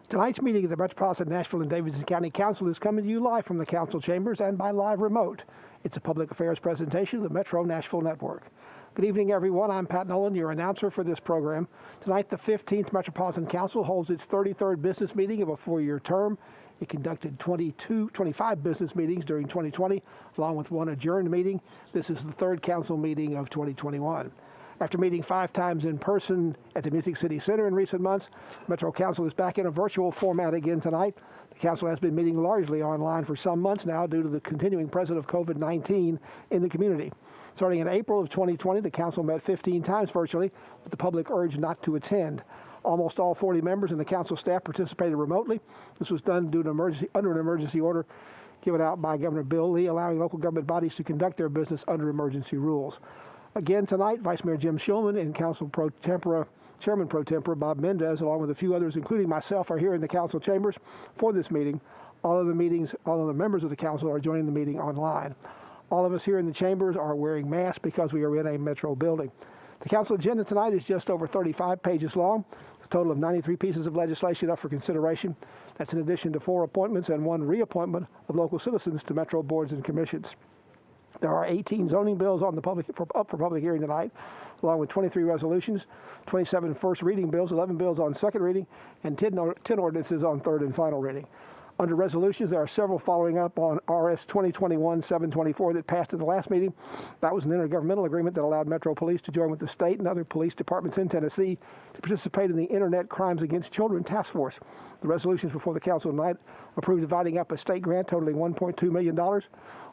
Tonight's meeting of the Metropolitan Nashville and Davidson County Council is coming to you live from the council chambers and by live remote. It's a public affairs presentation of the Metro Nashville Network. Good evening, everyone. I'm Pat Nolan, your announcer for this program. Tonight, the 15th Metropolitan Council holds its 33rd business meeting of a 4-year term. It conducted 25 business meetings during 2020, along with one adjourned meeting. This is the third council meeting of 2021. After meeting 5 times in person at the Music City Center in recent months, Metro Council is back in a virtual format again tonight. The council has been meeting largely online for some months now due to the continuing presence of COVID-19 in the community. Starting in April of 2020, the council met 15 times virtually, with the public urged not to attend. Almost all 40 members and the council staff participated remotely. This was done under an emergency order given out by Governor Bill Lee, allowing local government bodies to conduct their business under emergency rules. Again tonight, Vice Mayor Jim Shulman and Chairman Pro Tempore Bob Mendez, along with a few others, including myself, are here in the council chambers for this meeting. All of the members of the council are joining the meeting online. All of us here in the chambers are wearing masks because we are in a Metro building. The council agenda tonight is just over 35 pages long. It's a total of 93 pieces of legislation up for consideration. That's in addition to 4 appointments and 1 reappointment of local citizens to Metro boards and commissions. There are 18 zoning bills up for public hearing tonight, along with 23 resolutions, 27 first reading bills, 11 bills on second reading, and 10 ordinances on third and final reading. Under resolutions, there are several following up on RS 2021-724 that passed at the last meeting. That was an intergovernmental agreement that allowed Metro Police to join with the state and other police departments in Tennessee to participate in the Internet Crimes Against Children Task Force. The resolutions before the council tonight approved dividing up a state grant totaling $1.2 million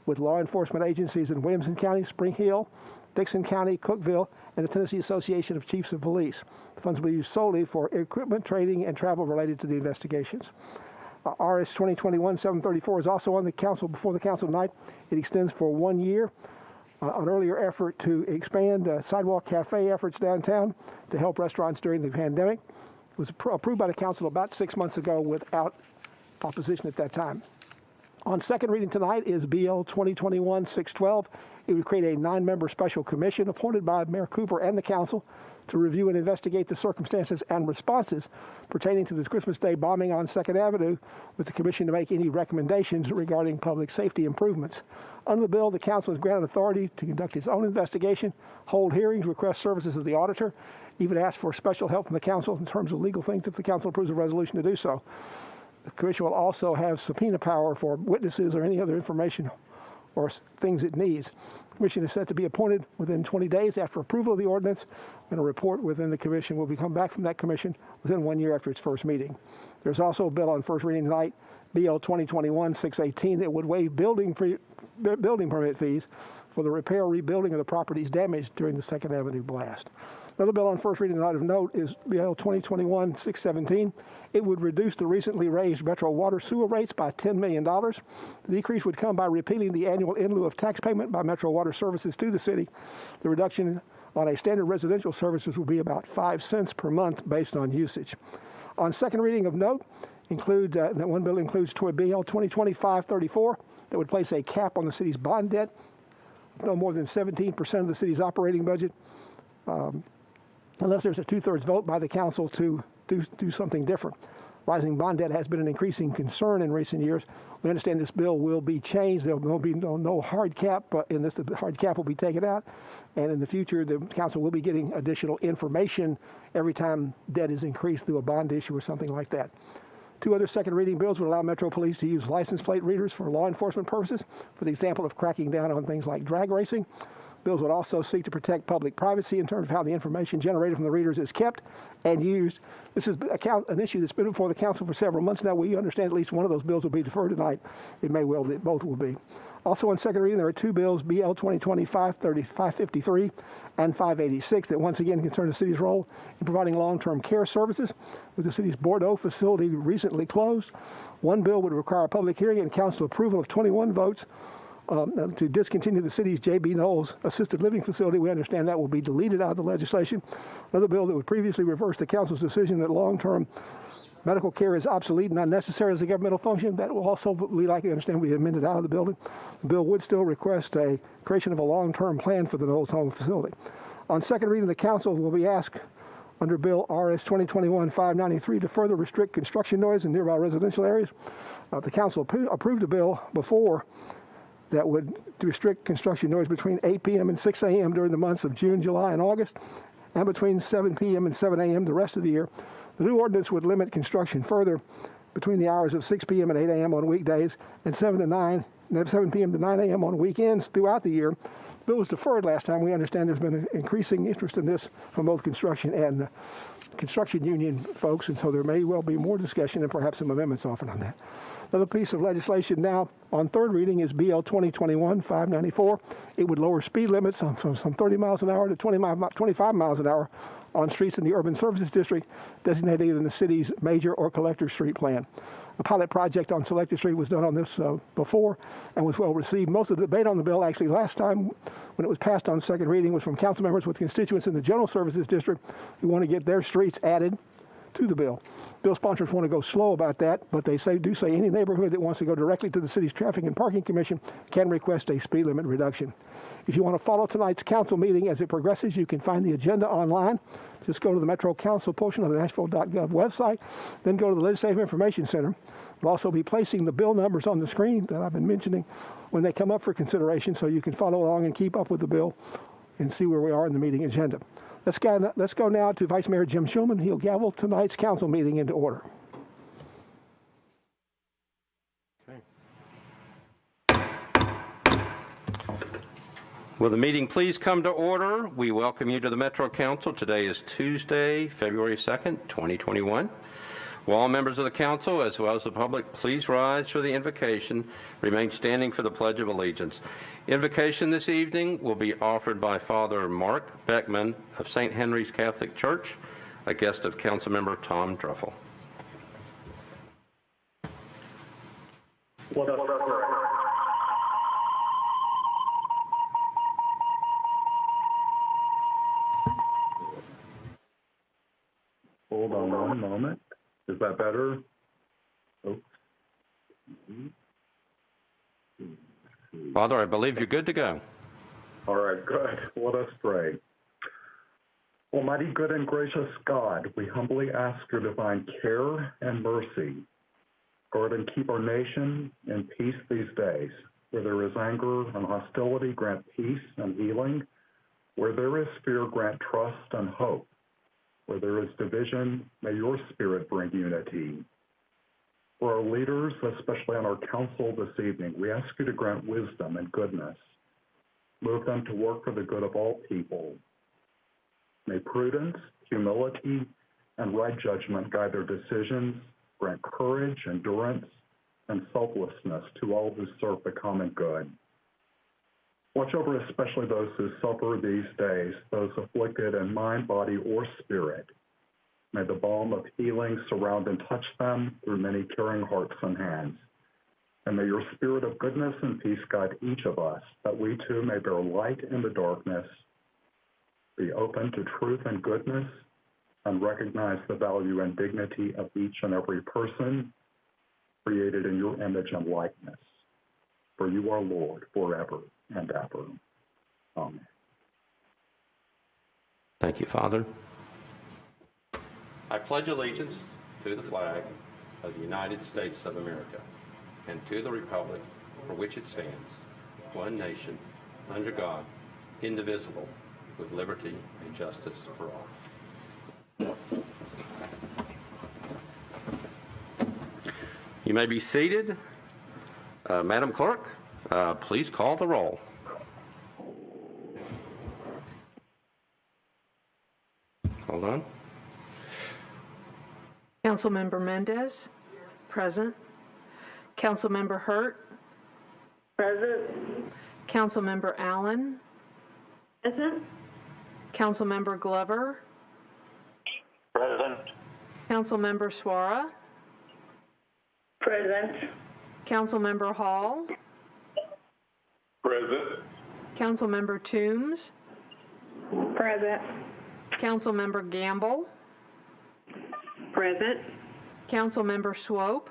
with law enforcement agencies in Williamson County, Spring Hill, Dixon County, Cookeville, and the Tennessee Association of Chiefs of Police. The funds will be used solely for equipment, training, and travel related to the investigations. RS 2021-734 is also on the council before the council tonight. It extends for 1 year. An earlier effort to expand sidewalk cafe efforts downtown to help restaurants during the pandemic. It was approved by the council about 6 months ago without opposition at that time. On second reading tonight is BL 2021-612. It would create a 9-member special commission appointed by Mayor Cooper and the council to review and investigate the circumstances and responses pertaining to this Christmas Day bombing on 2nd Avenue, with the commission to make any recommendations regarding public safety improvements. Under the bill, the council is granted authority to conduct its own investigation, hold hearings, request services of the auditor, even ask for special help from the council in terms of legal things if the council approves a resolution to do so. The commission will also have subpoena power for witnesses or any other information or things it needs. The commission is set to be appointed within 20 days after approval of the ordinance, and a report within the commission will come back from that commission within 1 year after its first meeting. There's also a bill on first reading tonight, BL 2021-618, that would waive building permit fees for the repair or rebuilding of the properties damaged during the 2nd Avenue blast. Another bill on first reading tonight of note is BL 2021-617. It would reduce the recently raised Metro water sewer rates by $10 million. The decrease would come by repealing the annual in lieu of tax payment by Metro Water Services to the city. The reduction on a standard residential services will be about 5 cents per month based on usage. On second reading of note, that one bill includes BL 2020-534 that would place a cap on the city's bond debt of no more than 17% of the city's operating budget. Unless there's a 2/3 vote by the council to do something different. Rising bond debt has been an increasing concern in recent years. We understand this bill will be changed. There will be no hard cap, but in this, the hard cap will be taken out. And in the future, the council will be getting additional information every time debt is increased through a bond issue or something like that. 2 other second reading bills would allow Metro Police to use license plate readers for law enforcement purposes, for the example of cracking down on things like drag racing. Bills would also seek to protect public privacy in terms of how the information generated from the readers is kept and used. This is an issue that's been before the council for several months now. We understand at least one of those bills will be deferred tonight. It may well be, both will be. Also on second reading, there are 2 bills, BL 2020-553 and 586, that once again concern the city's role in providing long-term care services. With the city's Bordeaux facility recently closed, one bill would require a public hearing and council approval of 21 votes to discontinue the city's J.B. Knowles assisted living facility. We understand that will be deleted out of the legislation. Another bill that would previously reverse the council's decision that long-term medical care is obsolete and unnecessary as a governmental function. That will also, we likely understand, be amended out of the building. The bill would still request a creation of a long-term plan for the Knowles Home facility. On second reading, the council will be asked under Bill RS 2021-593 to further restrict construction noise in nearby residential areas. The council approved a bill before that would restrict construction noise between 8 p.m. and 6 a.m. during the months of June, July, and August, and between 7 p.m. and 7 a.m. the rest of the year. The new ordinance would limit construction further between the hours of 6 p.m. and 8 a.m. on weekdays and 7 p.m. to 9 a.m. on weekends throughout the year. The bill was deferred last time. We understand there's been an increasing interest in this from both construction and construction union folks, and so there may well be more discussion and perhaps some amendments offered on that. Another piece of legislation now on third reading is BL 2021-594. It would lower speed limits from 30 miles an hour to 25 miles an hour on streets in the Urban Services District designated in the city's major or collector street plan. A pilot project on Selector Street was done on this before and was well received. Most of the debate on the bill actually last time when it was passed on second reading was from council members with constituents in the General Services District who want to get their streets added to the bill. Bill sponsors want to go slow about that, but they do say any neighborhood that wants to go directly to the city's Traffic and Parking Commission can request a speed limit reduction. If you want to follow tonight's council meeting as it progresses, you can find the agenda online. Just go to the Metro Council portion of the Nashville.gov website, then go to the Legislative Information Center. We'll also be placing the bill numbers on the screen that I've been mentioning when they come up for consideration, so you can follow along and keep up with the bill and see where we are in the meeting agenda. Let's go now to Vice Mayor Jim Schulman. He'll gavel tonight's council meeting into order. Will the meeting please come to order? We welcome you to the Metro Council. Today is Tuesday, February 2nd, 2021. Will all members of the council, as well as the public, please rise for the invocation. Remain standing for the Pledge of Allegiance. Invocation this evening will be offered by Father Mark Beckman of St. Henry's Catholic Church, a guest of Councilmember Tom Druffel. Hold on one moment. Is that better? Oops. Father, I believe you're good to go. All right, good. Let us pray. Almighty, good and gracious God, we humbly ask your divine care and mercy. Guard and keep our nation in peace these days. Where there is anger and hostility, grant peace and healing. Where there is fear, grant trust and hope. Where there is division, may your spirit bring unity. For our leaders, especially on our council this evening, we ask you to grant wisdom and goodness. Move them to work for the good of all people. May prudence, humility, and right judgment guide their decisions, grant courage, endurance, and selflessness to all who serve the common good. Watch over especially those who suffer these days, those afflicted in mind, body, or spirit. May the balm of healing surround and touch them through many caring hearts and hands. And may your spirit of goodness and peace guide each of us, that we too may bear light in the darkness, be open to truth and goodness, and recognize the value and dignity of each and every person created in your image and likeness. For you are Lord forever and ever. Amen. Thank you, Father. I pledge allegiance to the flag of the United States of America and to the republic for which it stands, one nation, under God, indivisible, with liberty and justice for all. You may be seated. Madam Clerk, please call the roll. Hold on. Councilmember Mendez, present. Councilmember Hurt, Present. Councilmember Allen, Present. Councilmember Glover, Present. Councilmember Suara, Present. Councilmember Hall, Present. Councilmember Toombs, Present. Councilmember Gamble, Present. Councilmember Swope,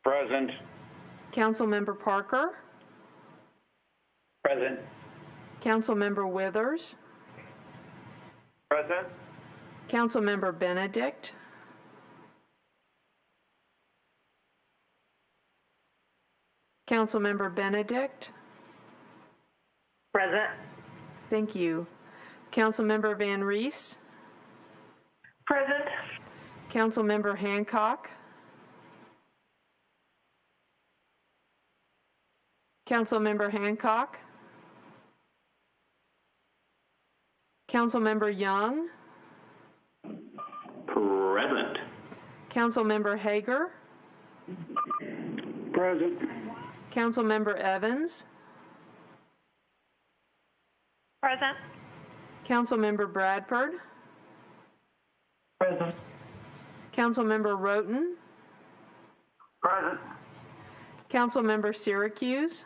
Present. Councilmember Parker, Present. Councilmember Withers, Present. Councilmember Benedict. Councilmember Benedict. Present. Thank you. Councilmember Van Rees. Present. Councilmember Hancock. Councilmember Hancock. Councilmember Young. Present. Councilmember Hager. Present. Councilmember Evans. Present. Councilmember Bradford. Present. Councilmember Roten. Present. Councilmember Syracuse.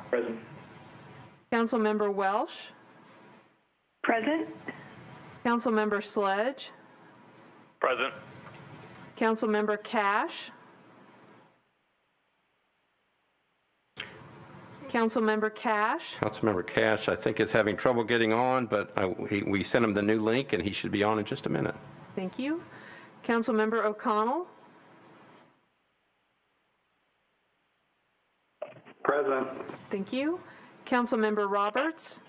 Present. Councilmember Welsh. Present. Councilmember Sledge. Present. Councilmember Cash. Councilmember Cash. Councilmember Cash, I think, is having trouble getting on, but we sent him the new link, and he should be on in just a minute. Thank you. Councilmember O'Connell. Present. Thank you. Councilmember Roberts.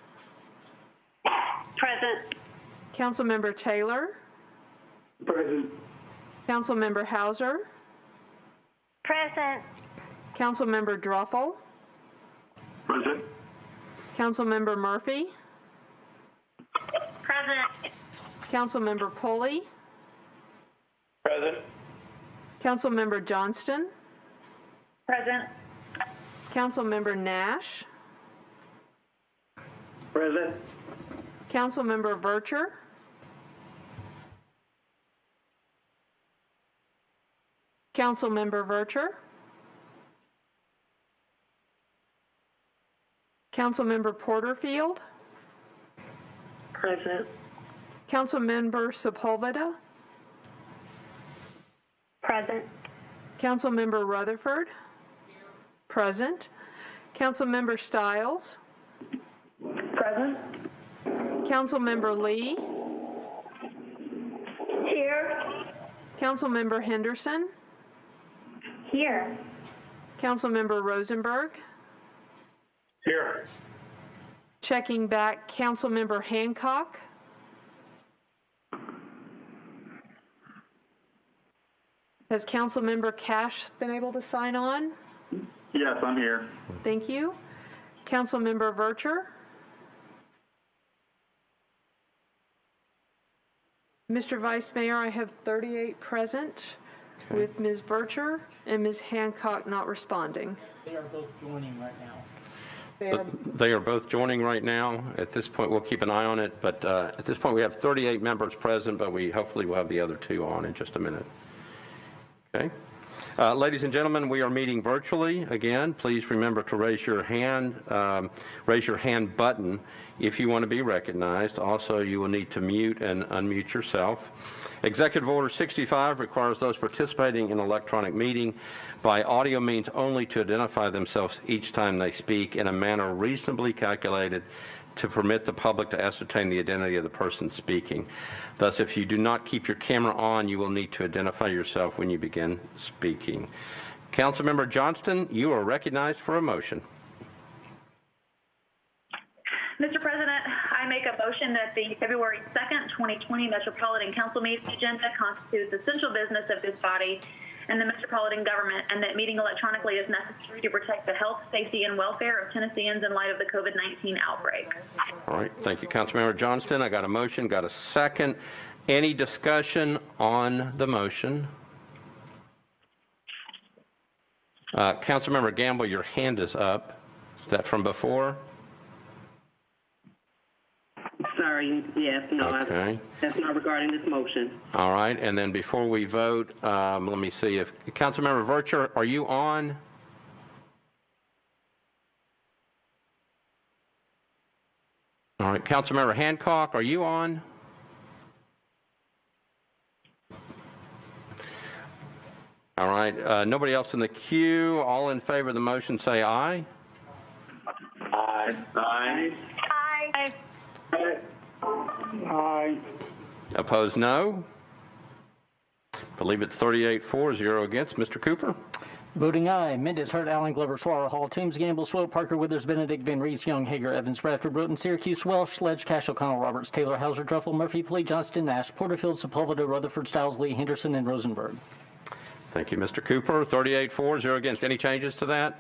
Present. Councilmember Taylor. Present. Councilmember Hauser. Present. Councilmember Druffel. Present. Councilmember Murphy. Present. Councilmember Pulley. Present. Councilmember Johnston. Present. Councilmember Nash. Present. Councilmember Vercher. Councilmember Vercher. Councilmember Porterfield. Present. Councilmember Sepulveda. Present. Councilmember Rutherford. Present. Councilmember Stiles. Present. Councilmember Lee. Here. Councilmember Henderson. Here. Councilmember Rosenberg. Here. Checking back, Councilmember Hancock. Has Councilmember Cash been able to sign on? Yes, I'm here. Thank you. Councilmember Vercher. Mr. Vice Mayor, I have 38 present with Ms. Vercher and Ms. Hancock not responding. They are both joining right now. They are both joining right now. At this point, we'll keep an eye on it, but at this point, we have 38 members present, but we hopefully will have the other two on in just a minute. Okay. Ladies and gentlemen, we are meeting virtually again. Please remember to raise your hand button if you want to be recognized. Also, you will need to mute and unmute yourself. Executive Order 65 requires those participating in an electronic meeting by audio means only to identify themselves each time they speak in a manner reasonably calculated to permit the public to ascertain the identity of the person speaking. Thus, if you do not keep your camera on, you will need to identify yourself when you begin speaking. Councilmember Johnston, you are recognized for a motion. Mr. President, I make a motion that the February 2nd, 2020 Metropolitan Council meeting agenda constitutes essential business of this body and the Metropolitan government, and that meeting electronically is necessary to protect the health, safety, and welfare of Tennesseans in light of the COVID-19 outbreak. All right, thank you, Councilmember Johnston. I got a motion, got a second. Any discussion on the motion? Councilmember Gamble, your hand is up. Is that from before? Sorry, yes, no, Okay. that's not regarding this motion. All right, and then before we vote, let me see if, Councilmember Vercher, are you on? All right, Councilmember Hancock, are you on? All right, nobody else in the queue. All in favor of the motion, say aye. Aye. Aye. Aye. Aye. Opposed, no. Believe it's 38-4, 0 against. Mr. Cooper? Voting aye. Mendez, Hurt, Allen, Glover, Swallow, Hall, Toombs, Gamble, Swope, Parker, Withers, Benedict, Van Reese, Young, Hager, Evans, Bradford, Broughton, Syracuse, Welsh, Sledge, Cash, O'Connell, Roberts, Taylor, Hauser, Druffel, Murphy, Pulley, Johnston, Nash, Porterfield, Sepulveda, Rutherford, Stiles, Lee, Henderson, and Rosenberg. Thank you, Mr. Cooper. 38-4, 0 against. Any changes to that?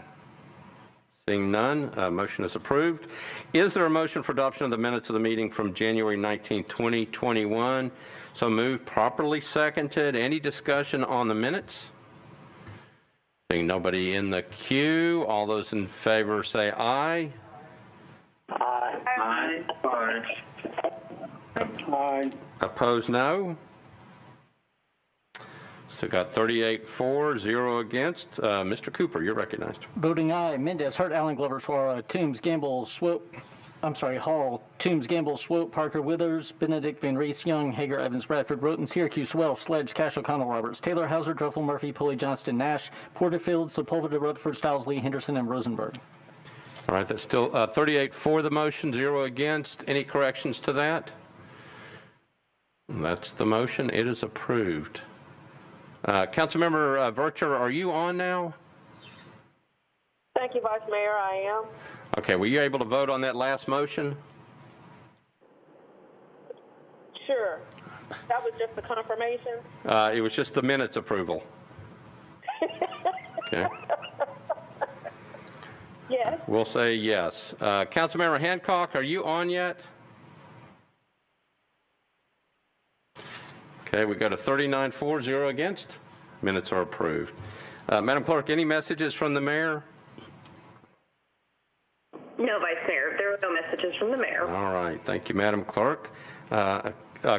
Seeing none, motion is approved. Is there a motion for adoption of the minutes of the meeting from January 19, 2021? So moved, properly seconded. Any discussion on the minutes? Seeing nobody in the queue, all those in favor say aye. Aye. Aye. Aye. Aye. Opposed, no. So got 38-4, 0 against. Mr. Cooper, you're recognized. Voting aye. Mendez, Hurt, Allen, Glover, Swallow, Toombs, Gamble, Swope, Hall, Toombs, Gamble, Swope, Parker, Withers, Benedict, Van Reese, Young, Hager, Evans, Bradford, Broughton, Syracuse, Welsh, Sledge, Cash, O'Connell, Roberts, Taylor, Hauser, Druffel, Murphy, Pulley, Johnston, Nash, Porterfield, Sepulveda, Rutherford, Stiles, Lee, Henderson, and Rosenberg. All right, that's still 38 for the motion, 0 against. Any corrections to that? That's the motion. It is approved. Councilmember Vercher, are you on now? Thank you, Vice Mayor. I am. Okay, were you able to vote on that last motion? Sure. That was just a confirmation. It was just the minutes approval. Okay. Yes. We'll say yes. Councilmember Hancock, are you on yet? Okay, we got a 39-4, 0 against. Minutes are approved. Madam Clerk, any messages from the mayor? No, Vice Mayor. There are no messages from the mayor. All right, thank you, Madam Clerk. A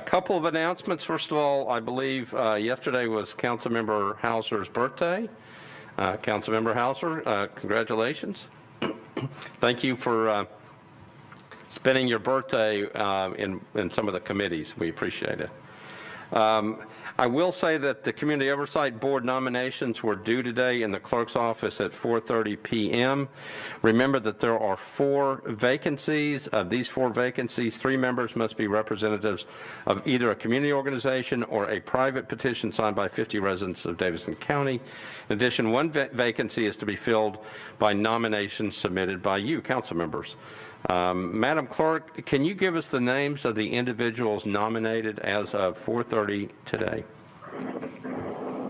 couple of announcements. First of all, I believe yesterday was Councilmember Hauser's birthday. Councilmember Hauser, congratulations. Thank you for spending your birthday in some of the committees. We appreciate it. I will say that the Community Oversight Board nominations were due today in the clerk's office at 4:30 p.m. Remember that there are 4 vacancies. Of these 4 vacancies, 3 members must be representatives of either a community organization or a private petition signed by 50 residents of Davidson County. In addition, 1 vacancy is to be filled by nominations submitted by you, council members. Madam Clerk, can you give us the names of the individuals nominated as of 4:30 today?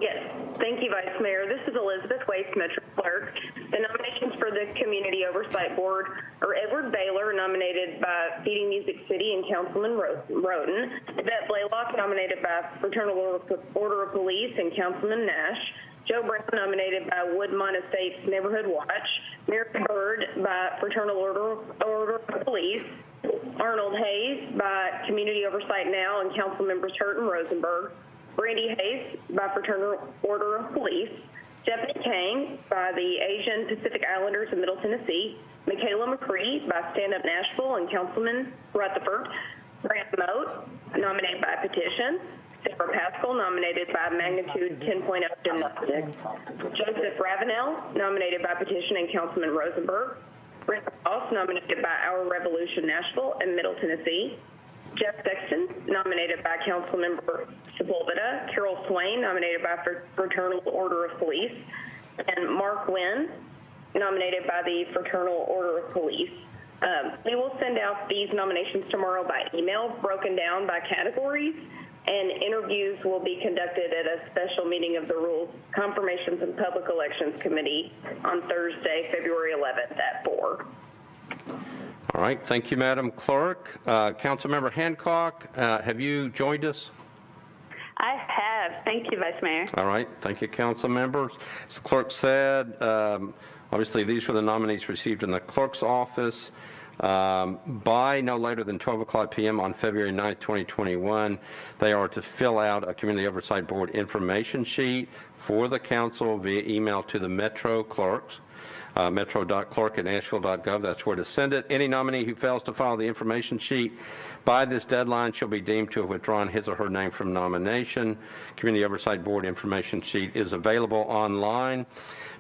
Yes. Thank you, Vice Mayor. This is Elizabeth Waste, Metro Clerk. The nominations for the Community Oversight Board are Edward Baylor, nominated by Feeding Music City and Councilman Roden. Yvette Blaylock, nominated by Fraternal Order of Police and Councilman Nash. Joe Brown, nominated by Woodmont Estates Neighborhood Watch. Mary Bird by Fraternal Order of Police. Arnold Hayes by Community Oversight Now and Council Members Hurt and Rosenberg. Brandy Hayes by Fraternal Order of Police. Stephanie Kang by the Asian Pacific Islanders of Middle Tennessee. Michaela McCree by Stand Up Nashville and Councilman Rutherford. Grant Moat, nominated by petition. Sarah Pascal, nominated by Magnitude 10.0 Gymnastics. Joseph Ravenel, nominated by petition and Councilman Rosenberg. Brent Ross, nominated by Our Revolution Nashville and Middle Tennessee. Jeff Sexton, nominated by Councilmember Sepulveda. Carol Swain, nominated by Fraternal Order of Police. And Mark Wynn, nominated by the Fraternal Order of Police. We will send out these nominations tomorrow by email, broken down by categories, and interviews will be conducted at a special meeting of the Rules, Confirmations, and Public Elections Committee on Thursday, February 11th at 4. All right, thank you, Madam Clerk. Councilmember Hancock, have you joined us? I have. Thank you, Vice Mayor. All right, thank you, council members. As the clerk said, obviously these were the nominees received in the clerk's office. By no later than 12 o'clock p.m. on February 9th, 2021, they are to fill out a Community Oversight Board information sheet for the council via email to the Metro clerks, metro.clerk@nashville.gov. That's where to send it. Any nominee who fails to file the information sheet by this deadline shall be deemed to have withdrawn his or her name from nomination. Community Oversight Board information sheet is available online.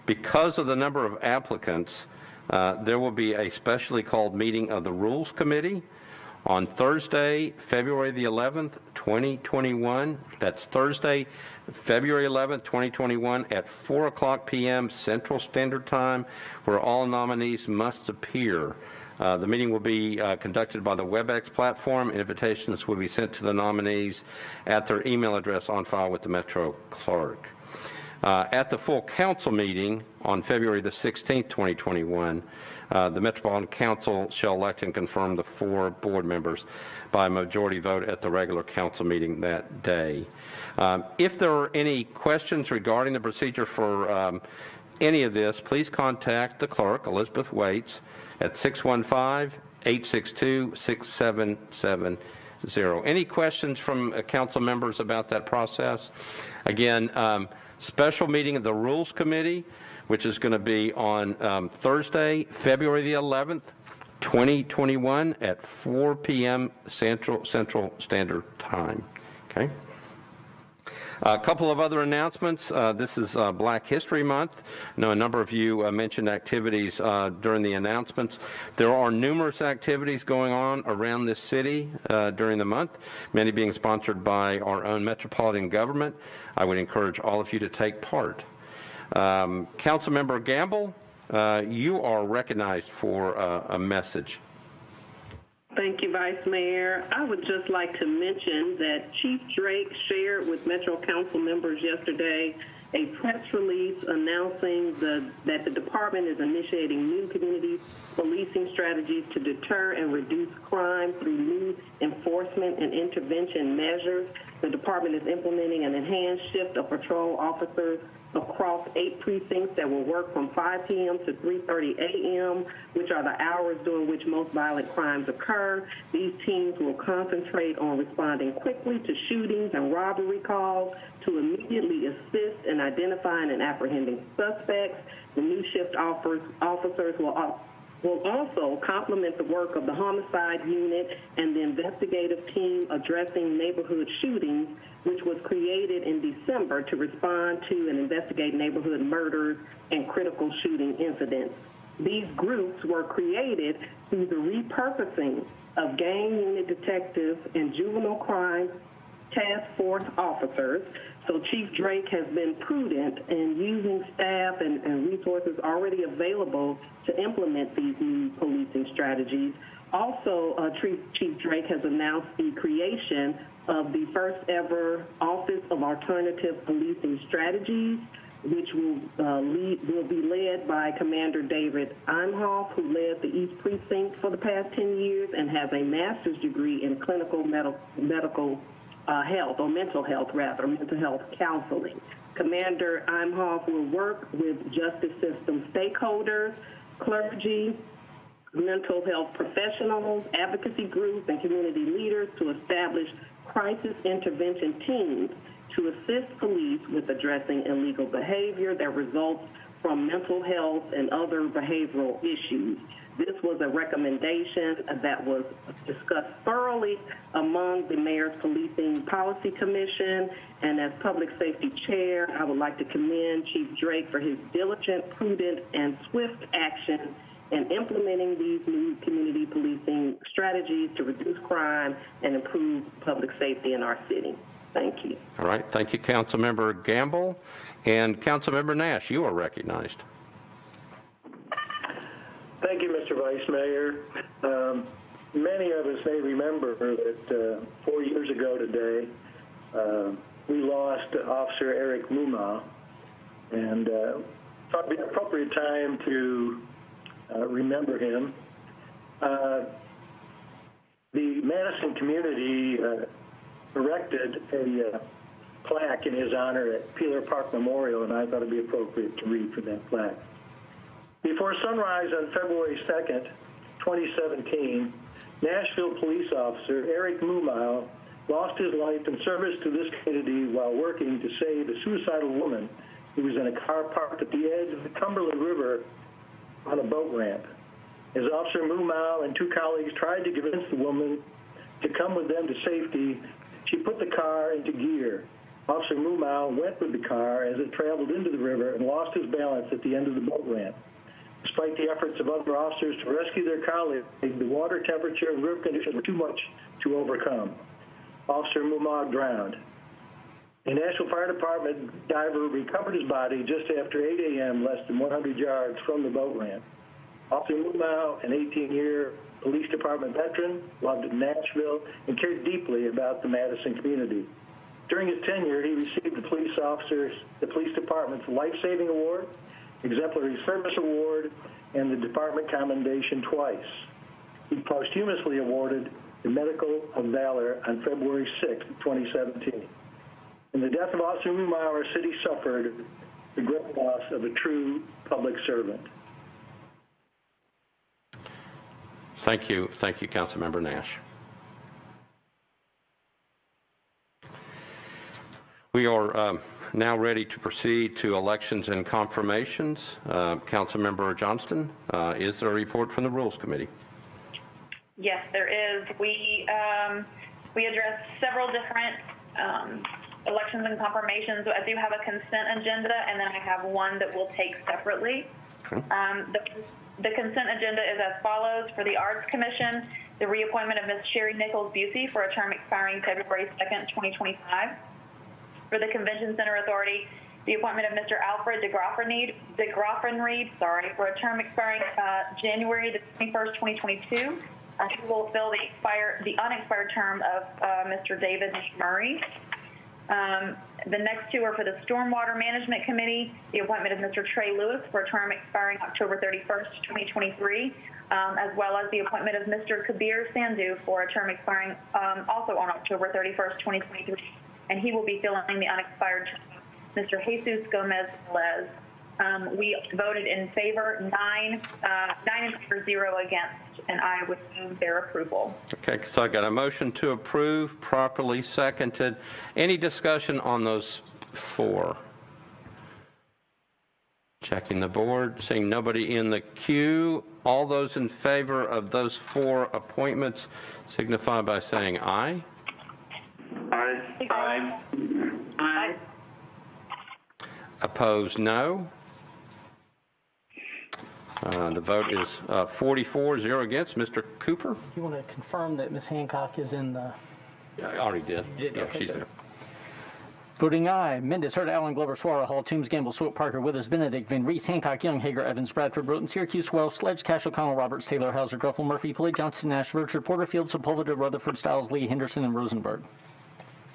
Because of the number of applicants, there will be a specially called meeting of the Rules Committee On Thursday, February the 11th, 2021, that's Thursday, February 11th, 2021, at 4 o'clock p.m. Central Standard Time, where all nominees must appear. The meeting will be conducted by the WebEx platform. Invitations will be sent to the nominees at their email address on file with the Metro Clerk. At the full council meeting on February the 16th, 2021, the Metropolitan Council shall elect and confirm the 4 board members by majority vote at the regular council meeting that day. If there are any questions regarding the procedure for any of this, please contact the clerk, Elizabeth Waits, at 615-862-6770. Any questions from council members about that process? Again, special meeting of the Rules Committee, which is going to be on Thursday, February the 11th, 2021 at 4 p.m. Central Standard Time. Okay. A couple of other announcements. This is Black History Month. I know a number of you mentioned activities during the announcements. There are numerous activities going on around this city during the month, many being sponsored by our own metropolitan government. I would encourage all of you to take part. Councilmember Gamble, you are recognized for a message. Thank you, Vice Mayor. I would just like to mention that Chief Drake shared with Metro Council members yesterday a press release announcing that the department is initiating new community policing strategies to deter and reduce crime through new enforcement and intervention measures. The department is implementing an enhanced shift of patrol officers across 8 precincts that will work from 5 p.m. to 3:30 a.m., which are the hours during which most violent crimes occur. These teams will concentrate on responding quickly to shootings and robbery calls to immediately assist in identifying and apprehending suspects. The new shift officers will also complement the work of the homicide unit and the investigative team addressing neighborhood shootings, which was created in December to respond to and investigate neighborhood murders and critical shooting incidents. These groups were created through the repurposing of gang unit detectives and juvenile crime task force officers. So Chief Drake has been prudent in using staff and resources already available to implement these new policing strategies. Also, Chief Drake has announced the creation of the first ever Office of Alternative Policing Strategies, which will be led by Commander David Imhoff, who led the East Precinct for the past 10 years and has a master's degree in clinical mental health counseling. Commander Imhoff will work with justice system stakeholders, clergy, mental health professionals, advocacy groups, and community leaders to establish crisis intervention teams to assist police with addressing illegal behavior that results from mental health and other behavioral issues. This was a recommendation that was discussed thoroughly among the Mayor's Policing Policy Commission, and as Public Safety Chair, I would like to commend Chief Drake for his diligent, prudent, and swift action in implementing these new community policing strategies to reduce crime and improve public safety in our city. Thank you. All right. Thank you, Councilmember Gamble. And Councilmember Nash, you are recognized. Thank you, Mr. Vice Mayor. Many of us may remember that 4 years ago today, we lost Officer Eric Muma, and thought it'd be an appropriate time to remember him. The Madison community erected a plaque in his honor at Peeler Park Memorial, and I thought it'd be appropriate to read from that plaque. Before sunrise on February 2nd, 2017, Nashville police officer Eric Mumau lost his life in service to this community while working to save a suicidal woman who was in a car parked at the edge of the Cumberland River on a boat ramp. As Officer Mumau and 2 colleagues tried to convince the woman to come with them to safety, she put the car into gear. Officer Mumau went with the car as it traveled into the river and lost his balance at the end of the boat ramp. Despite the efforts of other officers to rescue their colleagues, the water temperature and river conditions were too much to overcome. Officer Mumau drowned. A Nashville Fire Department diver recovered his body just after 8 a.m., less than 100 yards from the boat ramp. Officer Mumau, an 18-year police department veteran, loved Nashville and cared deeply about the Madison community. During his tenure, he received the police department's Life-Saving Award, Exemplary Service Award, and the Department Commendation twice. He posthumously awarded the Medal of Valor on February 6, 2017. In the death of Officer Mumau, our city suffered the great loss of a true public servant. Thank you, Councilmember Nash. We are now ready to proceed to elections and confirmations. Councilmember Johnston, is there a report from the Rules Committee? Yes, there is. We addressed several different elections and confirmations. I do have a consent agenda, and then I have one that we'll take separately. Okay. The consent agenda is as follows. For the Arts Commission, the reappointment of Ms. Sherry Nichols-Busey for a term expiring February 2nd, 2025. For the Convention Center Authority, the appointment of Mr. Alfred de Graffenried, for a term expiring January the 21st, 2022. He will fill the unexpired term of Mr. David Murray. The next two are for the Stormwater Management Committee, the appointment of Mr. Trey Lewis for a term expiring October 31st, 2023, as well as the appointment of Mr. Kabir Sandhu for a term expiring also on October 31st, 2023, and he will be filling the unexpired term of Mr. Jesus Gomez-Velez. We voted in favor, 9 in favor, 0 against, and I would move their approval. Okay, so I got a motion to approve, properly seconded. Any discussion on those four? Checking the board, seeing nobody in the queue. All those in favor of those four appointments signify by saying aye. Aye. Aye. Aye. Opposed, no. The vote is 44, 0 against. Mr. Cooper? You want to confirm that Ms. Hancock is in the... I already did. Yeah, okay, she's good. there. Voting aye. Mendez, Hurd, Allen, Glover, Suara, Hall, Toombs, Gamble, Swope, Parker, Withers, Benedict, Van Reese, Hancock, Young, Hager, Evans, Bradford, Broughton, Syracuse, Welsh, Sledge, Cash, O'Connell, Roberts, Taylor, Hauser, Druffel, Murphy, Pulley, Johnston, Nash, Richard, Porterfield, Sepulveda, Rutherford, Stiles, Lee, Henderson, and Rosenberg.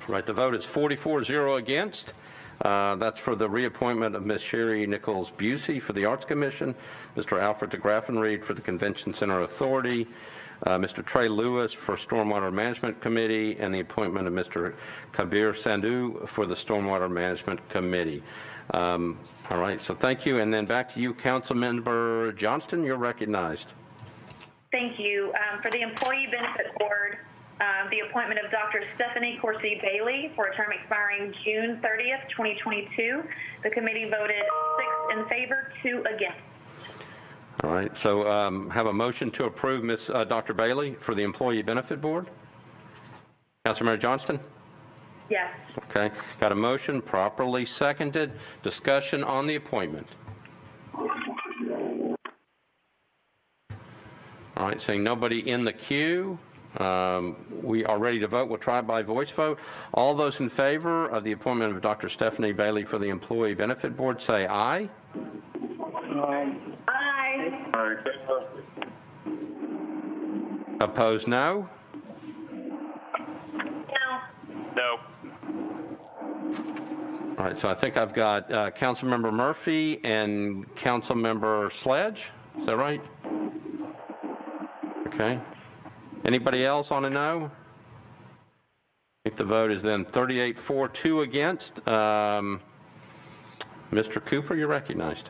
Right, the vote is 44, 0 against. That's for the reappointment of Ms. Sherry Nichols-Busey for the Arts Commission, Mr. Alfred de Graffenried for the Convention Center Authority, Mr. Trey Lewis for Stormwater Management Committee, and the appointment of Mr. Kabir Sandhu for the Stormwater Management Committee. All right, so thank you, and then back to you, Councilmember Johnston, you're recognized. Thank you. For the Employee Benefit Board, the appointment of Dr. Stephanie Corsi Bailey for a term expiring June 30th, 2022. The committee voted 6 in favor, 2 against. All right, so have a motion to approve Ms. Dr. Bailey for the Employee Benefit Board. Councilmember Johnston? Yes. Okay, got a motion properly seconded. Discussion on the appointment. All right, seeing nobody in the queue, we are ready to vote. We'll try by voice vote. All those in favor of the appointment of Dr. Stephanie Bailey for the Employee Benefit Board say aye. Aye. Aye. Opposed, no. No. No. All right, so I think I've got Councilmember Murphy and Councilmember Sledge. Is that right? Okay. Anybody else on a no? I think the vote is then 38-4, 2 against. Mr. Cooper, you're recognized.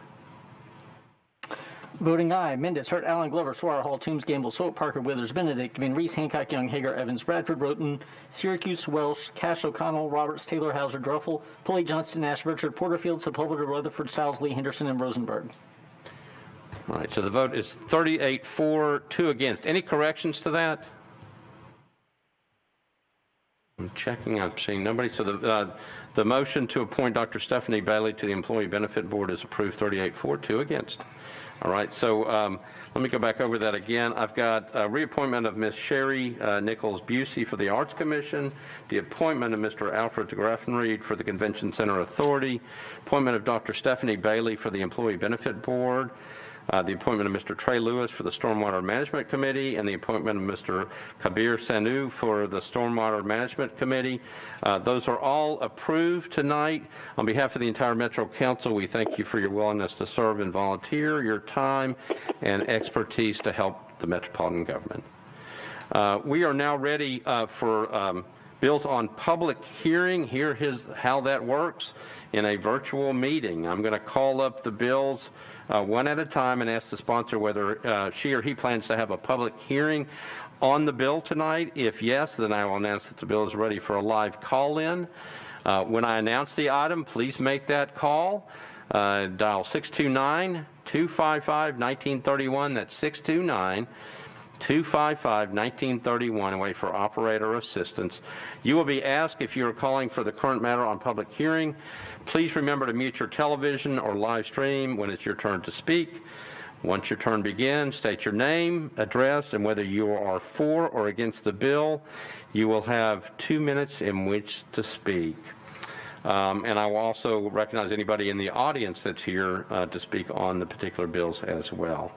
Voting aye. Mendez, Hurt, Allen, Glover, Suara, Hall, Toombs, Gamble, Swope, Parker, Withers, Benedict, Van Reese, Hancock, Young, Hager, Evans, Bradford, Broughton, Syracuse, Welsh, Cash, O'Connell, Roberts, Taylor, Hauser, Druffel, Pulley, Johnston, Nash, Richard, Porterfield, Sepulveda, Rutherford, Stiles, Lee, Henderson, and Rosenberg. All right, so the vote is 38-4, 2 against. Any corrections to that? I'm checking, I'm seeing nobody. So the motion to appoint Dr. Stephanie Bailey to the Employee Benefit Board is approved 38-4, 2 against. All right, so let me go back over that again. I've got reappointment of Ms. Sherry Nichols Busey for the Arts Commission, the appointment of Mr. Alfred Graffenried for the Convention Center Authority, appointment of Dr. Stephanie Bailey for the Employee Benefit Board, the appointment of Mr. Trey Lewis for the Stormwater Management Committee, and the appointment of Mr. Kabir Sanu for the Stormwater Management Committee. Those are all approved tonight. On behalf of the entire Metro Council, we thank you for your willingness to serve and volunteer, your time and expertise to help the Metropolitan government. We are now ready for bills on public hearing. Here's how that works in a virtual meeting. I'm going to call up the bills one at a time and ask the sponsor whether she or he plans to have a public hearing on the bill tonight. If yes, then I will announce that the bill is ready for a live call-in. When I announce the item, please make that call. Dial 629-255-1931. That's 629-255-1931 and wait for operator assistance. You will be asked if you are calling for the current matter on public hearing. Please remember to mute your television or live stream when it's your turn to speak. Once your turn begins, state your name, address, and whether you are for or against the bill. You will have 2 minutes in which to speak. And I will also recognize anybody in the audience that's here to speak on the particular bills as well.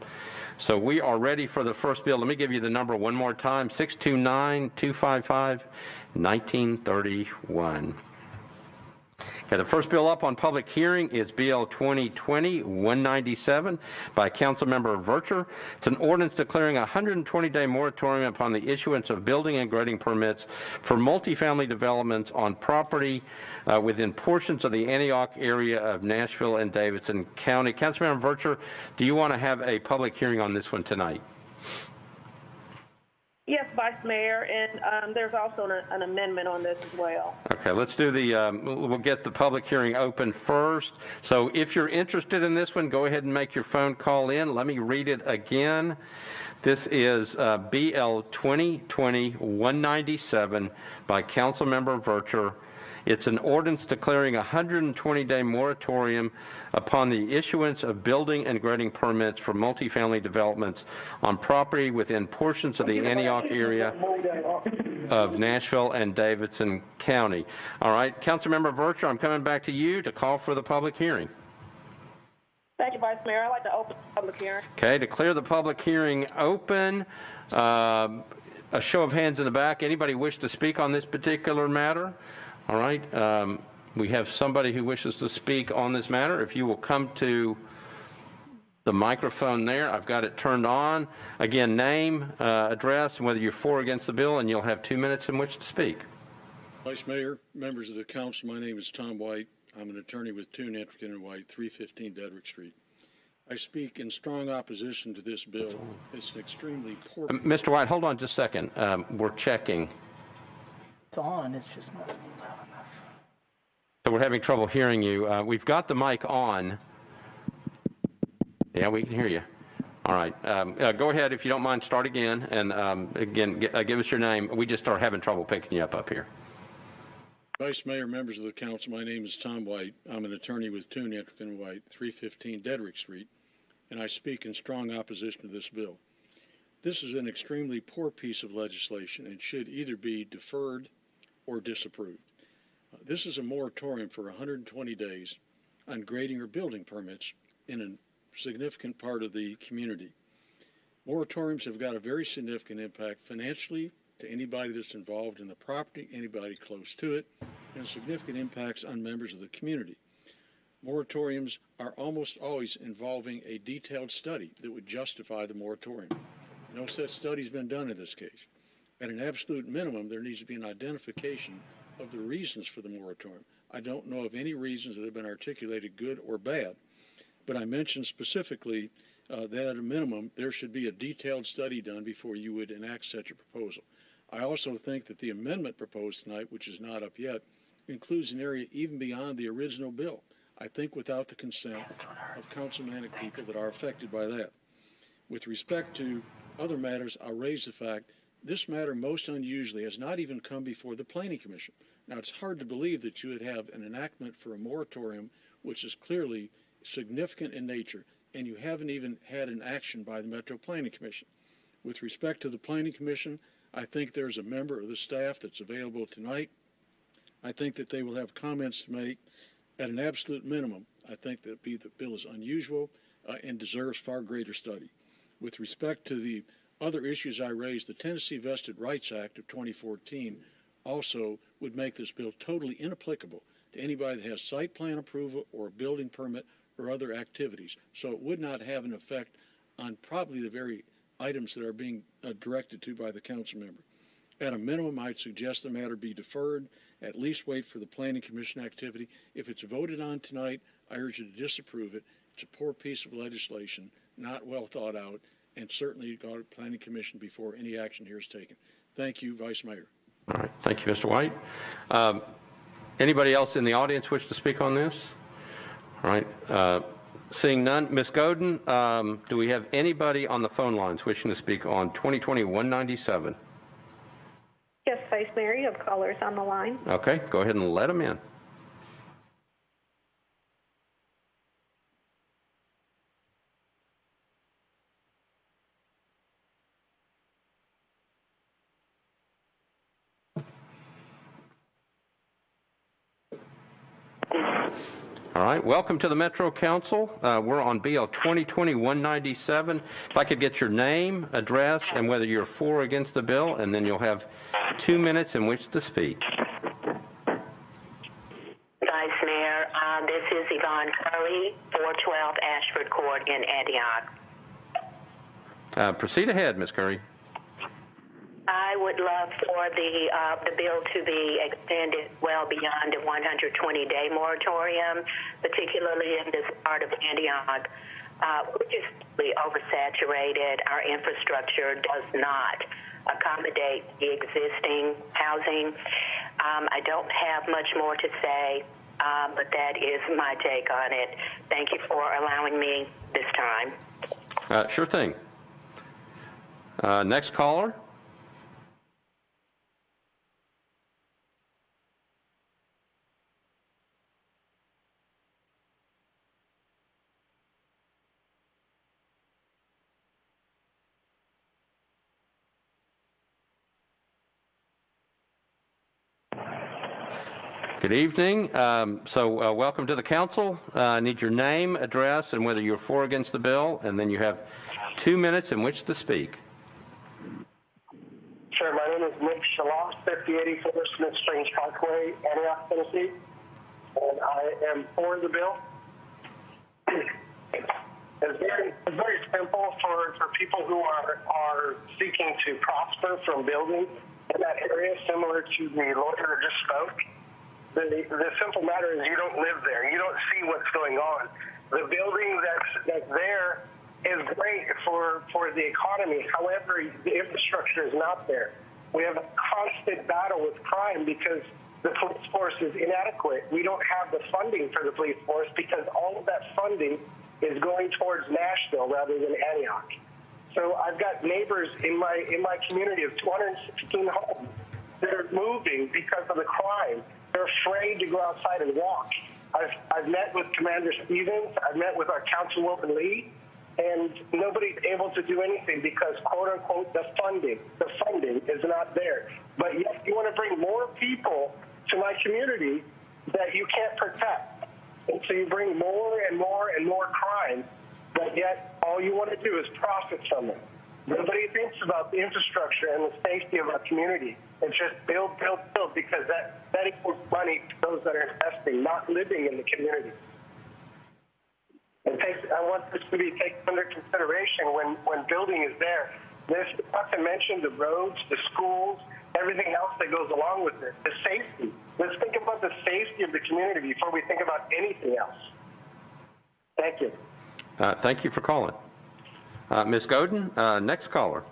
So we are ready for the first bill. Let me give you the number one more time, 629-255-1931. Okay, the first bill up on public hearing is BL 2020-197 by Councilmember Vercher. It's an ordinance declaring a 120-day moratorium upon the issuance of building and grading permits for multifamily developments on property within portions of the Antioch area of Nashville and Davidson County. Councilmember Vercher, do you want to have a public hearing on this one tonight? Yes, Vice Mayor, and there's also an amendment on this as well. Okay, let's do we'll get the public hearing open first. So if you're interested in this one, go ahead and make your phone call in. Let me read it again. This is BL 2020-197 by Councilmember Vercher. It's an ordinance declaring a 120-day moratorium upon the issuance of building and grading permits for multifamily developments on property within portions of the Antioch area of Nashville and Davidson County. All right, Councilmember Vercher, I'm coming back to you to call for the public hearing. Thank you, Vice Mayor. I'd like to open the public hearing. Okay, declare the public hearing open. A show of hands in the back. Anybody wish to speak on this particular matter? All right, we have somebody who wishes to speak on this matter. If you will come to the microphone there, I've got it turned on. Again, name, address, and whether you're for or against the bill, and you'll have 2 minutes in which to speak. Vice Mayor, members of the council, my name is Tom White. I'm an attorney with Toon, Ettrick & White, 315 Dedrick Street. I speak in strong opposition to this bill. It's an extremely poor... Mr. White, hold on just a second. We're checking. It's on, it's just not loud enough. So we're having trouble hearing you. We've got the mic on. Yeah, we can hear you. All right. Go ahead, if you don't mind, start again. And again, give us your name. We just are having trouble picking you up here. Vice Mayor, members of the council, my name is Tom White. I'm an attorney with Toon, Ettrick & White, 315 Dedrick Street, and I speak in strong opposition to this bill. This is an extremely poor piece of legislation and should either be deferred or disapproved. This is a moratorium for 120 days on grading or building permits in a significant part of the community. Moratoriums have got a very significant impact financially to anybody that's involved in the property, anybody close to it, and significant impacts on members of the community. Moratoriums are almost always involving a detailed study that would justify the moratorium. No such study has been done in this case. At an absolute minimum, there needs to be an identification of the reasons for the moratorium. I don't know of any reasons that have been articulated, good or bad, but I mentioned specifically that at a minimum, there should be a detailed study done before you would enact such a proposal. I also think that the amendment proposed tonight, which is not up yet, includes an area even beyond the original bill. I think without the consent of councilmanic people that are affected by that. With respect to other matters, I'll raise the fact this matter most unusually has not even come before the Planning Commission. Now, it's hard to believe that you would have an enactment for a moratorium which is clearly significant in nature, and you haven't even had an action by the Metro Planning Commission. With respect to the Planning Commission, I think there's a member of the staff that's available tonight. I think that they will have comments to make. At an absolute minimum, I think that the bill is unusual and deserves far greater study. With respect to the other issues I raised, the Tennessee Vested Rights Act of 2014 also would make this bill totally inapplicable to anybody that has site plan approval or a building permit or other activities. So it would not have an effect on probably the very items that are being directed to by the council member. At a minimum, I'd suggest the matter be deferred, at least wait for the Planning Commission activity. If it's voted on tonight, I urge you to disapprove it. It's a poor piece of legislation, not well thought out, and certainly go to Planning Commission before any action here is taken. Thank you, Vice Mayor. All right, thank you, Mr. White. Anybody else in the audience wish to speak on this? All right, seeing none. Ms. Godin, do we have anybody on the phone lines wishing to speak on 2020-197? Yes, Vice Mayor, you have callers on the line. Okay, go ahead and let them in. All right, welcome to the Metro Council. We're on BL 2020-197. If I could get your name, address, and whether you're for or against the bill, and then you'll have 2 minutes in which to speak. Vice Mayor, this is Yvonne Curley, 412 Ashford Court in Antioch. Proceed ahead, Ms. Curry. I would love for the bill to be extended well beyond a 120-day moratorium, particularly in this part of Antioch, which is really oversaturated. Our infrastructure does not accommodate the existing housing. I don't have much more to say, but that is my take on it. Thank you for allowing me this time. Sure thing. Next caller. Good evening. Welcome to the council. I need your name, address, and whether you're for or against the bill, and then you have 2 minutes in which to speak. Sure. My name is Nick Shalah, 5084 Smith Springs Parkway, Antioch, Tennessee, and I am for the bill. It's very simple for people who are seeking to prosper from building in that area, similar to the lawyer that just spoke. The simple matter is you don't live there. You don't see what's going on. The building that's there is great for the economy. However, the infrastructure is not there. We have a constant battle with crime because the police force is inadequate. We don't have the funding for the police force because all of that funding is going towards Nashville rather than Antioch. So I've got neighbors in my community of 216 homes that are moving because of the crime. They're afraid to go outside and walk. I've met with Commander Stevens. I've met with our Councilwoman Lee, and nobody's able to do anything because, quote unquote, the funding is not there. But yet you want to bring more people to my community that you can't protect. And so you bring more and more and more crime, but yet all you want to do is profit from it. Nobody thinks about the infrastructure and the safety of our community. It's just build, build, build, because that equals money to those that are investing, not living in the community. I want this to be taken under consideration when building is there. This, not to mention the roads, the schools, everything else that goes along with it. The safety. Let's think about the safety of the community before we think about anything else. Thank you. Thank you for calling. Ms. Godin, next caller.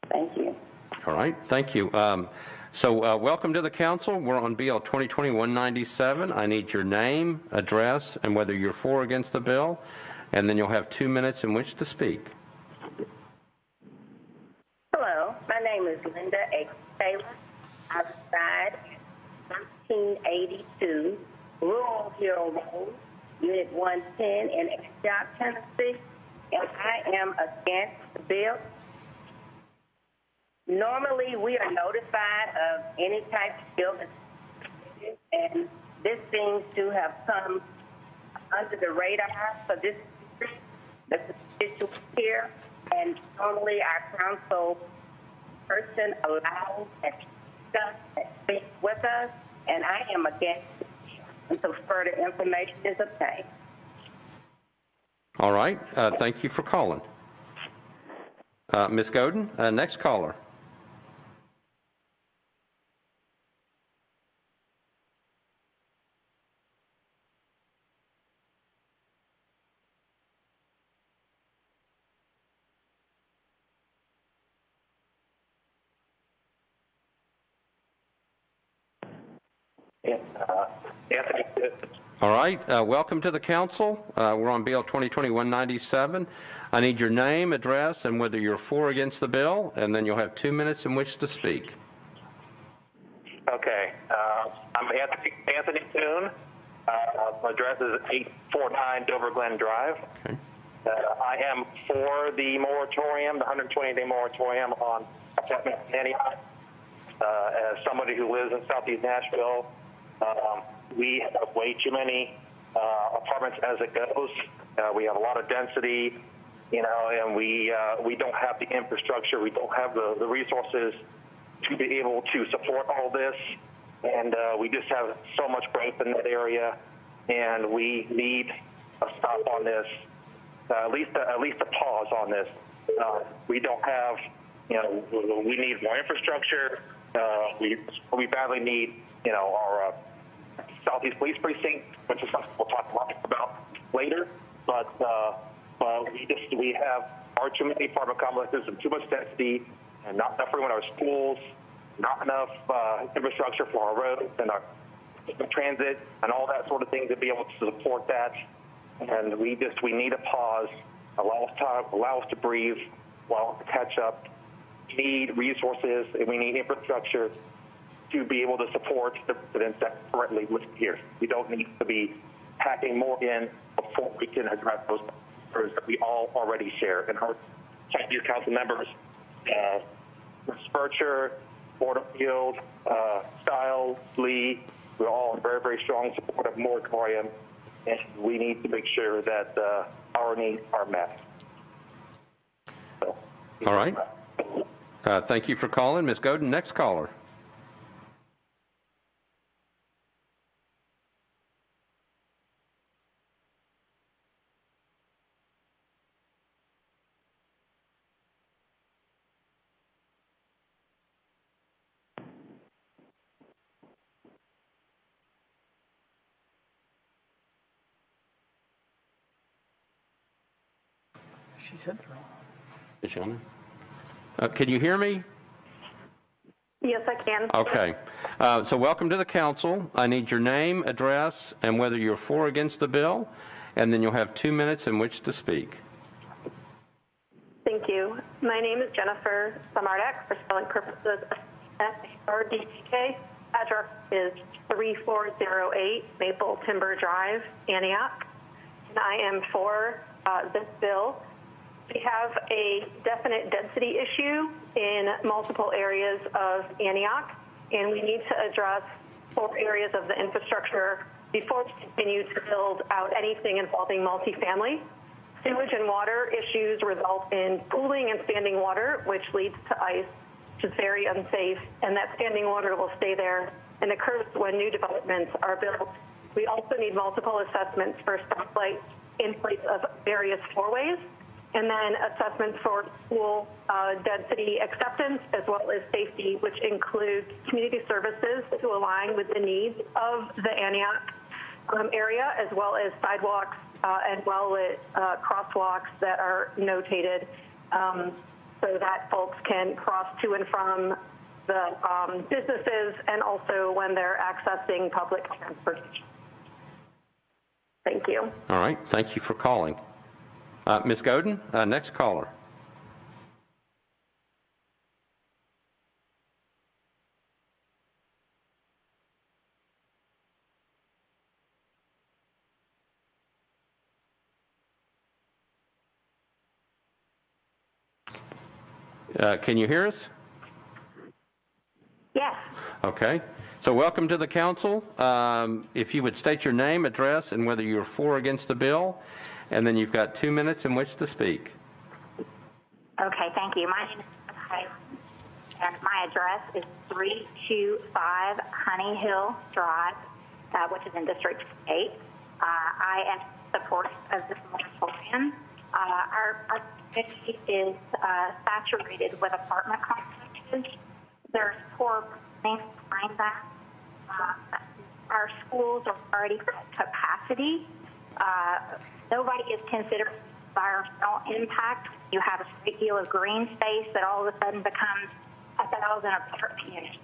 Thank you. All right, thank you. Welcome to the council. We're on BL 2020-197. I need your name, address, and whether you're for or against the bill. and then you'll have 2 minutes in which to speak. Hello, my name is Linda A. Taylor. I reside at 1382 Rural Hill Road, Unit 110 in Antioch, Tennessee, and I am against the bill. Normally, we are notified of any type of building, and this seems to have come under the radar for this constituents here. And normally, our council person allows and discuss and speak with us, and I am against it until further information is obtained. All right. Thank you for calling. Ms. Godin, next caller. Anthony. All right. Welcome to the council. We're on Bill 2020-197. I need your name, address, and whether you're for or against the bill, and then you'll have 2 minutes in which to speak. Okay. I'm Anthony Toon. My address is 849 Dover Glen Drive. Okay. I am for the moratorium, the 120-day moratorium on apartments in Antioch. As somebody who lives in southeast Nashville, we have way too many apartments as it goes. We have a lot of density, and we don't have the infrastructure. We don't have the resources to be able to support all this, and we just have so much growth in that area, and we need a stop on this, at least a pause on this. We don't have, we need more infrastructure. We badly need, our Southeast Police Precinct, which is something we'll talk a lot about later. But we have far too many apartment complexes and too much density, and not enough room in our schools, not enough infrastructure for our roads and our transit and all that sort of thing to be able to support that. And we need a pause, allow us time, allow us to breathe, allow us to catch up. We need resources and we need infrastructure to be able to support the residents that currently live here. We don't need to be packing more in before we can address those concerns that we all already share. And our Chinese council members, Ms. Bircher, Porterfield, Stiles, Lee, we're all in very, very strong support of moratorium, and we need to make sure that our needs are met. So, all right. Thank you for calling. Ms. Godin, next caller. She said they're on. Is she on there? Can you hear me? Yes, I can. Okay. So welcome to the council. I need your name, address, and whether you're for or against the bill, and then you'll have 2 minutes in which to speak. Thank you. My name is Jennifer Samardak for spelling purposes. SRDK. Address is 3408 Maple Timber Drive, Antioch. And I am for this bill. We have a definite density issue in multiple areas of Antioch, and we need to address 4 areas of the infrastructure before we continue to build out anything involving multifamily. Sewage and water issues result in pooling and standing water, which leads to ice, which is very unsafe, and that standing water will stay there and occurs when new developments are built. We also need multiple assessments for stoplights in place of various four-ways, and then assessments for school density acceptance as well as safety, which includes community services to align with the needs of the Antioch area, as well as sidewalks and well-lit crosswalks that are notated so that folks can cross to and from the businesses and also when they're accessing public transportation. Thank you. All right. Thank you for calling. Ms. Godin, next caller. Can you hear us? Yes. Okay. So welcome to the council. If you would state your name, address, and whether you're for or against the bill, and then you've got 2 minutes in which to speak. Okay, thank you. My name is Heidi, and my address is 325 Honey Hill Drive, which is in District 8. I am supportive of this moratorium. Our community is saturated with apartment complexes. There's poor planning behind that. Our schools are already at capacity. Nobody is considering environmental impact. You have a great deal of green space that all of a sudden becomes 1,000 apartment units.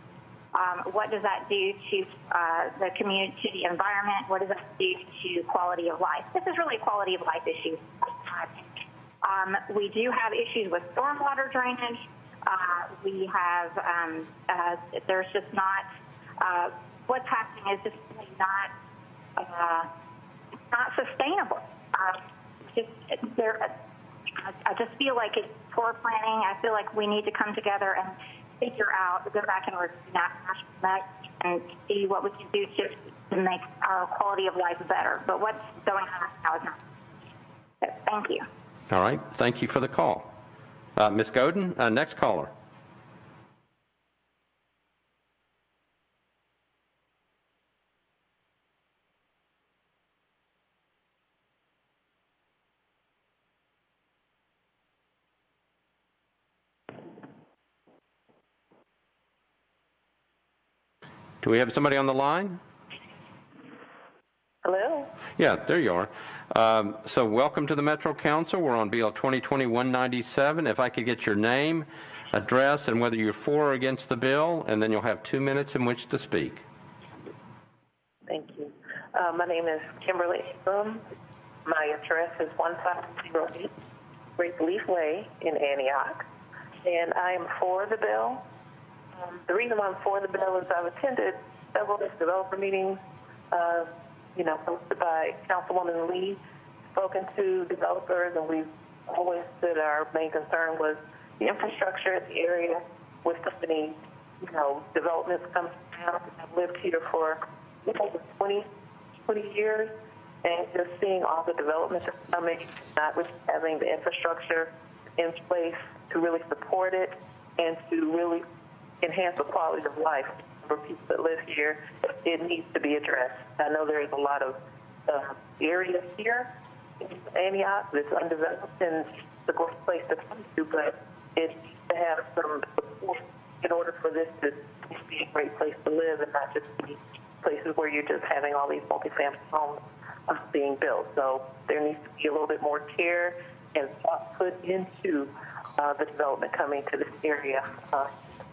What does that do to the community, to the environment? What does that do to quality of life? This is really a quality of life issue. We do have issues with stormwater drainage. We have, there's just not, what's happening is just really not sustainable. I just feel like it's poor planning. I feel like we need to come together and figure out, go back and review that and see what we can do to make our quality of life better. But what's going on now is not. So, thank you. All right. Thank you for the call. Ms. Godin, next caller. Do we have somebody on the line? Hello? Yeah, there you are. So welcome to the Metro Council. We're on BL 2020-197. If I could get your name, address, and whether you're for or against the bill, and then you'll have 2 minutes in which to speak. Thank you. My name is Kimberly Abram. My address is 1508 Great Leaf Way in Antioch, and I am for the bill. The reason why I'm for the bill is I've attended several developer meetings, hosted by Councilwoman Lee, spoken to developers, and we've always said our main concern was the infrastructure in the area with so many, developments coming down. I've lived here for over 20 years, and just seeing all the developments that are coming, not really having the infrastructure in place to really support it and to really enhance the quality of life for people that live here, it needs to be addressed. I know there's a lot of areas here in Antioch that's undeveloped and it's a great place to come to, but it needs to have some support in order for this to be a great place to live and not just be places where you're just having all these multifamily homes being built. So there needs to be a little bit more care and thought put into the development coming to this area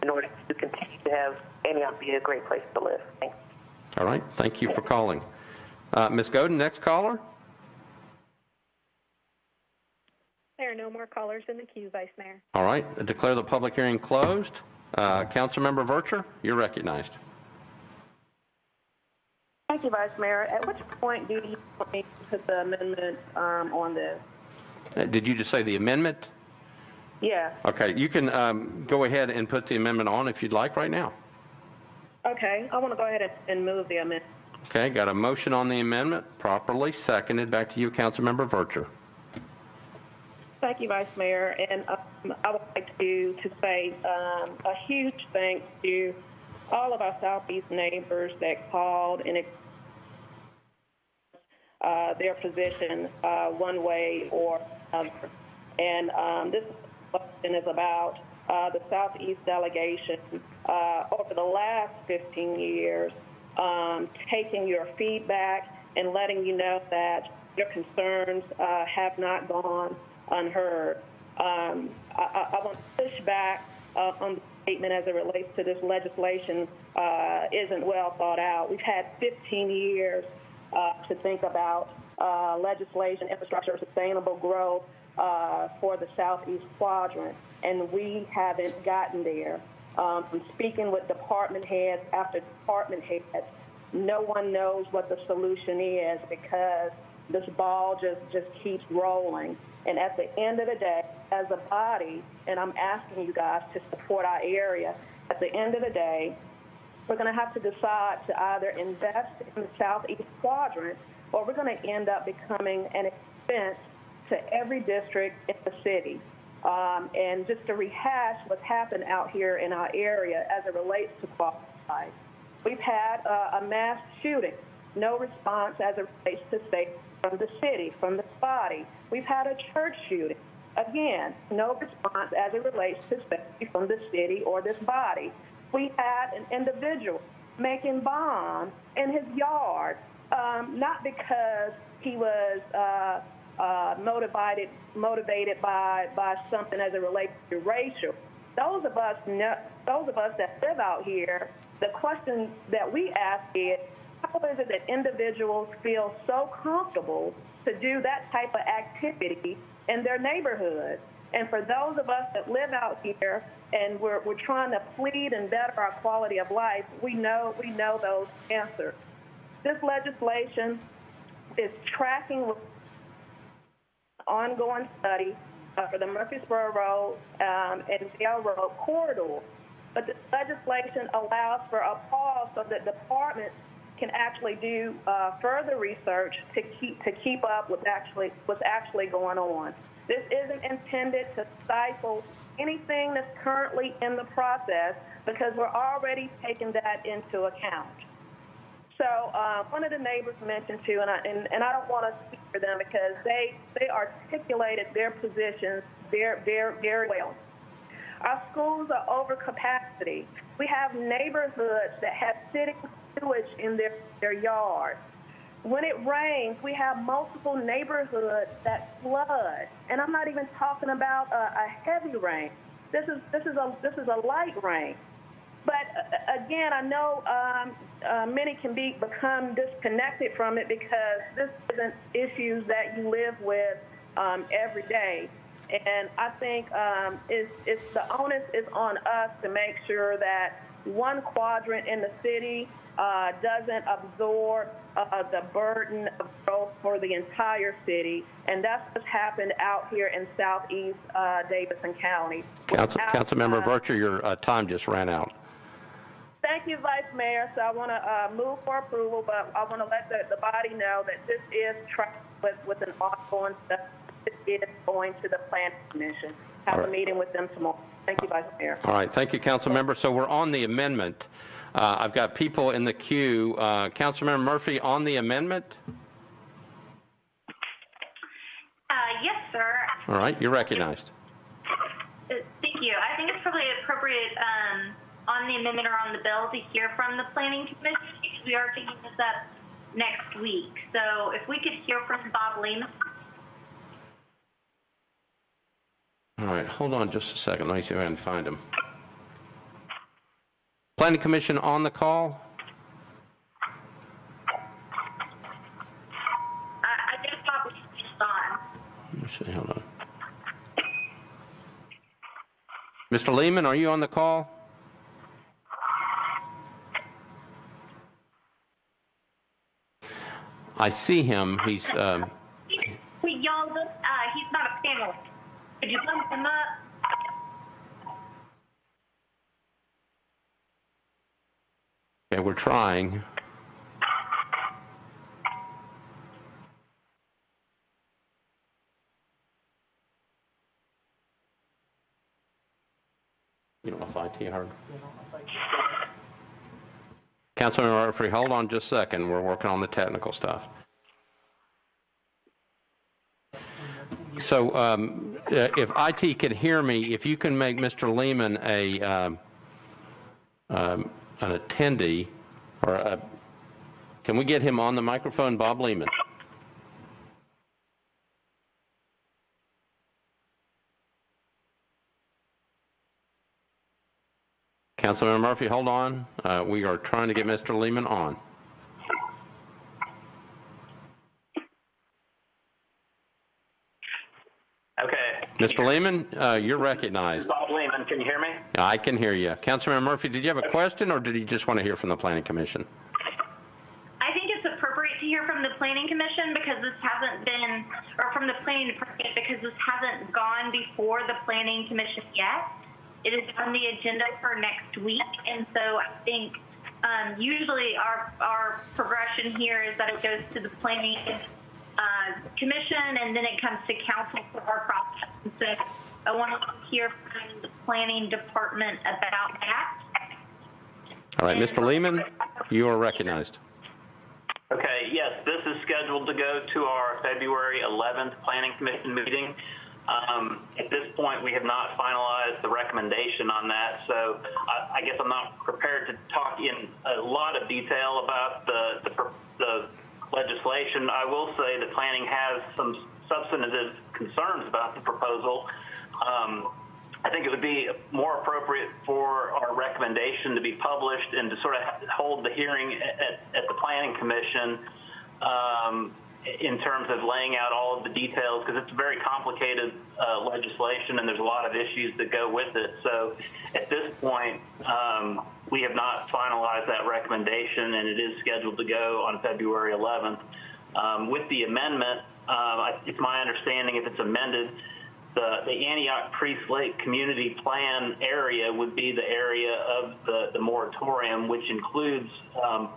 in order to continue to have Antioch be a great place to live. Thanks. All right. Thank you for calling. Ms. Godin, next caller. There are no more callers in the queue, Vice Mayor. All right. I declare the public hearing closed. Councilmember Vercher, you're recognized. Thank you, Vice Mayor. At which point do you want me to put the amendment on this? Did you just say the amendment? Yeah. Okay. You can go ahead and put the amendment on if you'd like right now. Okay. I want to go ahead and move the amendment. Okay. Got a motion on the amendment, properly seconded. Back to you, Councilmember Vercher. Thank you, Vice Mayor. And I would like to say a huge thanks to all of our Southeast neighbors that called and their position one way or another. And this question is about the Southeast delegation over the last 15 years, taking your feedback and letting you know that your concerns have not gone unheard. I want to push back on the statement as it relates to this legislation isn't well thought out. We've had 15 years to think about legislation, infrastructure, sustainable growth for the Southeast Quadrant, and we haven't gotten there. From speaking with department heads after department heads, no one knows what the solution is because this ball just keeps rolling. And at the end of the day, as a body, and I'm asking you guys to support our area, at the end of the day, we're going to have to decide to either invest in the Southeast Quadrant or we're going to end up becoming an expense to every district in the city. And just to rehash what's happened out here in our area as it relates to quality of life. We've had a mass shooting, no response as it relates to safety from the city, from the body. We've had a church shooting. Again, no response as it relates to safety from the city or this body. We had an individual making bombs in his yard, not because he was motivated by something as it relates to racial. Those of us that live out here, the question that we ask is, how is it that individuals feel so comfortable to do that type of activity in their neighborhood? And for those of us that live out here and we're trying to plead and better our quality of life, we know those answers. This legislation is tracking with ongoing study for the Murfreesboro Road and Dale Road corridor. But the legislation allows for a pause so that departments can actually do further research to keep up with what's actually going on. This isn't intended to stifle anything that's currently in the process because we're already taking that into account. So one of the neighbors mentioned too, and I don't want to speak for them because they articulated their positions very well. Our schools are over capacity. We have neighborhoods that have sitting sewage in their yards. When it rains, we have multiple neighborhoods that flood, and I'm not even talking about a heavy rain. This is a light rain. But again, I know many can become disconnected from it because this isn't issues that you live with every day. And I think it's the onus is on us to make sure that one quadrant in the city doesn't absorb the burden of growth for the entire city. And that's what's happened out here in southeast Davidson County. Councilmember Virtue, your time just ran out. Thank you, Vice Mayor. So I want to move for approval, but I want to let the body know that this is tracked with an ongoing study. This is going to the Planning Commission. Have a meeting with them tomorrow. Thank you, Vice Mayor. All right. Thank you, Councilmember. So we're on the amendment. I've got people in the queue. Councilmember Murphy, on the amendment? Yes, sir. All right. You're recognized. Thank you. I think it's probably appropriate on the amendment or on the bill to hear from the Planning Commission because we are taking this up next week. So if we could hear from Bob Lehman. All right, hold on just a second. Let me see if I can find him. Planning Commission on the call? I just thought we switched on. Let me see, hold on. Mr. Lehman, are you on the call? I see him. He's... We yelled at, he's not a panelist. Could you bump him up? Okay, we're trying. You don't know if IT heard? Councilman Murphy, hold on just a second. We're working on the technical stuff. So if IT can hear me, if you can make Mr. Lehman an attendee, or can we get him on the microphone, Bob Lehman? Councilman Murphy, hold on. We are trying to get Mr. Lehman on. Mr. Lehman, you're recognized. Bob Lehman, can you hear me? I can hear you. Councilmember Murphy, did you have a question, or did you just want to hear from the Planning Commission? I think it's appropriate to hear from the Planning Commission because this hasn't been, or from the Planning Department because this hasn't gone before the Planning Commission yet. It is on the agenda for next week, and so I think usually our progression here is that it goes to the Planning Commission and then it comes to Council for our process. And so I want to hear from the Planning Department about that. All right, Mr. Lehman, you are recognized. Okay, yes, this is scheduled to go to our February 11th Planning Commission meeting. At this point, we have not finalized the recommendation on that, so I guess I'm not prepared to talk in a lot of detail about the legislation. I will say that planning has some substantive concerns about the proposal. I think it would be more appropriate for our recommendation to be published and to sort of hold the hearing at the Planning Commission in terms of laying out all of the details, because it's very complicated legislation and there's a lot of issues that go with it. So at this point, we have not finalized that recommendation, and it is scheduled to go on February 11th. With the amendment, it's my understanding if it's amended, the Antioch Priest Lake Community Plan area would be the area of the moratorium, which includes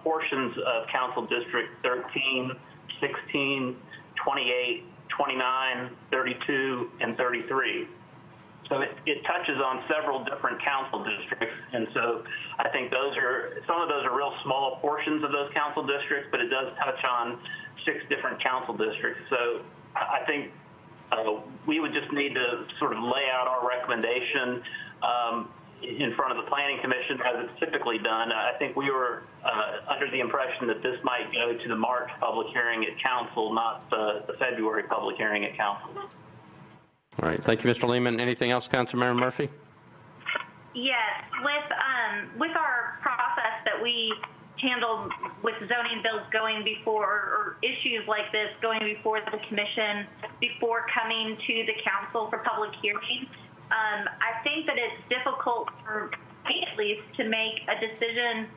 portions of Council District 13, 16, 28, 29, 32, and 33. So it touches on several different council districts, and so I think some of those are real small portions of those council districts, but it does touch on 6 different council districts. So I think we would just need to sort of lay out our recommendation in front of the Planning Commission as it's typically done. I think we were under the impression that this might go to the March public hearing at Council, not the February public hearing at Council. All right. Thank you, Mr. Lehman. Anything else, Councilmember Murphy? Yes, with our process that we handled with zoning bills going before, or issues like this going before the commission, before coming to the council for public hearing, I think that it's difficult for me at least to make a decision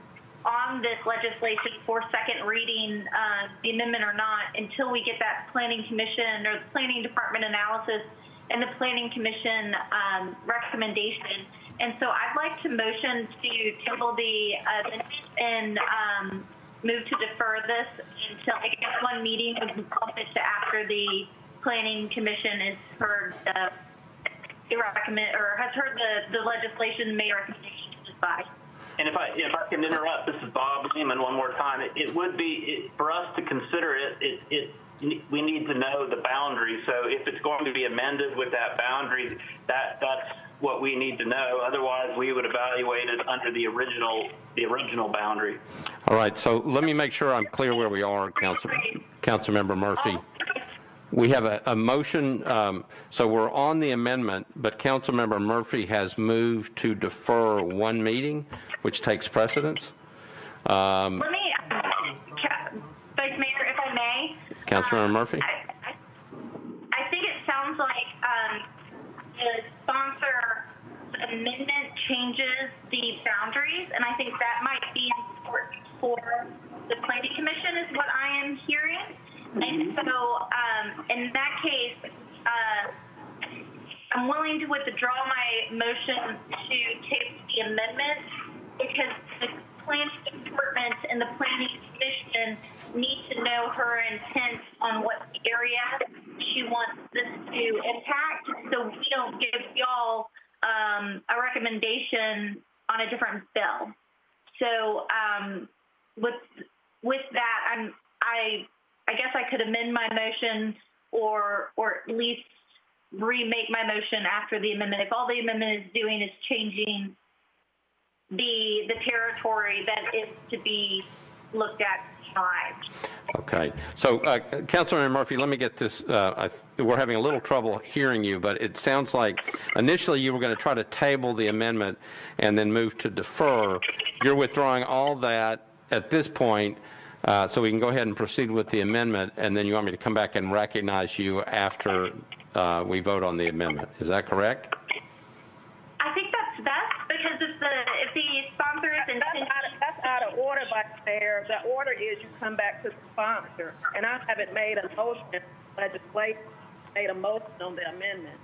on this legislation for second reading, the amendment or not, until we get that Planning Commission or the Planning Department analysis and the Planning Commission recommendation. And so I'd like to motion to table the and move to defer this until I guess one meeting of the public to after the Planning Commission has heard has heard the legislation, made a recommendation to decide. And if I can interrupt, this is Bob Lehman one more time. It would be for us to consider we need to know the boundary. So if it's going to be amended with that boundary, that's what we need to know. Otherwise, we would evaluate it under the original boundary. All right. So let me make sure I'm clear where we are, Councilmember Murphy. We have a motion, so we're on the amendment, but Councilmember Murphy has moved to defer one meeting, which takes precedence. Let me, Vice Mayor, if I may. Councilmember Murphy? I think it sounds like the sponsor amendment changes the boundaries, and I think that might be important for the Planning Commission is what I am hearing. And so in that case, I'm willing to withdraw my motion to take the amendment because the Planning Department and the Planning Commission need to know her intent on what area she wants this to impact, so we don't give y'all a recommendation on a different bill. So with that, I guess I could amend my motion or at least remake my motion after the amendment. If all the amendment is doing is changing the territory that is to be looked at tonight. Okay. So, Councilmember Murphy, let me get this. We're having a little trouble hearing you, but it sounds like initially you were going to try to table the amendment and then move to defer. You're withdrawing all that at this point. So we can go ahead and proceed with the amendment, and then you want me to come back and recognize you after we vote on the amendment. Is that correct? I think that's best because if the sponsor is intending. That's out of order, Vice Mayor. The order is you come back to the sponsor, and I haven't made a motion. Legislation made a motion on the amendment.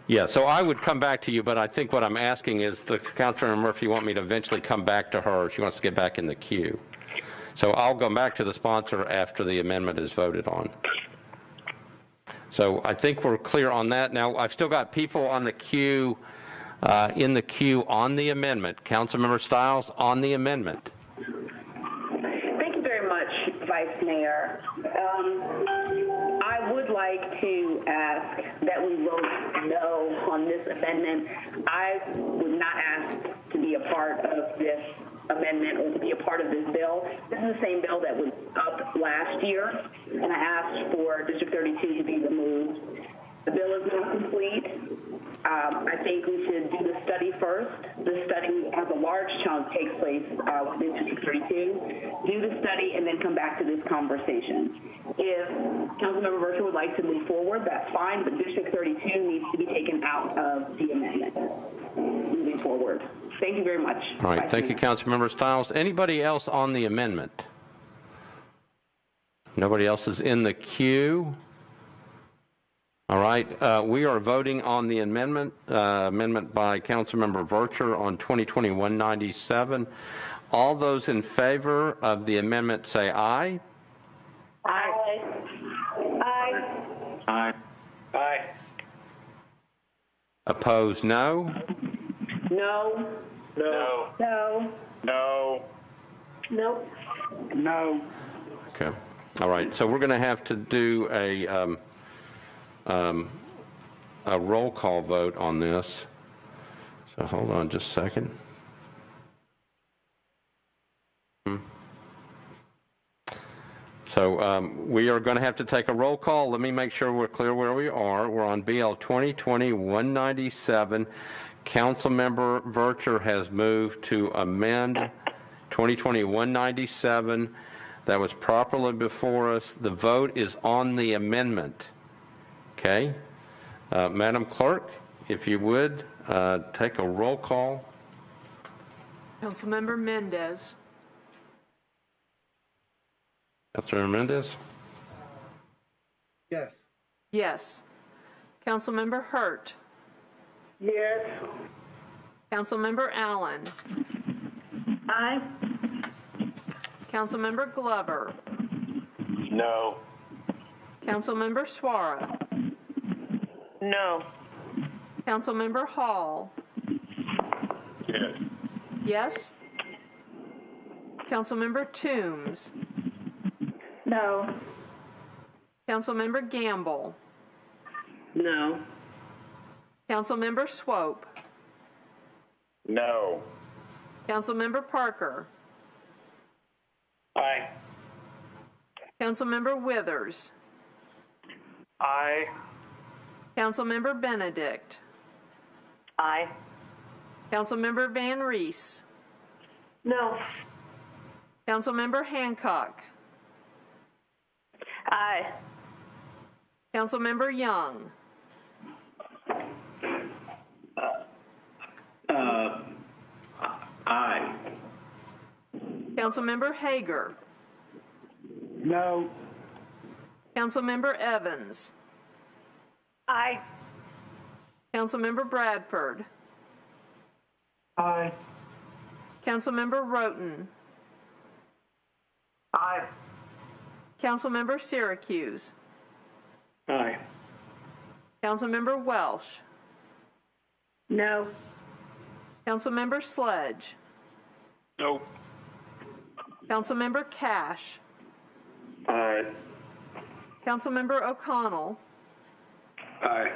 Yeah, so I would come back to you, but I think what I'm asking is, the Councilmember Murphy want me to eventually come back to her. She wants to get back in the queue. So I'll go back to the sponsor after the amendment is voted on. So I think we're clear on that. Now, I've still got people on the queue, in the queue on the amendment. Councilmember Stiles, on the amendment. Thank you very much, Vice Mayor. I would like to ask that we vote no on this amendment. I was not asked to be a part of this amendment or to be a part of this bill. This is the same bill that was up last year, and I asked for District 32 to be removed. The bill is not complete. I think we should do the study first. The study has a large chunk takes place within District 32. Do the study and then come back to this conversation. If Councilmember Virtue would like to move forward, that's fine, but District 32 needs to be taken out of the amendment moving forward. Thank you very much. All right, thank you, Councilmember Stiles. Anybody else on the amendment? Nobody else is in the queue. All right, we are voting on the amendment by Councilmember Virtue on 2020-197. All those in favor of the amendment say aye. Aye. Aye. Aye. Aye. Opposed, no. No. No. No. No. No. No. Okay. All right, so we're going to have to do a roll call vote on this. So hold on just a second. So we are going to have to take a roll call. Let me make sure we're clear where we are. We're on BL 2020-197. Councilmember Virtue has moved to amend 2020-197. That was properly before us. The vote is on the amendment. Okay? Madam Clerk, if you would, take a roll call. Councilmember Mendez. Councilmember Mendez? Yes. Yes. Councilmember Hurt. Yes. Councilmember Allen. Aye. Councilmember Glover. No. Councilmember Suara. No. Councilmember Hall. Yes. Yes. Councilmember Toombs. No. Councilmember Gamble. No. Councilmember Swope. No. Councilmember Parker. Aye. Councilmember Withers. Aye. Councilmember Benedict. Aye. Councilmember Van Rees. No. Councilmember Hancock. Aye. Councilmember Young. Aye. Councilmember Hager. No. Councilmember Evans. Aye. Councilmember Bradford. Aye. Councilmember Roten. Aye. Councilmember Syracuse. Aye. Councilmember Welsh. No. Councilmember Sledge. No. Councilmember Cash. Aye. Councilmember O'Connell. Aye.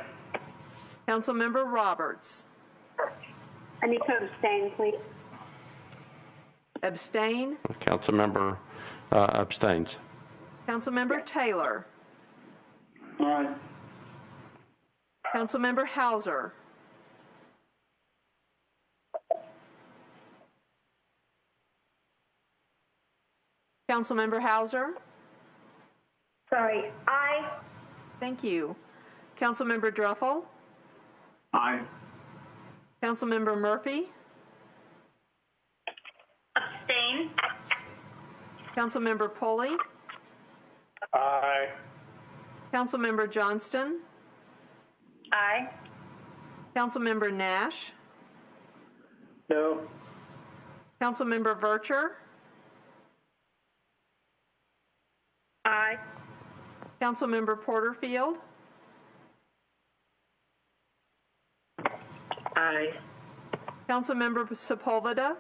Councilmember Roberts. I need to abstain, please. Abstain. Councilmember abstains. Councilmember Taylor. Aye. Councilmember Hauser. Councilmember Hauser. Sorry. Aye. Thank you. Councilmember Druffel? Aye. Councilmember Murphy? Abstain. Councilmember Pulley? Aye. Councilmember Johnston? Aye. Councilmember Nash? No. Councilmember Vercher? Aye. Councilmember Porterfield? Aye. Councilmember Sepulveda?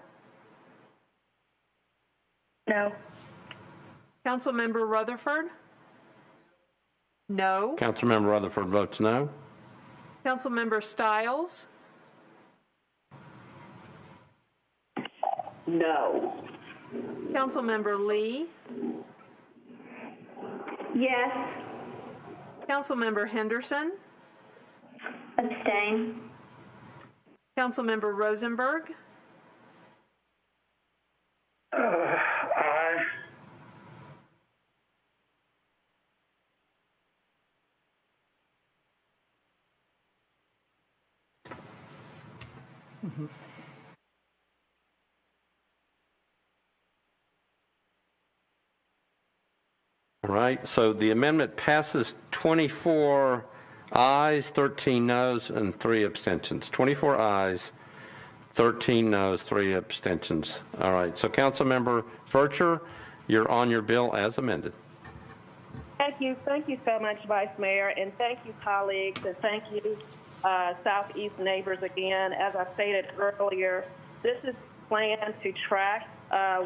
No. Councilmember Rutherford? No. Councilmember Rutherford votes no. Councilmember Stiles? No. Councilmember Lee? Yes. Councilmember Henderson? Abstain. Councilmember Rosenberg? Aye. All right, so the amendment passes 24 ayes, 13 noes, and 3 abstentions. 24 ayes, 13 noes, 3 abstentions. All right, so Councilmember Vercher, you're on your bill as amended. Thank you. Thank you so much, Vice Mayor, and thank you, colleagues, and thank you, Southeast neighbors again. As I stated earlier, this is planned to track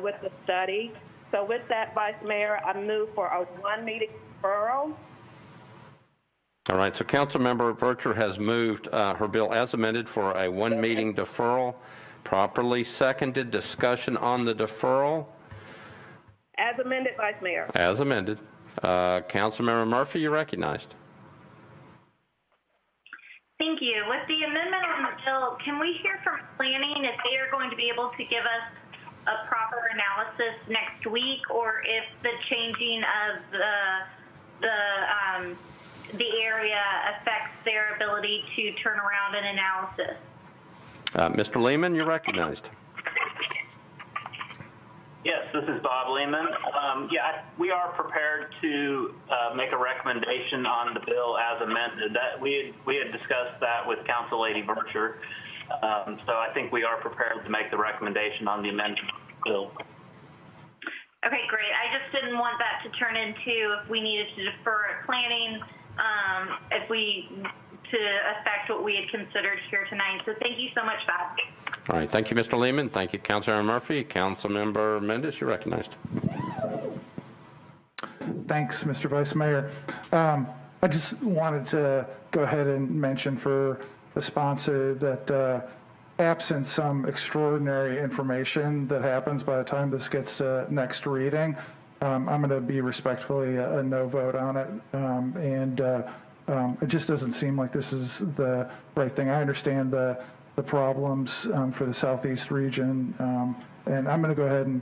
with the study. So with that, Vice Mayor, I move for a one-meeting deferral. All right, so Councilmember Vercher has moved her bill as amended for a one-meeting deferral. Properly seconded. Discussion on the deferral. As amended, Vice Mayor. As amended. Councilmember Murphy, you're recognized. Thank you. With the amendment on the bill, can we hear from planning if they are going to be able to give us a proper analysis next week, or if the changing of the area affects their ability to turn around an analysis? Mr. Lehman, you're recognized. Yes, this is Bob Lehman. We are prepared to make a recommendation on the bill as amended. That we had discussed that with Council Lady Vercher. So I think we are prepared to make the recommendation on the amendment bill. Okay, great. I just didn't want that to turn into if we needed to defer at planning, to affect what we had considered here tonight. So thank you so much, Bob. All right, thank you, Mr. Lehman. Thank you, Councilmember Murphy. Councilmember Mendes, you're recognized. Thanks, Mr. Vice Mayor. I just wanted to go ahead and mention for the sponsor that absent some extraordinary information that happens by the time this gets to next reading, I'm going to be respectfully a no vote on it. It just doesn't seem like this is the right thing. I understand the problems for the Southeast region, and I'm going to go ahead and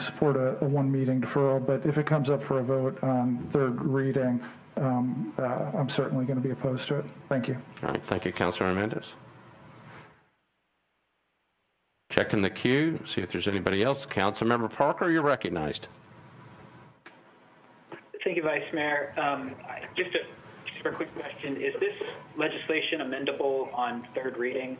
support a one meeting deferral. But if it comes up for a vote on third reading, I'm certainly going to be opposed to it. Thank you. All right, thank you, Councilor Mendes. Checking the queue, see if there's anybody else. Councilmember Parker, you're recognized. Thank you, Vice Mayor. Just a super quick question. Is this legislation amendable on third reading?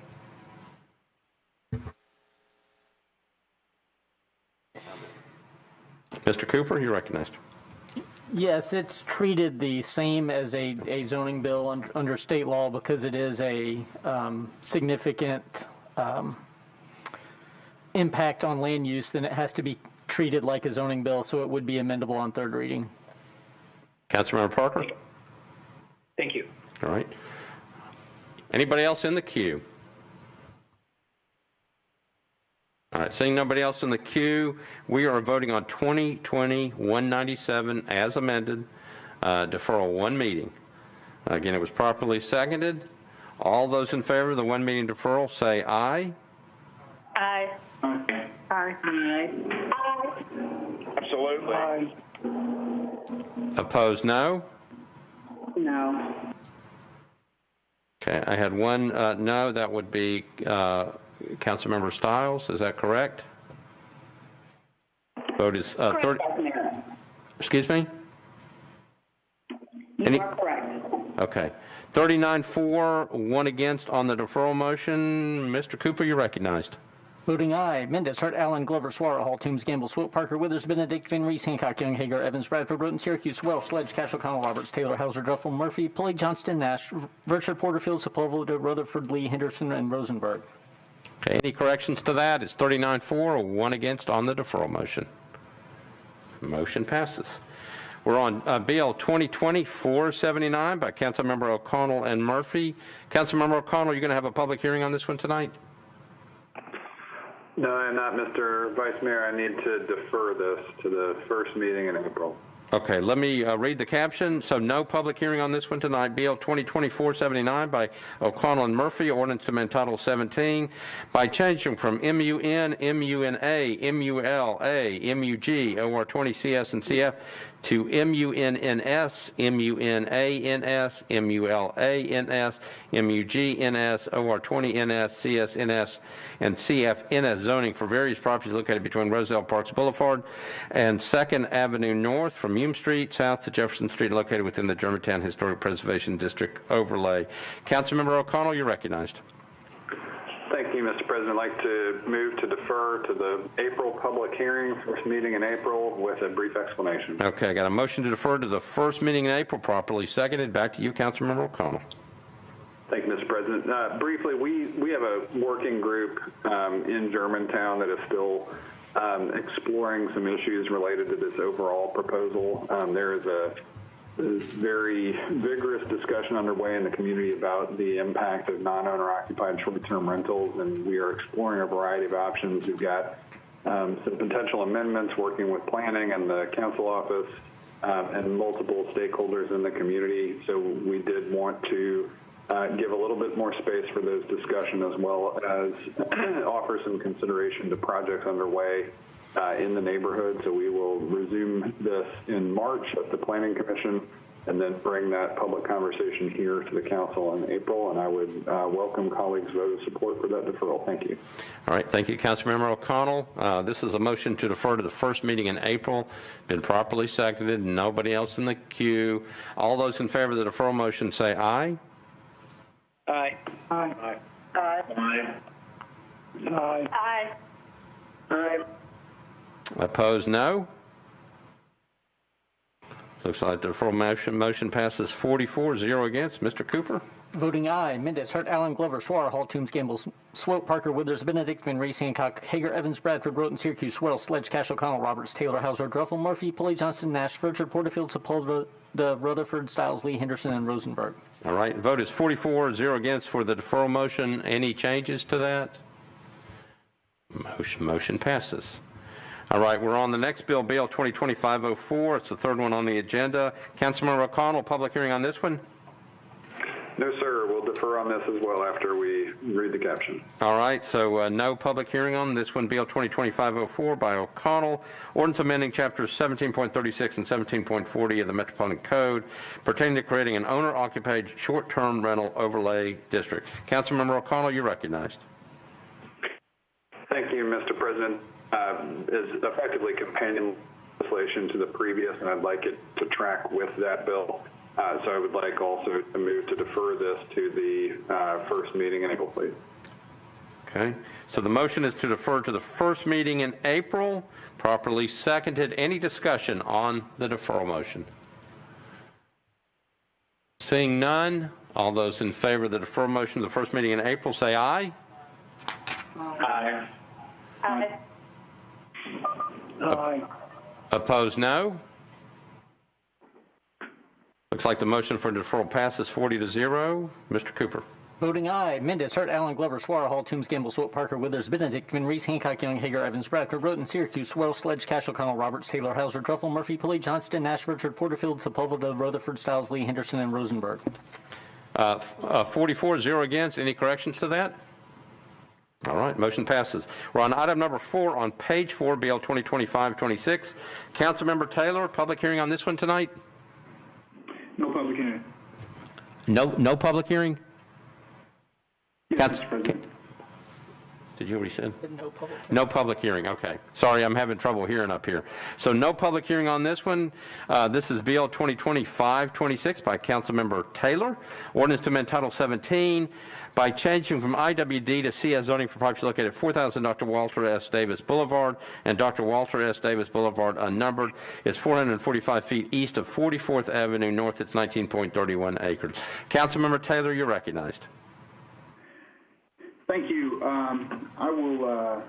Mr. Cooper, you're recognized. Yes, it's treated the same as a zoning bill under state law because it is a significant impact on land use. Then it has to be treated like a zoning bill, so it would be amendable on third reading. Councilmember Parker? Thank you. All right. Anybody else in the queue? All right, seeing nobody else in the queue, we are voting on 2020-197 as amended, deferral one meeting. Again, it was properly seconded. All those in favor of the one meeting deferral say aye. Aye. Aye. Aye. Absolutely. Aye. Opposed, no. No. Okay, I had one no. That would be Councilmember Stiles. Is that correct? Vote is 30. Excuse me? You are correct. Okay. 39 for, 1 against on the deferral motion. Mr. Cooper, you're recognized. Voting aye. Mendez, Hart, Allen, Glover, Suara, Hall, Toombs, Gamble, Swope, Parker, Withers, Benedict, Van Reese, Hancock, Young, Hager, Evans, Bradford, Broughton, Syracuse, Welsh, Sledge, Cash, O'Connell, Roberts, Taylor, Hauser, Druffel, Murphy, Pulley, Johnston, Nash, Virtue, Porterfield, Sepulveda, Rutherford, Lee, Henderson, and Rosenberg. Okay, any corrections to that? It's 39 for, 1 against on the deferral motion. Motion passes. We're on BL 2020-479 by Councilmember O'Connell and Murphy. Councilmember O'Connell, you're going to have a public hearing on this one tonight? No, I'm not, Mr. Vice Mayor. I need to defer this to the first meeting in April. Okay, let me read the caption. So no public hearing on this one tonight. BL 2020-479 by O'Connell and Murphy, ordinance to amend Title 17 by changing from MUN, MUNA, MULA, MUG, OR 20 CS and CF to MUNNS, MUNANS, MULANS, MUGNS, OR 20 NS, CSNS, and CFNS zoning for various properties located between Roselle Parks Boulevard and 2nd Avenue North from Hume Street south to Jefferson Street, located within the Germantown Historic Preservation District overlay. Councilmember O'Connell, you're recognized. Thank you, Mr. President. I'd like to move to defer to the April public hearing, first meeting in April, with a brief explanation. Okay, I got a motion to defer to the first meeting in April, properly seconded. Back to you, Councilmember O'Connell. Thank you, Mr. President. Briefly, we have a working group in Germantown that is still exploring some issues related to this overall proposal. There is a very vigorous discussion underway in the community about the impact of non-owner occupied short-term rentals, and we are exploring a variety of options. We've got some potential amendments working with planning and the council office and multiple stakeholders in the community. So we did want to give a little bit more space for those discussions, as well as offer some consideration to projects underway in the neighborhood. So we will resume this in March at the Planning Commission and then bring that public conversation here to the council in April. And I would welcome colleagues' vote of support for that deferral. Thank you. All right. Thank you, Councilmember O'Connell. This is a motion to defer to the first meeting in April. Been properly seconded. Nobody else in the queue. All those in favor of the deferral motion say aye. Aye. Aye. Aye. Aye. Aye. Aye. Aye. Opposed, no. Looks like the deferral motion passes 44, 0 against. Mr. Cooper? Voting aye. Mendez, Hart, Allen, Glover, Suara, Hall, Toombs, Gamble, Swope, Parker, Withers, Benedict, Van Reese, Hancock, Hager, Evans, Bradford, Broughton, Syracuse, Wells, Sledge, Cash, O'Connell, Roberts, Taylor, Hauser, Druffel, Murphy, Pulley, Johnston, Nash, Virtue, Porterfield, Sepulveda, Rutherford, Stiles, Lee, Henderson, and Rosenberg. All right. The vote is 44, 0 against for the deferral motion. Any changes to that? Motion passes. All right, we're on the next bill, BL 2020-504. It's the third one on the agenda. Councilmember O'Connell, public hearing on this one? No, sir. We'll defer on this as well after we read the caption. All right, so no public hearing on this one, BL 2020-504 by O'Connell. Ordinance amending chapters 17.36 and 17.40 of the Metropolitan Code pertaining to creating an owner-occupied short-term rental overlay district. Councilmember O'Connell, you're recognized. Thank you, Mr. President. Is effectively companion legislation to the previous, and I'd like it to track with that bill. So I would like also to move to defer this to the first meeting in April, please. Okay, so the motion is to defer to the first meeting in April, properly seconded. Any discussion on the deferral motion? Seeing none, all those in favor of the deferral motion to the first meeting in April say aye. Aye. Aye. Aye. Opposed, no. Looks like the motion for deferral passes 40-0. Mr. Cooper. Voting aye. Mendez, Hart, Allen, Glover, Suara, Hall, Toombs, Gamble, Swope, Parker, Withers, Benedict, Van Reese, Hancock, Young, Hager, Evans, Bradford, Broughton, Syracuse, Wells, Sledge, Cash, O'Connell, Roberts, Taylor, Hauser, Druffel, Murphy, Pulley, Johnston, Nash, Virtue, Porterfield, Sepulveda, Rutherford, Stiles, Lee, Henderson, and Rosenberg. 44-0 against. Any corrections to that? All right, motion passes. We're on item number 4 on page 4, BL 2020-526. Councilmember Taylor, public hearing on this one tonight? No public hearing. No public hearing? Yes, Mr. President. Did you already say? No public. No public hearing, okay. Sorry, I'm having trouble hearing up here. So no public hearing on this one. This is BL 2020-526 by Councilmember Taylor. Ordinance to amend Title 17 by changing from IWD to CS zoning for properties located at 4000 Dr. Walter S. Davis Boulevard and Dr. Walter S. Davis Boulevard unnumbered. It's 445 feet east of 44th Avenue North. It's 19.31 acres. Councilmember Taylor, you're recognized. Thank you. I will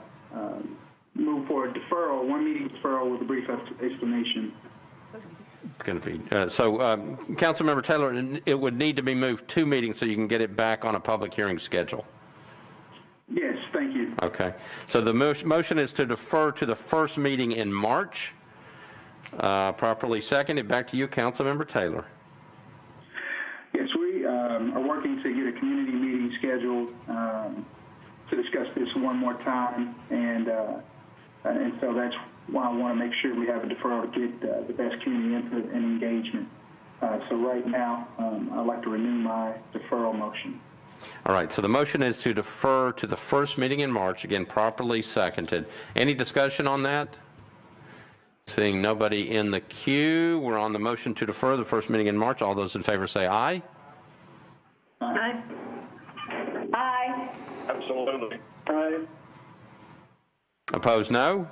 move for a deferral, one meeting deferral with a brief explanation. Going to be Councilmember Taylor, it would need to be moved 2 meetings so you can get it back on a public hearing schedule. Yes, thank you. Okay. So the motion is to defer to the first meeting in March. Properly seconded. Back to you, Councilmember Taylor. Yes, we are working to get a community meeting scheduled to discuss this one more time, and so that's why I want to make sure we have a deferral to get the best community input and engagement. So right now, I'd like to renew my deferral motion. All right, so the motion is to defer to the first meeting in March, again, properly seconded. Any discussion on that? Seeing nobody in the queue, we're on the motion to defer the first meeting in March. All those in favor say aye. Aye. Aye. Absolutely. Aye. Opposed, no.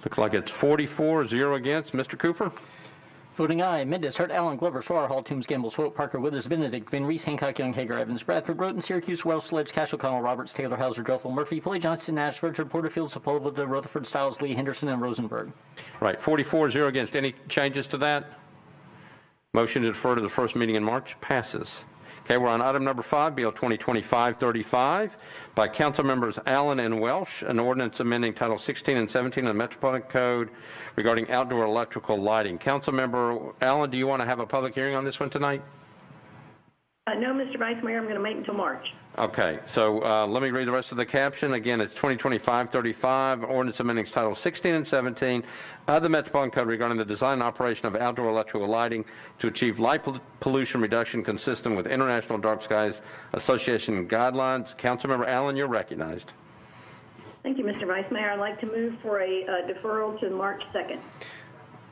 Looks like it's 44-0 against. Mr. Cooper? Voting aye. Mendez, Hurt, Allen, Glover, Swar, Hall, Toombs, Gamble, Swope, Parker, Withers, Benedict, Van Reese, Hancock, Young, Hager, Evans, Bradford, Roten, Syracuse, Wells, Sledge, Cash, O'Connell, Roberts, Taylor, Hauser, Dreffel, Murphy, Pulley, Johnston, Nash, Virgil, Porterfield, Sepulveda, Rutherford, Stiles, Lee, Henderson, and Rosenberg. Right, 44-0 against. Any changes to that? Motion to defer to the first meeting in March passes. Okay, we're on item number 5, BL 2020-535, by Council Members Allen and Welsh, an ordinance amending Title 16 and 17 of the Metropolitan Code regarding outdoor electrical lighting. Councilmember Allen, do you want to have a public hearing on this one tonight? No, Mr. Vice Mayor, I'm going to make it until March. Okay, so let me read the rest of the caption. Again, it's 2020-535, ordinance amending Title 16 and 17 of the Metropolitan Code regarding the design and operation of outdoor electrical lighting to achieve light pollution reduction consistent with International Dark Skies Association guidelines. Councilmember Allen, you're recognized. Thank you, Mr. Vice Mayor. I'd like to move for a deferral to March 2nd.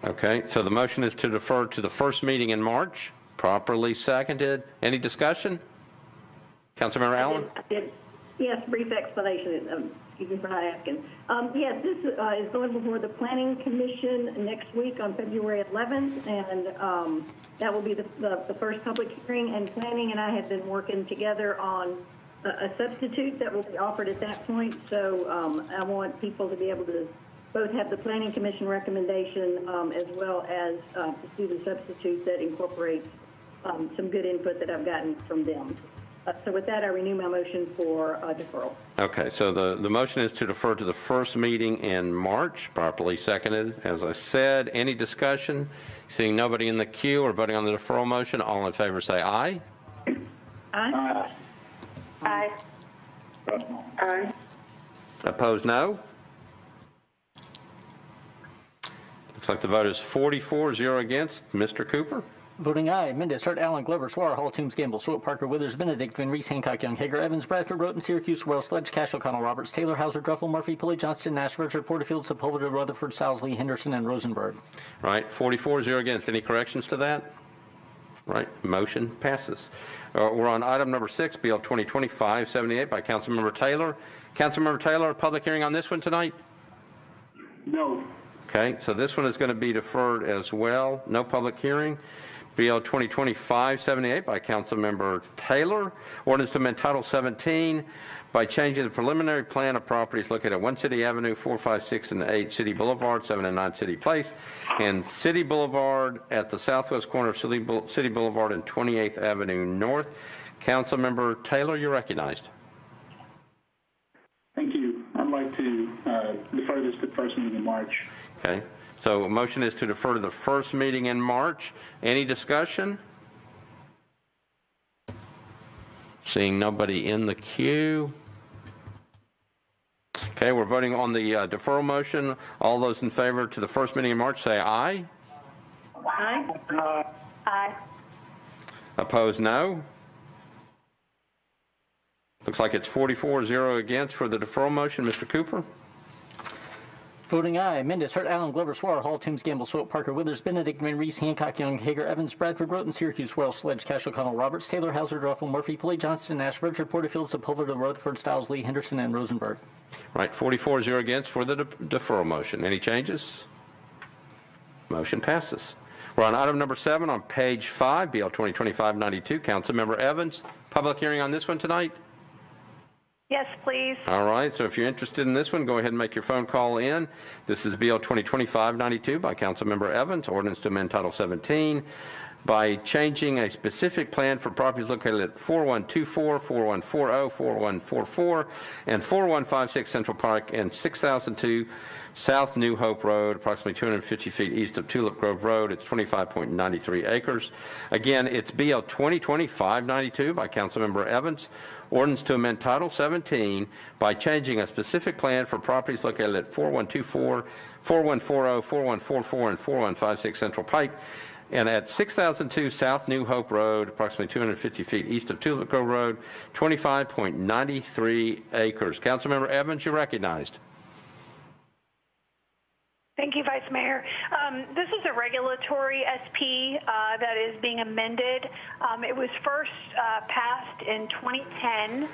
Okay, so the motion is to defer to the first meeting in March. Properly seconded. Any discussion? Councilmember Allen? Yes, brief explanation. Excuse me for not asking. Yes, this is going before the Planning Commission next week on February 11th, and that will be the first public hearing. And Planning and I have been working together on a substitute that will be offered at that point. So I want people to be able to both have the Planning Commission recommendation as well as see the substitute that incorporates some good input that I've gotten from them. So with that, I renew my motion for deferral. Okay, so the motion is to defer to the first meeting in March, properly seconded. As I said, any discussion? Seeing nobody in the queue or voting on the deferral motion, all in favor say aye. Aye. Aye. Aye. Opposed, no. Looks like the vote is 44-0 against. Mr. Cooper? Voting aye. Mendez, Hurt, Allen, Glover, Swar, Hall, Toombs, Gamble, Swope, Parker, Withers, Benedict, Van Reese, Hancock, Young, Hager, Evans, Bradford, Roten, Syracuse, Wells, Sledge, Cash, O'Connell, Roberts, Taylor, Hauser, Dreffel, Murphy, Pulley, Johnston, Nash, Virgil, Porterfield, Sepulveda, Rutherford, Stiles, Lee, Henderson, and Rosenberg. Right, 44-0 against. Any corrections to that? Right, motion passes. We're on item number 6, BL 2020-578 by Councilmember Taylor. Councilmember Taylor, public hearing on this one tonight? No. Okay, so this one is going to be deferred as well. No public hearing. BL 2020-578 by Councilmember Taylor. Ordinance to amend Title 17 by changing the preliminary plan of properties located at 1 City Avenue, 4, 5, 6, and 8 City Boulevard, 7 and 9 City Place, and City Boulevard at the southwest corner of City Boulevard and 28th Avenue North. Councilmember Taylor, you're recognized. Thank you. I'd like to defer this to the first meeting in March. Okay. So a motion is to defer to the first meeting in March. Any discussion? Seeing nobody in the queue. Okay, we're voting on the deferral motion. All those in favor to the first meeting in March say aye. Aye. Aye. Opposed, no. Looks like it's 44-0 against for the deferral motion. Mr. Cooper? Voting aye. Mendez, Hurt, Allen, Glover, Swar, Hall, Toombs, Gamble, Swope, Parker, Withers, Benedict, Van Reese, Hancock, Young, Hager, Evans, Bradford, Roten, Syracuse, Wells, Sledge, Cash, O'Connell, Roberts, Taylor, Hauser, Ruffle, Murphy, Pulley, Johnston, Nash, Verger, Porterfield, Sepulveda, Rutherford, Stiles, Lee, Henderson, and Rosenberg. Right, 44-0 against for the deferral motion. Any changes? Motion passes. We're on item number 7 on page 5, BL 2025-92. Councilmember Evans, public hearing on this one tonight? Yes, please. All right, so if you're interested in this one, go ahead and make your phone call in. This is BL 2025-92 by Councilmember Evans, ordinance to amend Title 17 by changing a specific plan for properties located at 4124, 4140, 4144, and 4156 Central Park and 6002 South New Hope Road, approximately 250 feet east of Tulip Grove Road. It's 25.93 acres. Again, it's BL 2025-92 by Councilmember Evans. Ordinance to amend Title 17 by changing a specific plan for properties located at 4124, 4140, 4144, and 4156 Central Pike, and at 6002 South New Hope Road, approximately 250 feet east of Tulip Grove Road, 25.93 acres. Councilmember Evans, you're recognized. Thank you, Vice Mayor. This is a regulatory SP that is being amended. It was first passed in 2010.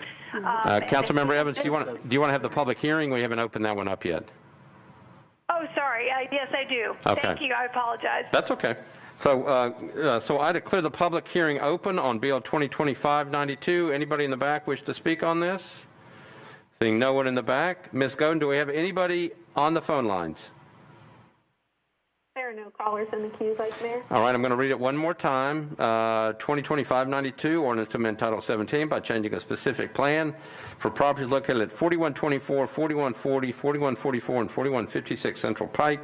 Councilmember Evans, do you want to have the public hearing? We haven't opened that one up yet. Oh, sorry. Yes, I do. Okay. Thank you. I apologize. That's okay. So I declare the public hearing open on BL 2025-92. Anybody in the back wish to speak on this? Seeing no one in the back. Ms. Godin, do we have anybody on the phone lines? There are no callers in the queue, Vice Mayor. All right, I'm going to read it one more time. 2025-92, ordinance to amend Title 17 by changing a specific plan for properties located at 4124, 4140, 4144, and 4156 Central Pike,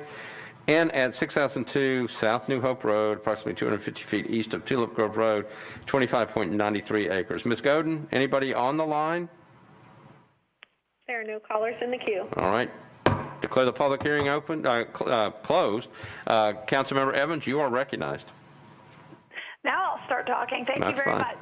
and at 6002 South New Hope Road, approximately 250 feet east of Tulip Grove Road, 25.93 acres. Ms. Godin, anybody on the line? There are no callers in the queue. All right. Declare the public hearing open, closed. Councilmember Evans, you are recognized. Now I'll start talking. Thank you very much.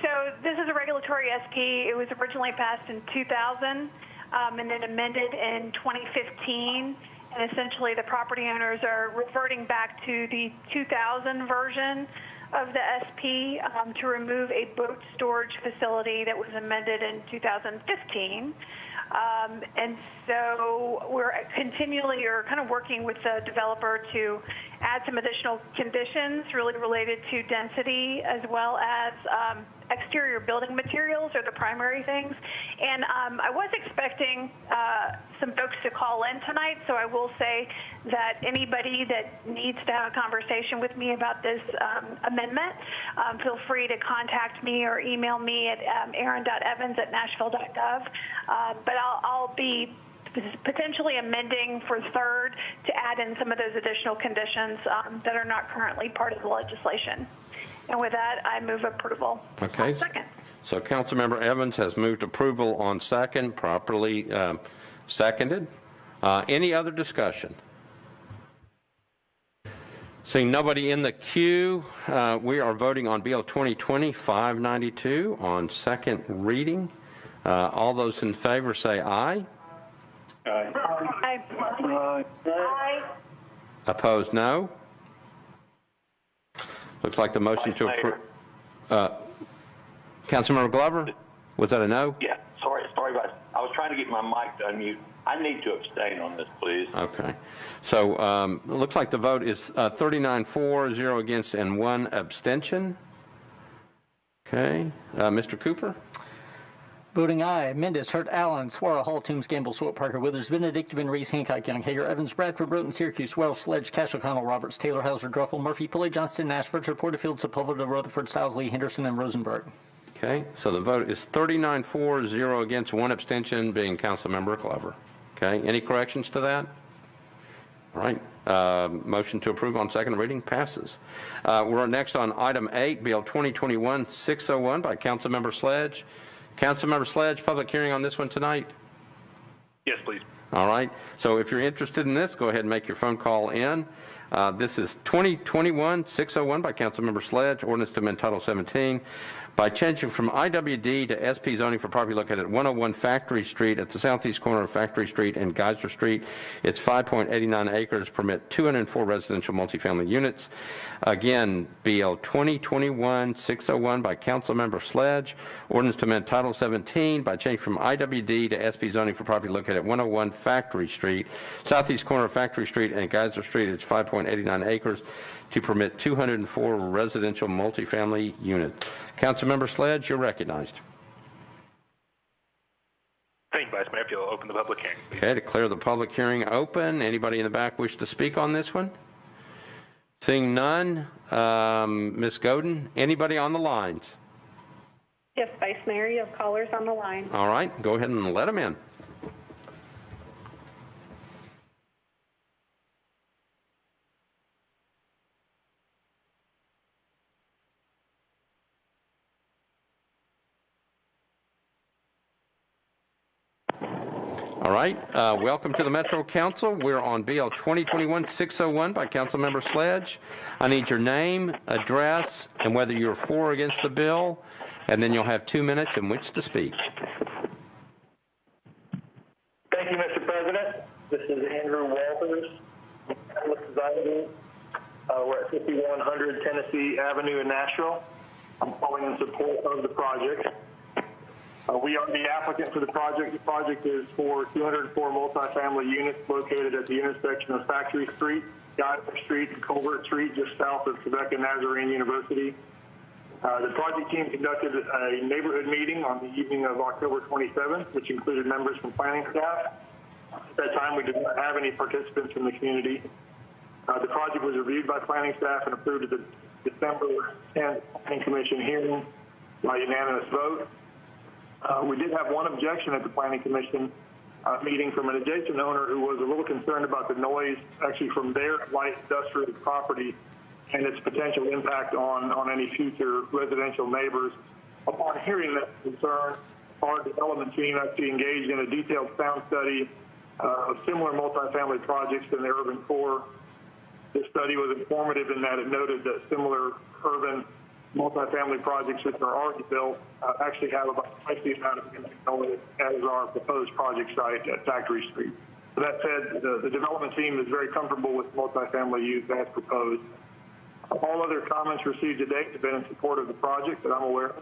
So this is a regulatory SP. It was originally passed in 2000 and then amended in 2015. And essentially the property owners are reverting back to the 2000 version of the SP to remove a boat storage facility that was amended in 2015. And so we're continually kind of working with the developer to add some additional conditions really related to density as well as exterior building materials are the primary things. And I was expecting some folks to call in tonight, so I will say that anybody that needs to have a conversation with me about this amendment, feel free to contact me or email me at aaron.evans@nashville.gov. But I'll be potentially amending for third to add in some of those additional conditions that are not currently part of the legislation. And with that, I move approval. Okay. Second. So Councilmember Evans has moved approval on second, properly seconded. Any other discussion? Seeing nobody in the queue, we are voting on BL 2020-592 on second reading. All those in favor say aye. Aye. Aye. Aye. Opposed, no. Looks like the motion to approve. Councilmember Glover, was that a no? Yeah, sorry about it. I was trying to get my mic to unmute. I need to abstain on this, please. Okay. So it looks like the vote is 39 for, 0 against, and 1 abstention. Okay. Mr. Cooper? Voting aye. Mendez, Hurt, Allen, Swara, Hall, Toombs, Gamble, Swope, Parker, Withers, Benedict, Van Reese, Hancock, Young, Hager, Evans, Bradford, Roten, Syracuse, Welsh, Sledge, Cash, O'Connell, Roberts, Taylor, Hauser, Druffel, Murphy, Pulley, Johnston, Nash, Verger, Porterfield, Sepulveda, Rutherford, Stiles, Lee, Henderson, and Rosenberg. Okay. So the vote is 39 for, 0 against, 1 abstention, being Councilmember Glover. Okay. Any corrections to that? All right. Motion to approve on second reading passes. We're next on item 8, BL 2021-601 by Councilmember Sledge. Councilmember Sledge, public hearing on this one tonight? Yes, please. All right. So if you're interested in this, go ahead and make your phone call in. This is 2021-601 by Councilmember Sledge, ordinance to amend Title 17 by changing from IWD to SP zoning for property located at 101 Factory Street at the southeast corner of Factory Street and Geyser Street. It's 5.89 acres, permit 204 residential multifamily units. Again, BL 2021-601 by Councilmember Sledge, ordinance to amend Title 17 by changing from IWD to SP zoning for property located at 101 Factory Street, southeast corner of Factory Street and Geyser Street. It's 5.89 acres to permit 204 residential multifamily units. Councilmember Sledge, you're recognized. Thank you, Vice Mayor. If you'll open the public hearing, please. Okay, declare the public hearing open. Anybody in the back wish to speak on this one? Seeing none, Ms. Godin, anybody on the lines? Yes, Vice Mayor, you have callers on the line. All right, go ahead and let them in. All right, welcome to the Metro Council. We're on BL 2021-601 by Councilmember Sledge. I need your name, address, and whether you're for or against the bill, and then you'll have 2 minutes in which to speak. Thank you, Mr. President. This is Andrew Walters, presiding. We're at 5100 Tennessee Avenue in Nashville. I'm calling in support of the project. We are the applicant for the project. The project is for 204 multifamily units located at the intersection of Factory Street, Geyser Street, and Colbert Street, just south of Quebec Nazarene University. The project team conducted a neighborhood meeting on the evening of October 27th, which included members from planning staff. At that time, we did not have any participants from the community. The project was reviewed by planning staff and approved at the December 10th Planning Commission hearing by unanimous vote. We did have one objection at the Planning Commission meeting from an adjacent owner who was a little concerned about the noise actually from their light industrial property and its potential impact on any future residential neighbors. Upon hearing that concern, our development team actually engaged in a detailed sound study of similar multifamily projects in the urban core. This study was informative in that it noted that similar urban multifamily projects which are already built actually have about twice the amount of noise as our proposed project site at Factory Street. So that said, the development team is very comfortable with multifamily use as proposed. All other comments received to date have been in support of the project that I'm aware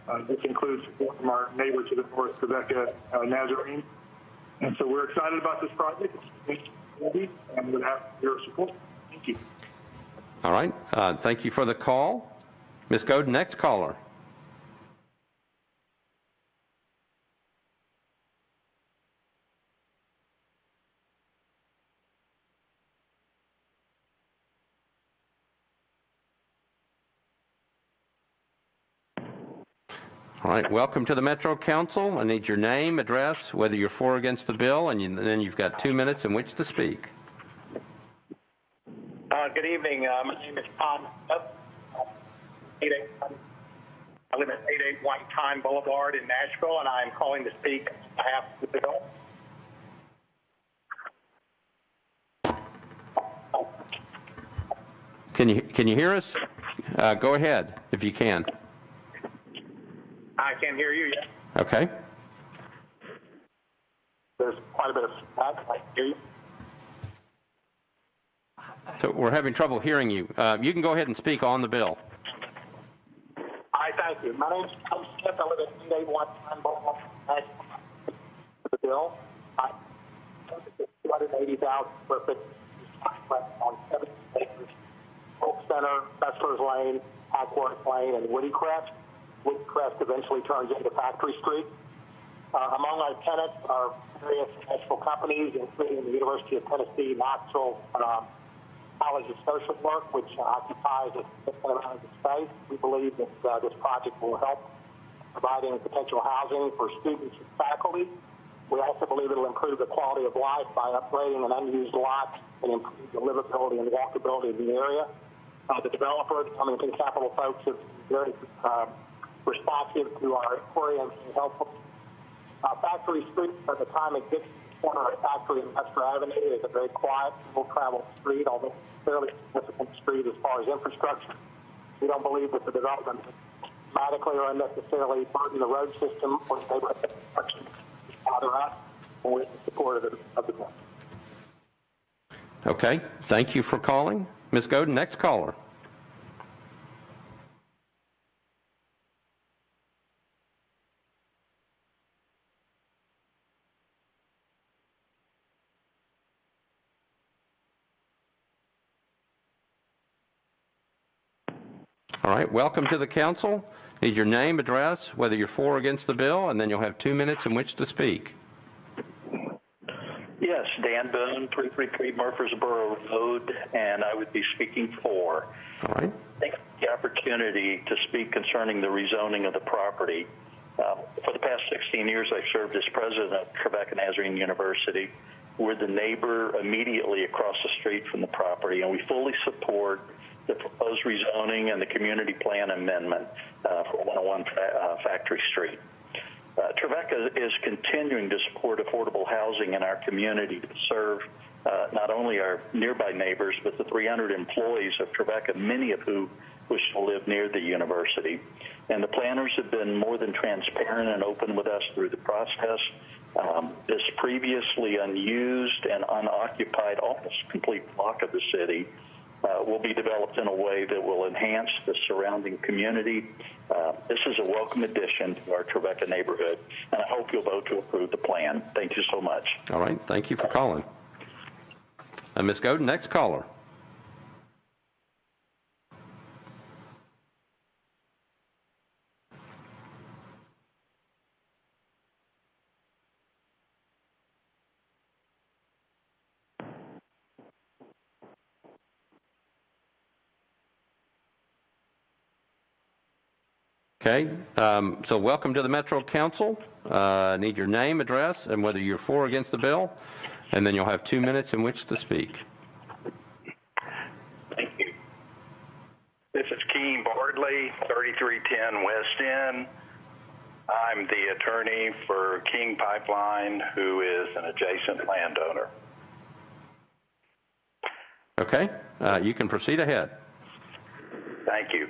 of. This includes support from our neighbor to the north, Quebec Nazarene. And so we're excited about this project, and would have your support. Thank you. All right, thank you for the call. Ms. Godin, next caller. All right, welcome to the Metro Council. I need your name, address, whether you're for or against the bill, and then you've got 2 minutes in which to speak. Good evening. My name is Tom. I live at 88 White Pine Boulevard in Nashville, and I am calling to speak on behalf of the bill. Can you hear us? Go ahead, if you can. I can't hear you yet. Okay. There's quite a bit of feedback. I can hear you. So we're having trouble hearing you. You can go ahead and speak on the bill. Hi, thank you. My name is Tom Smith. I live at 88 White Pine Boulevard. The bill. I 280,000 square feet on 70 acres. Oak Center, Bachelor's Lane, Hackworth Lane, and Woodycrest. Woodycrest eventually turns into Factory Street. Among our tenants are various national companies, including the University of Tennessee, Nashville, College of Social Work, which occupies a significant amount of the space. We believe that this project will help providing potential housing for students and faculty. We also believe it will improve the quality of life by upgrading an unused lot and improve the livability and walkability of the area. The developer, the Cummington Capital folks, have been very responsive to our inquiry and helpful. Factory Street, at the time it gets corner of Factory and Metro Avenue is a very quiet, single-travel street, although fairly significant street as far as infrastructure. We don't believe that the development dramatically or unnecessarily burden the road system or the neighborhood construction bother us, and we're in support of the bill. Okay, thank you for calling. Ms. Godin, next caller. All right, welcome to the council. Need your name, address, whether you're for or against the bill, and then you'll have 2 minutes in which to speak. Yes, Dan Boone, 333 Murfreesboro Road, and I would be speaking for. All right. Thank you for the opportunity to speak concerning the rezoning of the property. For the past 16 years, I've served as president of Trevecca Nazarene University. We're the neighbor immediately across the street from the property, and we fully support the proposed rezoning and the community plan amendment for 101 Factory Street. Trevecca is continuing to support affordable housing in our community to serve not only our nearby neighbors, but the 300 employees of Trevecca, many of who wish to live near the university. And the planners have been more than transparent and open with us through the process. This previously unused and unoccupied, almost complete block of the city will be developed in a way that will enhance the surrounding community. This is a welcome addition to our Trevecca neighborhood, and I hope you'll vote to approve the plan. Thank you so much. All right, thank you for calling. Ms. Godin, next caller. Okay, so welcome to the Metro Council. Need your name, address, and whether you're for or against the bill, and then you'll have 2 minutes in which to speak. Thank you. This is Keen Bardley, 3310 West End. I'm the attorney for King Pipeline, who is an adjacent landowner. Okay, you can proceed ahead. Thank you.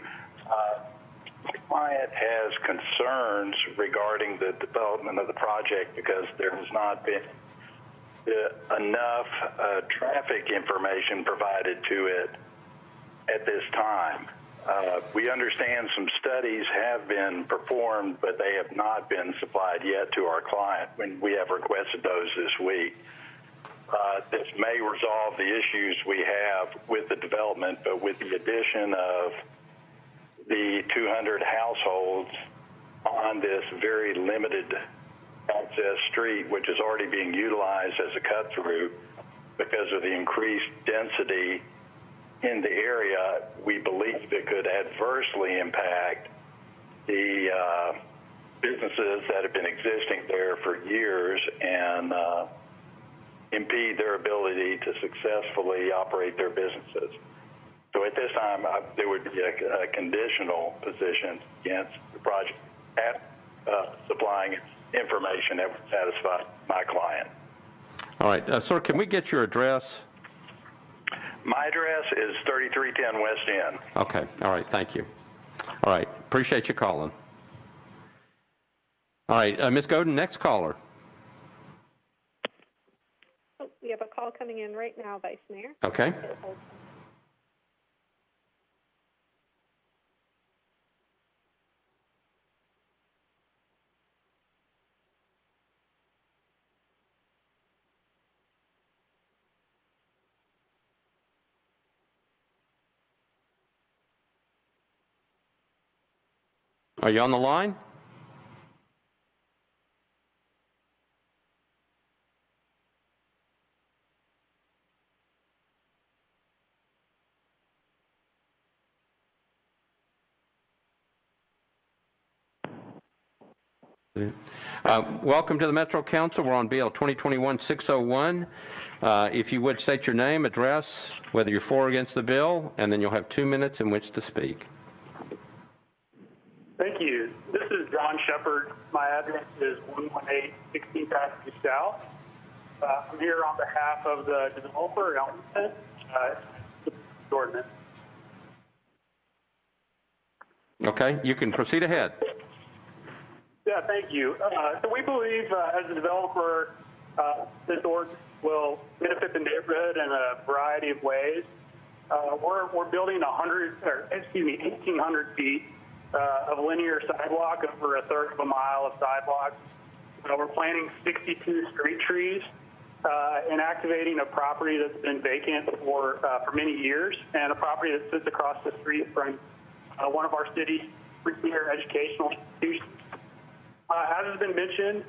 My client has concerns regarding the development of the project because there has not been enough traffic information provided to it at this time. We understand some studies have been performed, but they have not been supplied yet to our client when we have requested those this week. This may resolve the issues we have with the development, but with the addition of the 200 households on this very limited access street, which is already being utilized as a cut-through because of the increased density in the area, we believe it could adversely impact the businesses that have been existing there for years and impede their ability to successfully operate their businesses. So at this time, there would be a conditional position against the project supplying information that would satisfy my client. All right, sir, can we get your address? My address is 3310 West End. Okay, all right, thank you. All right, appreciate you calling. All right, Ms. Godin, next caller. Oh, we have a call coming in right now, Vice Mayor. Okay. Are you on the line? Welcome to the Metro Council. We're on BL 2021-601. If you would state your name, address, whether you're for or against the bill, and then you'll have 2 minutes in which to speak. Thank you. This is John Shepard. My address is 118 16th Avenue South. I'm here on behalf of the developer, ordinance. Okay, you can proceed ahead. Yeah, thank you. So we believe, as a developer, this ordinance will benefit the neighborhood in a variety of ways. We're building 1,800 feet of linear sidewalk, over a third of a mile of sidewalk. We're planting 62 street trees and activating a property that's been vacant for many years, and a property that sits across the street from one of our city's premier educational institutions. As has been mentioned,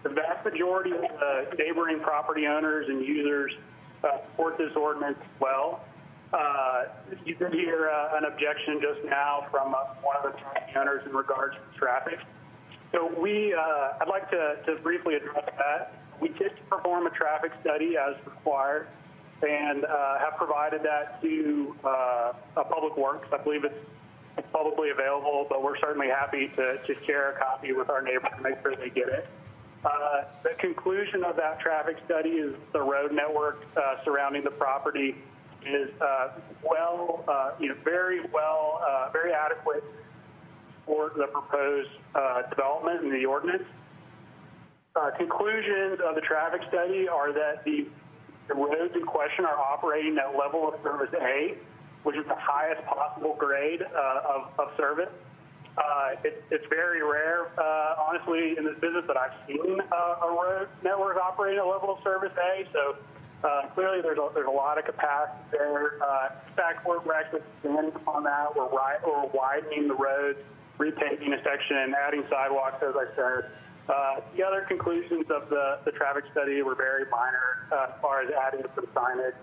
the vast majority of the neighboring property owners and users support this ordinance well. You did hear an objection just now from one of the property owners in regards to traffic. So I'd like to briefly address that. We did perform a traffic study as required and have provided that to Public Works. I believe it's publicly available, but we're certainly happy to share a copy with our neighbors to make sure they get it. The conclusion of that traffic study is the road network surrounding the property is very adequate for the proposed development in the ordinance. Conclusions of the traffic study are that the roads in question are operating at level of service A, which is the highest possible grade of service. It's very rare, honestly, in this business that I've seen a road network operating at level of service A. So clearly there's a lot of capacity there. In fact, we're actually expanding on that. We're widening the roads, repaving a section, and adding sidewalks, as I said. The other conclusions of the traffic study were very minor as far as adding some signage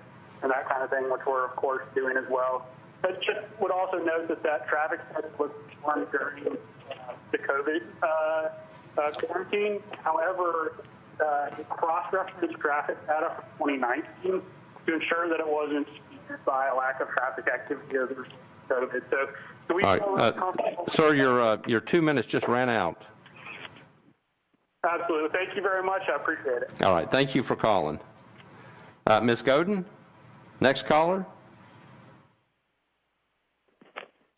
and that kind of thing, which we're, of course, doing as well. But just would also note that traffic study was performed during the COVID quarantine. However, cross-referenced traffic data from 2019 to ensure that it wasn't skewed by a lack of traffic activity as a result of COVID. So we feel really comfortable. Sir, your 2 minutes just ran out. Absolutely. Thank you very much. I appreciate it. All right. Thank you for calling. Ms. Godin, next caller.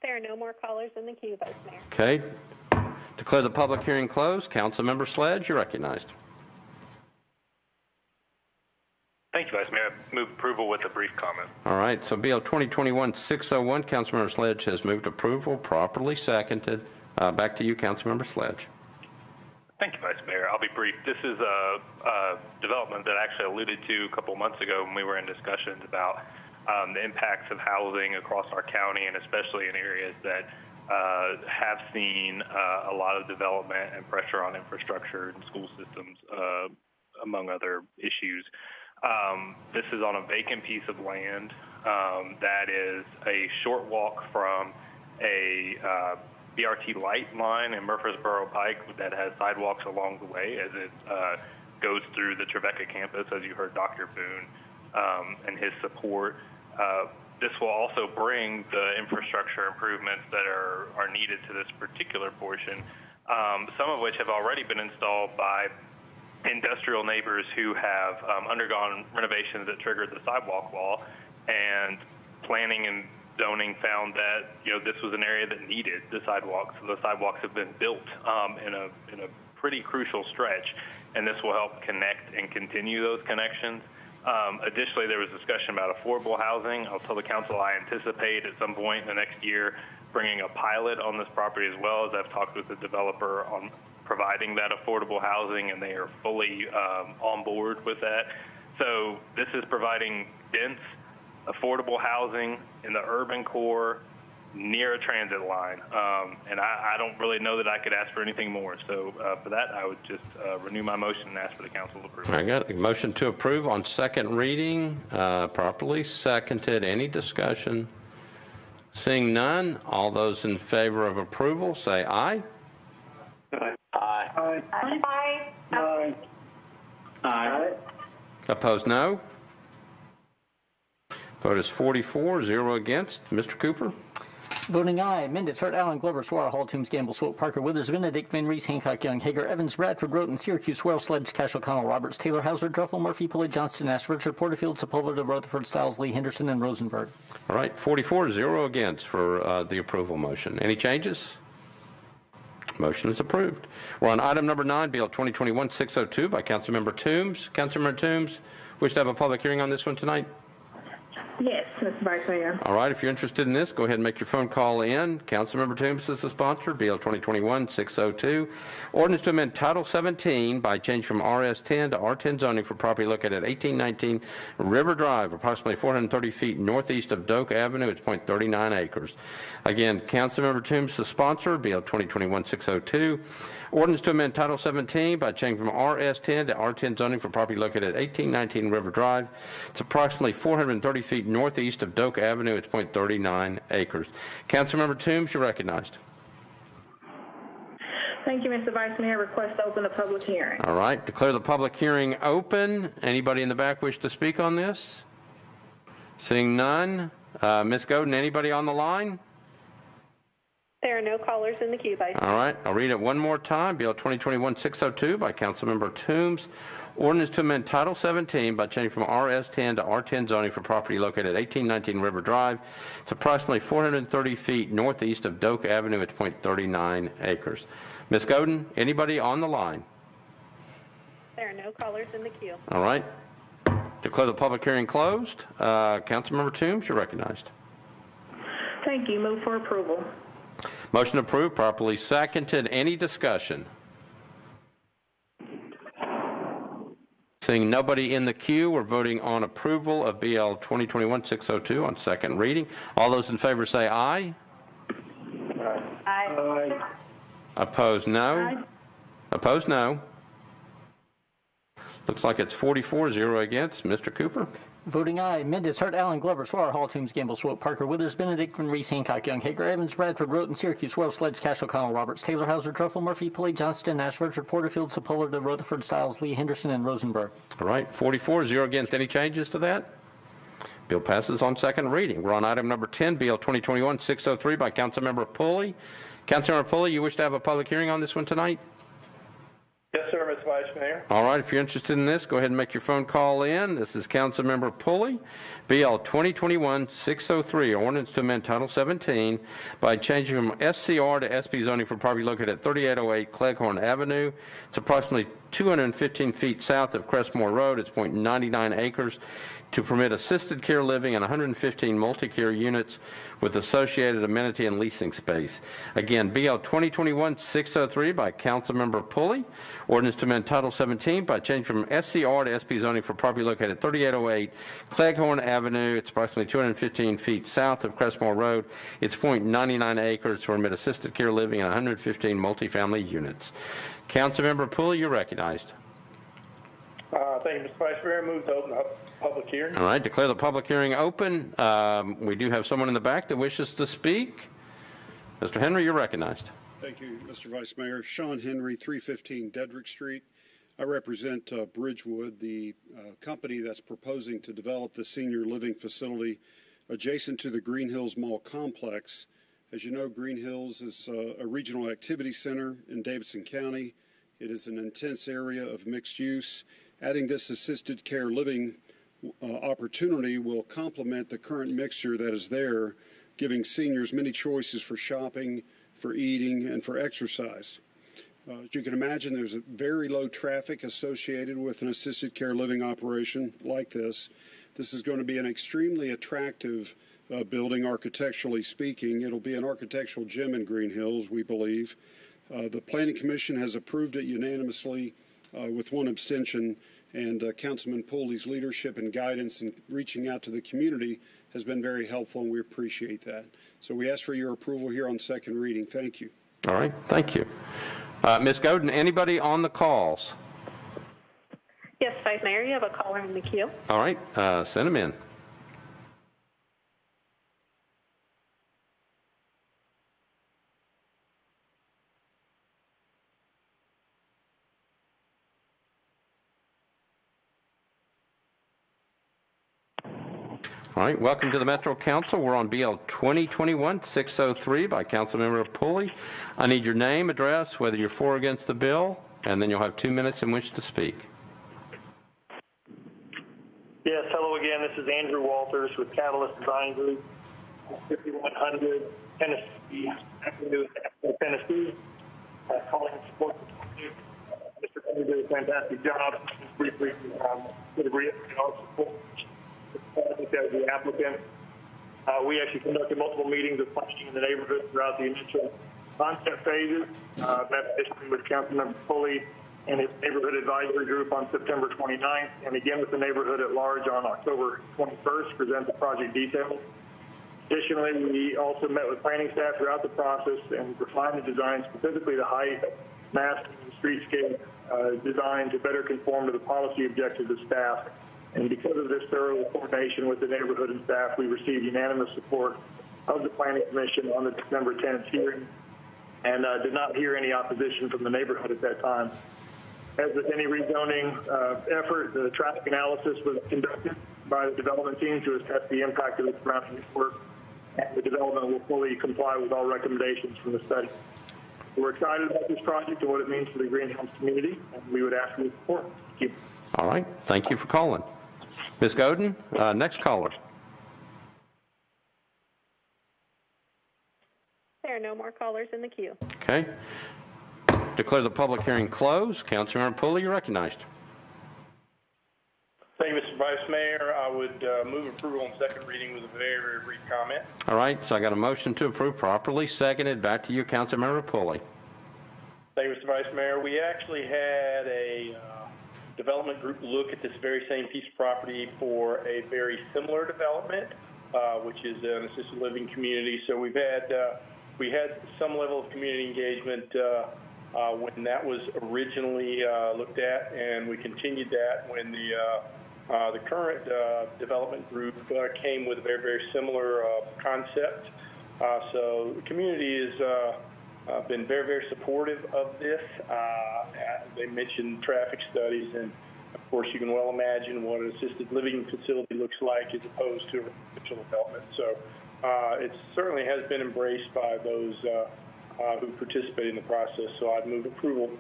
There are no more callers in the queue, Vice Mayor. Okay. Declare the public hearing closed. Councilmember Sledge, you're recognized. Thank you, Vice Mayor. Move approval with a brief comment. All right. So Bill 2021-601, Councilmember Sledge has moved approval, properly seconded. Back to you, Councilmember Sledge. Thank you, Vice Mayor. I'll be brief. This is a development that I actually alluded to a couple months ago when we were in discussions about the impacts of housing across our county, and especially in areas that have seen a lot of development and pressure on infrastructure and school systems, among other issues. This is on a vacant piece of land that is a short walk from a BRT light line in Murfreesboro Pike that has sidewalks along the way as it goes through the Trevecca campus, as you heard Dr. Boone and his support. This will also bring the infrastructure improvements that are needed to this particular portion, some of which have already been installed by industrial neighbors who have undergone renovations that triggered the sidewalk law, and planning and zoning found that this was an area that needed the sidewalks. So the sidewalks have been built in a pretty crucial stretch, and this will help connect and continue those connections. Additionally, there was discussion about affordable housing. I'll tell the council I anticipate at some point in the next year bringing a pilot on this property, as well as I've talked with the developer on providing that affordable housing, and they are fully on board with that. So this is providing dense, affordable housing in the urban core near a transit line. And I don't really know that I could ask for anything more. So for that, I would just renew my motion and ask for the council to approve. I got a motion to approve on second reading, properly seconded. Any discussion? Seeing none, all those in favor of approval say aye. Aye. Aye. Aye. Aye. Opposed, no. Vote is 44, 0 against. Mr. Cooper? Voting aye. Mendez, Hurt, Allen, Glover, Suara, Hall, Toombs, Gamble, Swope, Parker, Withers, Benedict, Van Reese, Hancock, Young, Hager, Evans, Bradford, Roten, Syracuse, Wells, Sledge, Cash, O'Connell, Roberts, Taylor, Hauser, Druffel, Murphy, Pulley, Johnston, Nash, Richard, Porterfield, Sepulveda, Rutherford, Stiles, Lee, Henderson, and Rosenberg. All right, 44-0 against for the approval motion. Any changes? Motion is approved. We're on item number 9, Bill 2021-602 by Councilmember Toombs. Councilmember Toombs, wish to have a public hearing on this one tonight? Yes, Mr. Vice Mayor. All right, if you're interested in this, go ahead and make your phone call in. Councilmember Toombs is the sponsor, Bill 2021-602. Ordinance to amend Title 17 by change from RS10 to R10 zoning for property located at 1819 River Drive, approximately 430 feet northeast of Doak Avenue. It's 0.39 acres. Again, Councilmember Toombs, the sponsor, Bill 2021-602. Ordinance to amend Title 17 by changing from RS10 to R10 zoning for property located at 1819 River Drive. It's approximately 430 feet northeast of Doak Avenue. It's 0.39 acres. Councilmember Toombs, you're recognized. Thank you, Mr. Vice Mayor. Request to open the public hearing. All right, declare the public hearing open. Anybody in the back wish to speak on this? Seeing none. Ms. Godin, anybody on the line? There are no callers in the queue, Vice Mayor. All right, I'll read it one more time. Bill 2021-602 by Councilmember Toombs. Ordinance to amend Title 17 by changing from RS10 to R10 zoning for property located at 1819 River Drive. It's approximately 430 feet northeast of Doak Avenue. It's 0.39 acres. Ms. Godin, anybody on the line? There are no callers in the queue. All right. Declare the public hearing closed. Councilmember Toombs, you're recognized. Thank you. Move for approval. Motion approved, properly seconded. Any discussion? Seeing nobody in the queue, we're voting on approval of BL 2021-602 on second reading. All those in favor say aye. Aye. Opposed, no. Aye. Opposed, no. Looks like it's 44-0 against. Mr. Cooper? Voting aye. Mendez, Hurt, Allen, Glover, Suara, Hall, Toombs, Gamble, Swope, Parker, Withers, Benedict, Van Reese, Hancock, Young, Hager, Evans, Bradford, Roten, Syracuse, Wells, Sledge, Cash, O'Connell, Roberts, Taylor, Hauser, Druffel, Murphy, Pulley, Johnston, Nash, Richard, Porterfield, Sepulveda, Rutherford, Stiles, Lee, Henderson, and Rosenberg. All right, 44-0 against. Any changes to that? Bill passes on second reading. We're on item number 10, BL 2021-603 by Councilmember Pulley. Councilmember Pulley, you wish to have a public hearing on this one tonight? Yes, sir, Mr. Vice Mayor. All right, if you're interested in this, go ahead and make your phone call in. This is Councilmember Pulley, BL 2021-603, ordinance to amend Title 17 by changing from SCR to SP zoning for property located at 3808 Cleghorn Avenue. It's approximately 215 feet south of Crestmore Road. It's 0.99 acres to permit assisted care living and 115 multi-care units with associated amenity and leasing space. Again, BL 2021-603 by Councilmember Pulley. Ordinance to amend Title 17 by change from SCR to SP zoning for property located at 3808 Cleghorn Avenue. It's approximately 215 feet south of Crestmore Road. It's 0.99 acres to permit assisted care living and 115 multifamily units. Councilmember Pulley, you're recognized. Thank you, Mr. Vice Mayor. Move to open the public hearing. All right, declare the public hearing open. We do have someone in the back that wishes to speak. Mr. Henry, you're recognized. Thank you, Mr. Vice Mayor. Sean Henry, 315 Dedrick Street. I represent Bridgewood, the company that's proposing to develop the senior living facility adjacent to the Green Hills Mall complex. As you know, Green Hills is a regional activity center in Davidson County. It is an intense area of mixed use. Adding this assisted care living opportunity will complement the current mixture that is there, giving seniors many choices for shopping, for eating, and for exercise. As you can imagine, there's a very low traffic associated with an assisted care living operation like this. This is going to be an extremely attractive building, architecturally speaking. It'll be an architectural gem in Green Hills, we believe. The Planning Commission has approved it unanimously with one abstention, and Councilman Pulley's leadership and guidance in reaching out to the community has been very helpful, and we appreciate that. So we ask for your approval here on second reading. Thank you. All right, thank you. Ms. Godin, anybody on the calls? Yes, Vice Mayor, you have a caller in the queue. All right, send them in. All right, welcome to the Metro Council. We're on BL 2021-603 by Councilmember Pulley. I need your name, address, whether you're for or against the bill, and then you'll have 2 minutes in which to speak. Yes, hello again. This is Andrew Walters with Catalyst Design Group, 5100 Tennessee Avenue, Tennessee. Calling support the project. Mr. Penny did a fantastic job. Briefly, with our support as the applicant. We actually conducted multiple meetings of planning in the neighborhood throughout the initial concept phases. Met initially with Councilmember Pulley and his neighborhood advisory group on September 29th, and again with the neighborhood at large on October 21st to present the project details. Additionally, we also met with planning staff throughout the process and refined the design, specifically the height, masking, and streetscape design to better conform to the policy objectives of staff. And because of this thorough coordination with the neighborhood and staff, we received unanimous support of the Planning Commission on the December 10th hearing and did not hear any opposition from the neighborhood at that time. As with any rezoning effort, the traffic analysis was conducted by the development team to assess the impact of the surrounding work, and the development will fully comply with all recommendations from the study. We're excited about this project and what it means for the Green Hills community, and we would ask for your support. Thank you. All right, thank you for calling. Ms. Godin, next caller. There are no more callers in the queue. Okay. Declare the public hearing closed. Councilmember Pulley, you're recognized. Thank you, Mr. Vice Mayor. I would move approval on second reading with a very, very brief comment. All right, so I got a motion to approve, properly seconded. Back to you, Councilmember Pulley. Thank you, Mr. Vice Mayor. We actually had a development group look at this very same piece of property for a very similar development, which is an assisted living community. So we had some level of community engagement when that was originally looked at, and we continued that when the current development group came with a very, very similar concept. So the community has been very, very supportive of this. They mentioned traffic studies, and of course you can well imagine what an assisted living facility looks like as opposed to a residential development. So it certainly has been embraced by those who participate in the process. So I'd move approval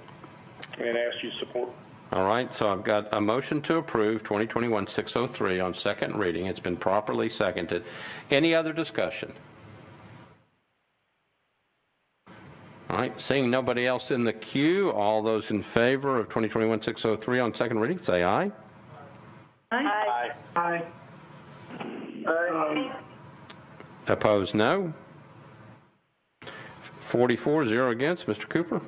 and ask you support. All right, so I've got a motion to approve 2021-603 on second reading. It's been properly seconded. Any other discussion? All right, seeing nobody else in the queue, all those in favor of 2021-603 on second reading, say aye. Aye. Aye. Aye. Opposed, no. 44-0 against. Mr. Cooper?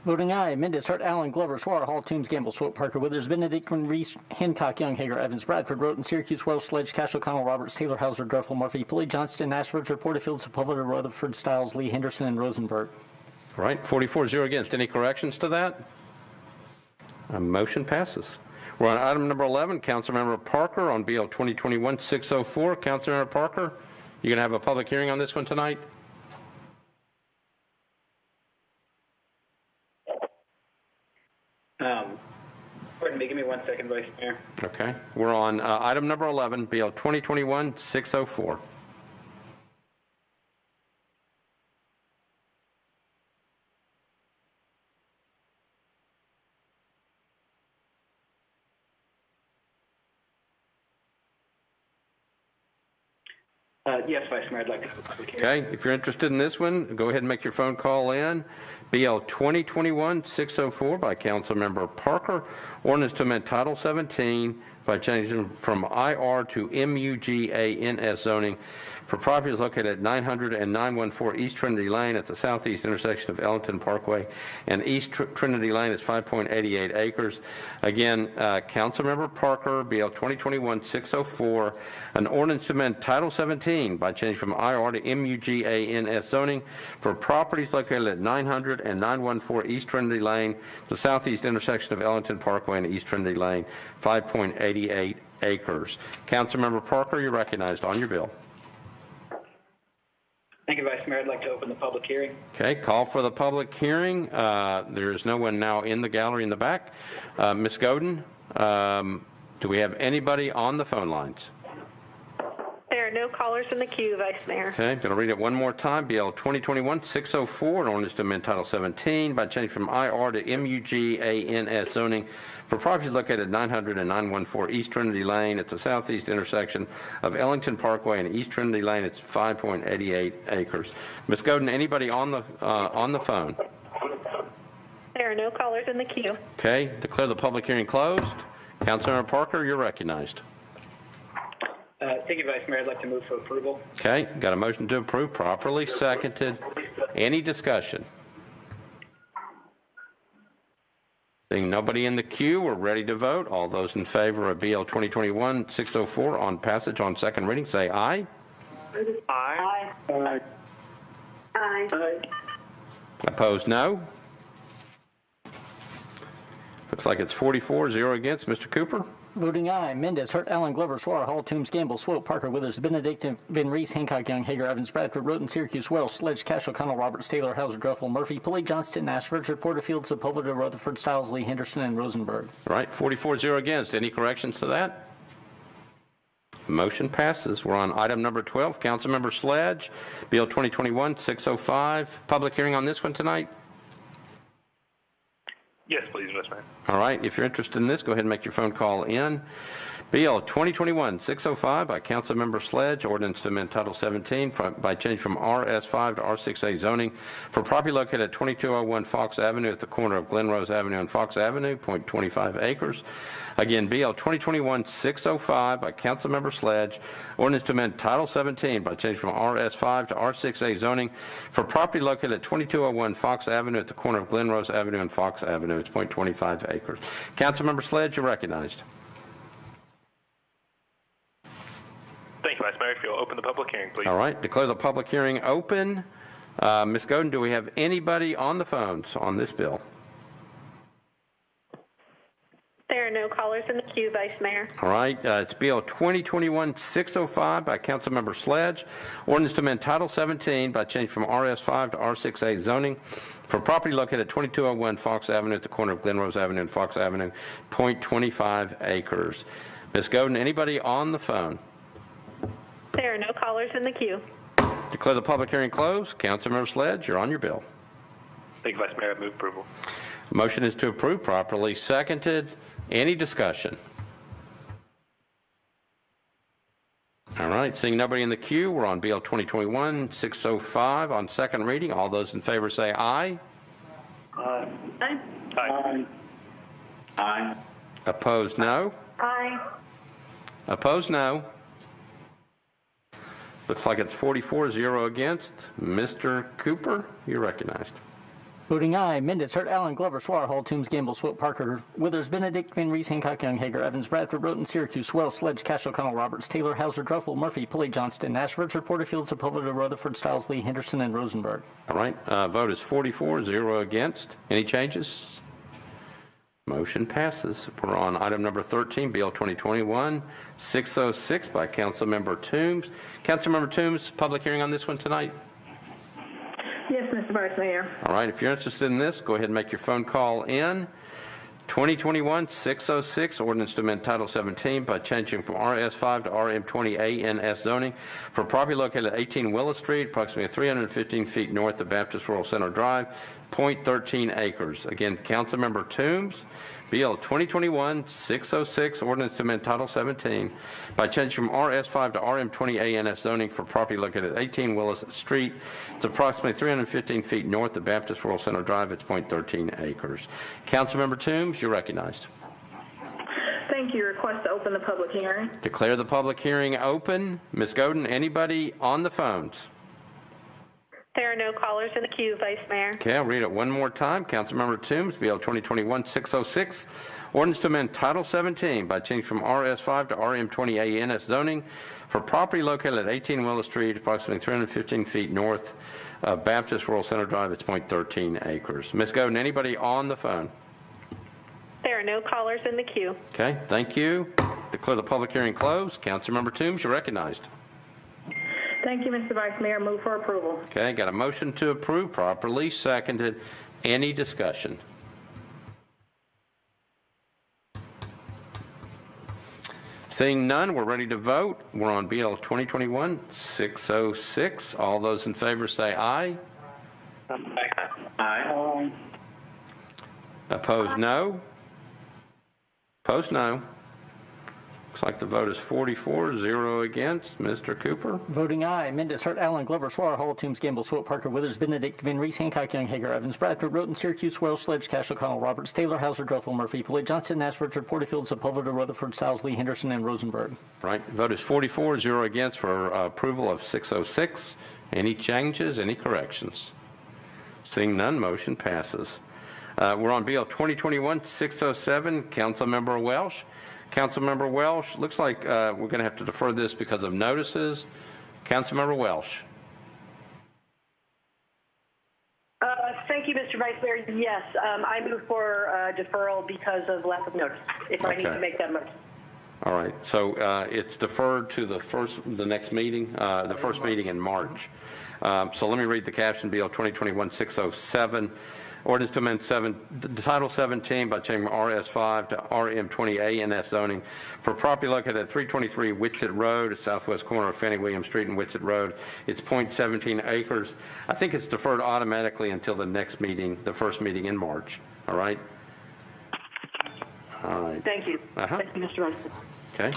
Voting aye. Mendez, Hart, Allen, Glover, Swart, Hall, Toombs, Gamble, Swope, Parker, Withers, Benedict, Reese, Hancock, Young, Hager, Evans, Bradford, Roten, Syracuse, Wells, Sledge, Cash, O'Connell, Roberts, Taylor, Hauser, Durfel, Murphy, Pulley, Johnston, Ashford, Porterfield, Sepulveda, Rutherford, Stiles, Lee, Henderson, and Rosenberg. All right, 44-0 against. Any corrections to that? Motion passes. We're on item number 11, Councilmember Parker on BL 2021-604. Councilmember Parker, you going to have a public hearing on this one tonight? Pardon me, give me 1 second, Vice Mayor. Okay. We're on item number 11, BL 2021-604. Yes, Vice Mayor, I'd like to have a public hearing. Okay. If you're interested in this one, go ahead and make your phone call in. BL 2021-604 by Councilmember Parker. Ordinance to amend Title 17 by changing from IR to MUGA-NS zoning for properties located at 900 and 914 East Trinity Lane at the southeast intersection of Ellington Parkway and East Trinity Lane is 5.88 acres. Again, Councilmember Parker, BL 2021-604, an ordinance to amend Title 17 by changing from IR to MUGA-NS zoning for properties located at 900 and 914 East Trinity Lane, the southeast intersection of Ellington Parkway and East Trinity Lane, 5.88 acres. Councilmember Parker, you're recognized on your bill. Thank you, Vice Mayor. I'd like to open the public hearing. Okay, call for the public hearing. There is no one now in the gallery in the back. Ms. Godin, do we have anybody on the phone lines? There are no callers in the queue, Vice Mayor. Okay, going to read it one more time. BL 2021-604, an ordinance to amend Title 17 by changing from IR to MUGANS zoning for properties located at 900 and 914 East Trinity Lane. It's the southeast intersection of Ellington Parkway and East Trinity Lane. It's 5.88 acres. Ms. Godin, anybody on the phone? There are no callers in the queue. Okay, declare the public hearing closed. Councilmember Parker, you're recognized. Thank you, Vice Mayor. I'd like to move for approval. Okay, got a motion to approve, properly seconded. Any discussion? Seeing nobody in the queue, we're ready to vote. All those in favor of BL 2021-604 on passage on second reading, say aye. Aye. Aye. Aye. Aye. Opposed, no. Looks like it's 44-0 against. Mr. Cooper? Voting aye. Mendez, Hurt, Allen, Glover, Suara, Hall, Toombs, Gamble, Swope, Parker, Withers, Benedict, Van Reese, Hancock, Young, Hager, Evans, Bradford, Roten, Syracuse, Wells, Sledge, Cash, O'Connell, Roberts, Taylor, Hauser, Druffel, Murphy, Pulley, Johnston, Nash, Richard, Porterfield, Sepulveda, Rutherford, Stiles, Lee, Henderson, and Rosenberg. All right, 44-0 against. Any corrections to that? Motion passes. We're on item number 12. Councilmember Sledge, Bill 2021-605. Public hearing on this one tonight? Yes, please, Vice Mayor. All right, if you're interested in this, go ahead and make your phone call in. Bill 2021-605 by Councilmember Sledge, ordinance to amend Title 17 by change from RS5 to R6A zoning for property located at 2201 Fox Avenue at the corner of Glen Rose Avenue and Fox Avenue, 0.25 acres. Again, BL 2021-605 by Councilmember Sledge, ordinance to amend Title 17 by change from RS5 to R6A zoning for property located at 2201 Fox Avenue at the corner of Glen Rose Avenue and Fox Avenue. It's 0.25 acres. Councilmember Sledge, you're recognized. Thank you, Vice Mayor. If you'll open the public hearing, please. All right, declare the public hearing open. Ms. Godin, do we have anybody on the phones on this bill? There are no callers in the queue, Vice Mayor. All right, it's Bill 2021-605 by Councilmember Sledge, ordinance to amend Title 17 by change from RS5 to R6A zoning for property located at 2201 Fox Avenue at the corner of Glen Rose Avenue and Fox Avenue, 0.25 acres. Ms. Godin, anybody on the phone? There are no callers in the queue. Declare the public hearing closed. Councilmember Sledge, you're on your bill. Thank you, Vice Mayor. I move approval. Motion is to approve, properly seconded. Any discussion? All right, seeing nobody in the queue, we're on BL 2021-605 on second reading. All those in favor say aye. Aye. Aye. Aye. Aye. Opposed, no. Aye. Opposed, no. Looks like it's 44-0 against. Mr. Cooper, you're recognized. Voting aye. Mendez, Hurt, Allen, Glover, Suara, Hall, Toombs, Gamble, Swope, Parker, Withers, Benedict, Van Reese, Hancock, Young, Hager, Evans, Bradford, Roten, Syracuse, Wells, Sledge, Cash, O'Connell, Roberts, Taylor, Hauser, Druffel, Murphy, Pulley, Johnston, Nash, Richard, Porterfield, Sepulveda, Rutherford, Stiles, Lee, Henderson, and Rosenberg. All right, vote is 44-0 against. Any changes? Motion passes. We're on item number 13, BL 2021-606 by Councilmember Toombs. Councilmember Toombs, public hearing on this one tonight? Yes, Mr. Vice Mayor. All right, if you're interested in this, go ahead and make your phone call in. 2021-606, ordinance to amend Title 17 by changing from RS5 to RM20ANS zoning for property located at 18 Willis Street, approximately 315 feet north of Baptist Rural Center Drive, 0.13 acres. Again, Councilmember Toombs, BL 2021-606, ordinance to amend Title 17 by changing from RS5 to RM20ANS zoning for property located at 18 Willis Street. It's approximately 315 feet north of Baptist Rural Center Drive. It's 0.13 acres. Councilmember Toombs, you're recognized. Thank you. Request to open the public hearing. Declare the public hearing open. Ms. Godin, anybody on the phones? There are no callers in the queue, Vice Mayor. Okay, I'll read it one more time. Councilmember Toombs, BL 2021-606, ordinance to amend Title 17 by change from RS5 to RM20ANS zoning for property located at 18 Willis Street, approximately 315 feet north of Baptist Rural Center Drive. It's 0.13 acres. Ms. Godin, anybody on the phone? There are no callers in the queue. Okay, thank you. Declare the public hearing closed. Councilmember Toombs, you're recognized. Thank you, Mr. Vice Mayor. Move for approval. Okay, got a motion to approve, properly seconded. Any discussion? Seeing none, we're ready to vote. We're on BL 2021-606. All those in favor say aye. Aye. Opposed, no. Opposed, no. Looks like the vote is 44, 0 against. Mr. Cooper? Voting aye. Mendez, Hart, Allen, Glover, Swallow, Hall, Toombs, Gamble, Swope, Parker, Withers, Benedict, Van Reese, Hancock, Young, Hager, Evans, Bradford, Roten, Syracuse, Wells, Sledge, Cash, O'Connell, Roberts, Taylor, Hauser, Druffel, Murphy, Pulley, Johnson, Nash, Richard, Porterfield, Sepulveda, Rutherford, Stiles, Lee, Henderson, and Rosenberg. Right. Vote is 44, 0 against for approval of 606. Any changes, any corrections? Seeing none, motion passes. We're on BL 2021-607. Councilmember Welsh. Councilmember Welsh, looks like we're going to have to defer this because of notices. Councilmember Welsh. Thank you, Mr. Vice Mayor. Yes, I move for deferral because of lack of notice, if I need to make that motion. All right, so it's deferred to the next meeting, the first meeting in March. So let me read the caption, BL 2021-607. Ordinance to amend Title 17 by changing RS5 to RM20A NS zoning for property located at 323 Whitsett Road, southwest corner of Fannie Williams Street and Whitsett Road. It's .17 acres. I think it's deferred automatically until the next meeting, the first meeting in March. All right? All right. Thank you. Thank you, Mr. Vice. Okay.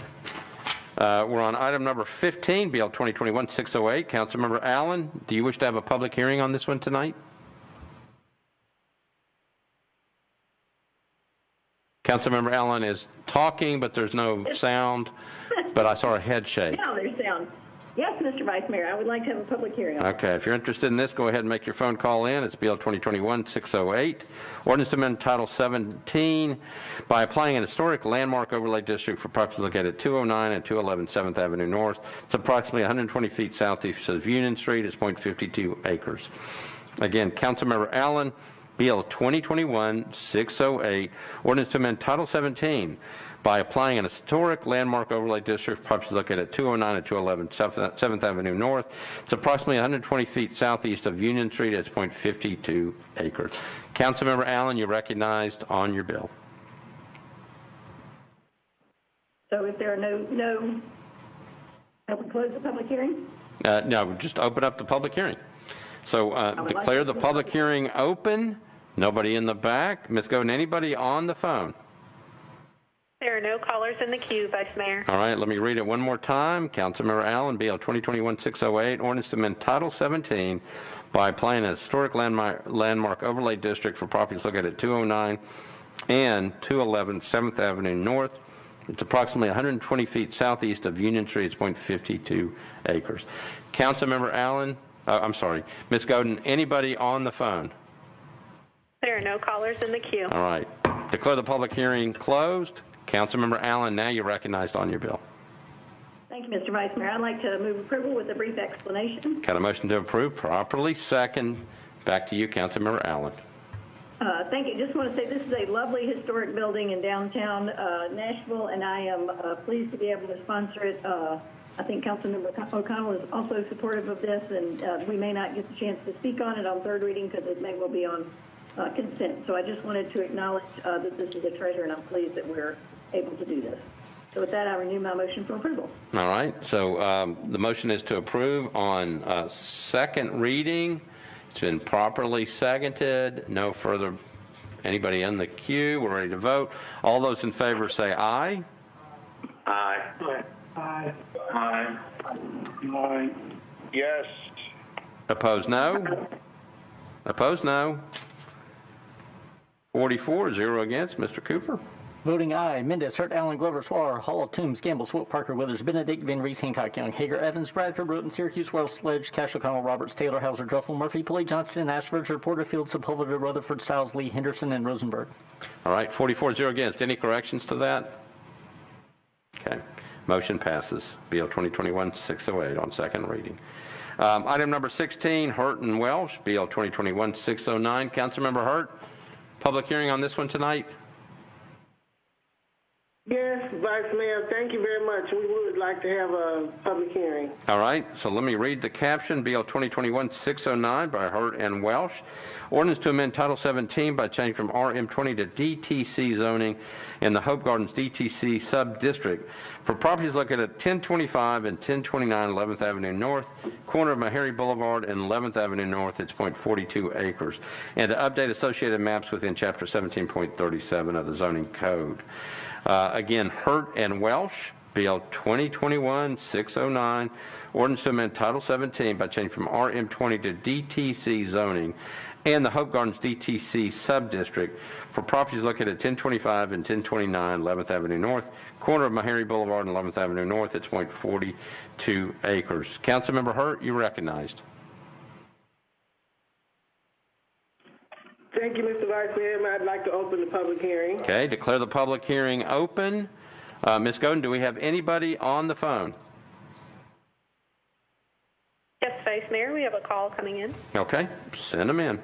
We're on item number 15, BL 2021-608. Councilmember Allen, do you wish to have a public hearing on this one tonight? Councilmember Allen is talking, but there's no sound, but I saw her head shake. Now there's sound. Yes, Mr. Vice Mayor, I would like to have a public hearing on it. Okay, if you're interested in this, go ahead and make your phone call in. It's BL 2021-608. Ordinance to amend Title 17 by applying an historic landmark overlay district for properties located at 209 and 211 7th Avenue North. It's approximately 120 feet southeast of Union Street. It's .52 acres. Again, Councilmember Allen, BL 2021-608, ordinance to amend Title 17 by applying an historic landmark overlay district for properties located at 209 and 211 7th Avenue North. It's approximately 120 feet southeast of Union Street. It's .52 acres. Councilmember Allen, you're recognized on your bill. So if there are no, have we closed the public hearing? No, just open up the public hearing. So declare the public hearing open. Nobody in the back. Ms. Godin, anybody on the phone? There are no callers in the queue, Vice Mayor. All right, let me read it one more time. Councilmember Allen, BL 2021-608, ordinance to amend Title 17 by applying a historic landmark overlay district for properties located at 209 and 211 7th Avenue North. It's approximately 120 feet southeast of Union Street. It's .52 acres. Councilmember Allen, I'm sorry, Ms. Godin, anybody on the phone? There are no callers in the queue. All right. Declare the public hearing closed. Councilmember Allen, now you're recognized on your bill. Thank you, Mr. Vice Mayor. I'd like to move approval with a brief explanation. Got a motion to approve, properly second. Back to you, Councilmember Allen. Thank you. Just want to say this is a lovely historic building in downtown Nashville, and I am pleased to be able to sponsor it. I think Councilmember O'Connell is also supportive of this, and we may not get the chance to speak on it on third reading because it may well be on consent. So I just wanted to acknowledge that this is a treasure, and I'm pleased that we're able to do this. So with that, I renew my motion for approval. All right. So the motion is to approve on second reading. It's been properly seconded. No further. Anybody in the queue? We're ready to vote. All those in favor say aye. Aye. Aye. Aye. Aye. Yes. Opposed, no. Opposed, no. 44, 0 against. Mr. Cooper? Voting aye. Mendez, Hurt, Allen, Glover, Swallow, Hall, Toombs, Gamble, Swope, Parker, Withers, Benedict, Van Reese, Hancock, Young, Hager, Evans, Bradford, Roten, Syracuse, Wells, Sledge, Cash, O'Connell, Roberts, Taylor, Hauser, Druffel, Murphy, Pulley, Johnston, Ashford, Porterfield, Sepulveda, Rutherford, Stiles, Lee, Henderson, and Rosenberg. All right. 44, 0 against. Any corrections to that? Okay. Motion passes. BL 2021-608 on second reading. Item number 16, Hurt and Welsh, BL 2021-609. Councilmember Hurt, public hearing on this one tonight? Your Yes, Vice Mayor, thank you very much. We would like to have a public hearing. All right, so let me read the caption. Bill 2021-609 by Hurt and Welsh. Ordinance to amend Title 17 by changing from RM20 to DTC zoning in the Hope Gardens DTC sub-district for properties located at 1025 and 1029 11th Avenue North, corner of Meharry Boulevard and 11th Avenue North. It's 0.42 acres. And to update associated maps within Chapter 17.37 of the zoning code. Again, Hurt and Welsh, Bill 2021-609, ordinance to amend Title 17 by changing from RM20 to DTC zoning and the Hope Gardens DTC sub-district for properties located at 1025 and 1029 11th Avenue North, corner of Meharry Boulevard and 11th Avenue North. It's 0.42 acres. Councilmember Hurt, you're recognized. Thank you, Mr. Vice Mayor. I'd like to open the public hearing. Okay, declare the public hearing open. Ms. Godin, do we have anybody on the phone? Yes, Vice Mayor, we have a call coming in. Okay, send them in.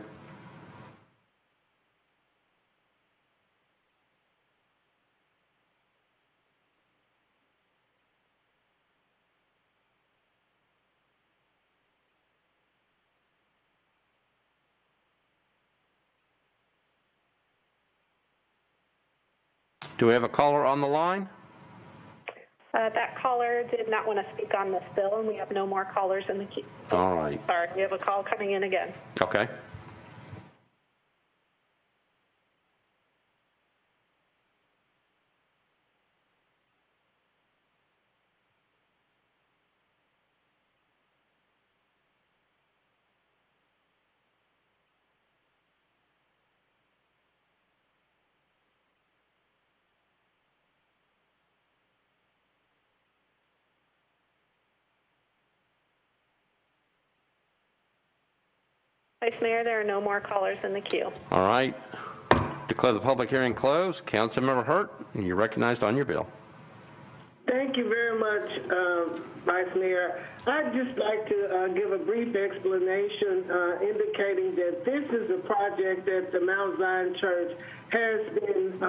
Do we have a caller on the line? That caller did not want to speak on this bill, and we have no more callers in the queue. All right. Sorry, we have a call coming in again. Okay. Vice Mayor, there are no more callers in the queue. All right. Declare the public hearing closed. Councilmember Hurt, you're recognized on your bill. Thank you very much, Vice Mayor. I'd just like to give a brief explanation indicating that this is a project that the Mount Zion Church has been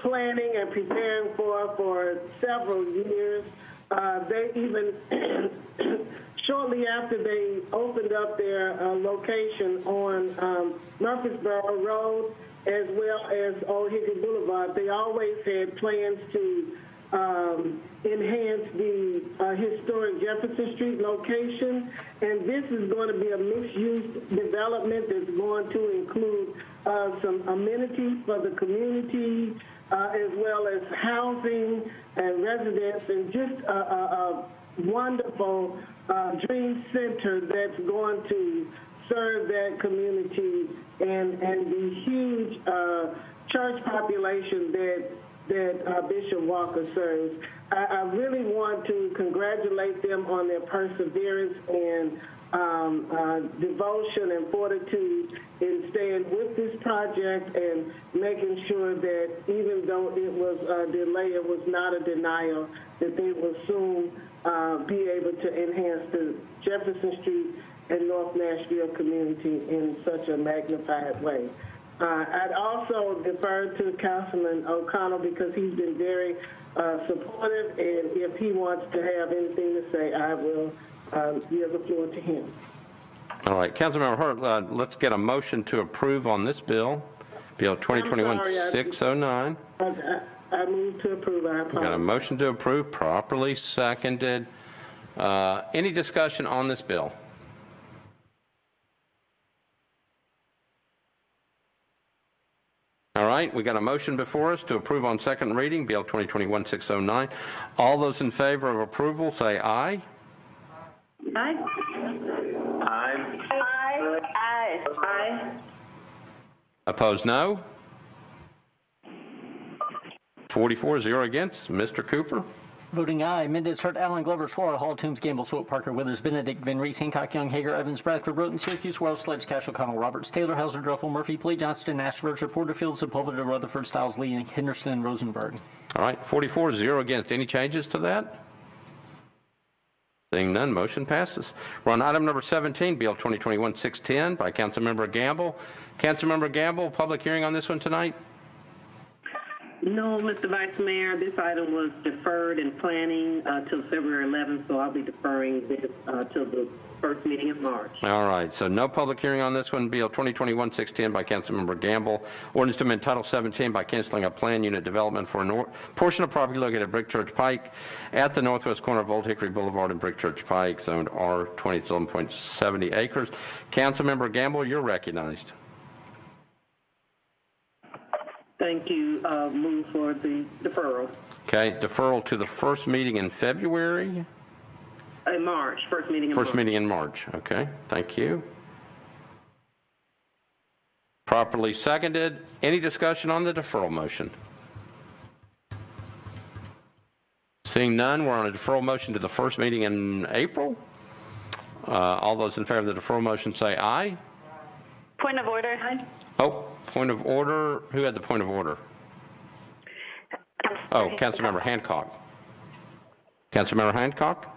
planning and preparing for several years. They even, shortly after they opened up their location on Murfreesboro Road as well as Old Hickory Boulevard, they always had plans to enhance the historic Jefferson Street location, and this is going to be a mixed-use development that's going to include some amenities for the community, as well as housing and residents, and just a wonderful dream center that's going to serve that community and the huge church population that Bishop Walker serves. I really want to congratulate them on their perseverance and devotion and fortitude in staying with this project and making sure that even though it was a delay, it was not a denial, that they will soon be able to enhance the Jefferson Street and North Nashville community in such a magnified way. I'd also defer to Councilman O'Connell because he's been very supportive, and if he wants to have anything to say, I will give the floor to him. All right, Councilmember Hurt, let's get a motion to approve on this bill, Bill 2021-609. I move to approve. I apologize. We got a motion to approve, properly seconded. Any discussion on this bill? All right, we got a motion before us to approve on second reading, Bill 2021-609. All those in favor of approval say aye. Aye. Aye. Aye. Aye. Aye. Opposed, no. 44-0 against. Mr. Cooper. Voting aye. Mendez, Hurt, Allen, Glover, Suara, Hall, Toombs, Gamble, Swope, Parker, Withers, Benedict, Van Reese, Hancock, Young, Hager, Evans, Bradford, Roten, Syracuse, Wells, Sledge, Cash, O'Connell, Roberts, Taylor, Hauser, Druffel, Murphy, Plea, Johnston, Nash, Verger, Porterfield, Sepulveda, Rutherford, Stiles, Lee, Henderson, and Rosenberg. All right, 44-0 against. Any changes to that? Seeing none, motion passes. We're on item number 17, Bill 2021-610 by Councilmember Gamble. Councilmember Gamble, public hearing on this one tonight? No, Mr. Vice Mayor, this item was deferred in planning till February 11th, so I'll be deferring this till the first meeting in March. All right, so no public hearing on this one. Bill 2021-610 by Councilmember Gamble. Ordinance to amend Title 17 by canceling a planned unit development for a portion of property located at Brick Church Pike at the northwest corner of Old Hickory Boulevard and Brick Church Pike, zoned R20, 11.70 acres. Councilmember Gamble, you're recognized. Thank you. Move for the deferral. Okay, deferral to the first meeting in February? In March, first meeting in March. First meeting in March. Okay, thank you. Properly seconded. Any discussion on the deferral motion? Seeing none, we're on a deferral motion to the first meeting in April. All those in favor of the deferral motion say aye. Point of order. Aye. Oh, point of order. Who had the point of order? Oh, Councilmember Hancock. Councilmember Hancock?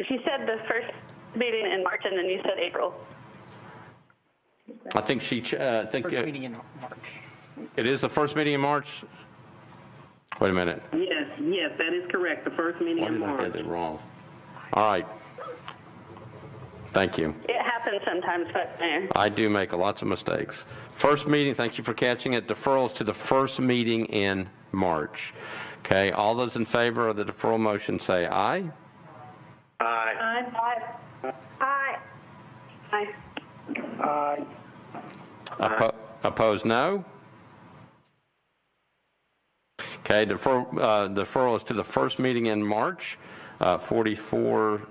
She said the first meeting in March, and then you said April. I think she, First meeting in March. It is the first meeting in March? Wait a minute. Yes, that is correct. The first meeting in March. I get it wrong? All right. Thank you. It happens sometimes, but I do make lots of mistakes. First meeting, thank you for catching it. Deferrals to the first meeting in March. Okay, all those in favor of the deferral motion say aye. Aye. Aye. Aye. Aye. Aye. Opposed, no. Okay, deferral is to the first meeting in March. 44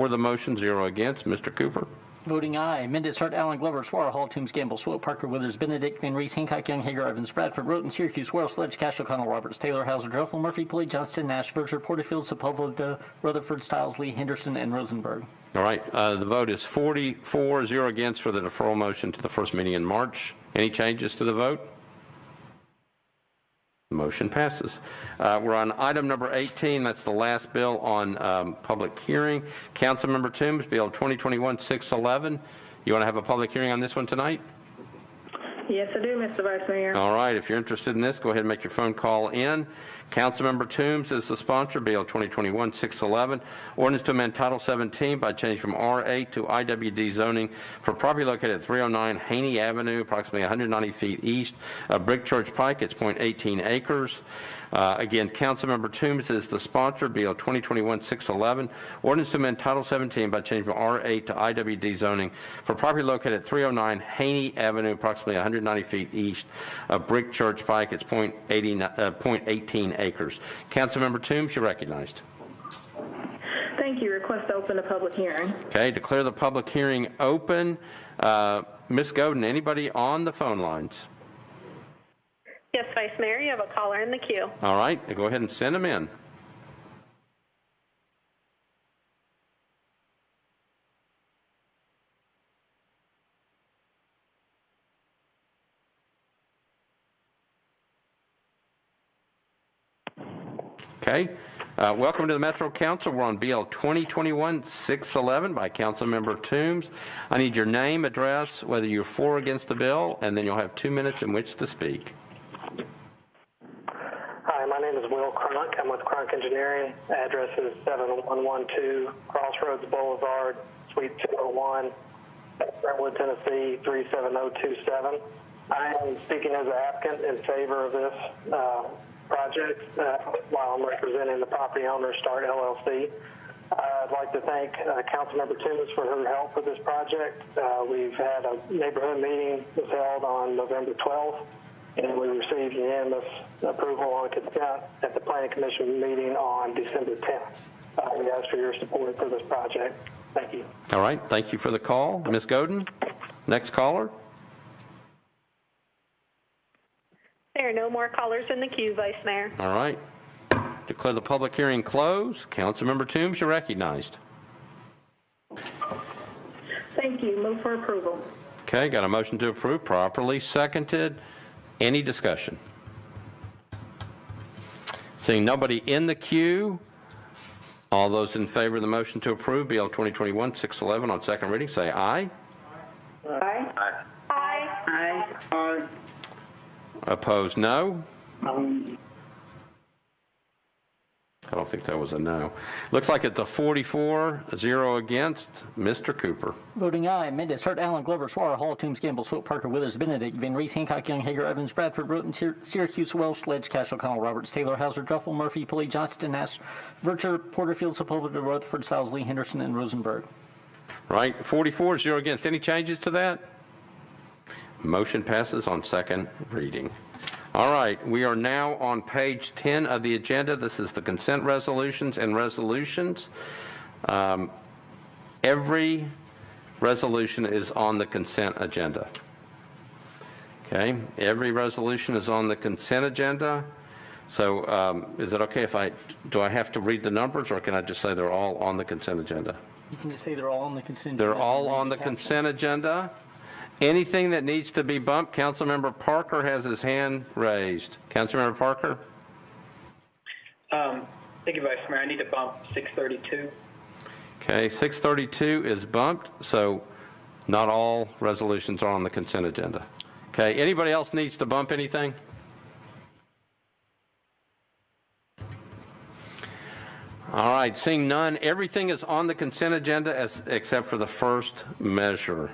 the motion, 0 against. Mr. Cooper. Voting aye. Mendez, Hart, Allen, Glover, Swara, Hall, Toombs, Gamble, Swope, Parker, Withers, Benedict, Van Reese, Hancock, Young, Hager, Evans, Bradford, Roten, Syracuse, Wells, Sledge, Cash, O'Connell, Roberts, Taylor, Hauser, Druffel, Murphy, Pulley, Johnston, Nash, Berger, Porterfield, Sepulveda, Rutherford, Stiles, Lee, Henderson, and Rosenberg. All right, the vote is 44, 0 against for the deferral motion to the first meeting in March. Any changes to the vote? Motion passes. We're on item number 18. That's the last bill on public hearing. Councilmember Toombs, Bill 2021-611. You want to have a public hearing on this one tonight? Yes, I do, Mr. Vice Mayor. All right. If you're interested in this, go ahead and make your phone call in. Councilmember Toombs is the sponsor, Bill 2021-611. Ordinance to amend Title 17 by change from R8 to IWD zoning for property located at 309 Haney Avenue, approximately 190 feet east of Brick Church Pike. It's 0.18 acres. Again, Councilmember Toombs is the sponsor, Bill 2021-611. Ordinance to amend Title 17 by changing from R8 to IWD zoning for property located at 309 Haney Avenue, approximately 190 feet east of Brick Church Pike. It's 0.18 acres. Councilmember Toombs, you're recognized. Thank you. Request to open the public hearing. Okay, declare the public hearing open. Ms. Godin, anybody on the phone lines? yes, Vice Mayor, you have a caller in the queue. All right, go ahead and send them in. Okay. Welcome to the Metro Council. We're on BL 2021-611 by Councilmember Toombs. I need your name, address, whether you're for or against the bill, and then you'll have 2 minutes in which to speak. Hi, my name is Will Crunk. I'm with Crunk Engineering. Address is 7112 Crossroads Boulevard, Suite 201, Brentwood, Tennessee 37027. I am speaking as an applicant in favor of this project while I'm representing the property owner, Start LLC. I'd like to thank Councilmember Toombs for her help with this project. We've had a neighborhood meeting that was held on November 12th, and we received unanimous approval on consent at the Planning Commission meeting on December 10th. We ask for your support for this project. Thank you. All right, thank you for the call. Ms. Godin, next caller. There are no more callers in the queue, Vice Mayor. All right. Declare the public hearing closed. Councilmember Toombs, you're recognized. Thank you. Move for approval. Okay, got a motion to approve, properly seconded. Any discussion? Seeing nobody in the queue, all those in favor of the motion to approve BL 2021-611 on second reading, say aye. Aye. Aye. Aye. Aye. Aye. Opposed, no. I don't think that was a no. Looks like it's a 44, 0 against. Mr. Cooper. Voting aye. Mendez, Hurt, Allen, Glover, Suara, Hall, Toombs, Gamble, Swope, Parker, Withers, Benedict, Van Reese, Hancock, Young, Hager, Evans, Bradford, Roten, Syracuse, Welsh, Sledge, Cash, O'Connell, Roberts, Taylor, Hauser, Druffel, Murphy, Pulley, Johnston, Nash, Vircher, Porterfield, Sepulveda, Rutherford, Stiles, Lee, Henderson, and Rosenberg. Right, 44, 0 against. Any changes to that? Motion passes on second reading. All right, we are now on page 10 of the agenda. This is the consent resolutions and resolutions. Every resolution is on the consent agenda. Okay, every resolution is on the consent agenda. So is it okay if do I have to read the numbers, or can I just say they're all on the consent agenda? You can just say they're all on the consent agenda. They're all on the consent agenda. Anything that needs to be bumped, Councilmember Parker has his hand raised. Councilmember Parker? Thank you, Vice Mayor. I need to bump 632. Okay, 632 is bumped, so not all resolutions are on the consent agenda. Okay, anybody else needs to bump anything? All right, seeing none, everything is on the consent agenda except for the first measure.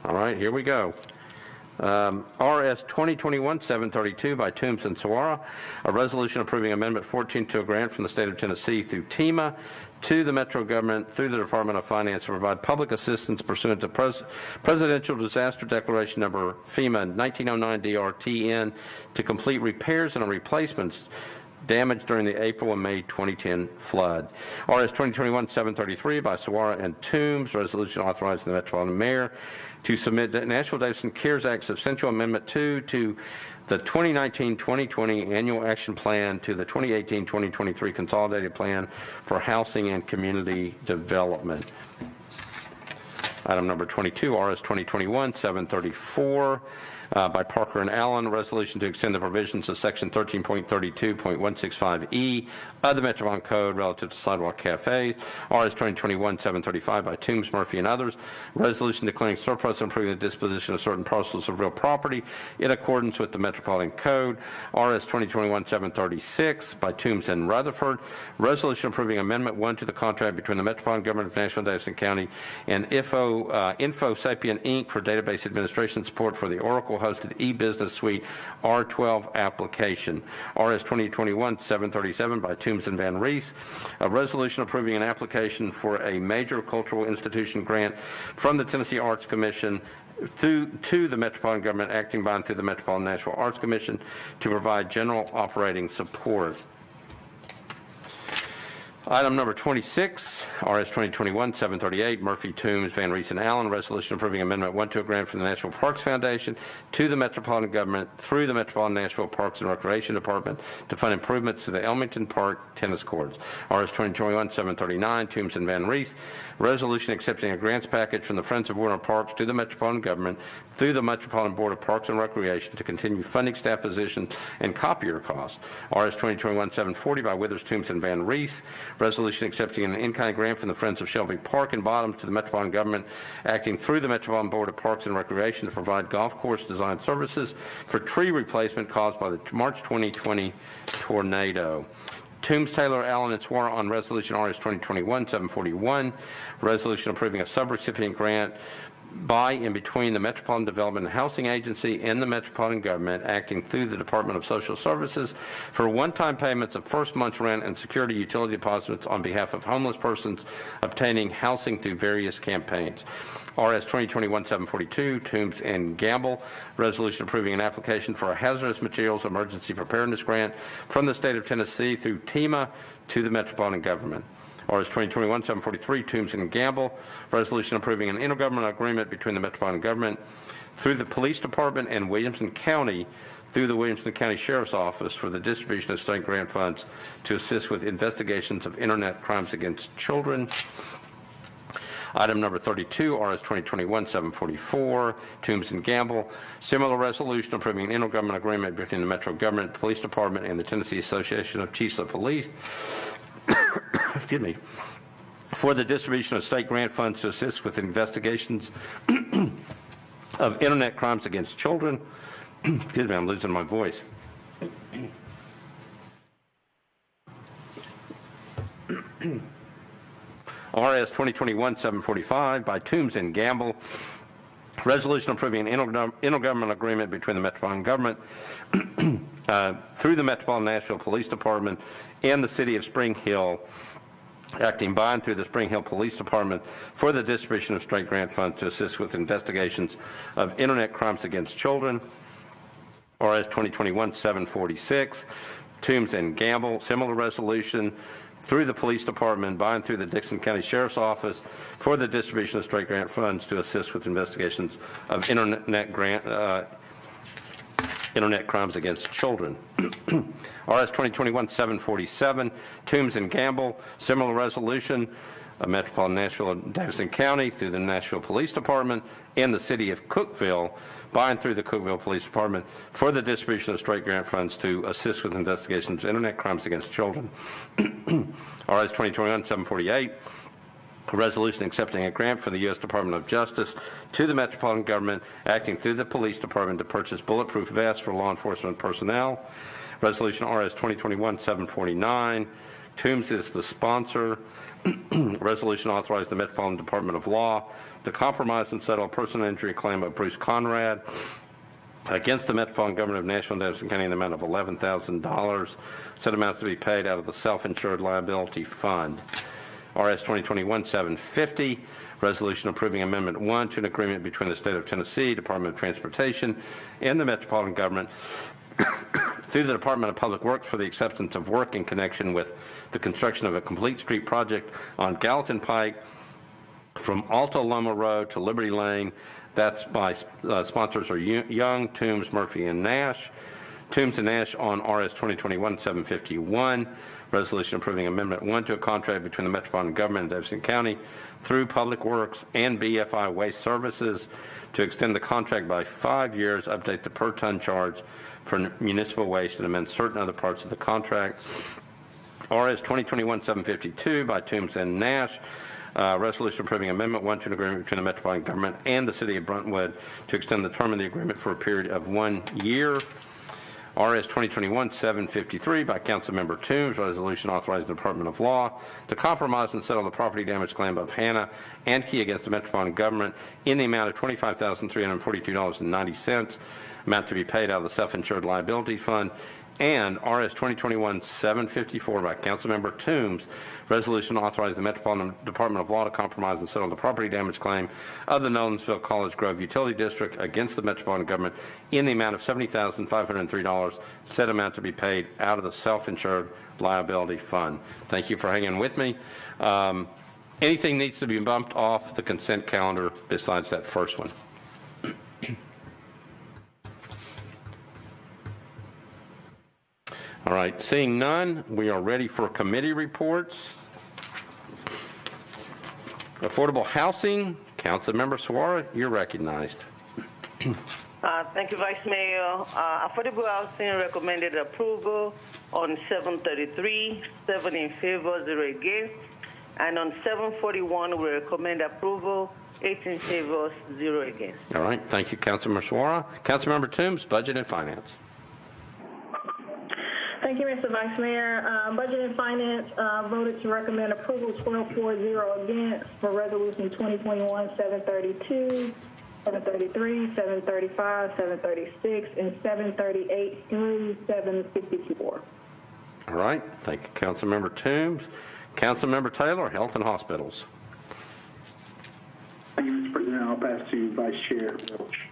All right, here we go. RS 2021-732 by Toombs and Suara, a resolution approving Amendment 14 to a grant from the state of Tennessee through TEMA to the Metro government through the Department of Finance to provide public assistance pursuant to Presidential Disaster Declaration number FEMA 1909-DRTN to complete repairs and replacements damaged during the April and May 2010 flood. RS 2021-733 by Suara and Toombs, resolution authorizing the Metropolitan Mayor to submit the Nashville Davidson CARES Act Substantial Amendment 2 to the 2019-2020 Annual Action Plan to the 2018-2023 Consolidated Plan for Housing and Community Development. Item number 22, RS 2021-734 by Parker and Allen, resolution to extend the provisions of Section 13.32.165E of the Metropolitan Code relative to sidewalk cafes. RS 2021-735 by Toombs, Murphy, and others, resolution declaring surplus and improving the disposition of certain parcels of real property in accordance with the Metropolitan Code. RS 2021-736 by Toombs and Rutherford, resolution approving Amendment 1 to the contract between the Metropolitan Government of Nashville and Davidson County and InfoSapient, Inc. for database administration support for the Oracle-hosted e-business suite R12 application. RS 2021-737 by Toombs and Van Reese, a resolution approving an application for a major cultural institution grant from the Tennessee Arts Commission to the Metropolitan Government, acting by and through the Metropolitan Nashville Arts Commission to provide general operating support. Item number 26, RS 2021-738, Murphy, Toombs, Van Reese, and Allen, resolution approving Amendment 1 to a grant from the Nashville Parks Foundation to the Metropolitan Government through the Metropolitan Nashville Parks and Recreation Department to fund improvements to the Elmington Park tennis courts. RS 2021-739, Toombs and Van Reese, resolution accepting a grants package from the Friends of Warner Parks to the Metropolitan Government through the Metropolitan Board of Parks and Recreation to continue funding staff positions and copier costs. RS 2021-740 by Withers, Toombs, and Van Reese, resolution accepting an in-kind grant from the Friends of Shelby Park and Bottoms to the Metropolitan Government, acting through the Metropolitan Board of Parks and Recreation to provide golf course design services for tree replacement caused by the March 2020 tornado. Toombs, Taylor, Allen, and Suara on resolution RS 2021-741, resolution approving a subrecipient grant by and between the Metropolitan Development and Housing Agency and the Metropolitan Government, acting through the Department of Social Services for one-time payments of first month's rent and security utility deposits on behalf of homeless persons obtaining housing through various campaigns. RS 2021-742, Toombs and Gamble, resolution approving an application for a hazardous materials emergency preparedness grant from the state of Tennessee through TEMA to the Metropolitan Government. RS 2021-743, Toombs and Gamble, resolution approving an intergovernmental agreement between the Metropolitan Government through the Police Department and Williamson County through the Williamson County Sheriff's Office for the distribution of state grant funds to assist with investigations of internet crimes against children. Item number 32, RS 2021-744, Toombs and Gamble, similar resolution approving an intergovernmental agreement between the Metro Government, Police Department, and the Tennessee Association of Chiefs of Police excuse me, for the distribution of state grant funds to assist with investigations of internet crimes against children. Excuse me, I'm losing my voice. RS 2021-745 by Toombs and Gamble. Resolution approving an intergovernmental agreement between the Metropolitan Government through the Metropolitan Nashville Police Department and the City of Spring Hill, acting by and through the Spring Hill Police Department for the distribution of state grant funds to assist with investigations of internet crimes against children. RS 2021-746, Toombs and Gamble, similar resolution through the Police Department by and through the Dixon County Sheriff's Office for the distribution of state grant funds to assist with investigations of internet crimes against children. RS 2021-747, Toombs and Gamble, similar resolution, Metropolitan Nashville and Davidson County through the Nashville Police Department and the City of Cookeville by and through the Cookeville Police Department for the distribution of state grant funds to assist with investigations of internet crimes against children. RS 2021-748, a resolution accepting a grant from the U.S. Department of Justice to the Metropolitan Government acting through the Police Department to purchase bulletproof vests for law enforcement personnel. Resolution RS 2021-749, Toombs is the sponsor. Resolution authorizing the Metropolitan Department of Law to compromise and settle a personal injury claim of Bruce Conrad against the Metropolitan Government of Nashville and Davidson County in the amount of $11,000. Said amounts to be paid out of the self-insured liability fund. RS 2021-750, resolution approving Amendment 1 to an agreement between the State of Tennessee, Department of Transportation, and the Metropolitan Government through the Department of Public Works for the acceptance of work in connection with the construction of a complete street project on Gallatin Pike from Alta Loma Road to Liberty Lane. That's by sponsors are Young, Toombs, Murphy, and Nash. Toombs and Nash on RS 2021-751, resolution approving Amendment 1 to a contract between the Metropolitan Government and Davidson County through Public Works and BFI Waste Services to extend the contract by 5 years, update the per ton charge for municipal waste, and amend certain other parts of the contract. RS 2021-752 by Toombs and Nash, resolution approving Amendment 1 to an agreement between the Metropolitan Government and the City of Brentwood to extend the term of the agreement for a period of 1 year. RS 2021-753 by Councilmember Toombs, resolution authorizing the Department of Law to compromise and settle the property damage claim of Hannah Anke against the Metropolitan Government in the amount of $25,342.90, amount to be paid out of the self-insured liability fund. And RS 2021-754 by Councilmember Toombs, resolution authorizing the Metropolitan Department of Law to compromise and settle the property damage claim of the Nolensville College Grove Utility District against the Metropolitan Government in the amount of $70,503, said amount to be paid out of the self-insured liability fund. Thank you for hanging with me. Anything needs to be bumped off the consent calendar besides that first one? All right, seeing none, we are ready for committee reports. Affordable housing, Councilmember Suara, you're recognized. Thank you, Vice Mayor. Affordable housing recommended approval on 733, 7 in favor, 0 against. And on 741, we recommend approval, 8 in favor, 0 against. All right, thank you, Councilmember Suara. Councilmember Toombs, Budget and Finance. Thank you, Mr. Vice Mayor. Budget and Finance voted to recommend approval 12-4-0 against for Resolution 2021-732, 733, 735, 736, and 738 through 754. All right, thank you, Councilmember Toombs. Councilmember Taylor, Health and Hospitals. Thank you, Mr. President. I'll pass to Vice Chair Welch.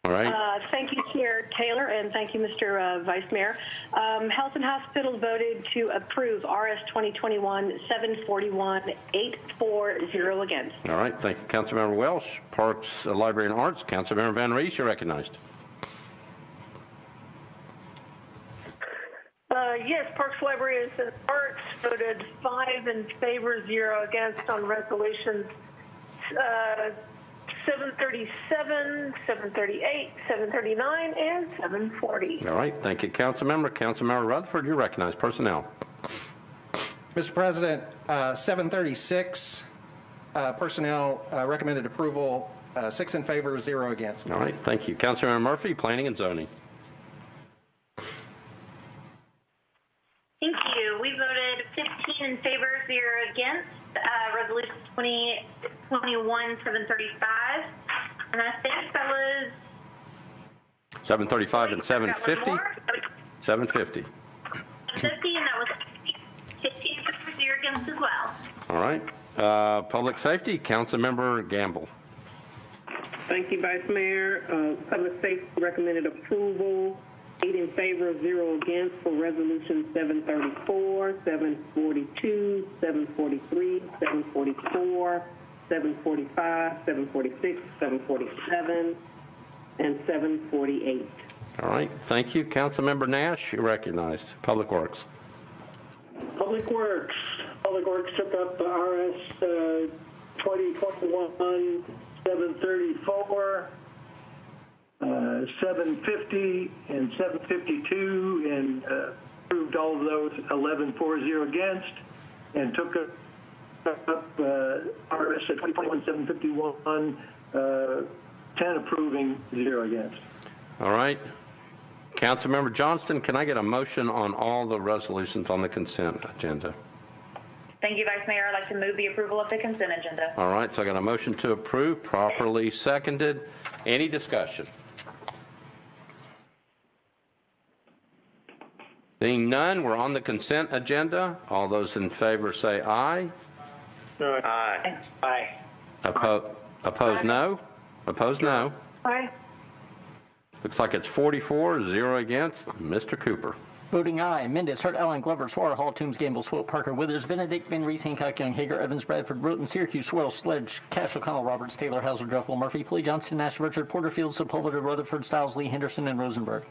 All right. Thank you, Chair Taylor, and thank you, Mr. Vice Mayor. Health and Hospitals voted to approve RS 2021-741, 8-4-0 against. All right, thank you, Councilmember Welch. Parks, Library and Arts, Councilmember Van Rees, you're recognized. Yes, Parks, Library and Arts voted 5 in favor, 0 against on resolutions 737, 738, 739, and 740. All right, thank you, Councilmember. Councilmember Rutherford, you're recognized. Personnel. Mr. President, 736 personnel recommended approval 6 in favor, 0 against. All right, thank you. Councilmember Murphy, Planning and Zoning. Thank you. We voted 15 in favor, 0 against. Resolution 2021-735. And I think that was 735 and 750? 750. 50, and that was 15 for 0 against as well. All right. Public Safety, Councilmember Gamble. Thank you, Vice Mayor. Public Safety recommended approval, 8 in favor, 0 against for Resolution 734, 742, 743, 744, 745, 746, 747, and 748. All right, thank you. Councilmember Nash, you're recognized. Public Works. Public Works took up RS 2021 734, 750, and 752, and approved all of those 11-4-0 against, and took up RS 2021 751, 10 approving, 0 against. All right. Councilmember Johnston, can I get a motion on all the resolutions on the consent agenda? Thank you, Vice Mayor. I'd like to move the approval of the consent agenda. All right, so I got a motion to approve, properly seconded. Any discussion? Seeing none, we're on the consent agenda. All those in favor say aye. Aye. Aye. Opposed, no? Opposed, no? Aye. Looks like it's 44, 0 against. Mr. Cooper. Voting aye. Mendez, Hart, Allen, Glover, Swara, Hall, Toombs, Gamble, Swope, Parker, Withers, Benedict, Van Reese, Hancock, Young, Hager, Evans, Bradford, Roten, Syracuse, Swirl, Sledge, Cash, O'Connell, Roberts, Taylor, Hauser, Druffel, Murphy, Plea, Johnston, Nash, Richard, Porterfield, Sepulveda, Rutherford, Stiles, Lee, Henderson, and Rosenberg.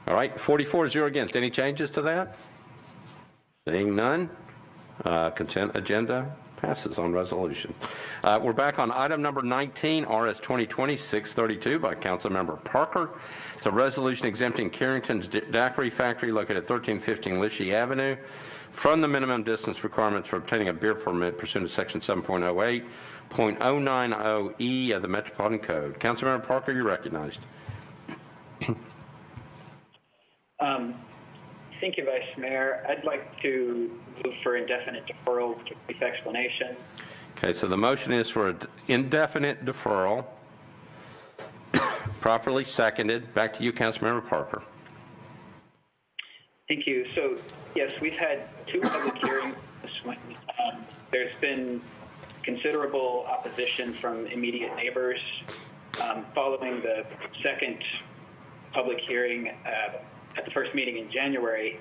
All right, 44, 0 against. Any changes to that? Seeing none, consent agenda passes on resolution. We're back on item number 19, RS 2020-632 by Councilmember Parker. It's a resolution exempting Carrington's Daiquiri Factory located at 1315 Lishy Avenue from the minimum distance requirements for obtaining a beer permit pursuant to Section 7.08.090E of the Metropolitan Code. Councilmember Parker, you're recognized. Thank you, Vice Mayor. I'd like to move for indefinite deferral with a brief explanation. Okay, so the motion is for indefinite deferral. Properly seconded. Back to you, Councilmember Parker. Thank you. So, yes, we've had 2 public hearings this one. There's been considerable opposition from immediate neighbors. Following the second public hearing at the first meeting in January,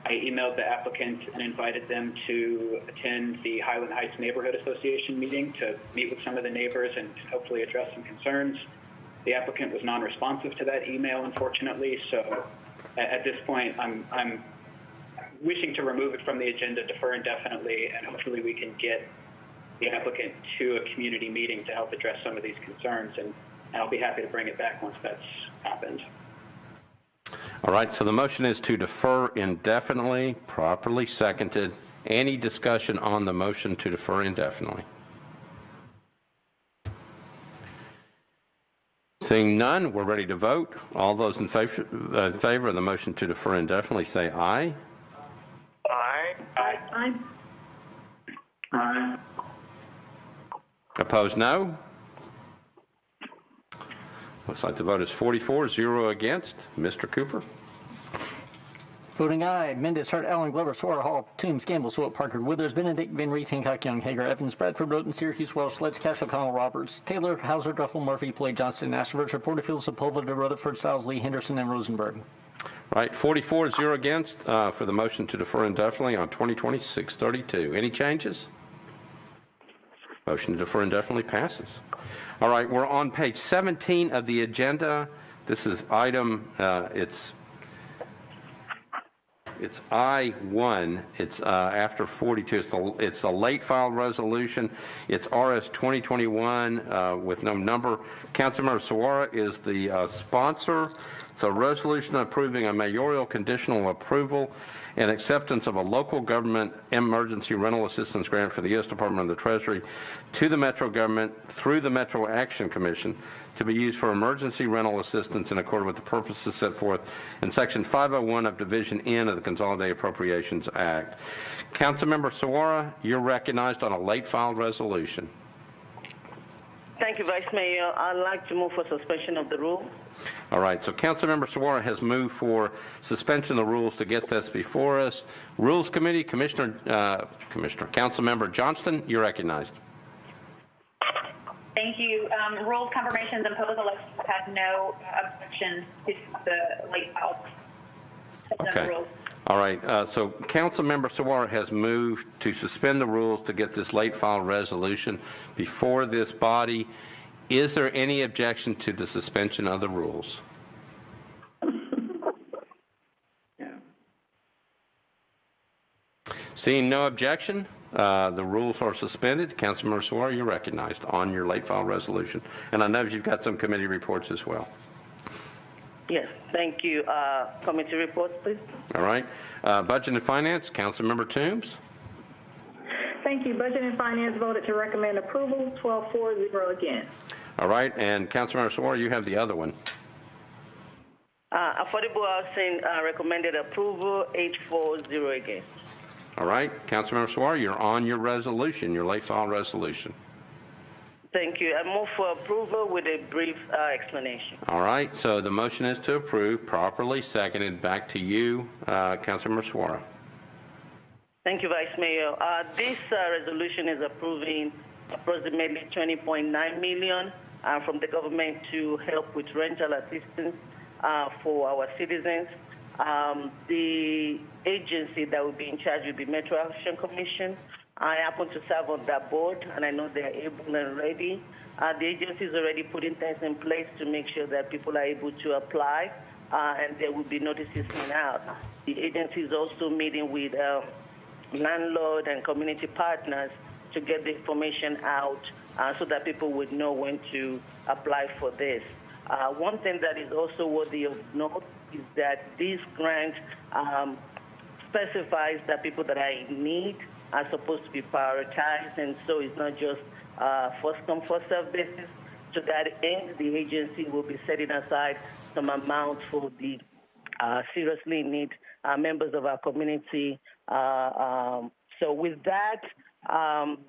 I emailed the applicant and invited them to attend the Highland Heights Neighborhood Association meeting to meet with some of the neighbors and hopefully address some concerns. The applicant was non-responsive to that email, unfortunately, so at this point I'm wishing to remove it from the agenda, defer indefinitely, and hopefully we can get the applicant to a community meeting to help address some of these concerns, and I'll be happy to bring it back once that's happened. All right, so the motion is to defer indefinitely, properly seconded. Any discussion on the motion to defer indefinitely? Seeing none, we're ready to vote. All those in favor of the motion to defer indefinitely say aye. Aye. Aye. Aye. Aye. Opposed, no. Looks like the vote is 44, 0 against. Mr. Cooper. Voting aye. Mendez, Hart, Allen, Glover, Swara, Hall, Toombs, Gamble, Swope, Parker, Withers, Benedict, Van Reese, Hancock, Young, Hager, Evans, Bradford, Roten, Syracuse, Welsh, Sledge, Cash, O'Connell, Roberts, Taylor, Hauser, Druffel, Murphy, Play, Johnston, Nash, Richard, Porterfield, Sepulveda, Rutherford, Stiles, Lee, Henderson, and Rosenberg. Right, 44, 0 against for the motion to defer indefinitely on 2020-632. Any changes? Motion to defer indefinitely passes. All right, we're on page 17 of the agenda. This is item, It's I-1. It's after 42. It's the late filed resolution. It's RS 2021 with no number. Councilmember Saguaro is the sponsor. It's a resolution approving a mayoral conditional approval and acceptance of a local government emergency rental assistance grant for the U.S. Department of the Treasury to the Metro government through the Metro Action Commission to be used for emergency rental assistance in accordance with the purposes set forth in Section 501 of Division N of the Consolidated Appropriations Act. Councilmember Saguaro, you're recognized on a late filed resolution. Thank you, Vice Mayor. I'd like to move for suspension of the rule. All right, so Councilmember Saguaro has moved for suspension of the rules to get this before us. Rules Committee, Councilmember Johnston, you're recognized. Thank you. Rules, confirmations, and public elections had no objection to the late filed. Okay. All right, so Councilmember Saguaro has moved to suspend the rules to get this late filed resolution before this body. Is there any objection to the suspension of the rules? Seeing no objection, the rules are suspended. Councilmember Saguaro, you're recognized on your late file resolution. And I know you've got some committee reports as well. Yes, thank you. Committee reports, please. All right. Budget and Finance, Councilmember Toombs. Thank you. Budget and Finance voted to recommend approval, 12-4-0 against. All right, and Councilmember Saguaro, you have the other one. Affordable Housing recommended approval, 8-4-0 against. All right, Councilmember Saguaro, you're on your resolution, your late file resolution. Thank you. I move for approval with a brief explanation. All right, so the motion is to approve, properly seconded. Back to you, Councilmember Saguaro. Thank you, Vice Mayor. This resolution is approving approximately $20.9 million from the government to help with rental assistance for our citizens. The agency that will be in charge will be Metro Action Commission. I happen to serve on that board, and I know they're able and ready. The agency is already putting things in place to make sure that people are able to apply, and there will be notices sent out. The agency is also meeting with landlord and community partners to get the information out so that people would know when to apply for this. One thing that is also worthy of note is that this grant specifies that people that are in need are supposed to be prioritized, and so it's not just first come, first served basis. To that end, the agency will be setting aside some amount for the seriously in need members of our community. So with that,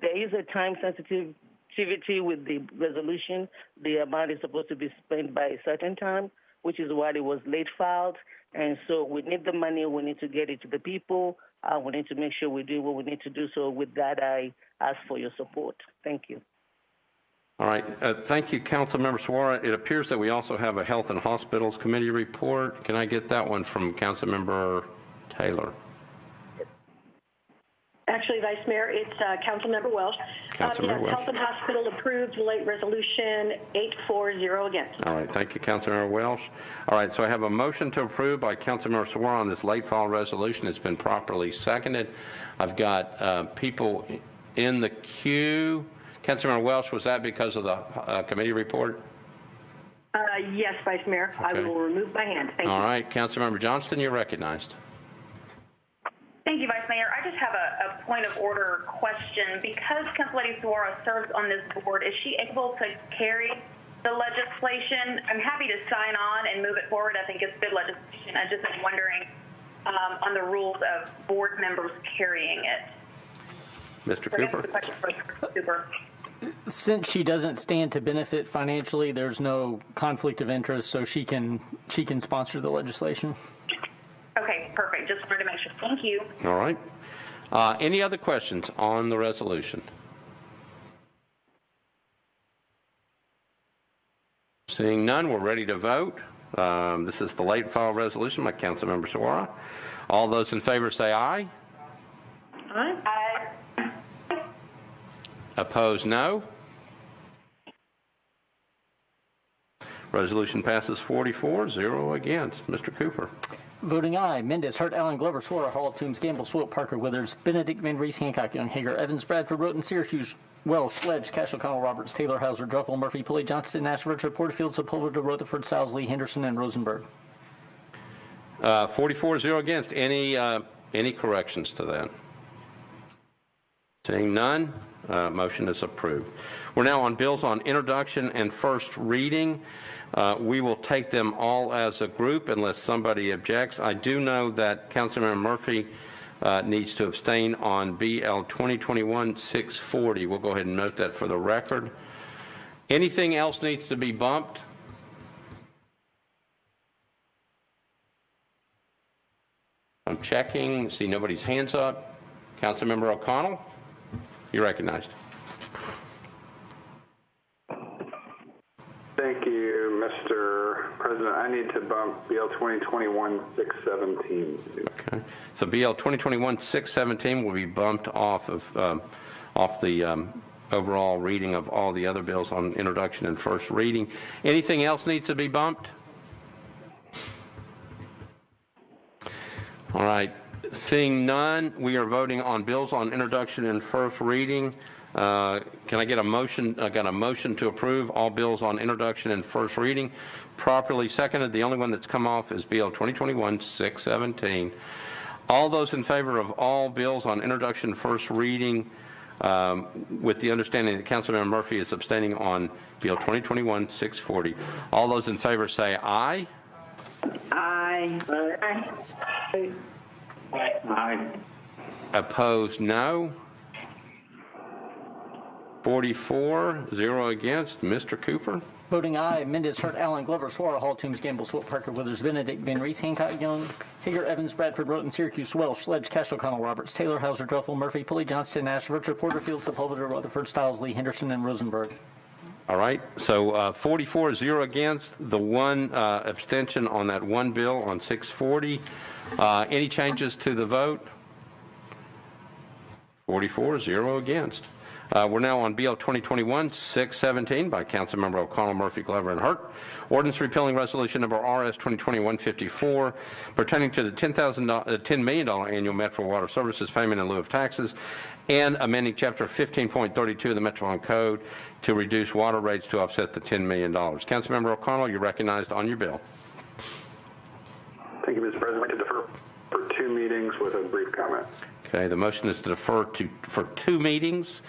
there is a time sensitivity with the resolution. The amount is supposed to be spent by a certain time, which is why it was late filed. And so we need the money. We need to get it to the people. We need to make sure we do what we need to do. So with that, I ask for your support. Thank you. All right. Thank you, Councilmember Saguaro. It appears that we also have a Health and Hospitals Committee report. Can I get that one from Councilmember Taylor? Actually, Vice Mayor, it's Councilmember Welsh. Councilmember Welsh. Health and Hospital approved late resolution 8-4-0 against. All right. Thank you, Councilmember Welsh. All right. So I have a motion to approve by Councilmember Saguaro on this late file resolution. It's been properly seconded. I've got people in the queue. Councilmember Welsh, was that because of the committee report? Yes, Vice Mayor. Okay. I will remove my hand. Thank you. All right. Councilmember Johnston, you're recognized. Thank you, Vice Mayor. I just have a point of order question. Because Council Lady Saguaro serves on this board, is she able to carry the legislation? I'm happy to sign on and move it forward. I think it's good legislation. I just am wondering on the rules of board members carrying it. Mr. Cooper? Cooper. Since she doesn't stand to benefit financially, there's no conflict of interest, so she can sponsor the legislation. Okay, perfect. Just wanted to make sure. Thank you. All right. Any other questions on the resolution? Seeing none, we're ready to vote. This is the late file resolution by Councilmember Saguaro. All those in favor say aye. Aye. Aye. Opposed, no. Resolution passes 44-0 against. Mr. Cooper. Voting aye, Mendez, Hurt, Allen, Glover, Swear, Hall, Toombs, Gamble, Swope, Parker, Withers, Benedict, Van Reese, Hancock, Young, Hager, Evans, Bradford, Roten, Syracuse, Welsh, Sledge, Cashel, Connell, Roberts, Taylor, Hauser, Druffel, Murphy, Pulley, Johnston, Nash, Richard, Porterfield, Sepulveda, Rutherford, Stiles, Lee, Henderson, and Rosenberg. 44-0 against. Any corrections to that? Seeing none, motion is approved. We're now on bills on introduction and first reading. We will take them all as a group unless somebody objects. I do know that Councilmember Murphy needs to abstain on BL 2021-640. We'll go ahead and note that for the record. Anything else needs to be bumped? I'm checking. See nobody's hands up. Councilmember O'Connell, you're recognized. Thank you, Mr. President. I need to bump BL 2021-617. Okay. So BL 2021-617 will be bumped off of the overall reading of all the other bills on introduction and first reading. Anything else needs to be bumped? All right. Seeing none, we are voting on bills on introduction and first reading. Can I get a motion? I got a motion to approve all bills on introduction and first reading. Properly seconded. The only one that's come off is BL 2021-617. All those in favor of all bills on introduction and first reading, with the understanding that Councilmember Murphy is abstaining on BL 2021-640. All those in favor say aye. Aye. Aye. Aye. Opposed, no. 44-0 against. Mr. Cooper. Voting aye, Mendez, Hurt, Allen, Glover, Swara, Hall, Toombs, Gamble, Swope, Parker, Withers, Benedict, Van Reese, Hancock, Young, Hager, Evans, Bradford, Roten, Syracuse, Welsh, Sledge, Cashel, Connell, Roberts, Taylor, Hauser, Druffel, Murphy, Pulley, Johnston, Nash, Richard, Porterfield, Sepulveda, Rutherford, Stiles, Lee, Henderson, and Rosenberg. All right, so 44-0 against, the one abstention on that one bill on 640. Any changes to the vote? 44-0 against. We're now on BL 2021-617 by Councilmember O'Connell, Murphy, Glover, and Hurt. Ordinance repealing resolution number RS 2021-54 pertaining to the $10 million annual Metro Water Services payment in lieu of taxes and amending Chapter 15.32 of the Metropolitan Code to reduce water rates to offset the $10 million. Councilmember O'Connell, you're recognized on your bill. Thank you, Mr. President. I'd like to defer for 2 meetings with a brief comment. Okay, the motion is to defer for 2 meetings.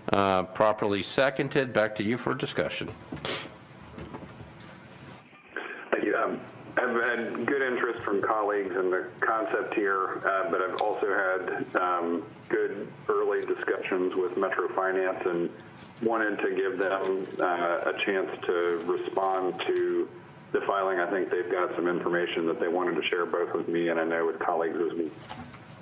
Properly seconded. Back to you for discussion. Thank you. I've had good interest from colleagues in the concept here, but I've also had good early discussions with Metro Finance and wanted to give them a chance to respond to the filing. I think they've got some information that they wanted to share both with me and I know with colleagues as well.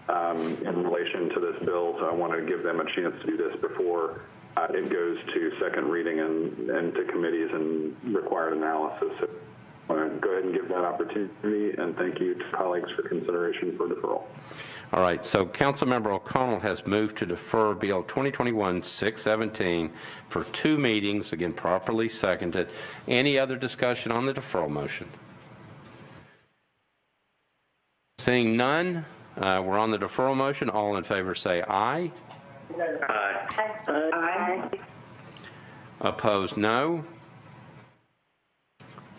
In relation to this bill, so I wanted to give them a chance to do this before it goes to second reading and to committees and required analysis. So I want to go ahead and give that opportunity, and thank you to colleagues for consideration for deferral. All right, so Councilmember O'Connell has moved to defer BL 2021-617 for 2 meetings, again properly seconded. Any other discussion on the deferral motion? Seeing none, we're on the deferral motion. All in favor say aye. Aye. Aye. Opposed, no.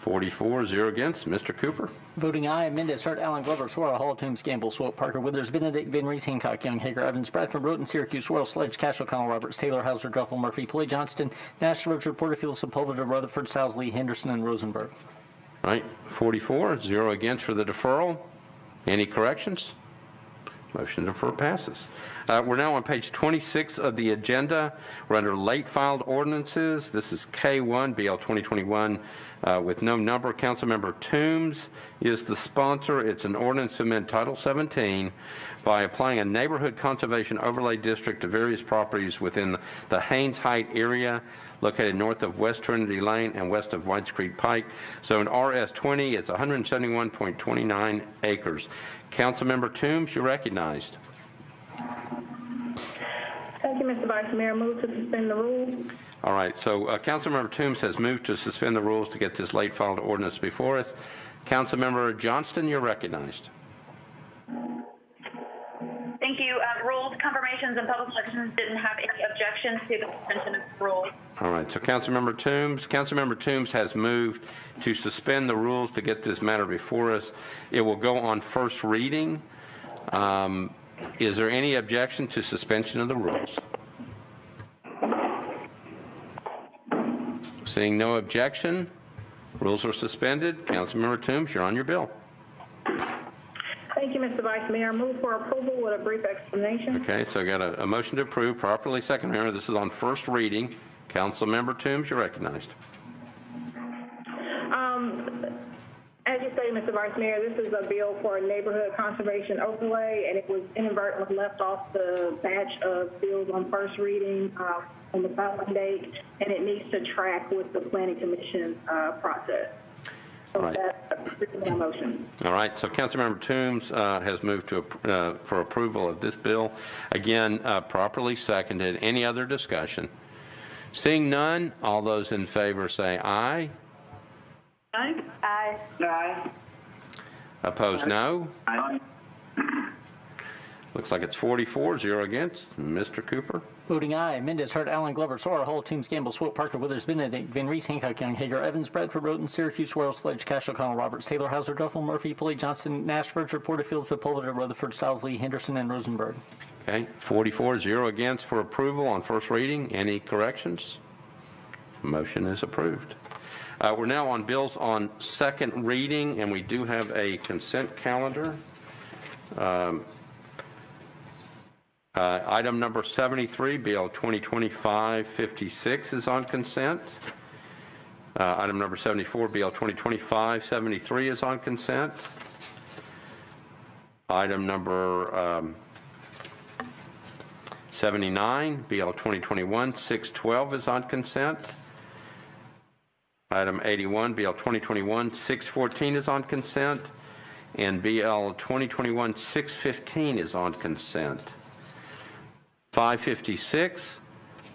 44-0 against. Mr. Cooper. Voting aye, Mendez, Hurt, Allen, Glover, Swara, Hall, Toombs, Gamble, Swope, Parker, Withers, Benedict, Van Reese, Hancock, Young, Hager, Evans, Bradford, Roten, Syracuse, Swirl, Sledge, Cashel, Connell, Roberts, Taylor, Hauser, Druffel, Murphy, Pulley, Johnston, Nash, Richard, Porterfield, Sepulveda, Rutherford, Stiles, Lee, Henderson, and Rosenberg. All right, 44-0 against for the deferral. Any corrections? Motion to defer passes. We're now on page 26 of the agenda. We're under late filed ordinances. This is K1, BL 2021, with no number. Councilmember Toombs is the sponsor. It's an ordinance to amend Title 17 by applying a neighborhood conservation overlay district to various properties within the Haynes Height area located north of West Trinity Lane and west of Whites Creek Pike. So in RS 20, it's 171.29 acres. Councilmember Toombs, you're recognized. Thank you, Mr. Vice Mayor. Move to suspend the rules. All right, so Councilmember Toombs has moved to suspend the rules to get this late filed ordinance before us. Councilmember Johnston, you're recognized. Thank you. Rules, confirmations, and public elections didn't have any objections to the suspension of the rules. All right, so Councilmember Toombs has moved to suspend the rules to get this matter before us. It will go on first reading. Is there any objection to suspension of the rules? Seeing no objection, rules are suspended. Councilmember Toombs, you're on your bill. Thank you, Mr. Vice Mayor. Move for approval with a brief explanation. Okay, so I got a motion to approve, properly second here. This is on first reading. Councilmember Toombs, you're recognized. As you say, Mr. Vice Mayor, this is a bill for a neighborhood conservation overlay, and it was inadvertently left off the batch of bills on first reading on the following date, and it needs to track with the Planning Commission process. So Right. that's my motion. All right, so Councilmember Toombs has moved to for approval of this bill. Again, properly seconded. Any other discussion? Seeing none, all those in favor say aye. Aye. Aye. Aye. Opposed, no. Looks like it's 44, 0 against. Mr. Cooper? Voting aye. Mendez, Hart, Allen, Glover, Sora, Hull, Toombs, Gamble, Swope, Parker, Withers, Benedict, Van Reese, Hancock, Young, Hager, Evans, Bradford, Roten, Syracuse, Wells, Sledge, Cash, O'Connell, Roberts, Taylor, Hauser, Duffel, Murphy, Pulley, Johnston, Nash, Furcher, Porterfield, Sepulveda, Rutherford, Stiles, Lee, Henderson, and Rosenberg. Okay, 44, 0 against for approval on first reading. Any corrections? Motion is approved. We're now on bills on second reading, and we do have a consent calendar. Item number 73, Bill 2025-56 is on consent. Item number 74, Bill 2025-73 is on consent. Item number 79, BL 2021-612 is on consent. Item 81, BL 2021-614 is on consent. And BL 2021-615 is on consent. 556,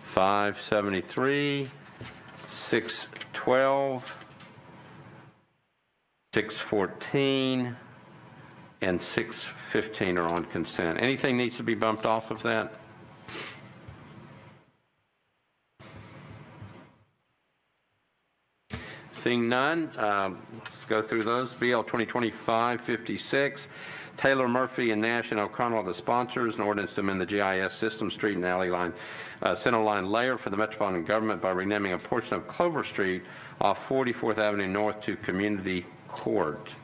573, 612, 614, and 615 are on consent. Anything needs to be bumped off of that? Seeing none, let's go through those. BL 2025-56, Taylor, Murphy, and Nash and O'Connell are the sponsors. An ordinance to amend the GIS system, street and alley line, center line layer for the Metropolitan government by renaming a portion of Clover Street off 44th Avenue North to Community Court.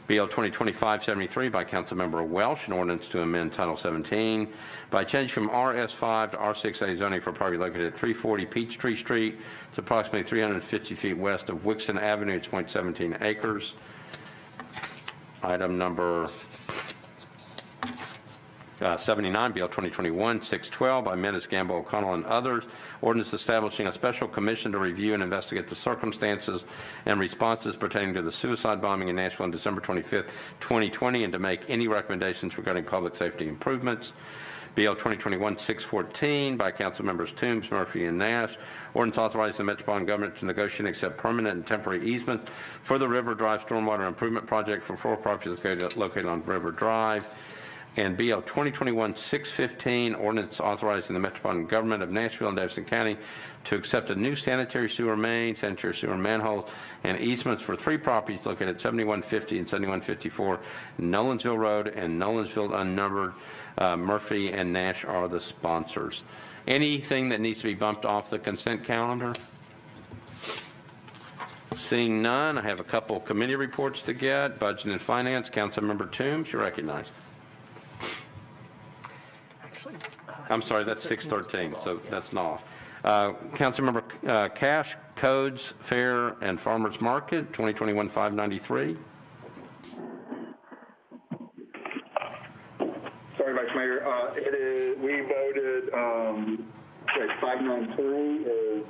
BL 2025-73 by Councilmember Welsh, an ordinance to amend Title 17 by change from RS5 to R6A zoning for property located at 340 Peachtree Street. It's approximately 350 feet west of Wixon Avenue. It's 0.17 acres. Item number 79, BL 2021-612 by Menace, Gamble, O'Connell, and others. Ordinance establishing a special commission to review and investigate the circumstances and responses pertaining to the suicide bombing in Nashville on December 25th, 2020, and to make any recommendations regarding public safety improvements. BL 2021-614 by Council Members Toombs, Murphy, and Nash. Ordinance authorizing the Metropolitan government to negotiate and accept permanent and temporary easements for the River Drive Stormwater Improvement Project for 4 properties located on River Drive. And BL 2021-615, ordinance authorizing the Metropolitan government of Nashville and Davidson County to accept a new sanitary sewer main, sanitary sewer manhole, and easements for 3 properties located at 7150 and 7154 Nolensville Road and Nolensville Unnumbered. Murphy and Nash are the sponsors. Anything that needs to be bumped off the consent calendar? Seeing none, I have a couple committee reports to get. Budget and Finance, Councilmember Toombs, you're recognized. I'm sorry, that's 613, so that's not off. Councilmember Cash, Codes, Fair, and Farmers Market, 2021-593. Sorry, Vice Mayor. We voted, 593 is,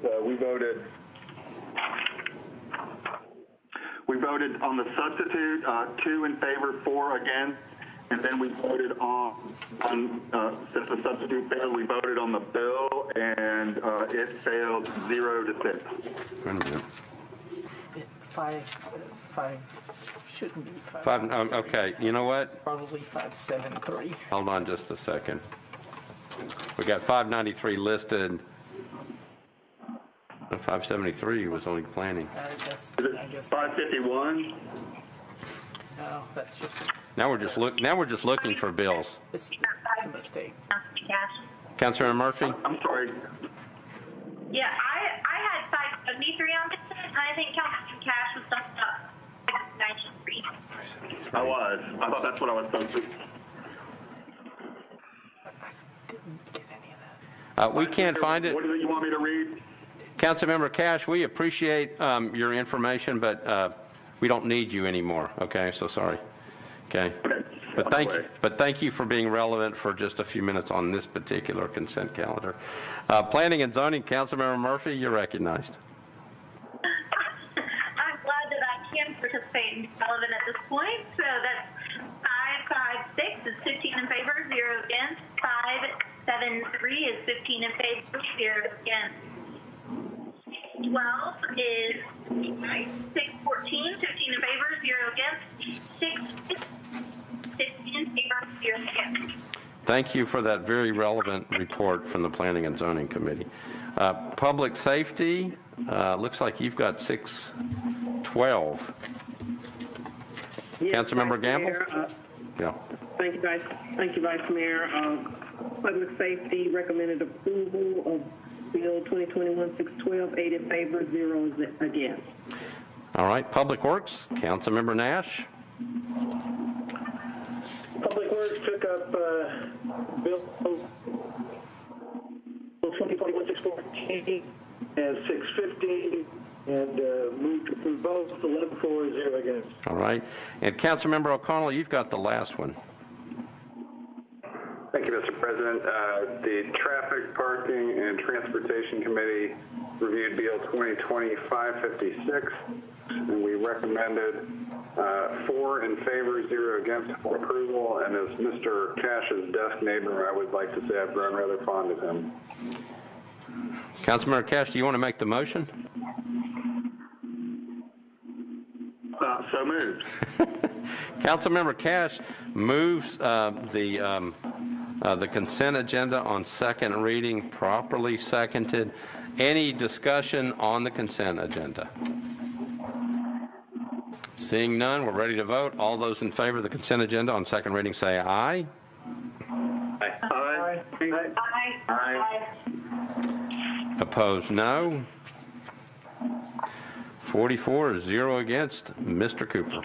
we voted on the substitute, 2 in favor, 4 against, and then we voted on since the substitute failed, we voted on the bill, and it failed 0-6. Wait a minute. Five shouldn't be five. Five, okay, you know what? Probably 573. Hold on just a second. We got 593 listed. 573 was only planning. That's, I guess. 551? No, that's just. Now we're just looking for bills. It's a mistake. Councilmember Murphy? I'm sorry. Yeah, I had 573 on this, and I think Councilman Cash was stuck up 593. I was. I thought that's what I was supposed to. We can't find it. What is it you want me to read? Councilmember Cash, we appreciate your information, but we don't need you anymore. Okay, so sorry. Okay. But thank you for being relevant for just a few minutes on this particular consent calendar. Planning and Zoning, Councilmember Murphy, you're recognized. I'm glad that I can participate in relevant at this point. So that's 556 is 15 in favor, 0 against. 573 is 15 in favor, 0 against. 12 is 614, 15 in favor, 0 against. 6 15 in favor, 0 against. Thank you for that very relevant report from the Planning and Zoning Committee. Public Safety, looks like you've got 612. Yes, Councilmember Gamble? Mayor, Yeah. Thank you, Vice Mayor. Public Safety recommended approval of Bill 2021-612, 8 in favor, 0 against. All right. Public Works, Councilmember Nash. Public Works took up Bill 2021-614 and 650 and moved to approve both, 11 for, 0 against. All right. And Councilmember O'Connell, you've got the last one. Thank you, Mr. President. The Traffic, Parking, and Transportation Committee reviewed Bill 2020-556, and we recommended 4 in favor, 0 against for approval. And as Mr. Cash's desk neighbor, I would like to say I've grown rather fond of him. Councilmember Cash, do you want to make the motion? So moved. Councilmember Cash moves the consent agenda on second reading, properly seconded. Any discussion on the consent agenda? Seeing none, we're ready to vote. All those in favor of the consent agenda on second reading say aye. Aye. Aye. Aye. Aye. Opposed, no. 44 is 0 against. Mr. Cooper.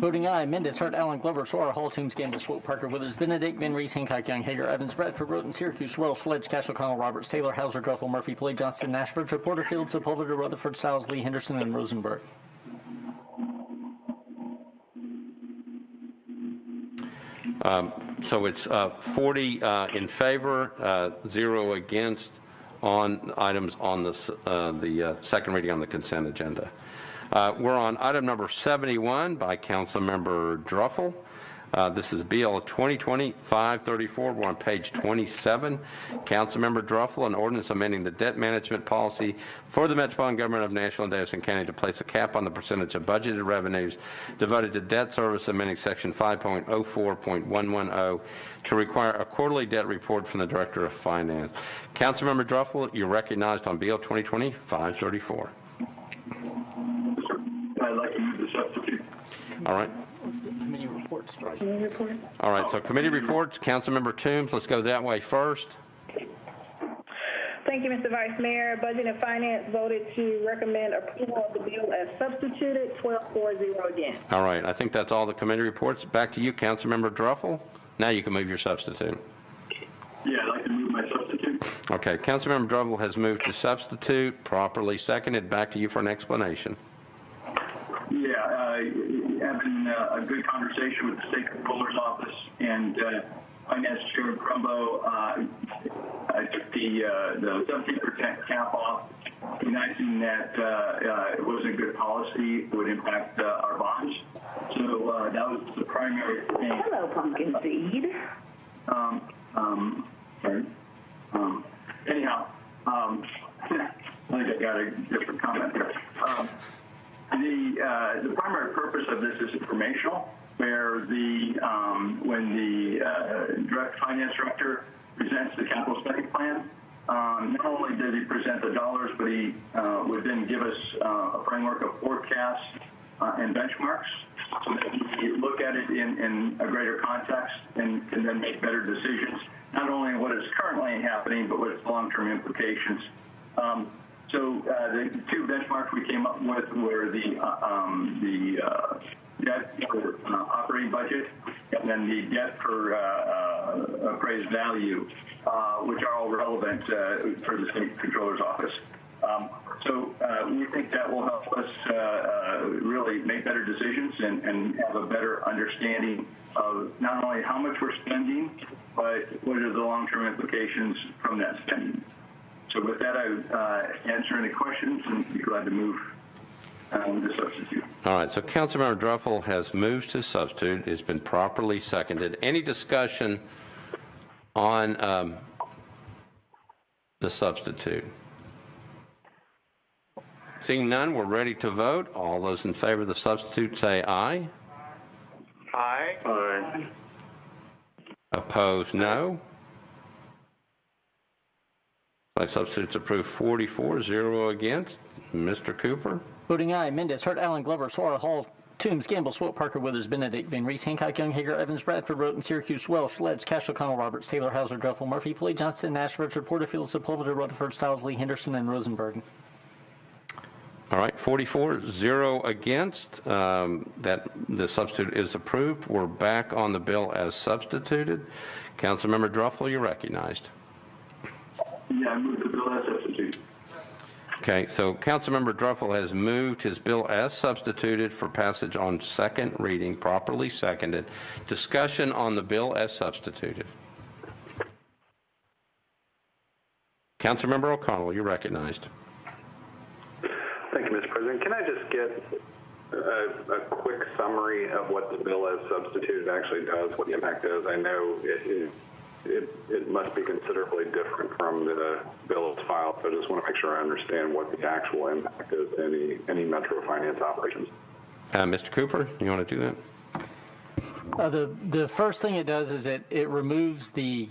Voting aye, Mendez, Hart, Allen, Glover, Suara, Hall, Toombs, Gamble, Swope, Parker, Withers, Benedict, Van Reese, Hancock, Young, Hager, Evans, Bradford, Roten, Syracuse, Wells, Sledge, Cash, O'Connell, Roberts, Taylor, Hauser, Druffel, Murphy, Play, Johnston, Nashville, Porterfield, Sepulveda, Rutherford, Stiles, Lee, Henderson, and Rosenberg. So it's 40 in favor, 0 against on items on the second reading on the consent agenda. We're on item number 71 by Councilmember Druffel. This is BL 2020-534. We're on page 27. Councilmember Druffel, an ordinance amending the debt management policy for the Metropolitan Government of Nashville and Davidson County to place a cap on the percentage of budgeted revenues devoted to debt service, amending section 5.04.110 to require a quarterly debt report from the Director of Finance. Councilmember Druffel, you're recognized on BL 2020-534. I'd like to move the substitute. All right. Let's get committee reports first. All right, so committee reports. Councilmember Toombs, let's go that way first. Thank you, Mr. Vice Mayor. Budget and Finance voted to recommend approval of the bill as substituted, 12-4-0 against. All right, I think that's all the committee reports. Back to you, Councilmember Druffel. Now you can move your substitute. Yeah, I'd like to move my substitute. Okay, Councilmember Druffel has moved to substitute, properly seconded. Back to you for an explanation. Yeah, having a good conversation with the State Comptroller's Office and Finance Chair Crumbo, I took the 17% cap off recognizing that it wasn't good policy, it would impact our bonds. So that was the primary thing. Hello, pumpkin seed. Sorry. Anyhow, I think I got a different comment there. The primary purpose of this is informational, where when the direct finance director presents the capital spending plan, not only does he present the dollars, but he would then give us a framework of forecasts and benchmarks so that we look at it in a greater context and can then make better decisions, not only what is currently happening, but what its long-term implications. So the two benchmarks we came up with were the debt for operating budget and then the debt for appraised value, which are all relevant for the State Controller's Office. So we think that will help us really make better decisions and have a better understanding of not only how much we're spending, but what are the long-term implications from that spending. So with that, I answer any questions and be glad to move the substitute. All right, so Councilmember Druffel has moved to substitute. It's been properly seconded. Any discussion on the substitute? Seeing none, we're ready to vote. All those in favor of the substitute say aye. Aye. Aye. Opposed, no. Substitutes approved 44, 0 against. Mr. Cooper? Voting aye. Mendez, Hurt, Allen, Glover, Suara, Hall, Toombs, Gamble, Swope, Parker, Withers, Benedict, Van Reese, Hancock, Young, Hager, Evans, Bradford, Roten, Syracuse, Welsh, Ledge, Cash, O'Connell, Roberts, Taylor, Hauser, Druffel, Murphy, Pulley, Johnson, Nash, Richard, Porterfield, Sepulveda, Rutherford, Stiles, Lee, Henderson, and Rosenberg. All right, 44, 0 against. That the substitute is approved. We're back on the bill as substituted. Councilmember Druffel, you're recognized. Yeah, I moved the bill as substitute. Okay, so Councilmember Druffel has moved his bill as substituted for passage on second reading, properly seconded. Discussion on the bill as substituted. Councilmember O'Connell, you're recognized. Thank you, Mr. President. Can I just get a quick summary of what the bill as substituted actually does, what the impact is? I know it must be considerably different from the bill as filed, so I just want to make sure I understand what the actual impact is to any Metro Finance operations. Mr. Cooper, you want to do that? The first thing it does is it removes the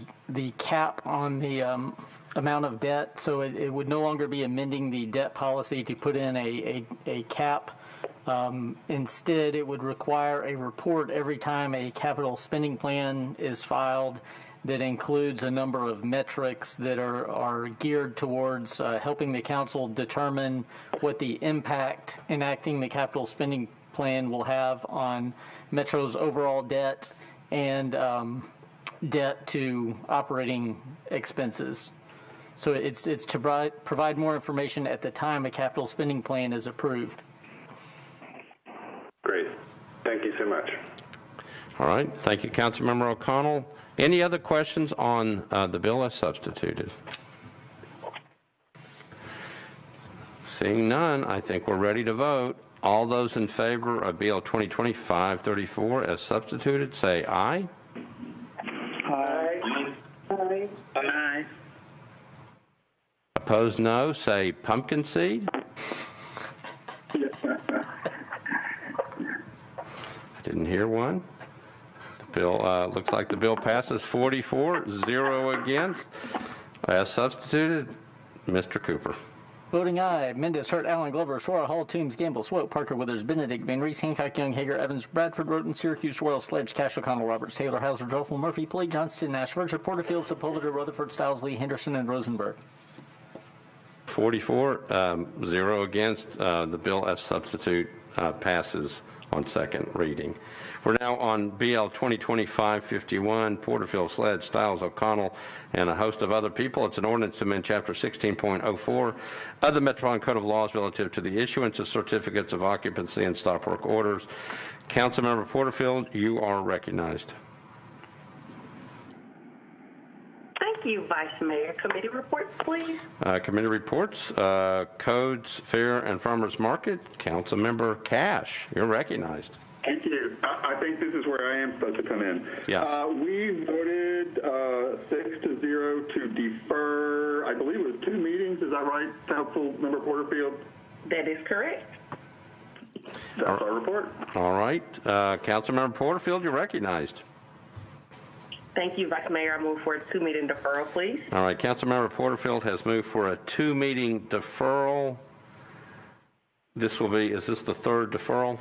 cap on the amount of debt, so it would no longer be amending the debt policy to put in a cap. Instead, it would require a report every time a capital spending plan is filed that includes a number of metrics that are geared towards helping the council determine what the impact enacting the capital spending plan will have on Metro's overall debt and debt to operating expenses. So it's to provide more information at the time a capital spending plan is approved. Great. Thank you so much. All right. Thank you, Councilmember O'Connell. Any other questions on the bill as substituted? Seeing none, I think we're ready to vote. All those in favor of Bill 2020-534 as substituted, say aye. Aye. Aye. Aye. Opposed, no. Say pumpkin seed. I didn't hear one. The bill looks like the bill passes 44, 0 against. As substituted, Mr. Cooper. Voting aye. Mendez, Hurt, Allen, Glover, Suara, Hall, Toombs, Gamble, Swope, Parker, Withers, Benedict, Van Reese, Hancock, Young, Hager, Evans, Bradford, Roten, Syracuse, Wells, Sledge, Cash, O'Connell, Roberts, Taylor, Hauser, Druffel, Murphy, Pulley, Johnston, Nash, Richard, Porterfield, Sepulveda, Rutherford, Stiles, Lee, Henderson, and Rosenberg. 44, 0 against. The bill as substitute passes on second reading. We're now on BL 2020-551, Porterfield, Sledge, Stiles, O'Connell, and a host of other people. It's an ordinance to amend Chapter 16.04 of the Metropolitan Code of Laws relative to the issuance of certificates of occupancy and stop work orders. Councilmember Porterfield, you are recognized. Thank you, Vice Mayor. Committee reports, please. Committee reports, Codes, Fair, and Farmers Market. Councilmember Cash, you're recognized. Thank you. I think this is where I am supposed to come in. Yes. We voted 6-0 to defer, I believe it was 2 meetings. Is that right, Councilmember Porterfield? That is correct. That's our report. All right. Councilmember Porterfield, you're recognized. Thank you, Vice Mayor. I move for a 2-meeting deferral, please. All right. Councilmember Porterfield has moved for a 2-meeting deferral. This will be, is this the 3rd deferral?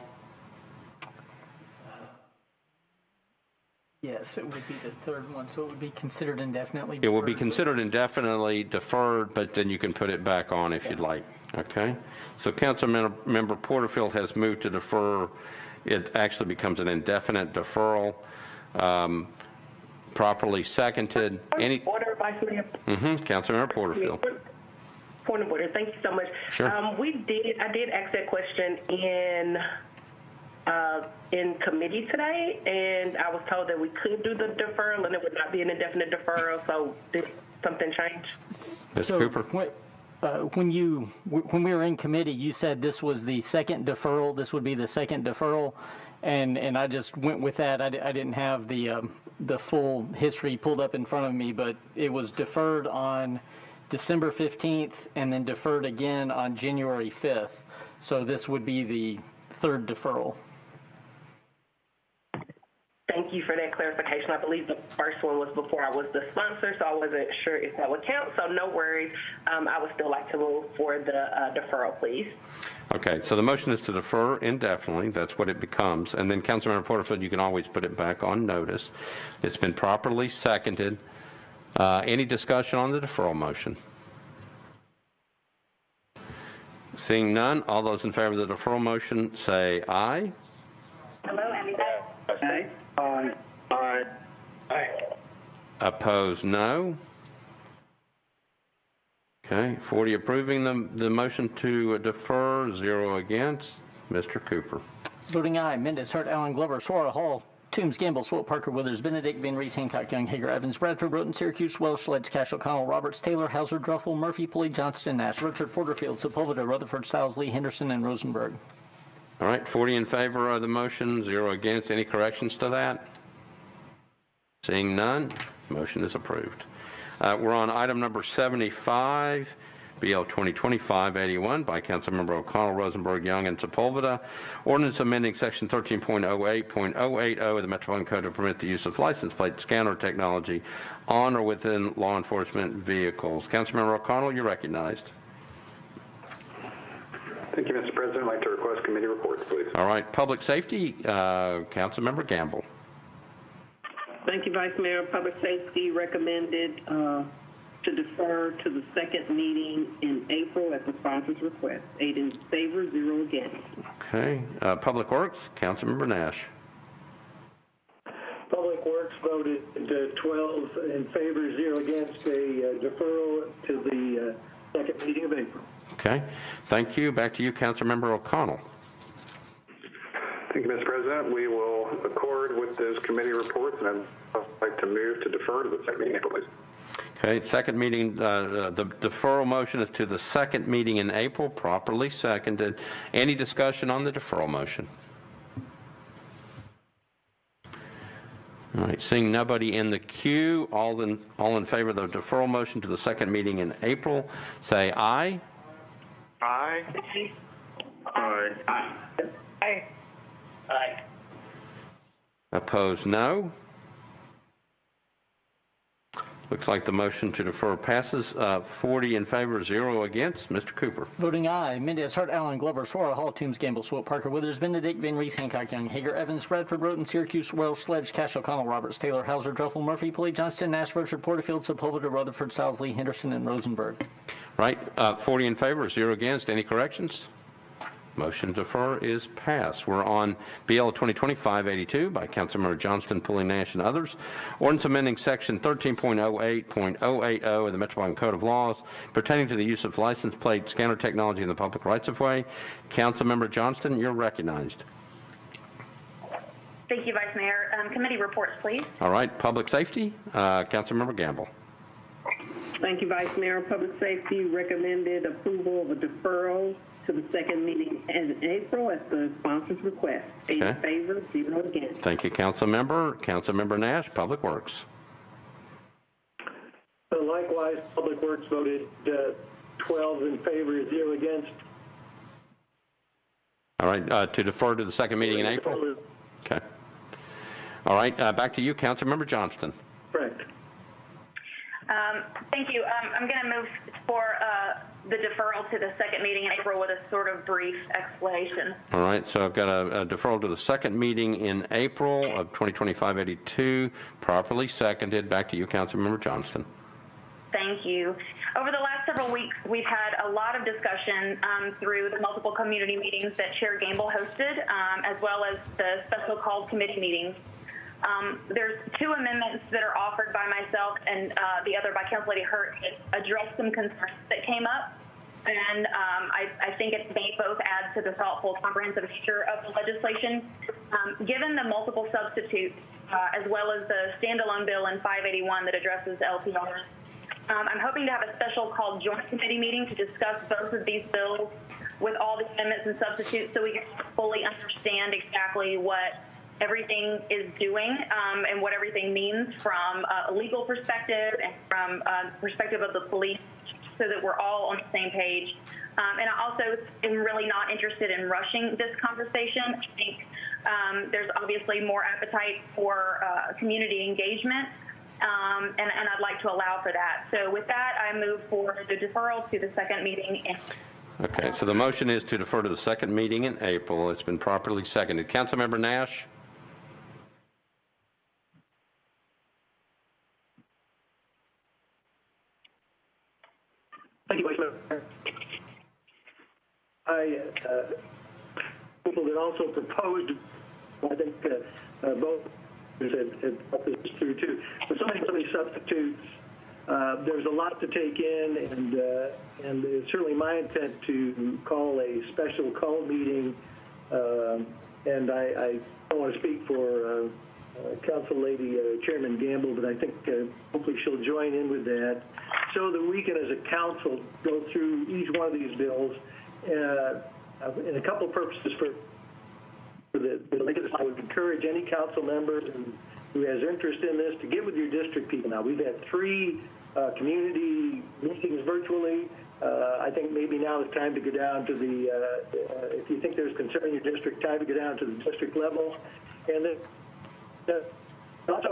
Yes, it would be the 3rd one, so it would be considered indefinitely It will be deferred. considered indefinitely deferred, but then you can put it back on if you'd like. Okay? So Councilmember Porterfield has moved to defer. It actually becomes an indefinite deferral. Properly seconded. Any order, Vice Mayor? Councilmember Porterfield. Point of order. Thank you so much. Sure. I did ask that question in committee today, and I was told that we could do the deferral and it would not be an indefinite deferral. So did something change? Mr. Cooper. When we were in committee, you said this was the 2nd deferral. This would be the 2nd deferral, and I just went with that. I didn't have the full history pulled up in front of me, but it was deferred on December 15th and then deferred again on January 5th. So this would be the 3rd deferral. Thank you for that clarification. I believe the first one was before I was the sponsor, so I wasn't sure if that would count. So no worries. I would still like to move for the deferral, please. Okay, so the motion is to defer indefinitely. That's what it becomes. And then Councilmember Porterfield, you can always put it back on notice. It's been properly seconded. Any discussion on the deferral motion? Seeing none, all those in favor of the deferral motion say aye. Hello, Aye. Aye. Aye. Aye. Opposed, no. Okay, 40 approving the motion to defer, 0 against. Mr. Cooper. Voting aye. Mendez, Hart, Allen, Glover, Suara, Hall, Toombs, Gamble, Swope, Parker, Withers, Benedict, Van Reese, Hancock, Young, Hager, Evans, Bradford, Broughton, Syracuse, Welsh, Sledge, Cash, O'Connell, Roberts, Taylor, Hauser, Druffel, Murphy, Pulley, Johnston, Nash, Richard, Porterfield, Sepulveda, Rutherford, Stiles, Lee, Henderson, and Rosenberg. All right, 40 in favor of the motion, 0 against. Any corrections to that? Seeing none, motion is approved. We're on item number 75, BL 2025-81 by Councilmember O'Connell, Rosenberg, Young, and Sepulveda. Ordinance amending Section 13.08.080 of the Metropolitan Code to permit the use of license plate scanner technology on or within law enforcement vehicles. Councilmember O'Connell, you're recognized. Thank you, Mr. President. I'd like to request committee reports, please. All right, Public Safety, Councilmember Gamble. Thank you, Vice Mayor. Public Safety recommended to defer to the 2nd meeting in April at the sponsor's request. 8 in favor, 0 against. Okay, Public Works, Councilmember Nash. Public Works voted 12 in favor, 0 against, a deferral to the 2nd meeting of April. Okay, thank you. Back to you, Councilmember O'Connell. Thank you, Mr. President. We will accord with those committee reports, and I'd like to move to defer to the 2nd meeting in April, please. Okay, 2nd meeting, the deferral motion is to the 2nd meeting in April, properly seconded. Any discussion on the deferral motion? All right, seeing nobody in the queue, all in favor of the deferral motion to the 2nd meeting in April, say aye. Aye. Aye. Aye. Aye. Aye. Opposed, no. Looks like the motion to defer passes. 40 in favor, 0 against. Mr. Cooper. Voting aye. Mendez, Hart, Allen, Glover, Suara, Hall, Toombs, Gamble, Swope, Parker, Withers, Benedict, Van Reese, Hancock, Young, Hager, Evans, Bradford, Broughton, Syracuse, Welsh, Sledge, Cash, O'Connell, Roberts, Taylor, Hauser, Druffel, Murphy, Pulley, Johnston, Nash, Richard, Porterfield, Sepulveda, Rutherford, Stiles, Lee, Henderson, and Rosenberg. Right, 40 in favor, 0 against. Any corrections? Motion to defer is passed. We're on BL 2025-82 by Councilmember Johnston, Pulley, Nash, and others. Ordinance amending Section 13.08.080 of the Metropolitan Code of Laws pertaining to the use of license plate scanner technology in the public rights-of-way. Councilmember Johnston, you're recognized. Thank you, Vice Mayor. Committee reports, please. All right, Public Safety, Councilmember Gamble. Thank you, Vice Mayor. Public Safety recommended approval of a deferral to the second meeting in April at the sponsor's request. 8 in favor, 0 against. Thank you, Councilmember. Councilmember Nash, Public Works. Likewise, Public Works voted 12 in favor, 0 against. All right, to defer to the second meeting in April? Okay. All right, back to you, Councilmember Johnston. Correct. Thank you. I'm going to move for the deferral to the second meeting in April with a sort of brief explanation. All right, so I've got a deferral to the second meeting in April of 2025-82, properly seconded. Back to you, Councilmember Johnston. Thank you. Over the last several weeks, we've had a lot of discussion through the multiple community meetings that Chair Gamble hosted, as well as the special called committee meetings. There's 2 amendments that are offered by myself and the other by Council Lady Hurt that address some concerns that came up. And I think it may both add to the thoughtful, comprehensive nature of the legislation. Given the multiple substitutes, as well as the standalone bill in 581 that addresses LPRs, I'm hoping to have a special called joint committee meeting to discuss both of these bills with all the amendments and substitutes so we can fully understand exactly what everything is doing and what everything means from a legal perspective and from perspective of the police so that we're all on the same page. And I also am really not interested in rushing this conversation. I think there's obviously more appetite for community engagement. And I'd like to allow for that. So with that, I move for the deferral to the second meeting in Okay, so the motion is to defer to the second meeting in April. It's been properly seconded. Councilmember Nash? Thank you, Vice Mayor. People that also proposed, I think both had thought this through too. But so many substitutes, there's a lot to take in, and it's certainly my intent to call a special call meeting. And I don't want to speak for Council Lady Chairman Gamble, but I think hopefully she'll join in with that, so that we can, as a council, go through each one of these bills. And a couple of purposes for the I would encourage any council member who has interest in this to get with your district people. Now, we've had 3 community meetings virtually. I think maybe now is time to go down to the, if you think there's concern in your district, time to go down to the district level. And then also,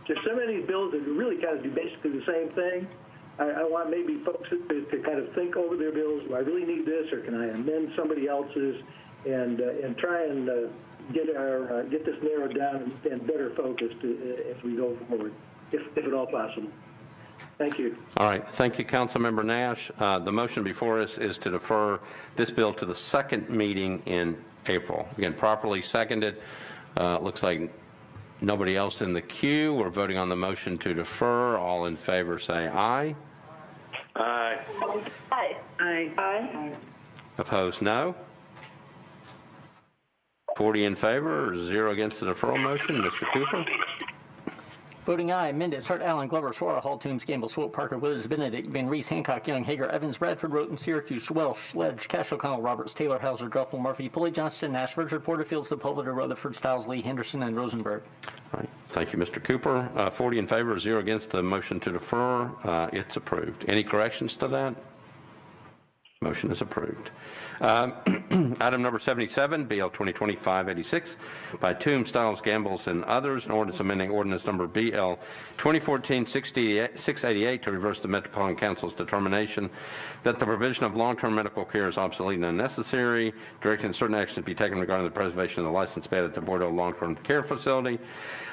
there's so many bills that really kind of do basically the same thing. I want maybe folks to kind of think over their bills. Do I really need this, or can I amend somebody else's, and try and get this narrowed down and better focused as we go forward, if at all possible. Thank you. All right. Thank you, Councilmember Nash. The motion before us is to defer this bill to the second meeting in April. Again, properly seconded. Looks like nobody else in the queue. We're voting on the motion to defer. All in favor say aye. Aye. Aye. Aye. Aye. Opposed, no. 40 in favor, 0 against the deferral motion. Mr. Cooper? Voting aye, Mendez, Hart, Allen, Glover, Suara, Hall, Toombs, Gamble, Swope, Parker, Withers, Benedict, Van Reese, Hancock, Young, Hager, Evans, Bradford, Roten, Syracuse, Welsh, Sledge, Cash, O'Connell, Roberts, Taylor, Hauser, Druffel, Murphy, Pulley, Johnston, Nash, Virgil, Porterfield, Sepulveda, Rutherford, Stiles, Lee, Henderson, and Rosenberg. All right. Thank you, Mr. Cooper. 40 in favor, 0 against the motion to defer. It's approved. Any corrections to that? Motion is approved. Item number 77, BL 2025-86, by Toombs, Stiles, Gambles, and others, an ordinance amending ordinance number BL 2014-688 to reverse the Metropolitan Council's determination that the provision of long-term medical care is obsolete and unnecessary, directing certain actions to be taken regarding the preservation of the licensed bed at the Bordeaux Long-Term Care Facility,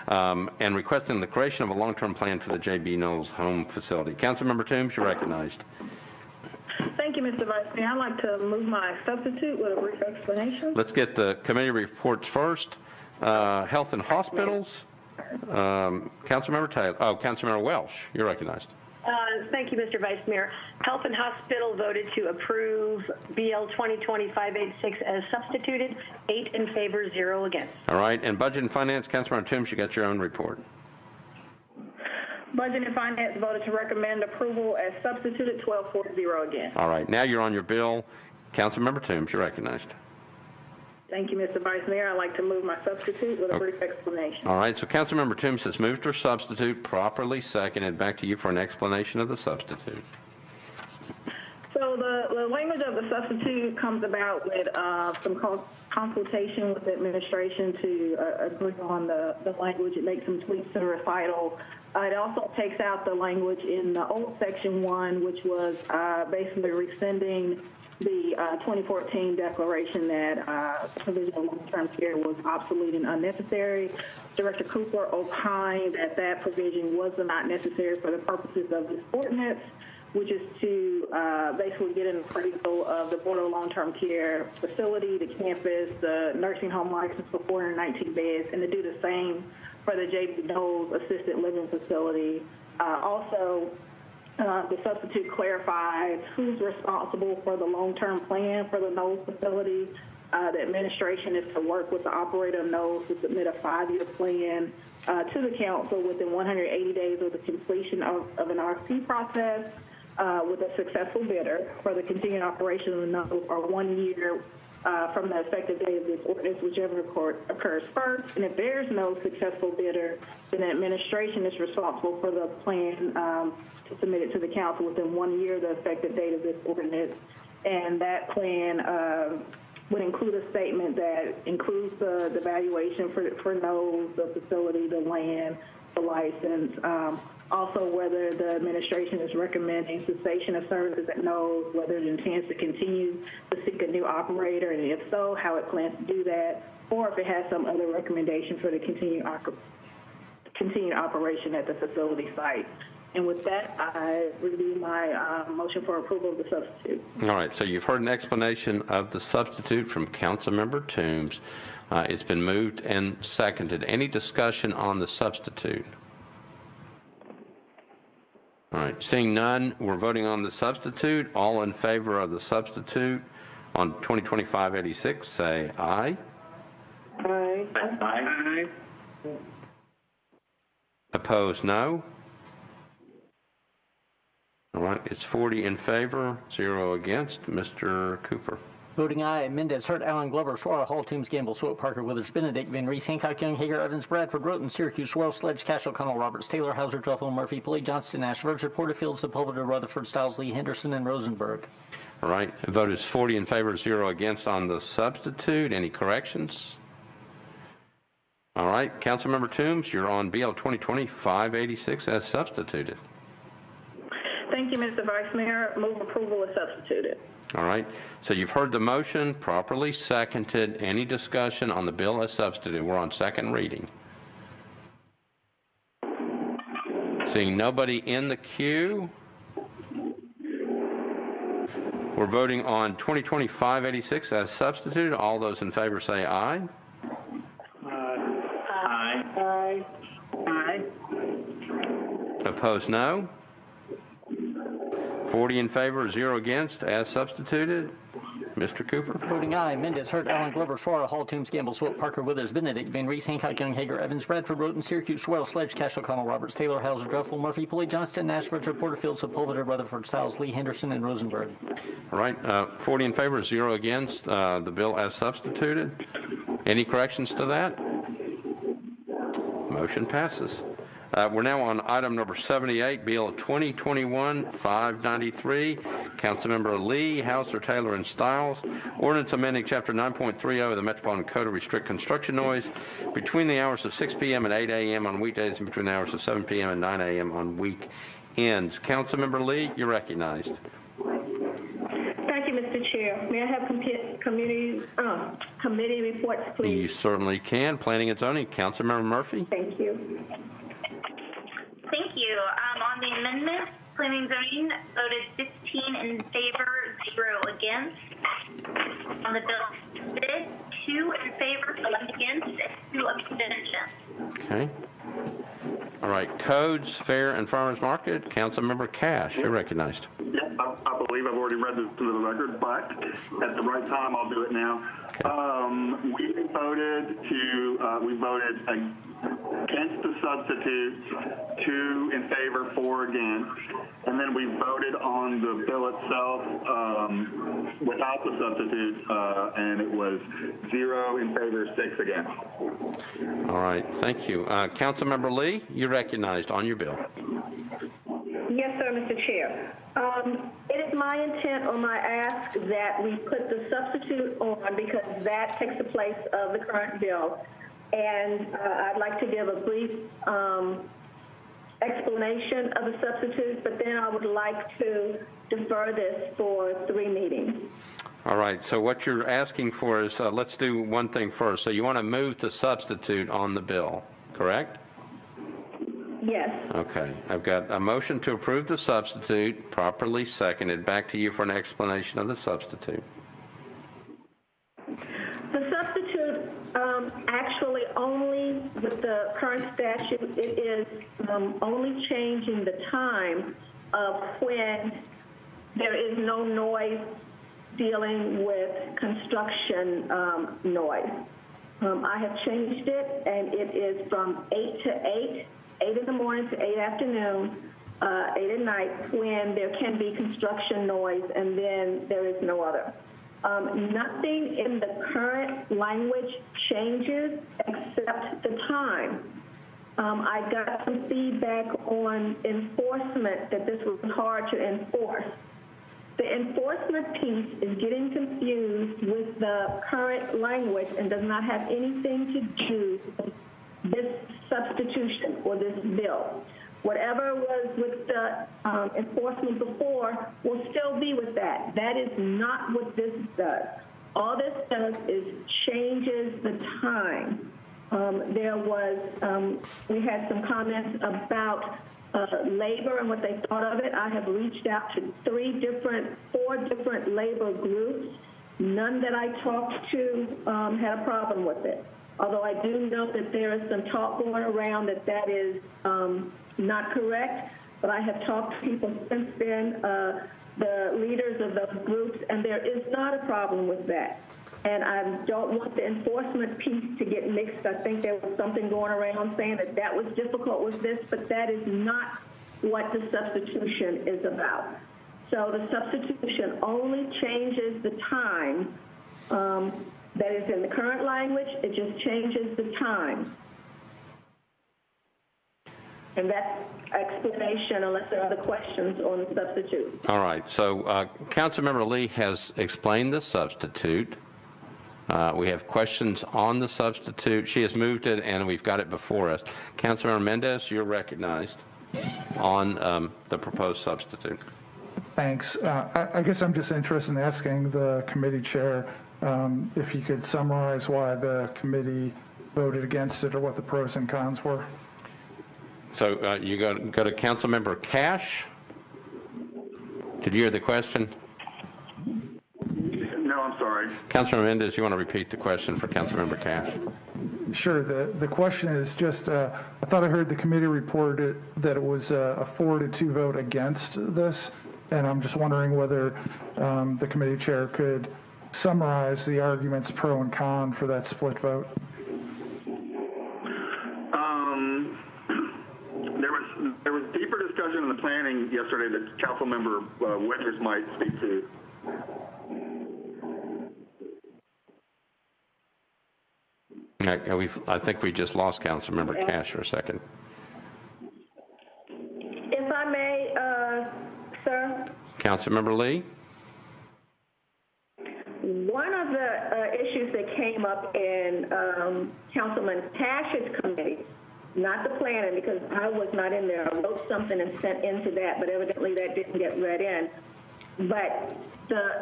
and requesting the creation of a long-term plan for the J.B. Knowles Home Facility. Councilmember Toombs, you're recognized. Thank you, Mr. Vice Mayor. I'd like to move my substitute with a brief explanation. Let's get the committee reports first. Health and Hospitals. Councilmember Taylor. Oh, Councilmember Welsh, you're recognized. Thank you, Mr. Vice Mayor. Health and Hospital voted to approve BL 2025-86 as substituted. 8 in favor, 0 against. All right. And Budget and Finance, Councilmember Toombs, you got your own report. Budget and Finance voted to recommend approval as substituted, 12-4-0 again. All right, now you're on your bill. Councilmember Toombs, you're recognized. Thank you, Mr. Vice Mayor. I'd like to move my substitute with a brief explanation. All right, so Councilmember Toombs has moved her substitute, properly seconded. Back to you for an explanation of the substitute. So the language of the substitute comes about with some consultation with the administration to agree on the language. It makes some tweaks to the recital. It also takes out the language in the old Section 1, which was basically rescinding the 2014 declaration that provision of long-term care was obsolete and unnecessary. Director Cooper opined that that provision was not necessary for the purposes of this ordinance, which is to basically get an appraisal of the Board of Long-Term Care facility, the campus, the nursing home license for 419 beds, and to do the same for the J.B. Knowles Assisted Living Facility. Also, the substitute clarifies who's responsible for the long-term plan for the Knowles facility. The administration is to work with the operator of Knowles to submit a 5-year plan to the council within 180 days of the completion of an RFP process with a successful bidder for the continued operation of the Knowles, or 1 year from the effective date of this ordinance, whichever occurs first. And if there's no successful bidder, then the administration is responsible for the plan to submit it to the council within 1 year of the effective date of this ordinance. And that plan would include a statement that includes the valuation for Knowles, the facility, the land, the license, also whether the administration is recommending cessation of services at Knowles, whether it intends to continue to seek a new operator, and if so, how it plans to do that, or if it has some other recommendation for the continued operation at the facility site. And with that, I review my motion for approval of the substitute. All right, so you've heard an explanation of the substitute from Councilmember Toombs. It's been moved and seconded. Any discussion on the substitute? All right, seeing none, we're voting on the substitute. All in favor of the substitute on 2025-86, say aye. Aye. Aye. Opposed, no. All right, it's 40 in favor, 0 against. Mr. Cooper. Voting aye, Mendez, Hurt, Allen, Glover, Suara, Hall, Toombs, Gamble, Swope, Parker, Withers, Benedict, Van Reese, Hancock, Young, Hager, Evans, Bradford, Roten, Syracuse, Swirl, Sledge, Cash, O'Connell, Roberts, Taylor, Hauser, Truffle, Murphy, Pulley, Johnston, Nash, Verger, Porterfield, Sepulveda, Rutherford, Stiles, Lee, Henderson, and Rosenberg. All right, the vote is 40 in favor, 0 against on the substitute. Any corrections? All right, Councilmember Toombs, you're on BL 2020-586 as substituted. Thank you, Mr. Vice Mayor. Move approval as substituted. All right, so you've heard the motion, properly seconded. Any discussion on the bill as substituted? We're on second reading. Seeing nobody in the queue, we're voting on 2020-586 as substituted. All those in favor say aye. Aye. Aye. Aye. Opposed, no. 40 in favor, 0 against, as substituted. Mr. Cooper. Voting aye, Mendez, Hurt, Allen, Glover, Suara, Hall, Toombs, Gamble, Swope, Parker, Withers, Benedict, Van Reese, Hancock, Young, Hager, Evans, Bradford, Roten, Syracuse, Swirl, Sledge, Cash, O'Connell, Roberts, Taylor, Hauser, Druffel, Murphy, Pulley, Johnston, Nash, Verger, Porterfield, Sepulveda, Rutherford, Stiles, Lee, Henderson, and Rosenberg. All right, 40 in favor, 0 against, the bill as substituted. Any corrections to that? Motion passes. We're now on item number 78, Bill 2021-593. Councilmember Lee, Hauser, Taylor, and Stiles. Ordinance amending Chapter 9.30 of the Metropolitan Code to restrict construction noise between the hours of 6 p.m. and 8 a.m. on weekdays and between the hours of 7 p.m. and 9 a.m. on weekends. Councilmember Lee, you're recognized. Thank you, Mr. Chair. May I have committee reports, please? You certainly can. Planning and Zoning. Councilmember Murphy. Thank you. Thank you. On the amendment, Planning and Zoning voted 15 in favor, 0 against. On the bill, 2 in favor, 11 against, and 2 abstentions. Okay. All right. Codes, Fair, and Farmers Market. Councilmember Cash, you're recognized. Yes, I believe I've already read this to the record, but at the right time, I'll do it now. Okay. We voted against the substitutes, 2 in favor, 4 against, and then we voted on the bill itself without the substitutes, and it was 0 in favor, 6 against. All right, thank you. Councilmember Lee, you're recognized on your bill. Yes, sir, Mr. Chair. It is my intent or my ask that we put the substitute on because that takes the place of the current bill. And I'd like to give a brief explanation of the substitute, but then I would like to defer this for 3 meetings. All right, so what you're asking for is, let's do one thing first. So you want to move the substitute on the bill, correct? Yes. Okay, I've got a motion to approve the substitute, properly seconded. Back to you for an explanation of the substitute. The substitute, actually only with the current statute, it is only changing the time of when there is no noise dealing with construction noise. I have changed it, and it is from 8 to 8, 8 in the morning to 8 afternoon, 8 at night, when there can be construction noise, and then there is no other. Nothing in the current language changes except the time. I got some feedback on enforcement that this was hard to enforce. The enforcement piece is getting confused with the current language and does not have anything to do with this substitution or this bill. Whatever was with the enforcement before will still be with that. That is not what this does. All this does is changes the time. We had some comments about labor and what they thought of it. I have reached out to 4 different labor groups. None that I talked to had a problem with it. Although I do know that there is some talk going around that is not correct, but I have talked to people since then, the leaders of those groups, and there is not a problem with that. And I don't want the enforcement piece to get mixed. I think there was something going around saying that was difficult with this, but that is not what the substitution is about. So the substitution only changes the time that is in the current language. It just changes the time. And that's explanation, unless there are other questions on the substitute. All right, so Councilmember Lee has explained the substitute. We have questions on the substitute. She has moved it, and we've got it before us. Councilmember Mendez, you're recognized on the proposed substitute. Thanks. I guess I'm just interested in asking the committee chair if he could summarize why the committee voted against it or what the pros and cons were. So you go to Councilmember Cash. Did you hear the question? No, I'm sorry. Councilmember Mendez, you want to repeat the question for Councilmember Cash? Sure. The question is just, I thought I heard the committee reported that it was a 4-2 vote against this, and I'm just wondering whether the committee chair could summarize the arguments pro and con for that split vote. There was deeper discussion in the planning yesterday that Councilmember Withers might speak to. I think we just lost Councilmember Cash for a second. If I may, sir? Councilmember Lee? One of the issues that came up in Councilman Cash's committee, not the planning, because I was not in there. I wrote something and sent into that, but evidently that didn't get read in. But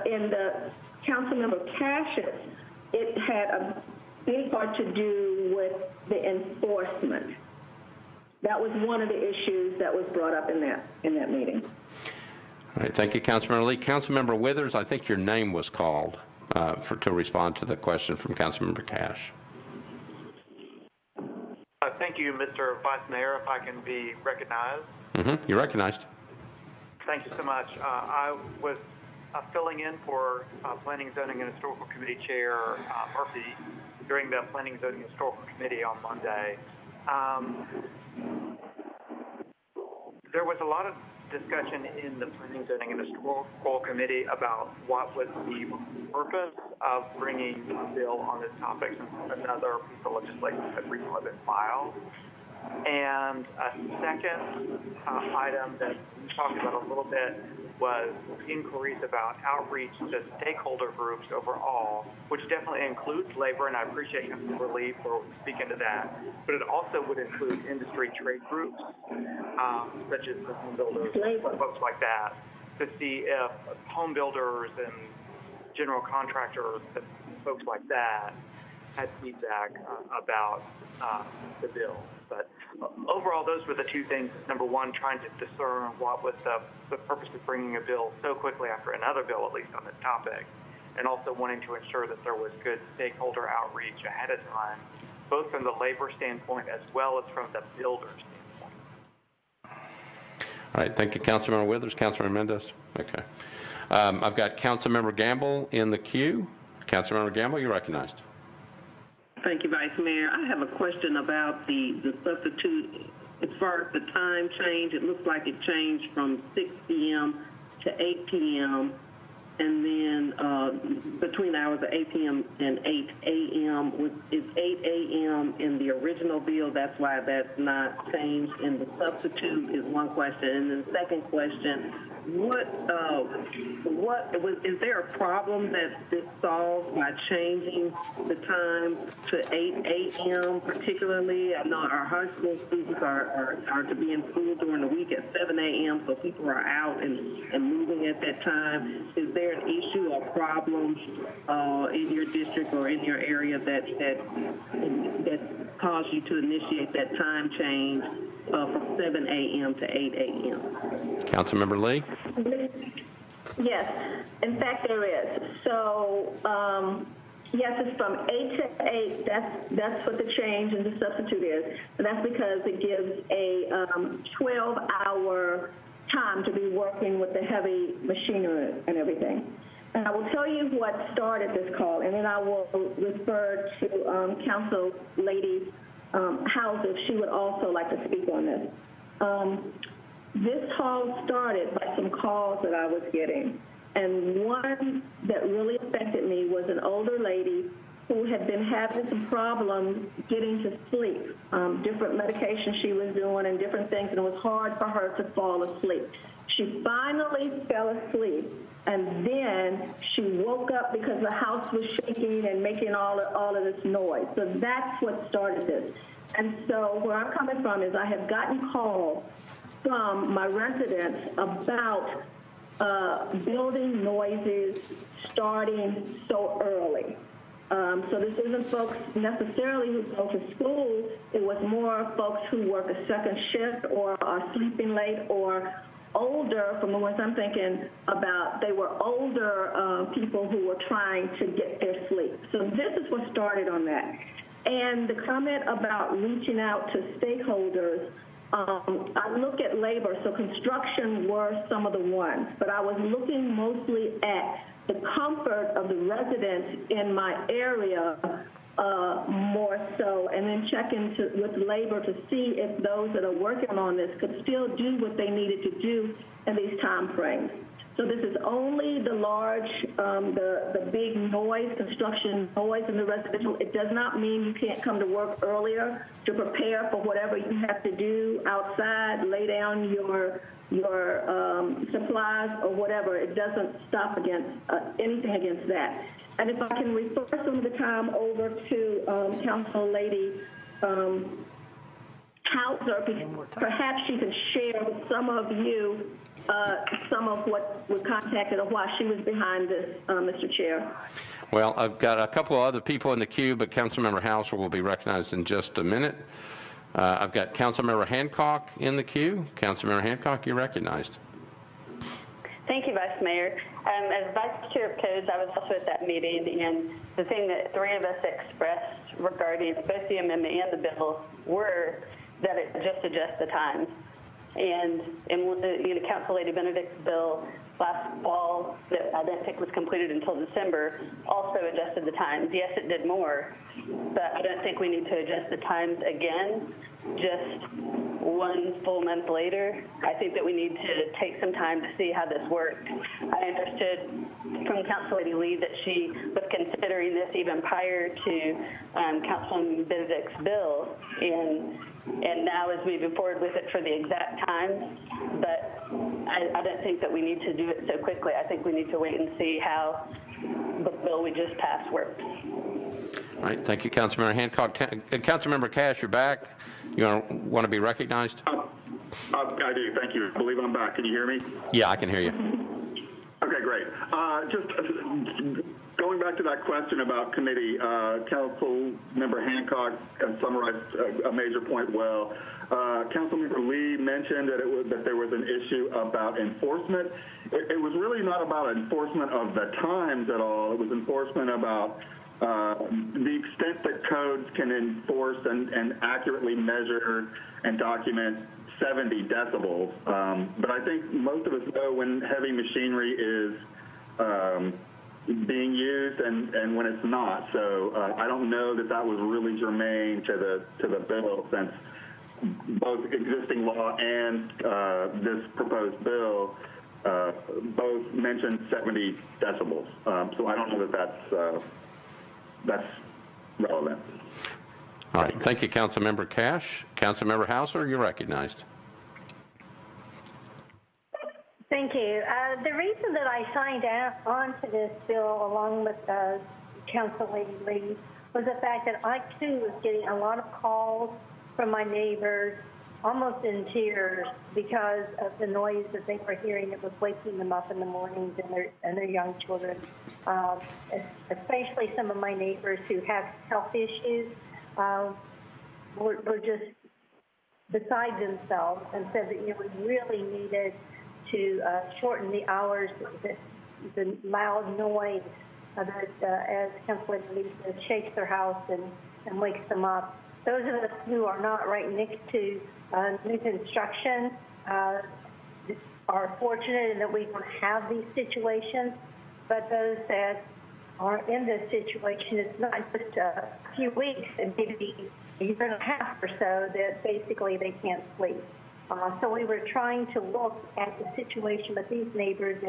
in the Councilmember Cash's, it had a big part to do with the enforcement. That was one of the issues that was brought up in that meeting. All right, thank you, Councilmember Lee. Councilmember Withers, I think your name was called to respond to the question from Councilmember Cash. Thank you, Mr. Vice Mayor. If I can be recognized. You're recognized. Thank you so much. I was filling in for Planning, Zoning, and Historical Committee Chair Murphy during the Planning, Zoning, and Historical Committee on Monday. There was a lot of discussion in the Planning, Zoning, and Historical Committee about what was the purpose of bringing a bill on this topic since another piece of legislation had recently been filed. And a second item that we talked about a little bit was inquiries about outreach to stakeholder groups overall, which definitely includes labor, and I appreciate Councilmember Lee for speaking to that, but it also would include industry trade groups, such as the home builders, folks like that, to see if home builders and general contractors and folks like that had feedback about the bill. But overall, those were the two things. Number one, trying to discern what was the purpose of bringing a bill so quickly after another bill, at least on this topic, and also wanting to ensure that there was good stakeholder outreach ahead of time, both from the labor standpoint as well as from the builder standpoint. All right, thank you, Councilmember Withers. Councilmember Mendez? Okay. I've got Councilmember Gamble in the queue. Councilmember Gamble, you're recognized. Thank you, Vice Mayor. I have a question about the substitute. As far as the time change, it looks like it changed from 6 p.m. to 8 p.m. and then between the hours of 8 p.m. and 8 a.m. Is 8 a.m. in the original bill? That's why that's not changed in the substitute is one question. And then the second question, is there a problem that this solves by changing the time to 8 a.m. particularly? I know our high school students are to be in school during the week at 7 a.m. so people are out and moving at that time. Is there an issue or problem in your district or in your area that caused you to initiate that time change from 7 a.m. to 8 a.m.? Councilmember Lee? Yes, in fact there is. So, yes, it's from 8 to 8. That's what the change in the substitute is. And that's because it gives a 12-hour time to be working with the heavy machinery and everything. And I will tell you what started this call, and then I will refer to Council Lady House if she would also like to speak on this. This call started by some calls that I was getting, and one that really affected me was an older lady who had been having some problems getting to sleep, different medications she was doing and different things, and it was hard for her to fall asleep. She finally fell asleep, and then she woke up because the house was shaking and making all of this noise. So that's what started this. And so where I'm coming from is I have gotten calls from my residents about building noises starting so early. So this isn't folks necessarily who go to school. It was more folks who work a second shift or are sleeping late or older, from the ones I'm thinking about, they were older people who were trying to get their sleep. So this is what started on that. And the comment about reaching out to stakeholders, I look at labor, so construction were some of the ones, but I was looking mostly at the comfort of the residents in my area more so, and then checking with labor to see if those that are working on this could still do what they needed to do in these time frames. So this is only the large, the big noise, construction noise in the residential. It does not mean you can't come to work earlier to prepare for whatever you have to do outside, lay down your supplies or whatever. It doesn't stop against anything against that. And if I can refer some of the time over to Council Lady Hauser, perhaps she can share with some of you some of what was contacted or why she was behind this, Mr. Chair. Well, I've got a couple of other people in the queue, but Councilmember Hauser will be recognized in just a minute. I've got Councilmember Hancock in the queue. Councilmember Hancock, you're recognized. Thank you, Vice Mayor. As Vice Chair of Codes, I was also at that meeting, and the thing that three of us expressed regarding both the amendment and the bill were that it just adjusts the times. And Council Lady Benedict's bill last fall that I didn't think was completed until December also adjusted the times. Yes, it did more, but I don't think we need to adjust the times again just 1 full month later. I think that we need to take some time to see how this works. I understood from Council Lady Lee that she was considering this even prior to Councilman Benedict's bill, and now is moving forward with it for the exact time. But I don't think that we need to do it so quickly. I think we need to wait and see how the bill we just passed works. All right, thank you, Councilmember Hancock. Councilmember Cash, you're back. You want to be recognized? I do, thank you. I believe I'm back. Can you hear me? Yeah, I can hear you. Okay, great. Just going back to that question about committee, Councilmember Hancock summarized a major point well. Councilmember Lee mentioned that there was an issue about enforcement. It was really not about enforcement of the times at all. It was enforcement about the extent that codes can enforce and accurately measure and document 70 decibels. But I think most of us know when heavy machinery is being used and when it's not. So I don't know that that was really germane to the bill, since both existing law and this proposed bill both mention 70 decibels. So I don't know that that's relevant. All right, thank you, Councilmember Cash. Councilmember Hauser, you're recognized. Thank you. The reason that I signed on to this bill along with Council Lady Lee was the fact that I too was getting a lot of calls from my neighbors, almost in tears, because of the noise that they were hearing that was waking them up in the mornings, and their young children, especially some of my neighbors who have health issues, were just beside themselves, and said that we really needed to shorten the hours, the loud noise that, as Councilor Lee says, shakes their house and wakes them up. Those of us who are not right next to new construction are fortunate in that we don't have these situations, but those that are in this situation, it's not just a few weeks, and maybe a year and a half or so that basically they can't sleep. So we were trying to look at the situation with these neighbors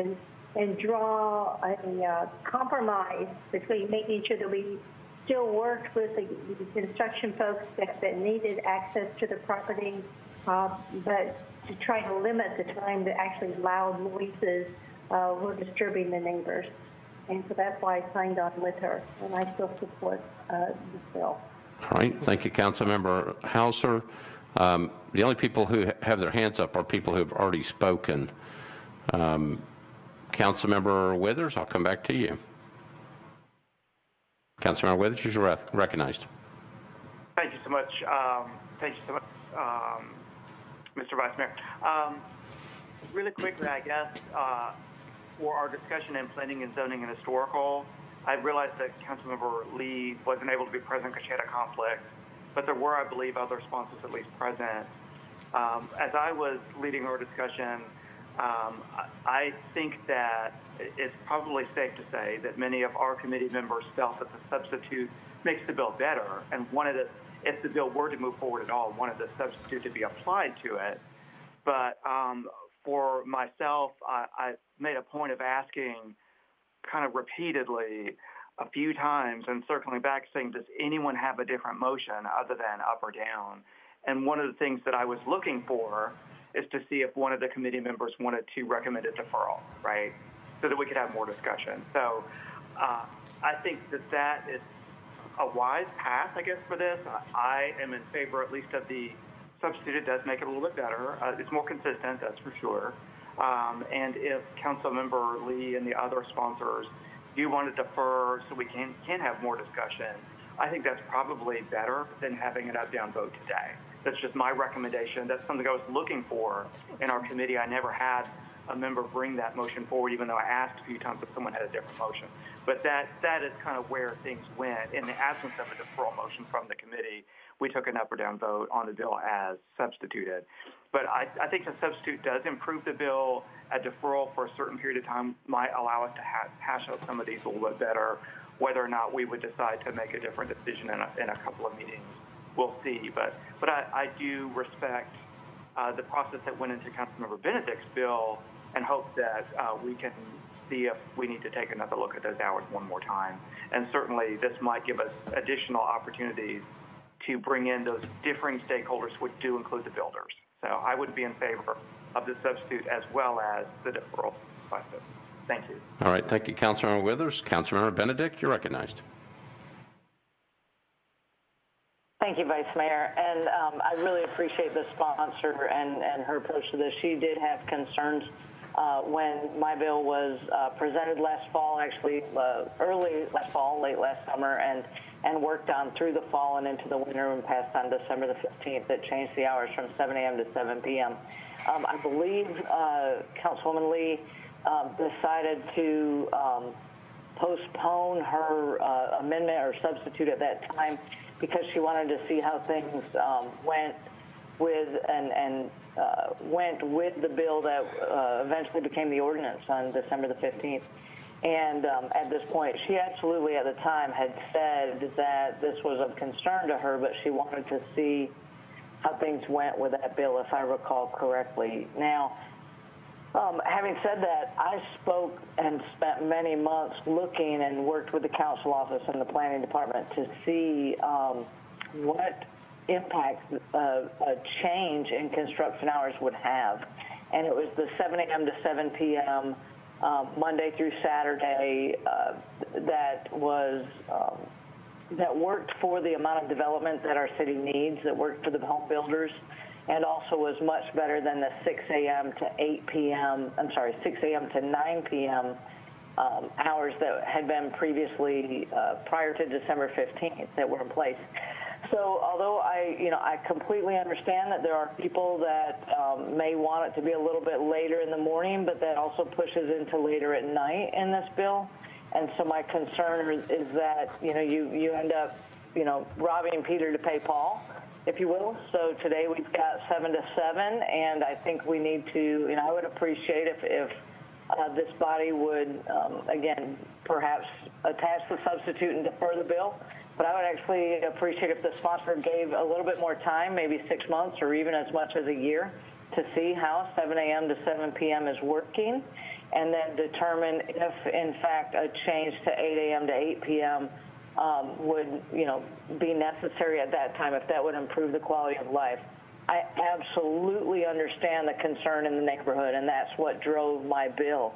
and draw a compromise between making sure that we still worked with the construction folks that needed access to the property, but to try to limit the time that actually loud noises were disturbing the neighbors. And so that's why I signed on with her, and I still support this bill. All right, thank you, Councilmember Hauser. The only people who have their hands up are people who have already spoken. Councilmember Withers, I'll come back to you. Councilmember Withers, you're recognized. Thank you so much. Mr. Vice Mayor. Really quickly, I guess, for our discussion in planning and zoning and historical, I realized that Councilmember Lee wasn't able to be present because she had a conflict, but there were, I believe, other sponsors at least present. As I was leading our discussion, I think that it's probably safe to say that many of our committee members felt that the substitute makes the bill better, and wanted it, if the bill were to move forward at all, wanted the substitute to be applied to it. But for myself, I made a point of asking kind of repeatedly a few times and circling back saying, does anyone have a different motion other than up or down? And one of the things that I was looking for is to see if one of the committee members wanted to recommend a deferral, right? So that we could have more discussion. So I think that is a wise path, I guess, for this. I am in favor at least of the substitute. It does make it a little bit better. It's more consistent, that's for sure. And if Councilmember Lee and the other sponsors do want to defer so we can have more discussion, I think that's probably better than having an up-down vote today. That's just my recommendation. That's something I was looking for in our committee. I never had a member bring that motion forward, even though I asked a few times if someone had a different motion. But that is kind of where things went. In the absence of a deferral motion from the committee, we took an up or down vote on the bill as substituted. But I think the substitute does improve the bill. A deferral for a certain period of time might allow us to hash out some of these a little bit better, whether or not we would decide to make a different decision in a couple of meetings we'll see. But I do respect the process that went into Councilmember Benedict's bill and hope that we can see if we need to take another look at those hours one more time. And certainly this might give us additional opportunities to bring in those differing stakeholders, which do include the builders. So I would be in favor of the substitute as well as the deferral process. Thank you. All right, thank you, Councilmember Withers. Councilmember Benedict, you're recognized. Thank you, Vice Mayor. And I really appreciate the sponsor and her approach to this. She did have concerns when my bill was presented last fall, actually early last fall, late last summer, and worked on through the fall and into the winter and passed on December the 15th that changed the hours from 7 a.m. to 7 p.m. I believe Councilwoman Lee decided to postpone her amendment or substitute at that time because she wanted to see how things went with went with the bill that eventually became the ordinance on December the 15th. And at this point, she absolutely at the time had said that this was of concern to her, but she wanted to see how things went with that bill, if I recall correctly. Now, having said that, I spoke and spent many months looking and worked with the council office and the planning department to see what impact a change in construction hours would have. And it was the 7 a.m. to 7 p.m. Monday through Saturday that worked for the amount of development that our city needs, that worked for the home builders, and also was much better than the 6 a.m. to 8 p.m., 6 a.m. to 9 p.m. Hours that had been previously prior to December 15th that were in place. So although I completely understand that there are people that may want it to be a little bit later in the morning, but that also pushes into later at night in this bill. And so my concern is that, you end up, robbing Peter to pay Paul, if you will. So today we've got 7 to 7, and I think we need to, I would appreciate if this body would, again, perhaps attach the substitute and defer the bill. But I would actually appreciate if the sponsor gave a little bit more time, maybe 6 months or even as much as a year, to see how 7 a.m. to 7 p.m. is working, and then determine if, in fact, a change to 8 a.m. to 8 p.m. Would, be necessary at that time, if that would improve the quality of life. I absolutely understand the concern in the neighborhood, and that's what drove my bill.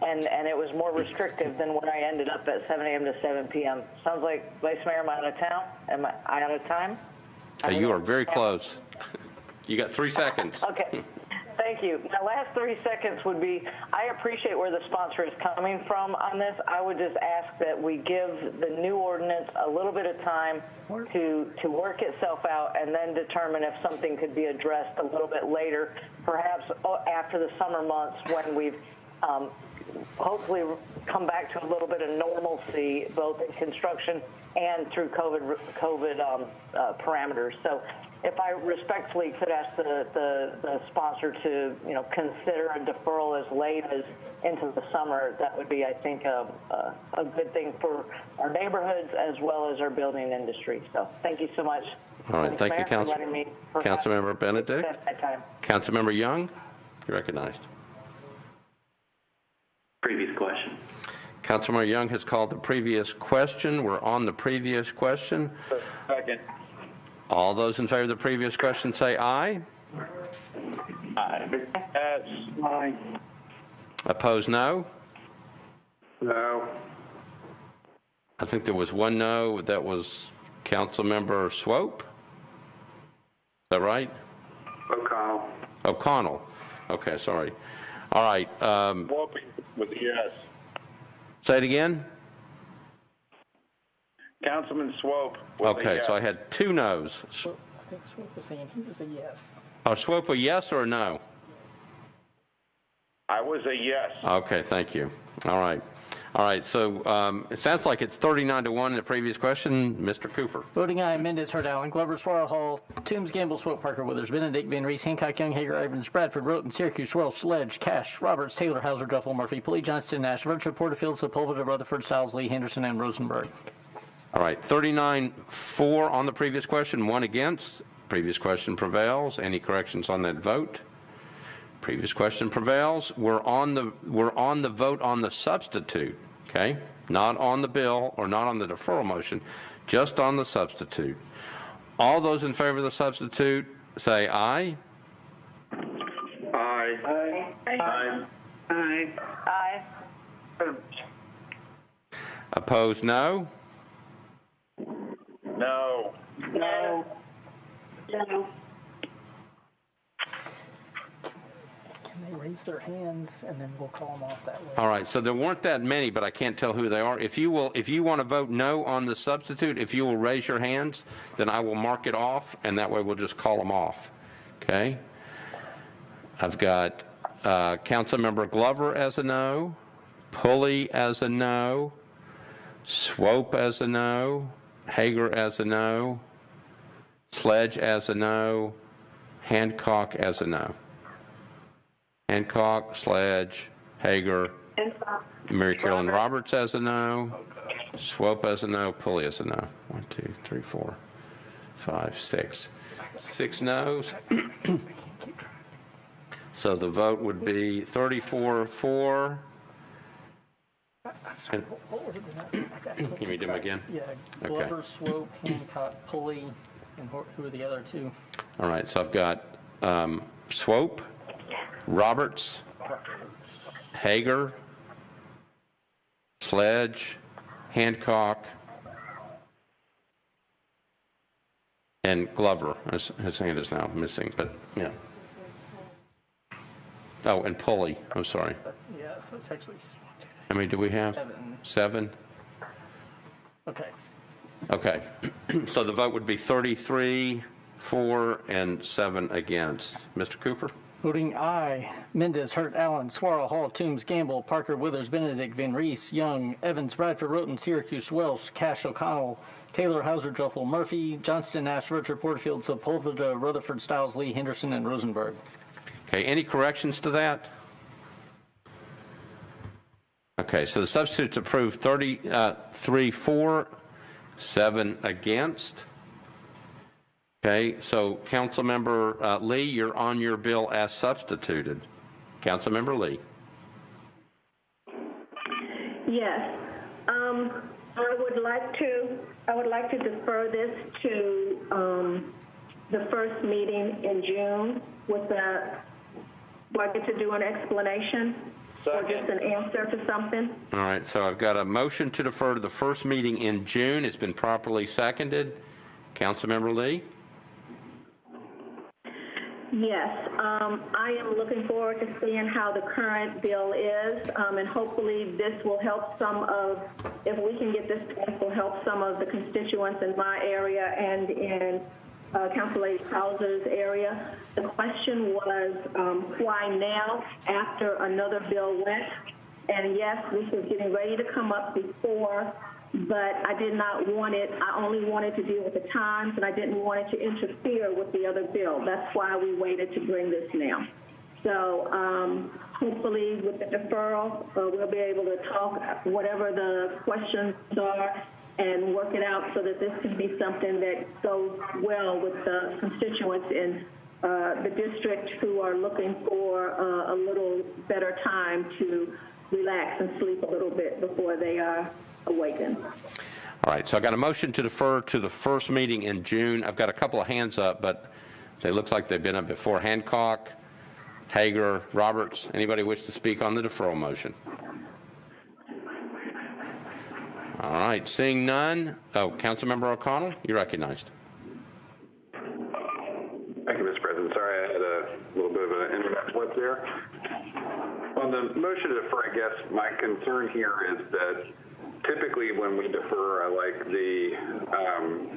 And it was more restrictive than when I ended up at 7 a.m. to 7 p.m. Sounds like, Vice Mayor, am I out of town? Am I out of time? You are very close. You got 3 seconds. Okay. Thank you. My last 30 seconds would be, I appreciate where the sponsor is coming from on this. I would just ask that we give the new ordinance a little bit of time to work itself out, and then determine if something could be addressed a little bit later, perhaps after the summer months when we've hopefully come back to a little bit of normalcy, both in construction and through COVID parameters. So if I respectfully could ask the sponsor to, consider a deferral as late as into the summer, that would be, I think, a good thing for our neighborhoods as well as our building industry. So thank you so much. All right, thank you, Councilmember Benedict. Councilmember Young, you're recognized. Previous question. Councilmember Young has called the previous question. We're on the previous question. Second. All those in favor of the previous question say aye. Aye. Yes. Aye. Opposed, no? No. I think there was one no. That was Councilmember Swope. Is that right? O'Connell. O'Connell. Okay, sorry. All right. With a yes. Say it again. Councilman Swope. Okay, so I had 2 no's. I think Swope was saying he was a yes. Oh, Swope, a yes or a no? I was a yes. Okay, thank you. All right. All right, so it sounds like it's 39-1 in the previous question. Mr. Cooper. Voting aye, Mendez, Hurd, Allen, Glover, Swallow, Hall, Toombs, Gamble, Swope, Parker, Withers, Benedict, Van Reese, Hancock, Young, Hager, Evans, Bradford, Roten, Syracuse, Swirl, Sledge, Cash, Roberts, Taylor, Hauser, Duffel, Murphy, Pulley, Johnston, Nash, Virtue, Porterfield, Sepulveda, Rutherford, Stiles, Lee, Henderson, and Rosenberg. All right, 39-4 on the previous question, 1 against. Previous question prevails. Any corrections on that vote? Previous question prevails. We're on the vote on the substitute, okay? Not on the bill or not on the deferral motion, just on the substitute. All those in favor of the substitute say aye. Aye. Aye. Aye. Aye. Aye. Opposed, no. No. No. No. Can they raise their hands, and then we'll call them off that way? All right, so there weren't that many, but I can't tell who they are. If you want to vote no on the substitute, if you will raise your hands, then I will mark it off, and that way we'll just call them off. Okay? I've got Councilmember Glover as a no, Pulley as a no, Swope as a no, Hager as a no, Sledge as a no, Hancock as a no. Hancock, Sledge, Hager, Mary Carolyn Roberts as a no, Swope as a no, Pulley as a no. 1, 2, 3, 4, 5, 6. 6 no's. So the vote would be 34-4. And, can we do them again? Yeah, Glover, Swope, Hancock, Pulley, and who are the other two? All right, so I've got Swope, Roberts, Hager, Sledge, Hancock, and Glover. His hand is now missing, but yeah. Oh, and Pulley. I'm sorry. Yeah, so it's actually. How many do we have? 7. Okay. Okay. So the vote would be 33, 4, and 7 against. Mr. Cooper? Voting aye. Mendez, Hurt, Allen, Swirl, Hall, Toombs, Gamble, Parker, Withers, Benedict, Van Reese, Young, Evans, Bradford, Roten, Syracuse, Welsh, Cash, O'Connell, Taylor, Hauser, Druffel, Murphy, Johnston, Nash, Richard, Porterfield, Sepulveda, Rutherford, Stiles, Lee, Henderson, and Rosenberg. Okay, any corrections to that? Okay, so the substitutes approved 33-4, 7 against. Okay, so Councilmember Lee, you're on your bill as substituted. Councilmember Lee. Yes. I would like to defer this to the first meeting in June. With that, do I get to do an explanation or just an answer to something? All right, so I've got a motion to defer to the first meeting in June. It's been properly seconded. Councilmember Lee? Yes, I am looking forward to seeing how the current bill is, and hopefully this will help if we can get this passed, will help some of the constituents in my area and in Council Lady Hauser's area. The question was why now after another bill went? And yes, this was getting ready to come up before, but I did not want it. I only wanted to deal with the times, and I didn't want it to interfere with the other bill. That's why we waited to bring this now. So hopefully with the deferral, we'll be able to talk whatever the questions are and work it out so that this can be something that goes well with the constituents in the district who are looking for a little better time to relax and sleep a little bit before they are awakened. All right, so I've got a motion to defer to the first meeting in June. I've got a couple of hands up, but they look like they've been up before. Hancock, Hager, Roberts, anybody wish to speak on the deferral motion? All right, seeing none. Oh, Councilmember O'Connell, you're recognized. Thank you, Mr. President. Sorry, I had a little bit of an internet flip there. On the motion to defer, I guess my concern here is that typically when we defer, I like the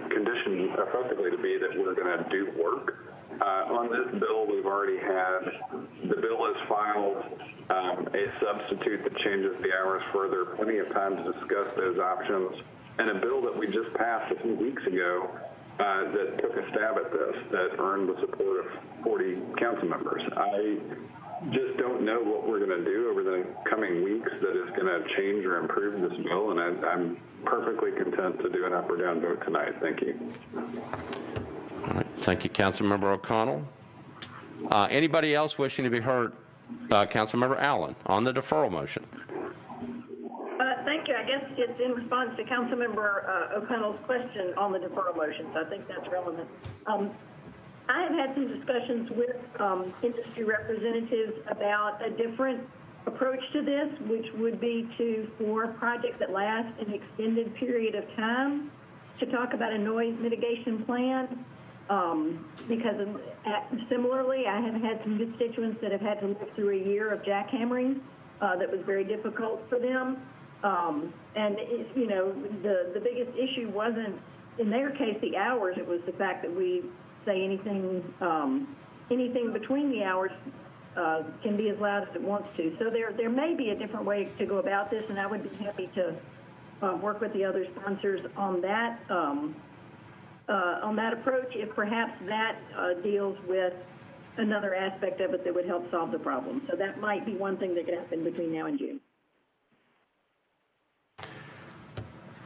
condition effectively to be that we're going to do work. On this bill, we've already had, the bill is filed, a substitute that changes the hours further, plenty of time to discuss those options, and a bill that we just passed a few weeks ago that took a stab at this, that earned the support of 40 council members. just don't know what we're going to do over the coming weeks that is going to change or improve this bill, and I'm perfectly content to do an up or down vote tonight. Thank you. All right. Thank you, Councilmember O'Connell. Anybody else wishing to be heard? Councilmember Allen on the deferral motion. Thank you. I guess it's in response to Councilmember O'Connell's question on the deferral motion, so I think that's relevant. I have had some discussions with industry representatives about a different approach to this, which would be for projects that last an extended period of time, to talk about a noise mitigation plan. Because similarly, I have had some constituents that have had to live through a year of jackhammering that was very difficult for them. And the biggest issue wasn't, in their case, the hours. It was the fact that we say anything between the hours can be as loud as it wants to. So there may be a different way to go about this, and I would be happy to work with the other sponsors on that approach, if perhaps that deals with another aspect of it that would help solve the problem. So that might be one thing that could happen between now and June.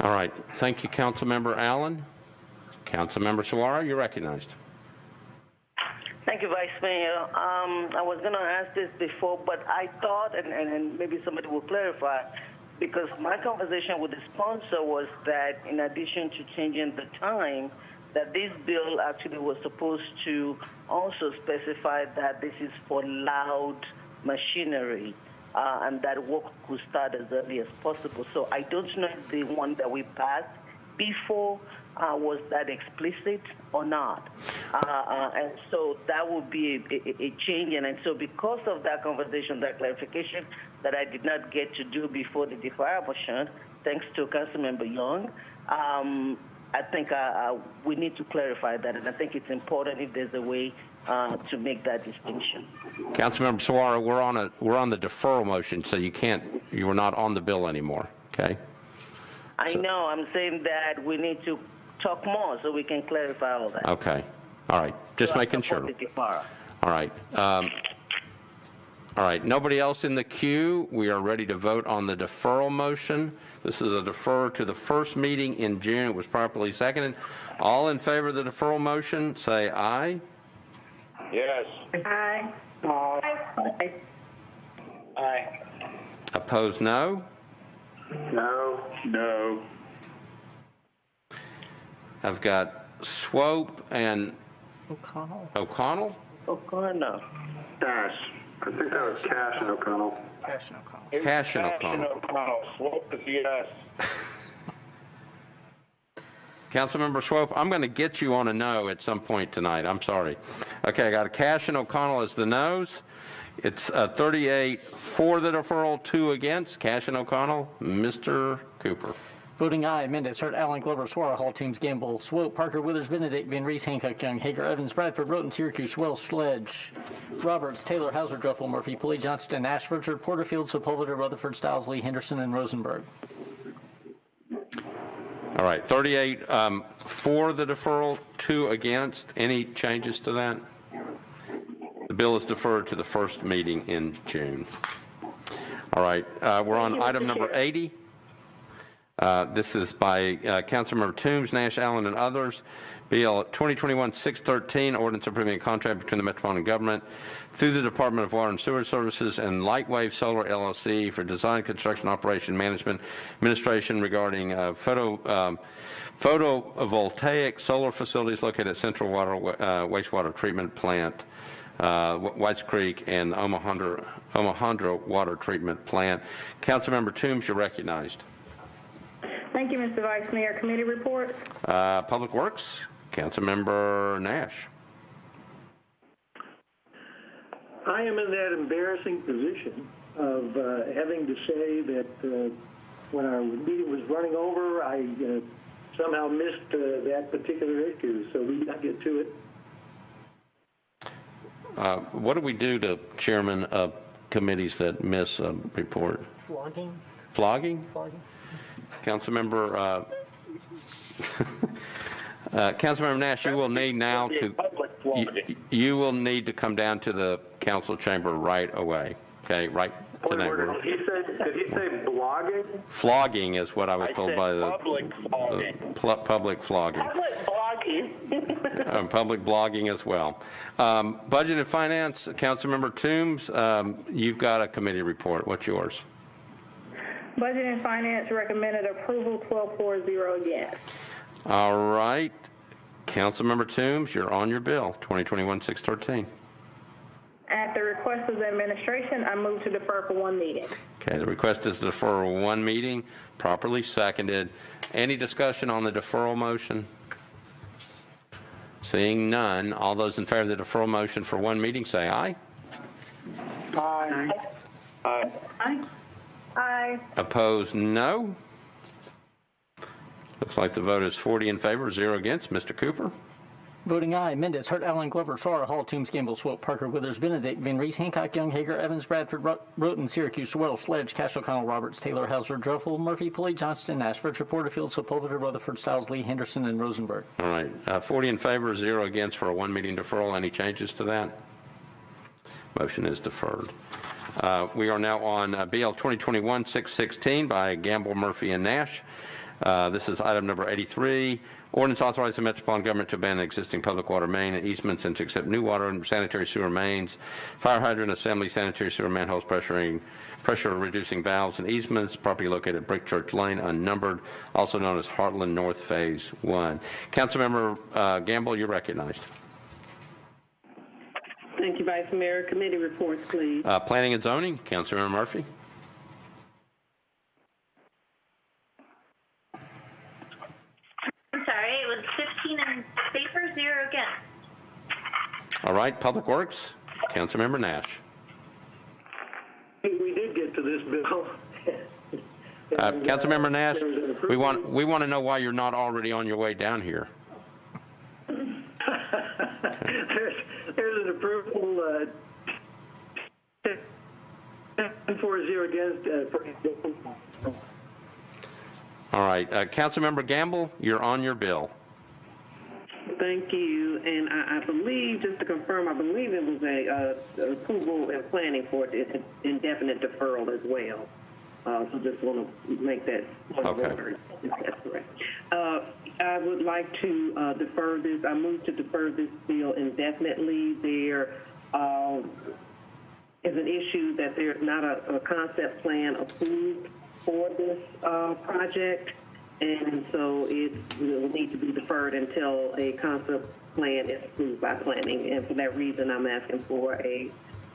All right. Thank you, Councilmember Allen. Councilmember Suara, you're recognized. Thank you, Vice Mayor. I was going to ask this before, but I thought, and maybe somebody will clarify, because my conversation with the sponsor was that in addition to changing the time, that this bill actually was supposed to also specify that this is for loud machinery, and that work could start as early as possible. So I don't know if the one that we passed before was that explicit or not. And so that would be a change. And so because of that conversation, that clarification that I did not get to do before the deferral motion, thanks to Councilmember Young, I think we need to clarify that, and I think it's important if there's a way to make that distinction. Councilmember Suara, we're on the deferral motion, so you are not on the bill anymore. Okay. I know. I'm saying that we need to talk more so we can clarify all that. Okay. All right. Just So making sure. All right. All right. Nobody else in the queue. We are ready to vote on the deferral motion. This is a defer to the first meeting in June. It was properly seconded. All in favor of the deferral motion, say aye. Yes. Aye. Aye. Aye. Opposed, no. No. No. I've got Swope and O'Connell. O'Connell. O'Connell. Cash. I think that was Cash and O'Connell. Cash and O'Connell. Cash and O'Connell. Swope is yes. Councilmember Swope, I'm going to get you on a no at some point tonight. I'm sorry. Okay, I got a Cash and O'Connell as the no's. It's 38 for the deferral, 2 against. Cash and O'Connell. Mr. Cooper. Voting aye, Mendez, Hurt, Allen, Glover, Suara, Hall, Toombs, Gamble, Swope, Parker, Withers, Benedict, Van Reese, Hancock, Young, Hager, Evans, Bradford, Roten, Syracuse, Wells, Sledge, Roberts, Taylor, Hauser, Druffel, Murphy, Pulley, Johnston, Ashford, Porterfield, Sepulveda, Rutherford, Stiles, Lee, Henderson, and Rosenberg. All right, 38 for the deferral, 2 against. Any changes to that? The bill is deferred to the first meeting in June. All right, we're on item number 80. This is by Councilmember Toombs, Nash, Allen, and others. BL 2021-613, ordinance approving a contract between the Metropolitan Government through the Department of Water and Sewer Services and Lightwave Solar LLC for design, construction, operation, management, administration regarding photovoltaic solar facilities located at Central Wastewater Treatment Plant, Whites Creek, and Omohundro Water Treatment Plant. Councilmember Toombs, you're recognized. Thank you, Mr. Vice Mayor. Committee report. Public Works, Councilmember Nash. I am in that embarrassing position of having to say that when our meeting was running over, I somehow missed that particular issue, so we did not get to it. What do we do to chairmen of committees that miss a report? Flogging. Flogging? Flogging. Councilmember Councilmember Nash, you will need now to come down to the council chamber right away. Okay, right tonight. Did he say blogging? Flogging is what I was told by the Public flogging. public flogging. Public blogging. Public blogging as well. Budget and Finance, Councilmember Toombs, you've got a committee report. What's yours? Budget and Finance recommended approval, 12-4-0 against. All right. Councilmember Toombs, you're on your bill, 2021-613. At the request of the administration, I move to defer for one meeting. Okay, the request is to defer one meeting, properly seconded. Any discussion on the deferral motion? Seeing none, all those in favor of the deferral motion for one meeting say aye. Aye. Aye. Aye. Aye. Opposed, no. Looks like the vote is 40 in favor, 0 against. Mr. Cooper? Voting aye. Mendez, Hurt, Allen, Glover, Farrar, Hall, Toombs, Gamble, Swope, Parker, Withers, Benedict, Van Reese, Hancock, Young, Hager, Evans, Bradford, Roten, Syracuse, Wells, Sledge, Cash, O'Connell, Roberts, Taylor, Hauser, Druffel, Murphy, Pulley, Johnston, Ashford, Porterfield, Sepulveda, Rutherford, Stiles, Lee, Henderson, and Rosenberg. All right, 40 in favor, 0 against for a one-meeting deferral. Any changes to that? Motion is deferred. We are now on BL 2021-616 by Gamble, Murphy, and Nash. This is item number 83. Ordinance authorizing the Metropolitan government to abandon existing public water main and easements and to accept new water and sanitary sewer mains, fire hydrant assembly, sanitary sewer manholes, pressure reducing valves and easements, property located at Brick Church Lane, unnumbered, also known as Heartland North Phase 1. Councilmember Gamble, you're recognized. Thank you, Vice Mayor. Committee reports, please. Planning and Zoning, Councilmember Murphy. I'm sorry, it was 15 in favor, 0 against. All right, Public Works, Councilmember Nash. We did get to this bill. Councilmember Nash, we want to know why you're not already on your way down here. There's an approval, 10-4-0 against. All right, Councilmember Gamble, you're on your bill. Thank you. And I believe, just to confirm, I believe it was a approval and planning for indefinite deferral as well. So just want to make that point of order. That's correct. I would like to defer this. I move to defer this bill indefinitely. There is an issue that there's not a concept plan approved for this project, and so it will need to be deferred until a concept plan is approved by planning. And for that reason, I'm asking for a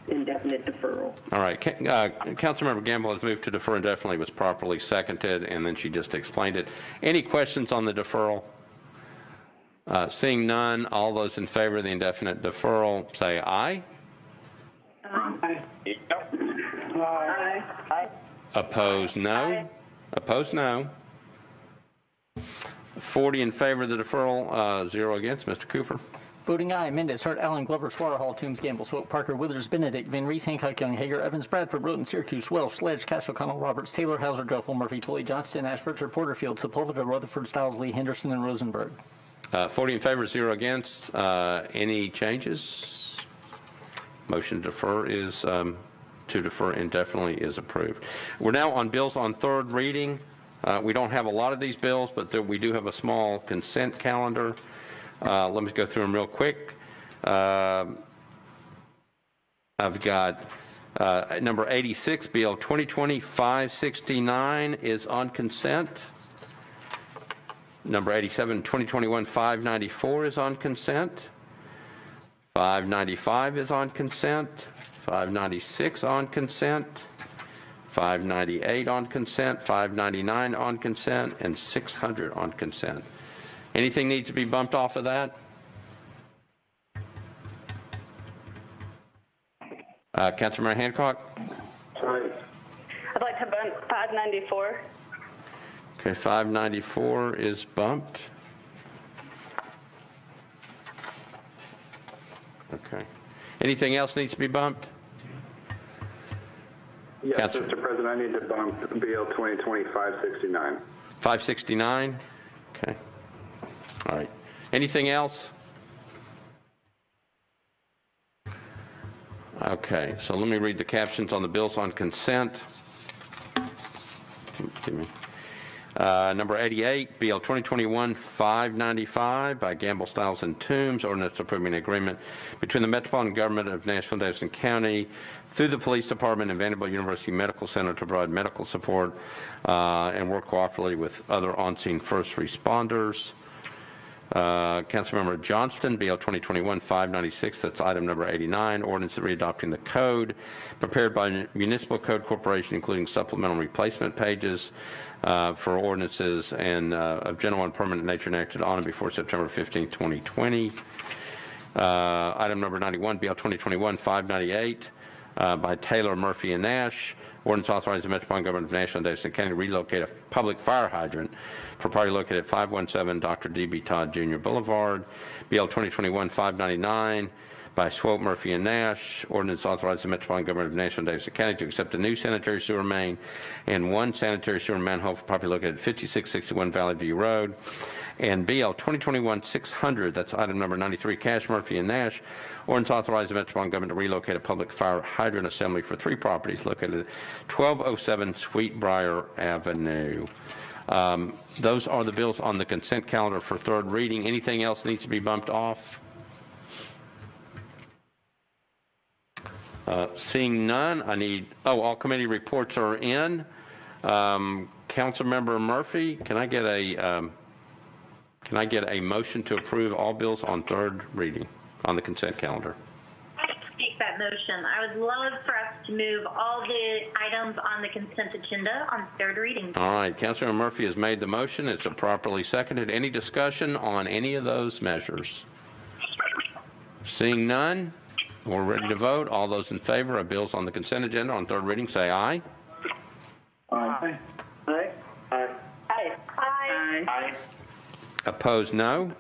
indefinite deferral. All right, Councilmember Gamble has moved to defer indefinitely, was properly seconded, and then she just explained it. Any questions on the deferral? Seeing none, all those in favor of the indefinite deferral say aye. Aye. Aye. Aye. Opposed, no. Aye. Opposed, no. 40 in favor of the deferral, 0 against. Mr. Cooper. Voting aye. Mendez, Hurt, Allen, Glover, Swara, Hall, Toombs, Gamble, Swope, Parker, Withers, Benedict, Van Reese, Hancock, Young, Hager, Evans, Bradford, Roten, Syracuse, Wells, Sledge, Cash, O'Connell, Roberts, Taylor, Hauser, Druffel, Murphy, Pulley, Johnston, Ashford, Porterfield, Sepulveda, Rutherford, Stiles, Lee, Henderson, and Rosenberg. 40 in favor, 0 against. Any changes? Motion to defer is indefinitely is approved. We're now on bills on third reading. We don't have a lot of these bills, but we do have a small consent calendar. Let me go through them real quick. I've got number 86, Bill 2020-569 is on consent. Number 87, 2021-594 is on consent. 595 is on consent. 596 on consent. 598 on consent. 599 on consent. And 600 on consent. Anything needs to be bumped off of that? Councilmember Hancock? I'd like to bump 594. Okay, 594 is bumped. Okay. Anything else needs to be bumped? Yes, Mr. President, I need to bump BL 2020-569. 569? Okay. All right. Anything else? Okay, so let me read the captions on the bills on consent. Give me. Number 88, BL 2021-595 by Gamble, Stiles, and Toombs, ordinance approving an agreement between the Metropolitan Government of Nashville and Davidson County through the Police Department and Vanderbilt University Medical Center to provide medical support and work cooperatively with other on-scene first responders. Councilmember Johnston, BL 2021-596, that's item number 89, ordinance readopting the code prepared by Municipal Code Corporation, including supplemental replacement pages for ordinances and of general and permanent nature enacted on and before September 15, 2020. Item number 91, BL 2021-598 by Taylor, Murphy, and Nash. Ordinance authorizing the Metropolitan Government of Nashville and Davidson County to relocate a public fire hydrant for property located at 517 Dr. D.B. Todd Jr. Boulevard. BL 2021-599 by Swope, Murphy, and Nash. Ordinance authorizing the Metropolitan Government of Nashville and Davidson County to accept a new sanitary sewer main and one sanitary sewer manhole for property located at 5661 Valley View Road. And BL 2021-600, that's item number 93, Cash, Murphy, and Nash. Ordinance authorizing the Metropolitan Government to relocate a public fire hydrant assembly for 3 properties located at 1207 Sweetbriar Avenue. Those are the bills on the consent calendar for third reading. Anything else needs to be bumped off? Seeing none, I need, all committee reports are in. Councilmember Murphy, can I get a motion to approve all bills on third reading on the consent calendar? Make that motion. I would love for us to move all the items on the consent agenda on third reading. All right, Councilmember Murphy has made the motion. It's properly seconded. Any discussion on any of those measures? Seeing none, we're ready to vote. All those in favor of bills on the consent agenda on third reading, say aye. Aye. Aye. Aye. Aye. Aye. Aye. Opposed, no.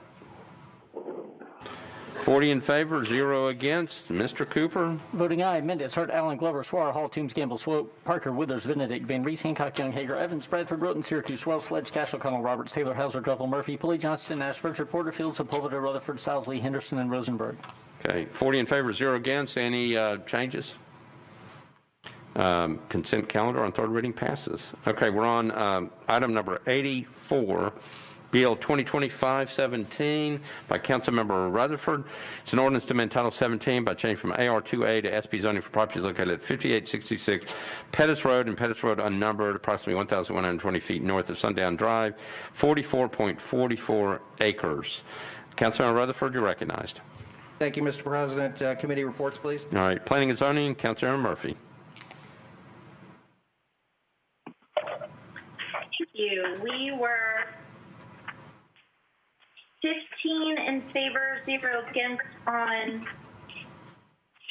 40 in favor, 0 against. Mr. Cooper? Voting aye. Mendez, Hart, Allen, Glover, Swar, Hall, Toombs, Gamble, Swope, Parker, Withers, Benedict, Van Reese, Hancock, Young, Hager, Evans, Bradford, Roten, Syracuse, Wells, Sledge, Cash, O'Connell, Roberts, Taylor, Hauser, Druffel, Murphy, Pulley, Johnston, Ashford, Porterfield, Sepulveda, Rutherford, Stiles, Lee, Henderson, and Rosenberg. Okay, 40 in favor, 0 against. Any changes? Consent calendar on third reading passes. Okay, we're on item number 84. BL 2025-17 by Councilmember Rutherford. It's an ordinance to amend Title 17 by change from AR2A to SP zoning for properties located at 5866 Pettis Road and Pettis Road unnumbered, approximately 1,120 feet north of Sundown Drive, 44.44 acres. Councilmember Rutherford, you're recognized. Thank you, Mr. President. Committee reports, please. All right, Planning and Zoning, Councilmember Murphy. Thank you. We were 15 in favor, 0 against on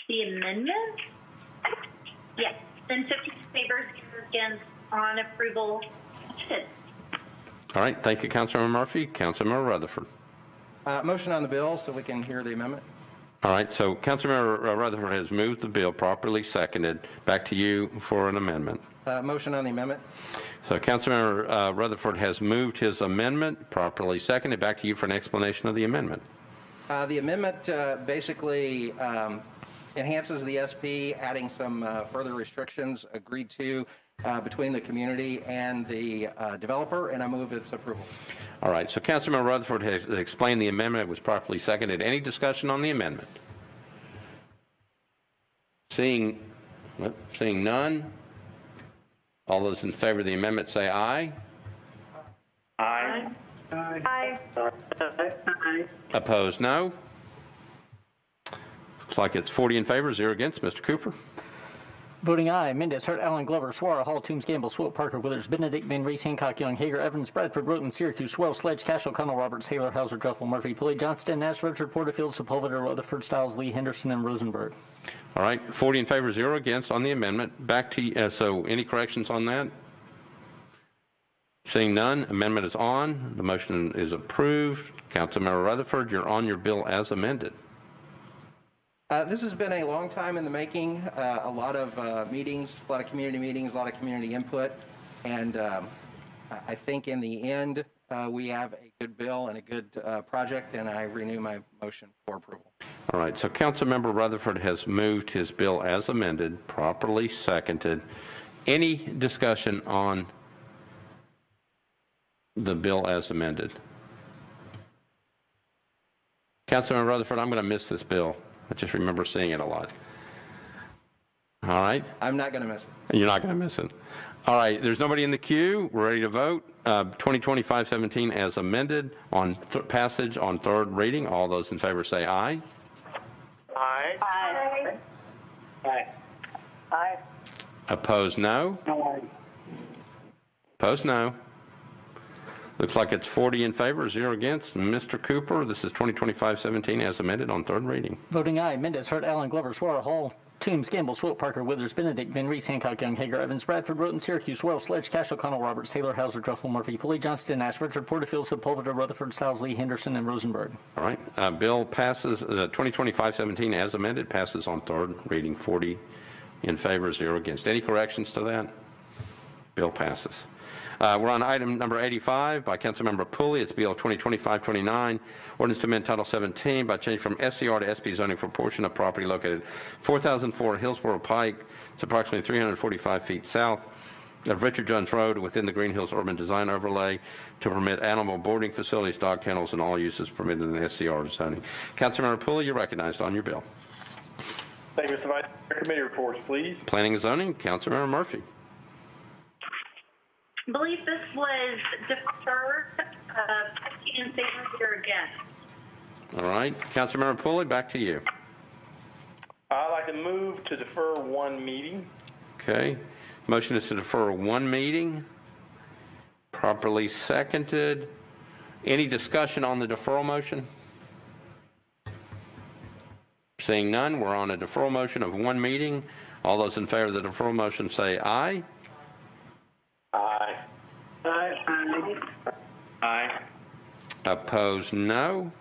the amendment. Yes, then 15 in favor, 0 against on approval. All right, thank you, Councilmember Murphy. Councilmember Rutherford. Motion on the bill so we can hear the amendment. All right, so Councilmember Rutherford has moved the bill, properly seconded. Back to you for an amendment. Motion on the amendment. So Councilmember Rutherford has moved his amendment, properly seconded. Back to you for an explanation of the amendment. The amendment basically enhances the SP, adding some further restrictions agreed to between the community and the developer, and I move its approval. All right, so Councilmember Rutherford has explained the amendment. It was properly seconded. Any discussion on the amendment? Seeing none, all those in favor of the amendment say aye. Aye. Aye. Aye. Opposed, no. Looks like it's 40 in favor, 0 against. Mr. Cooper? Voting aye. Mendez, Hart, Allen, Glover, Swara, Hall, Toombs, Gamble, Swope, Parker, Withers, Benedict, Van Reese, Hancock, Young, Hager, Evans, Bradford, Roten, Syracuse, Wells, Sledge, Cash, O'Connell, Roberts, Taylor, Hauser, Druffel, Murphy, Pulley, Johnston, Nash, Richard, Porterfield, Sepulveda, Rutherford, Stiles, Lee, Henderson, and Rosenberg. All right, 40 in favor, 0 against on the amendment. Back to you. So any corrections on that? Seeing none, amendment is on. The motion is approved. Councilmember Rutherford, you're on your bill as amended. This has been a long time in the making, a lot of meetings, a lot of community meetings, a lot of community input, and I think in the end we have a good bill and a good project, and I renew my motion for approval. All right, so Councilmember Rutherford has moved his bill as amended, properly seconded. Any discussion on the bill as amended? Councilmember Rutherford, I'm going to miss this bill. I just remember seeing it a lot. All right. I'm not going to miss it. You're not going to miss it. All right, there's nobody in the queue. We're ready to vote. 2025-17 as amended on passage on third reading. All those in favor say aye. Aye. Aye. Aye. Aye. Opposed, no. Aye. Opposed, no. Looks like it's 40 in favor, 0 against. Mr. Cooper, this is 2025-17 as amended on third reading. Voting aye. Mendez, Hurt, Allen, Glover, Suara, Hall, Toombs, Gamble, Swope, Parker, Withers, Benedict, Van Reese, Hancock, Young, Hager, Evans, Bradford, Roten, Syracuse, Wells, Sledge, Cash, O'Connell, Roberts, Taylor, Hauser, Druffel, Murphy, Pulley, Johnston, Nash, Richard, Porterfield, Sepulveda, Rutherford, Stiles, Lee, Henderson, and Rosenberg. All right, bill passes, 2025-17 as amended, passes on third reading, 40 in favor, 0 against. Any corrections to that? Bill passes. We're on item number 85 by Councilmember Pulley. It's Bill 2025-29, ordinance to amend Title 17 by change from SCR to SP zoning for a portion of property located 4004 Hillsborough Pike. It's approximately 345 feet south of Richard Jones Road within the Green Hills Urban Design Overlay to permit animal boarding facilities, dog kennels, and all uses permitted in the SCR zoning. Councilmember Pulley, you're recognized on your bill. Thank you, Mr. Vice Mayor. Committee reports, please. Planning and Zoning, Councilmember Murphy. I believe this was deferred, 15 in favor, 0 against. All right, Councilmember Pulley, back to you. I'd like to move to defer one meeting. Okay, motion is to defer one meeting, properly seconded. Any discussion on the deferral motion? Seeing none, we're on a deferral motion of one meeting. All those in favor of the deferral motion say aye. Aye. Aye. Aye. Aye. Opposed, no.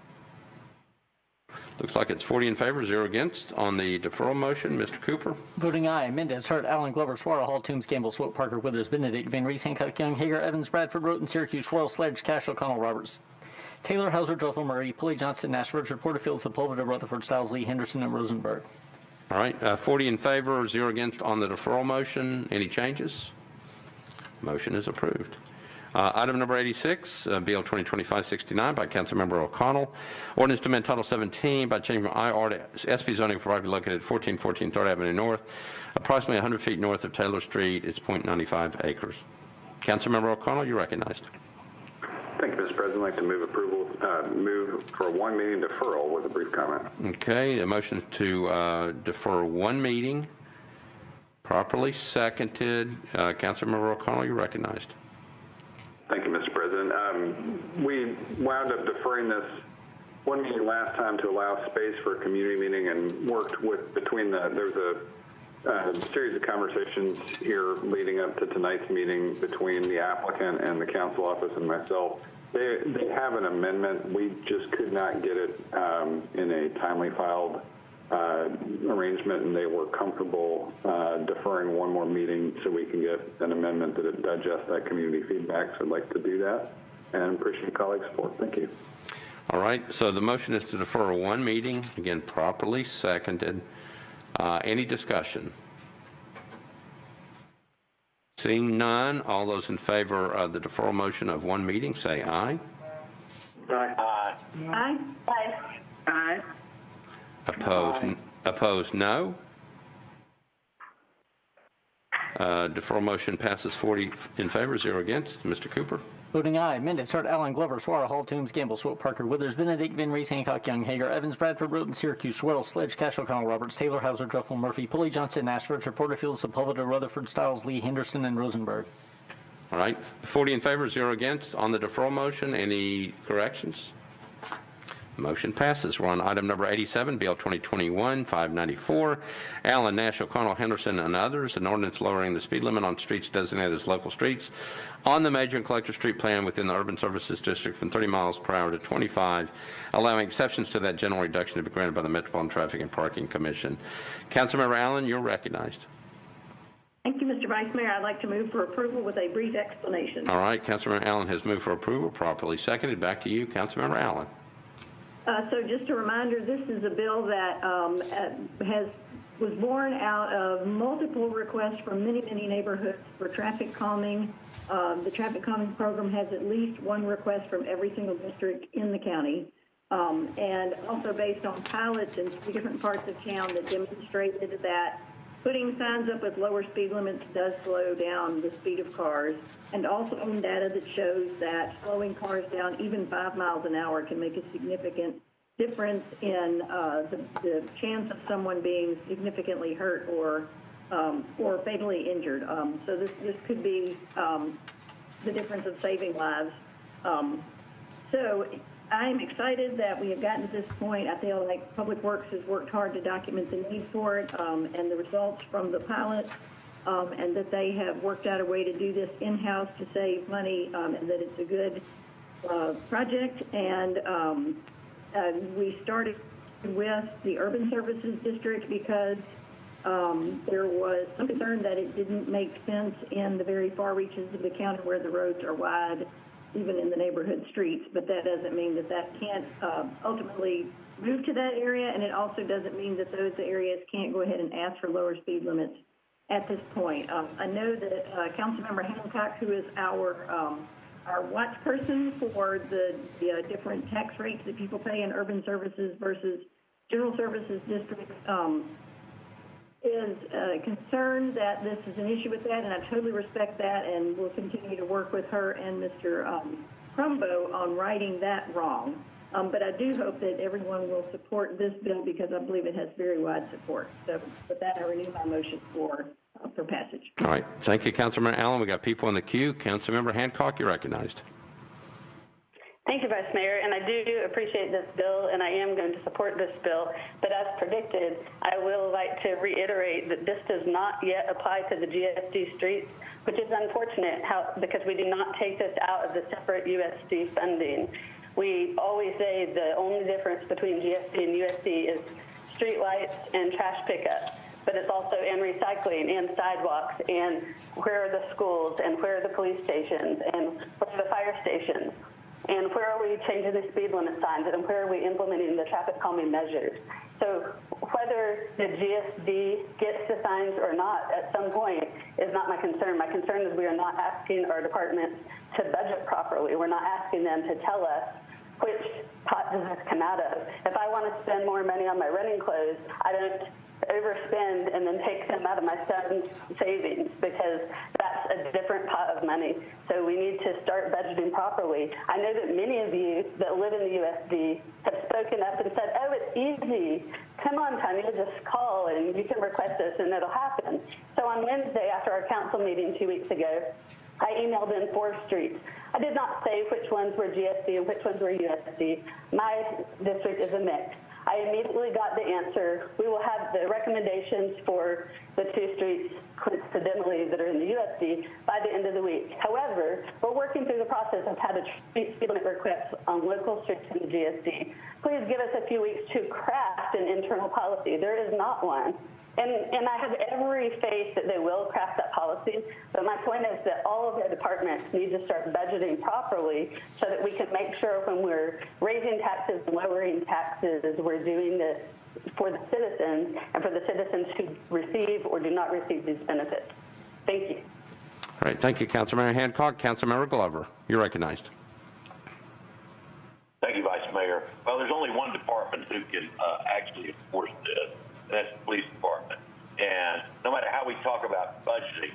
Looks like it's 40 in favor, 0 against. On the deferral motion, Mr. Cooper. Voting aye. Mendez, Hurt, Allen, Glover, Suara, Hall, Toombs, Gamble, Swope, Parker, Withers, Benedict, Van Reese, Hancock, Young, Hager, Evans, Bradford, Roten, Syracuse, Wells, Sledge, Cash, O'Connell, Roberts, Taylor, Hauser, Druffel, Murray, Pulley, Johnston, Nash, Richard, Porterfield, Sepulveda, Rutherford, Stiles, Lee, Henderson, and Rosenberg. All right, 40 in favor, 0 against on the deferral motion. Any changes? Motion is approved. Item number 86, Bill 2025-69 by Councilmember O'Connell. Ordinance to amend Title 17 by changing from IR to SP zoning for property located at 1414 3rd Avenue North, approximately 100 feet north of Taylor Street. It's 0.95 acres. Councilmember O'Connell, you're recognized. Thank you, Mr. President. I'd like to move approval, move for one meeting deferral with a brief comment. Okay, a motion to defer one meeting, properly seconded. Councilmember O'Connell, you're recognized. Thank you, Mr. President. We wound up deferring this one meeting last time to allow space for a community meeting and worked with there's a series of conversations here leading up to tonight's meeting between the applicant and the council office and myself. They have an amendment. We just could not get it in a timely filed arrangement, and they were comfortable deferring one more meeting so we can get an amendment that digests that community feedback. So I'd like to do that and appreciate colleagues' support. Thank you. All right, so the motion is to defer one meeting, again, properly seconded. Any discussion? Seeing none, all those in favor of the deferral motion of one meeting say aye. Aye. Aye. Aye. Aye. Opposed, no. Deferral motion passes 40 in favor, 0 against. Mr. Cooper. Voting aye. Mendez, Hurt, Allen, Glover, Suara, Hall, Toombs, Gamble, Swope, Parker, Withers, Benedict, Van Reese, Hancock, Young, Hager, Evans, Bradford, Roten, Syracuse, Wells, Sledge, Cash, O'Connell, Roberts, Taylor, Hauser, Druffel, Murphy, Pulley, Johnston, Nash, Richard, Porterfield, Sepulveda, Rutherford, Stiles, Lee, Henderson, and Rosenberg. All right, 40 in favor, 0 against. On the deferral motion, any corrections? Motion passes. We're on item number 87, Bill 2021-594, Allen, Nash, O'Connell, Henderson, and others, an ordinance lowering the speed limit on streets designated as local streets on the major and collector street plan within the urban services district from 30 miles per hour to 25, allowing exceptions to that general reduction to be granted by the Metropolitan Traffic and Parking Commission. Councilmember Allen, you're recognized. Thank you, Mr. Vice Mayor. I'd like to move for approval with a brief explanation. All right, Councilmember Allen has moved for approval, properly seconded. Back to you, Councilmember Allen. So just a reminder, this is a bill that was born out of multiple requests from many, many neighborhoods for traffic calming. The traffic calming program has at least one request from every single district in the county. And also based on pilots in 3 different parts of town that demonstrated that putting signs up with lower speed limits does slow down the speed of cars, and also on data that shows that slowing cars down even 5 miles an hour can make a significant difference in the chance of someone being significantly hurt or fatally injured. So this could be the difference of saving lives. So I'm excited that we have gotten to this point. I feel like Public Works has worked hard to document the need for it and the results from the pilot, and that they have worked out a way to do this in-house to save money, and that it's a good project. And we started with the Urban Services District because there was some concern that it didn't make sense in the very far reaches of the county where the roads are wide, even in the neighborhood streets, but that doesn't mean that that can't ultimately move to that area, and it also doesn't mean that those areas can't go ahead and ask for lower speed limits at this point. I know that Councilmember Hancock, who is our watch person for the different tax rates that people pay in urban services versus general services districts, is concerned that this is an issue with that, and I totally respect that, and will continue to work with her and Mr. Crumbo on righting that wrong. But I do hope that everyone will support this bill because I believe it has very wide support. So with that, I renew my motion for passage. All right. Thank you, Councilmember Allen. We got people in the queue. Councilmember Hancock, you're recognized. Thank you, Vice Mayor, and I do appreciate this bill, and I am going to support this bill. But as predicted, I will like to reiterate that this does not yet apply to the GSD streets, which is unfortunate because we do not take this out of the separate USD funding. We always say the only difference between GSD and USD is street lights and trash pickup, but it's also in recycling and sidewalks and where are the schools and where are the police stations and where are the fire stations. And where are we changing the speed limit signs, and where are we implementing the traffic calming measures? So whether the GSD gets the signs or not at some point is not my concern. My concern is we are not asking our departments to budget properly. We're not asking them to tell us which pot does this come out of. If I want to spend more money on my running clothes, I don't overspend and then take them out of my son's savings because that's a different pot of money. So we need to start budgeting properly. I know that many of you that live in the USD have spoken up and said, oh, it's easy. Come on, Tanya, just call and you can request this and it'll happen. So on Wednesday after our council meeting 2 weeks ago, I emailed in 4 streets. I did not say which ones were GSD and which ones were USD. My district is a mix. I immediately got the answer. We will have the recommendations for the 2 streets, coincidentally, that are in the USD by the end of the week. However, we're working through the process of how to treat speed limit requests on local streets in the GSD. Please give us a few weeks to craft an internal policy. There is not one. And I have every faith that they will craft that policy, but my point is that all of the departments need to start budgeting properly so that we can make sure when we're raising taxes and lowering taxes, we're doing this for the citizens and for the citizens who receive or do not receive these benefits. Thank you. All right. Thank you, Councilmember Hancock. Councilmember Glover, you're recognized. Thank you, Vice Mayor. Well, there's only one department who can actually enforce this, and that's the police department. And no matter how we talk about budgeting,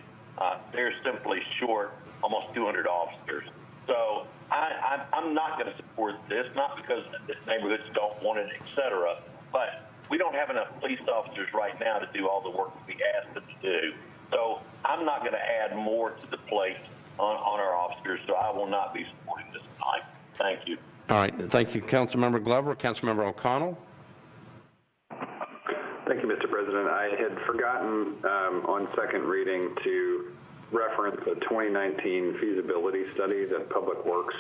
they're simply short almost 200 officers. So I'm not going to support this, not because the neighborhoods don't want it, et cetera, but we don't have enough police officers right now to do all the work we ask them to do. So I'm not going to add more to the plate on our officers, so I will not be supporting this tonight. Thank you. All right. Thank you, Councilmember Glover. Councilmember O'Connell. Thank you, Mr. President. I had forgotten on second reading to reference a 2019 feasibility study that Public Works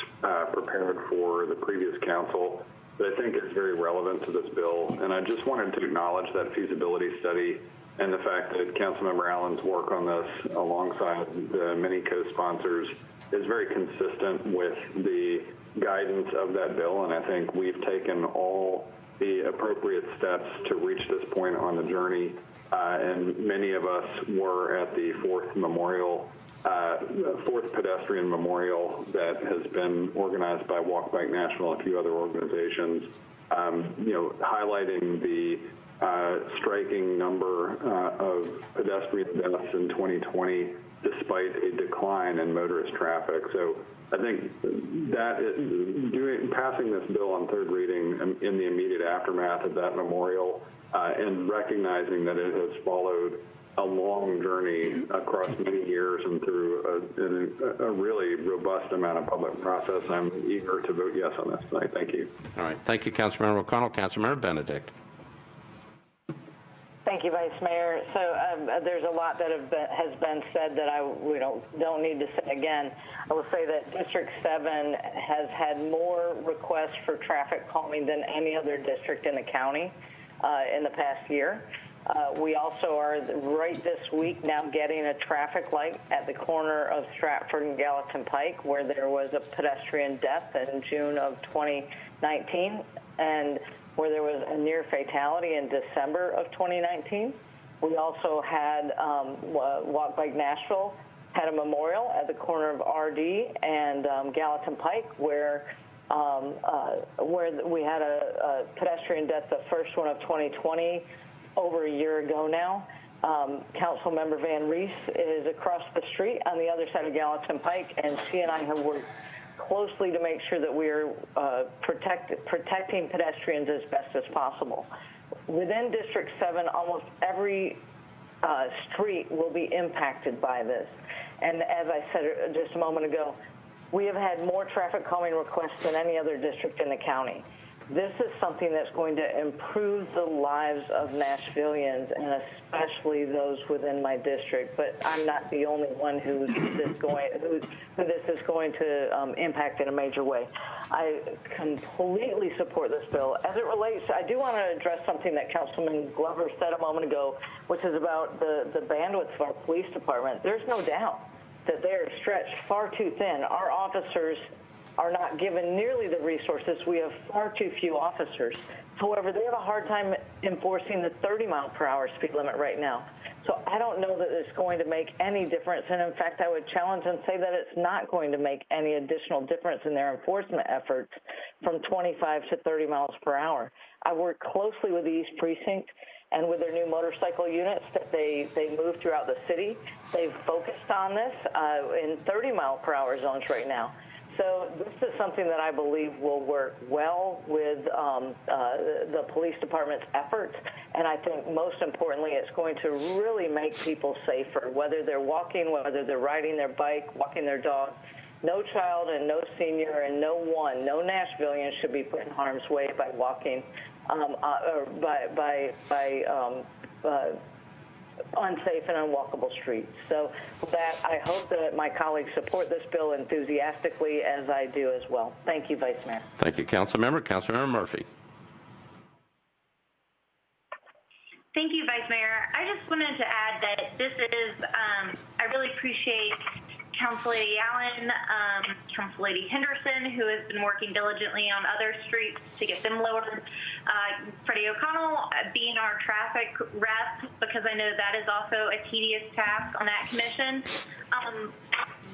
prepared for the previous council that I think is very relevant to this bill. And I just wanted to acknowledge that feasibility study and the fact that Councilmember Allen's work on this alongside the many co-sponsors is very consistent with the guidance of that bill, and I think we've taken all the appropriate steps to reach this point on the journey, and many of us were at the fourth pedestrian memorial that has been organized by Walk Bike Nashville and a few other organizations, highlighting the striking number of pedestrian deaths in 2020 despite a decline in motorist traffic. So I think that passing this bill on third reading in the immediate aftermath of that memorial and recognizing that it has followed a long journey across many years and through a really robust amount of public process, I'm eager to vote yes on this tonight. Thank you. All right. Thank you, Councilmember O'Connell. Councilmember Benedict. Thank you, Vice Mayor. So there's a lot that has been said that we don't need to say again. I will say that District 7 has had more requests for traffic calming than any other district in the county in the past year. We also are right this week now getting a traffic light at the corner of Stratford and Gallatin Pike, where there was a pedestrian death in June of 2019, and where there was a near fatality in December of 2019. We also had Walk Bike Nashville had a memorial at the corner of RD and Gallatin Pike, where we had a pedestrian death, the first one of 2020, over a year ago now. Councilmember Van Reese is across the street on the other side of Gallatin Pike, and she and I have worked closely to make sure that we're protecting pedestrians as best as possible. Within District 7, almost every street will be impacted by this. And as I said just a moment ago, we have had more traffic calming requests than any other district in the county. This is something that's going to improve the lives of Nashvillians, and especially those within my district. But I'm not the only one who this is going to impact in a major way. I completely support this bill. As it relates, I do want to address something that Councilman Glover said a moment ago, which is about the bandwidth of our police department. There's no doubt that they are stretched far too thin. Our officers are not given nearly the resources. We have far too few officers. However, they have a hard time enforcing the 30-mile-per-hour speed limit right now. So I don't know that it's going to make any difference. And in fact, I would challenge and say that it's not going to make any additional difference in their enforcement efforts from 25 to 30 miles per hour. I work closely with the East Precinct and with their new motorcycle units that they move throughout the city. They've focused on this in 30-mile-per-hour zones right now. So this is something that I believe will work well with the police department's efforts, and I think most importantly it's going to really make people safer, whether they're walking, whether they're riding their bike, walking their dog. No child and no senior and no Nashvillian should be put in harm's way by walking or by unsafe and unwalkable streets. So with that, I hope that my colleagues support this bill enthusiastically, as I do as well. Thank you, Vice Mayor. Thank you, Councilmember. Councilmember Murphy. Thank you, Vice Mayor. I just wanted to add that this is, I really appreciate Council Lady Allen, Council Lady Henderson, who has been working diligently on other streets to get them lowered. Freddie O'Connell being our traffic rep, because I know that is also a tedious task on that commission.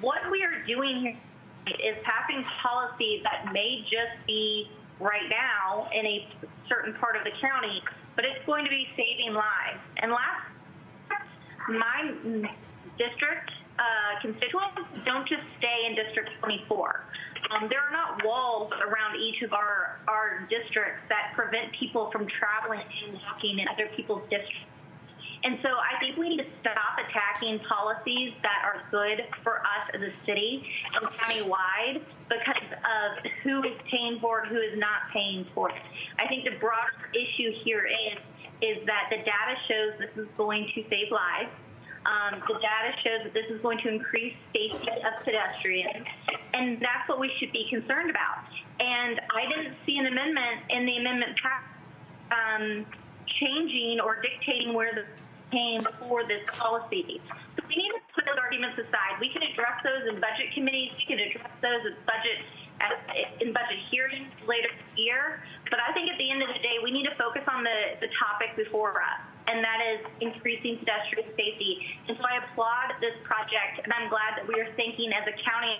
What we are doing here is passing policies that may just be right now in a certain part of the county, but it's going to be saving lives. And my district constituents don't just stay in District 24. There are not walls around each of our districts that prevent people from traveling and walking in other people's districts. And so I think we need to stop attacking policies that are good for us as a city and countywide because of who is paying for it, who is not paying for it. I think the broader issue here is that the data shows this is going to save lives. The data shows that this is going to increase safety of pedestrians, and that's what we should be concerned about. And I didn't see an amendment in the amendment changing or dictating where the came for this policy. So we need to put those arguments aside. We can address those in budget committees. We can address those in budget hearings later this year. But I think at the end of the day, we need to focus on the topic before us, and that is increasing pedestrian safety. And so I applaud this project, and I'm glad that we are thinking as a county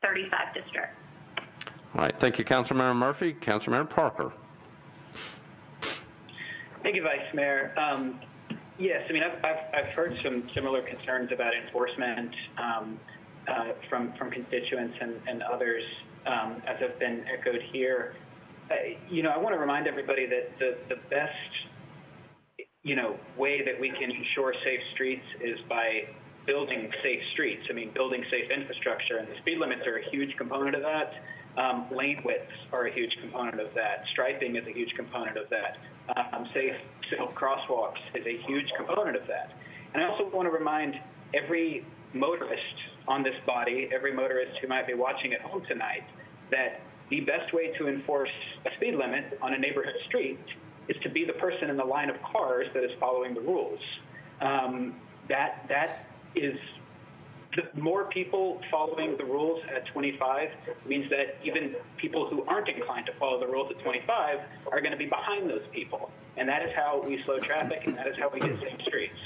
35 district. All right. Thank you, Councilmember Murphy. Councilmember Parker. Thank you, Vice Mayor. Yes, I mean, I've heard some similar concerns about enforcement from constituents and others, as have been echoed here. I want to remind everybody that the best, way that we can ensure safe streets is by building safe streets. I mean, building safe infrastructure, and the speed limits are a huge component of that. Lane widths are a huge component of that. Striping is a huge component of that. Safe crosswalks is a huge component of that. And I also want to remind every motorist on this body, every motorist who might be watching at home tonight, that the best way to enforce a speed limit on a neighborhood street is to be the person in the line of cars that is following the rules. That is, the more people following the rules at 25 means that even people who aren't inclined to follow the rules at 25 are going to be behind those people. And that is how we slow traffic, and that is how we get safe streets.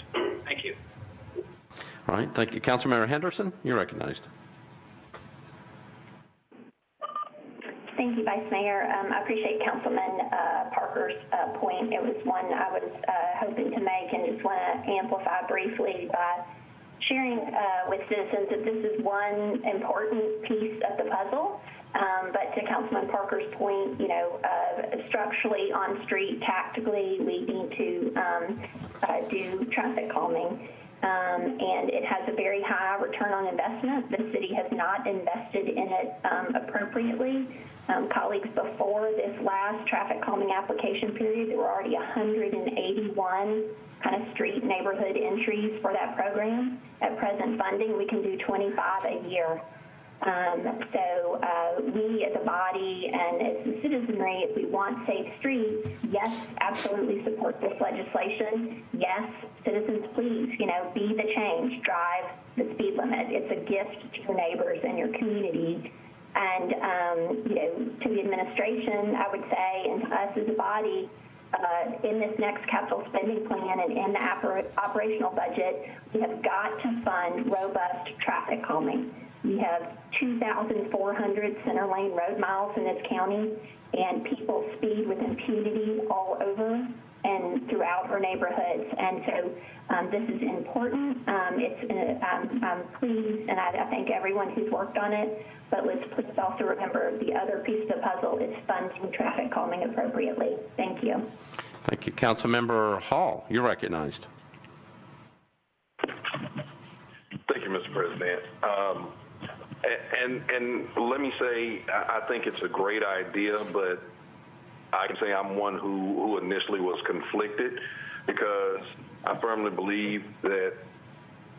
Thank you. All right. Thank you. Councilmember Henderson, you're recognized. Thank you, Vice Mayor. I appreciate Councilman Parker's point. It was one I was hoping to make, and just want to amplify briefly by sharing with citizens that this is one important piece of the puzzle. But to Councilman Parker's point, structurally on street, tactically, we need to do traffic calming. And it has a very high return on investment. The city has not invested in it appropriately. Colleagues, before this last traffic calming application period, there were already 181 kind of street neighborhood entries for that program. At present funding, we can do 25 a year. So we as a body and as the citizenry, if we want safe streets, yes, absolutely support this legislation. Yes, citizens, please, be the change, drive the speed limit. It's a gift to your neighbors and your community. And, to the administration, I would say, and to us as a body, in this next capital spending plan and in the operational budget, we have got to fund robust traffic calming. We have 2,400 center lane road miles in this county, and people speed with impunity all over and throughout our neighborhoods. And so this is important. I'm pleased, and I thank everyone who's worked on it, but let's please also remember the other piece of the puzzle is funding traffic calming appropriately. Thank you. Thank you. Councilmember Hall, you're recognized. Thank you, Mr. President. And let me say, I think it's a great idea, but I can say I'm one who initially was conflicted, because I firmly believe that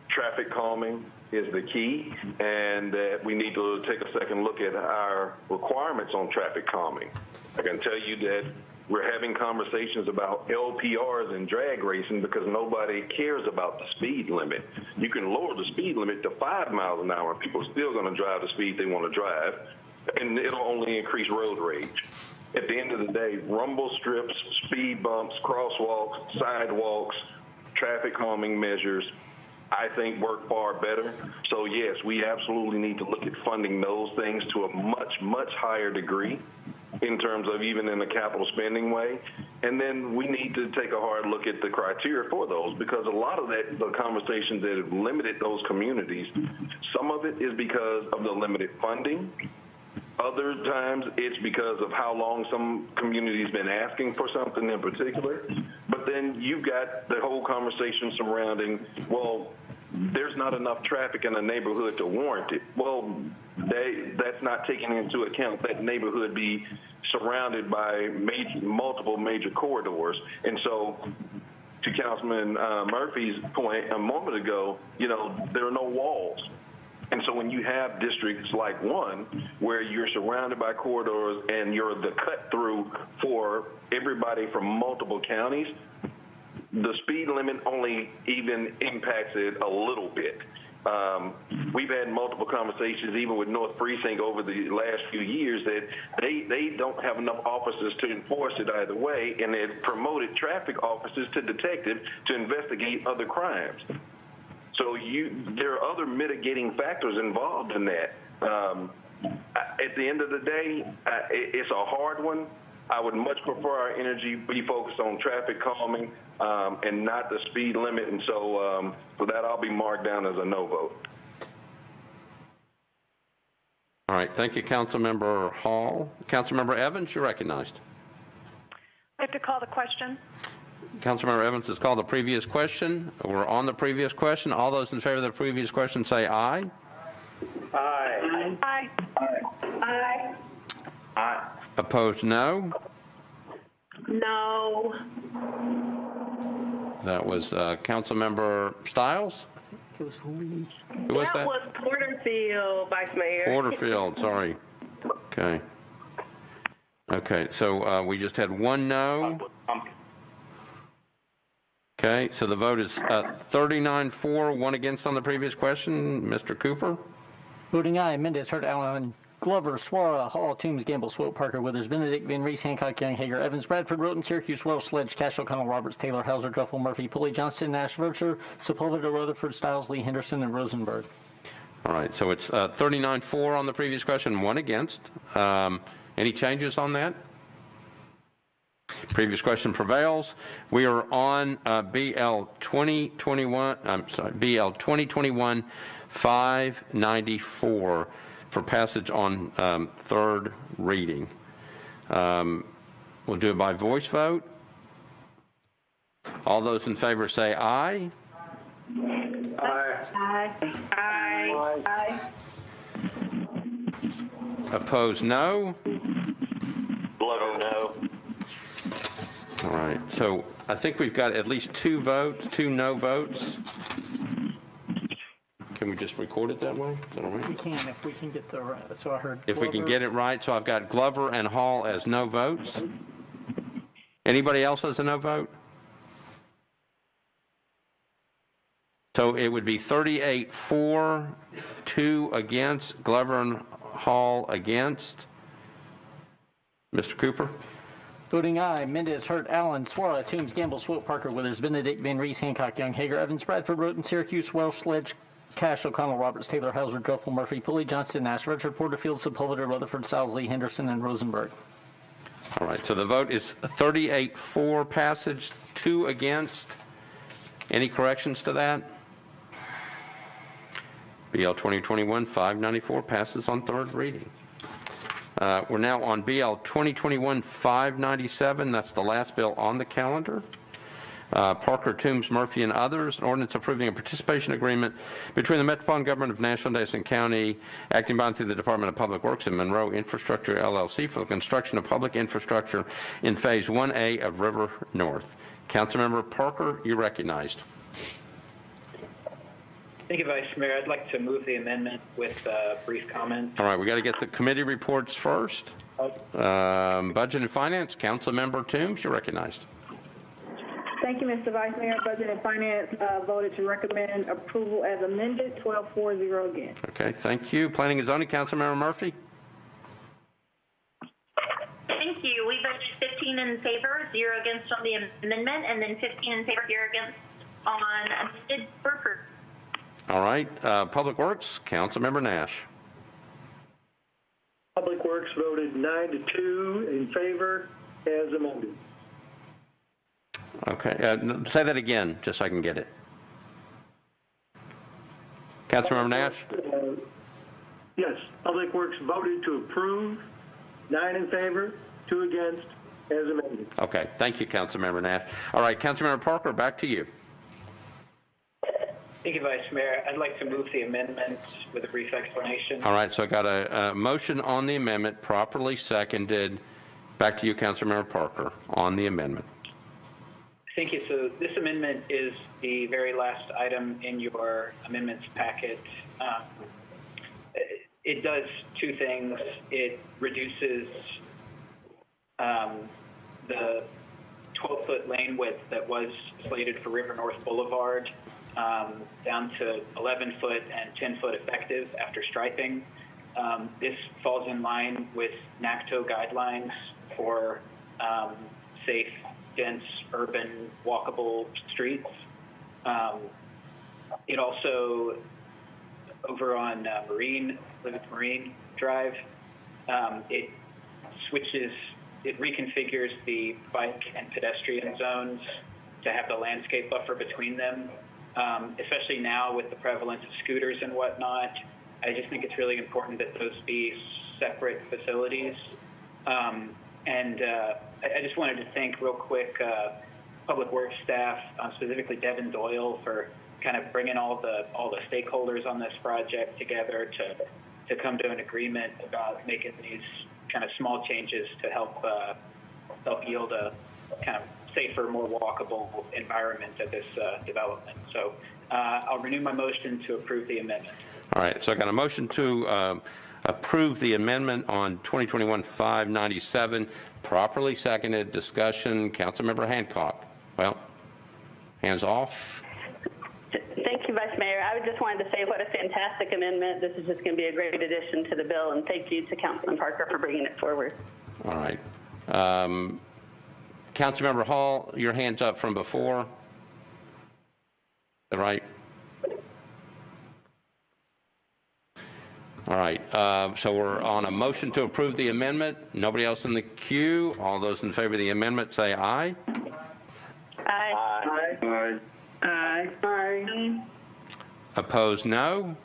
traffic calming is the key, and that we need to take a second look at our requirements on traffic calming. I can tell you that we're having conversations about LPRs and drag racing because nobody cares about the speed limit. You can lower the speed limit to 5 miles an hour, and people are still going to drive the speed they want to drive, and it'll only increase road rage. At the end of the day, rumble strips, speed bumps, crosswalks, sidewalks, traffic calming measures, I think work far better. So yes, we absolutely need to look at funding those things to a much, much higher degree in terms of even in a capital spending way. And then we need to take a hard look at the criteria for those, because a lot of that, the conversations that have limited those communities, some of it is because of the limited funding. Other times it's because of how long some community's been asking for something in particular. But then you've got the whole conversation surrounding, well, there's not enough traffic in a neighborhood to warrant it. Well, that's not taking into account that neighborhood be surrounded by multiple major corridors. And so, to Councilman Murphy's point a moment ago, there are no walls. And so when you have districts like one where you're surrounded by corridors and you're the cut through for everybody from multiple counties, the speed limit only even impacts it a little bit. We've had multiple conversations, even with North Precinct over the last few years, that they don't have enough officers to enforce it either way, and they've promoted traffic officers to detectives to investigate other crimes. So there are other mitigating factors involved in that. At the end of the day, it's a hard one. I would much prefer our energy be focused on traffic calming and not the speed limit. And so for that, I'll be marked down as a no vote. All right. Thank you, Councilmember Hall. Councilmember Evans, you're recognized. I have to call the question. Councilmember Evans has called the previous question. We're on the previous question. All those in favor of the previous question say aye. Aye. Aye. Aye. Aye. Opposed, no. No. That was Councilmember Stiles? I think it was Lee. Who was that? That was Porterfield, Vice Mayor. Porterfield, sorry. Okay. Okay, so we just had one no. Okay, so the vote is 39-4, one against on the previous question. Mr. Cooper? Voting aye, Mendez, Hurt, Allen, Glover, Suara, Hall, Toombs, Gamble, Swope, Parker, Withers, Benedict, Van Reese, Hancock, Young, Hager, Evans, Bradford, Roten, Syracuse, Welsh, Sledge, Cash, O'Connell, Roberts, Taylor, Hauser, Druffel, Murphy, Pulley, Johnston, Nash, Vercher, Sepulveda, Rutherford, Stiles, Lee, Henderson, and Rosenberg. All right, so it's 39-4 on the previous question, one against. Any changes on that? Previous question prevails. We are on BL 2021-594 for passage on third reading. We'll do it by voice vote. All those in favor say aye. Aye. Aye. Aye. Aye. Opposed, no. Glover, no. All right, so I think we've got at least two no votes. Can we just record it that way? Is that all right? We can, if we can get the right. So I heard. If we can get it right, so I've got Glover and Hall as no votes. Anybody else as a no vote? So it would be 38-4, 2 against, Glover and Hall against. Mr. Cooper? Voting aye, Mendez, Hurt, Allen, Suara, Toombs, Gamble, Swope, Parker, Withers, Benedict, Van Reese, Hancock, Young, Hager, Evans, Bradford, Roten, Syracuse, Welsh, Sledge, Cash, O'Connell, Roberts, Taylor, Hauser, Druffel, Murphy, Pulley, Johnston, Nash, Richard, Porterfield, Sepulveda, Rutherford, Stiles, Lee, Henderson, and Rosenberg. All right, so the vote is 38-4 passage, 2 against. Any corrections to that? BL 2021-594 passes on third reading. We're now on BL 2021-597. That's the last bill on the calendar. Parker, Toombs, Murphy, and others, an ordinance approving a participation agreement between the Metropolitan Government of Nashville and Davidson County, acting by and through the Department of Public Works and Monroe Infrastructure, LLC, for the construction of public infrastructure in Phase 1A of River North. Councilmember Parker, you're recognized. Thank you, Vice Mayor. I'd like to move the amendment with a brief comment. All right, we got to get the committee reports first. Budget and Finance, Councilmember Toombs, you're recognized. Thank you, Mr. Vice Mayor. Budget and Finance voted to recommend approval as amended, 12-4-0 again. Okay, thank you. Planning and Zoning, Councilmember Murphy. Thank you. We voted 15 in favor, 0 against on the amendment, and then 15 in favor, 0 against on amended for approval. All right, Public Works, Councilmember Nash. Public Works voted 9-2 in favor as amended. Okay, say that again, just so I can get it. Councilmember Nash? Yes, Public Works voted to approve, 9 in favor, 2 against, as amended. Okay, thank you, Councilmember Nash. All right, Councilmember Parker, back to you. Thank you, Vice Mayor. I'd like to move the amendment with a brief explanation. All right, so I got a motion on the amendment, properly seconded. Back to you, Councilmember Parker, on the amendment. Thank you. So this amendment is the very last item in your amendments packet. it does two things. It reduces the 12-foot lane width that was slated for River North Boulevard down to 11-foot and 10-foot effective after striping. This falls in line with NACTO guidelines for safe, dense, urban, walkable streets. It also, over on Marine Drive, it reconfigures the bike and pedestrian zones to have the landscape buffer between them, especially now with the prevalence of scooters and whatnot. I just think it's really important that those be separate facilities. I just wanted to thank real quick Public Works staff, specifically Devin Doyle, for kind of bringing all the stakeholders on this project together to come to an agreement about making these kind of small changes to help yield a kind of safer, more walkable environment at this development. So I'll renew my motion to approve the amendment. All right, so I got a motion to approve the amendment on 2021-597, properly seconded. Discussion. Councilmember Hancock. Well, hands off. Thank you, Vice Mayor. I just wanted to say what a fantastic amendment. This is just going to be a great addition to the bill, and thank you to Councilman Parker for bringing it forward. All right. Councilmember Hall, your hand's up from before. Is that right? All right. So we're on a motion to approve the amendment. Nobody else in the queue. All those in favor of the amendment say aye. Aye. Aye. Aye. Aye. Opposed, no.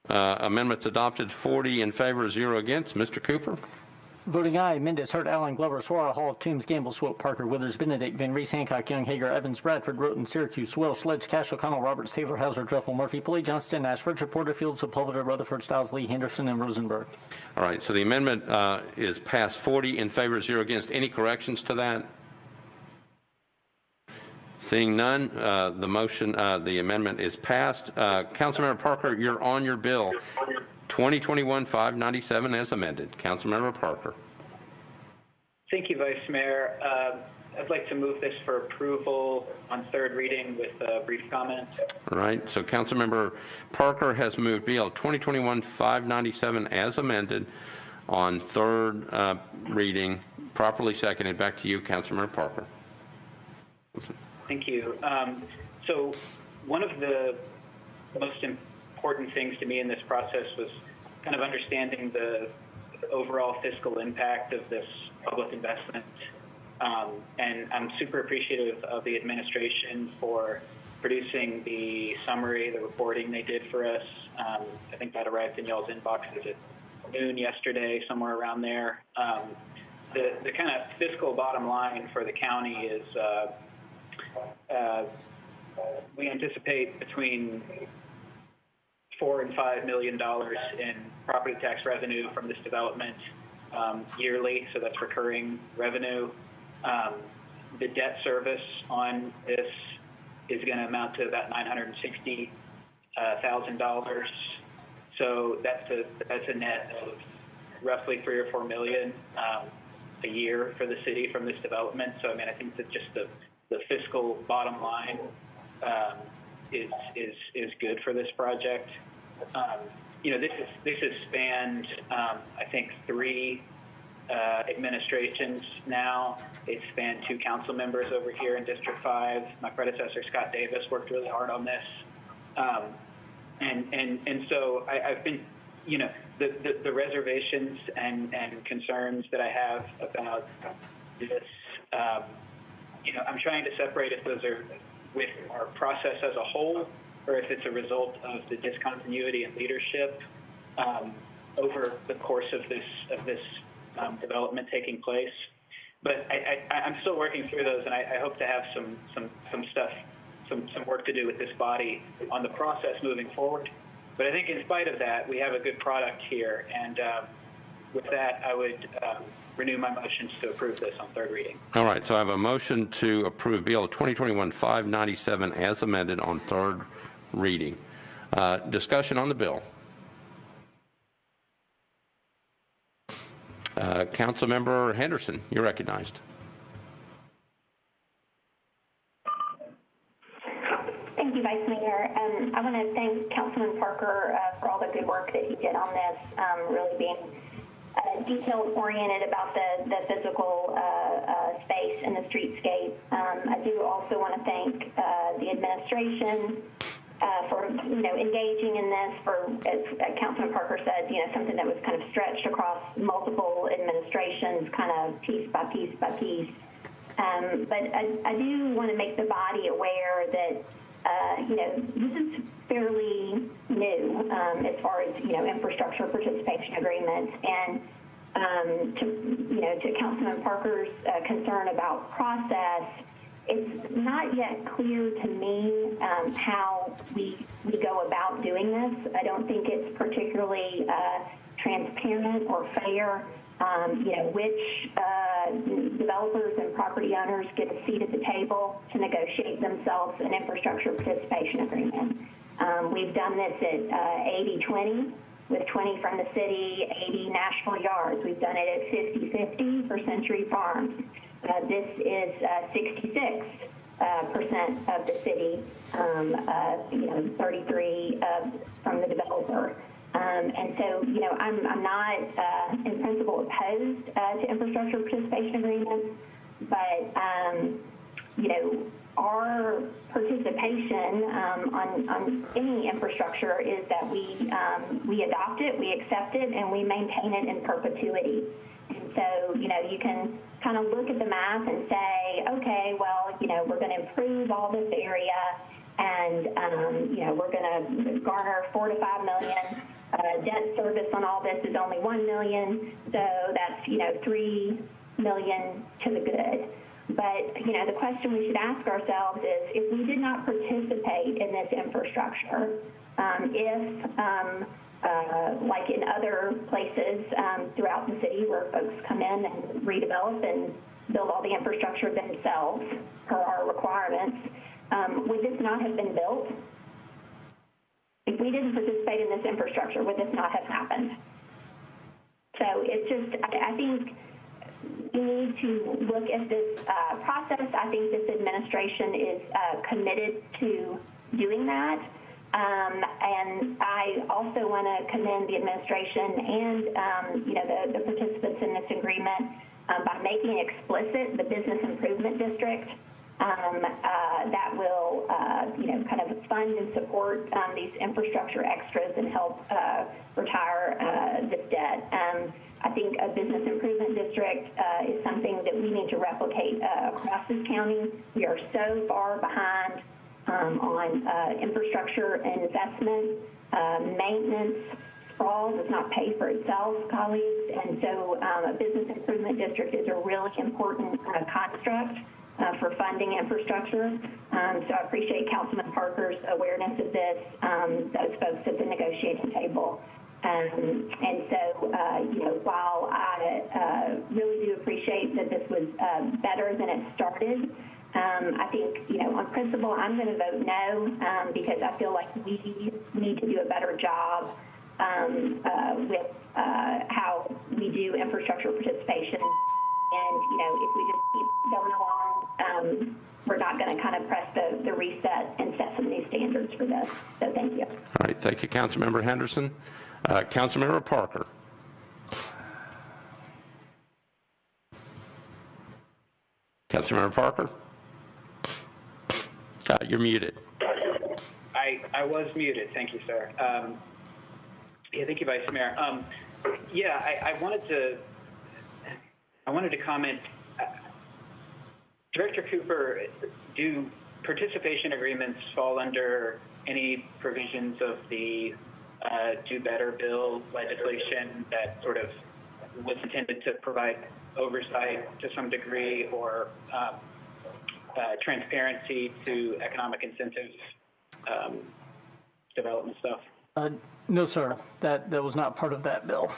Amendment's adopted, 40 in favor, 0 against. Mr. Cooper? Voting aye, Mendez, Hurt, Allen, Glover, Suara, Hall, Toombs, Gamble, Swope, Parker, Withers, Benedict, Van Reese, Hancock, Young, Hager, Evans, Bradford, Roten, Syracuse, Wells, Sledge, Cash, O'Connell, Roberts, Taylor, Hauser, Dreffel, Murphy, Pulley, Johnston, Ashford, Porterfield, Sepulveda, Rutherford, Stiles, Lee, Henderson, and Rosenberg. All right, so the amendment is passed, 40 in favor, 0 against. Any corrections to that? Seeing none, the amendment is passed. Councilmember Parker, you're on your bill. 2021-597 as amended. Councilmember Parker. Thank you, Vice Mayor. I'd like to move this for approval on third reading with a brief comment. All right, so Councilmember Parker has moved Bill 2021-597 as amended on third reading, properly seconded. Back to you, Councilmember Parker. Thank you. So one of the most important things to me in this process was kind of understanding the overall fiscal impact of this public investment. And I'm super appreciative of the administration for producing the summary, the reporting they did for us. I think that arrived in y'all's inboxes at noon yesterday, somewhere around there. The kind of fiscal bottom line for the county is we anticipate between $4 and $5 million in property tax revenue from this development yearly, so that's recurring revenue. The debt service on this is going to amount to about $960,000. So that's a net of roughly $3 or $4 million a year for the city from this development. So I mean, I think that just the fiscal bottom line is good for this project. You know, this has spanned I think 3 administrations now. It's spanned 2 council members over here in District 5. My predecessor, Scott Davis, worked really hard on this. And so I've been, you know, the reservations and concerns that I have about this, you know, I'm trying to separate if those are with our process as a whole or if it's a result of the discontinuity in leadership over the course of this development taking place. But I'm still working through those, and I hope to have some stuff, some work to do with this body on the process moving forward. But I think in spite of that, we have a good product here, and with that, I would renew my motions to approve this on third reading. All right, so I have a motion to approve Bill 2021-597 as amended on third reading. Discussion on the bill. Councilmember Henderson, you're recognized. Thank you, Vice Mayor. I want to thank Councilman Parker for all the good work that he did on this, really being detail-oriented about the physical space and the streetscape. I do also want to thank the administration for engaging in this. For, as Councilman Parker said, something that was kind of stretched across multiple administrations, kind of piece by piece by piece. But I do want to make the body aware that this is fairly new as far as infrastructure participation agreements, and to Councilman Parker's concern about process, it's not yet clear to me how we go about doing this. I don't think it's particularly transparent or fair. Which developers and property owners get a seat at the table to negotiate themselves an infrastructure participation agreement. We've done this at 80-20, with 20 from the city, 80 Nashville yards. We've done it at 50-50 for Century Farms. This is 66% of the city, 33 from the developer. And so, I'm not in principle opposed to infrastructure participation agreements, but, our participation on any infrastructure is that we adopt it, we accept it, and we maintain it in perpetuity. And so, you can kind of look at the math and say, okay, well, we're going to improve all this area, and, we're going to garner $4 to $5 million. Debt service on all this is only $1 million, so that's $3 million to the good. But the question we should ask ourselves is, if we did not participate in this infrastructure, like in other places throughout the city where folks come in and redevelop and build all the infrastructure themselves per our requirements, would this not have been built? If we didn't participate in this infrastructure, would this not have happened? So it's just, I think we need to look at this process. I think this administration is committed to doing that. And I also want to commend the administration and, the participants in this agreement by making explicit the business improvement district. That will, kind of fund and support these infrastructure extras and help retire this debt. I think a business improvement district is something that we need to replicate across this county. We are so far behind on infrastructure and investment, maintenance. Sprawl does not pay for itself, colleagues, and so a business improvement district is a really important construct for funding infrastructure. So I appreciate Councilman Parker's awareness of this, those folks at the negotiating table. And so, while I really do appreciate that this was better than it started, I think, on principle, I'm going to vote no because I feel like we need to do a better job with how we do infrastructure participation. And, if we just keep going along, we're not going to kind of press the reset and set some new standards for this. So thank you. All right. Thank you, Councilmember Henderson. Councilmember Parker. Councilmember Parker? You're muted. I was muted. Thank you, sir. Thank you, Vice Mayor. I wanted to comment. Director Cooper, do participation agreements fall under any provisions of the Do Better bill legislation that sort of was intended to provide oversight to some degree or transparency to economic incentives development stuff? No, sir. That was not part of that bill.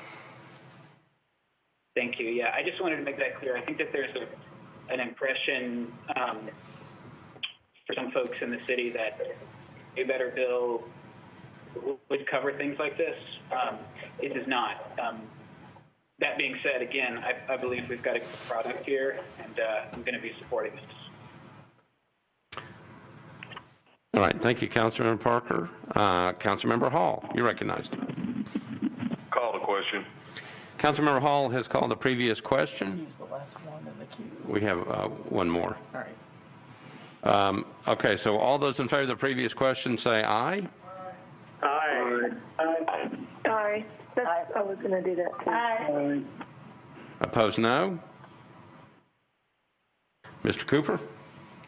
Thank you. Yeah, I just wanted to make that clear. I think that there's an impression for some folks in the city that Do Better bill would cover things like this. It does not. That being said, again, I believe we've got a good product here, and I'm going to be supporting this. All right. Thank you, Councilmember Parker. Councilmember Hall, you're recognized. Call the question. Councilmember Hall has called the previous question. Use the last one in the queue. We have one more. All right. Okay, so all those in favor of the previous question say aye. Aye. Aye. I was going to do that too. Aye. Opposed, no. Mr. Cooper?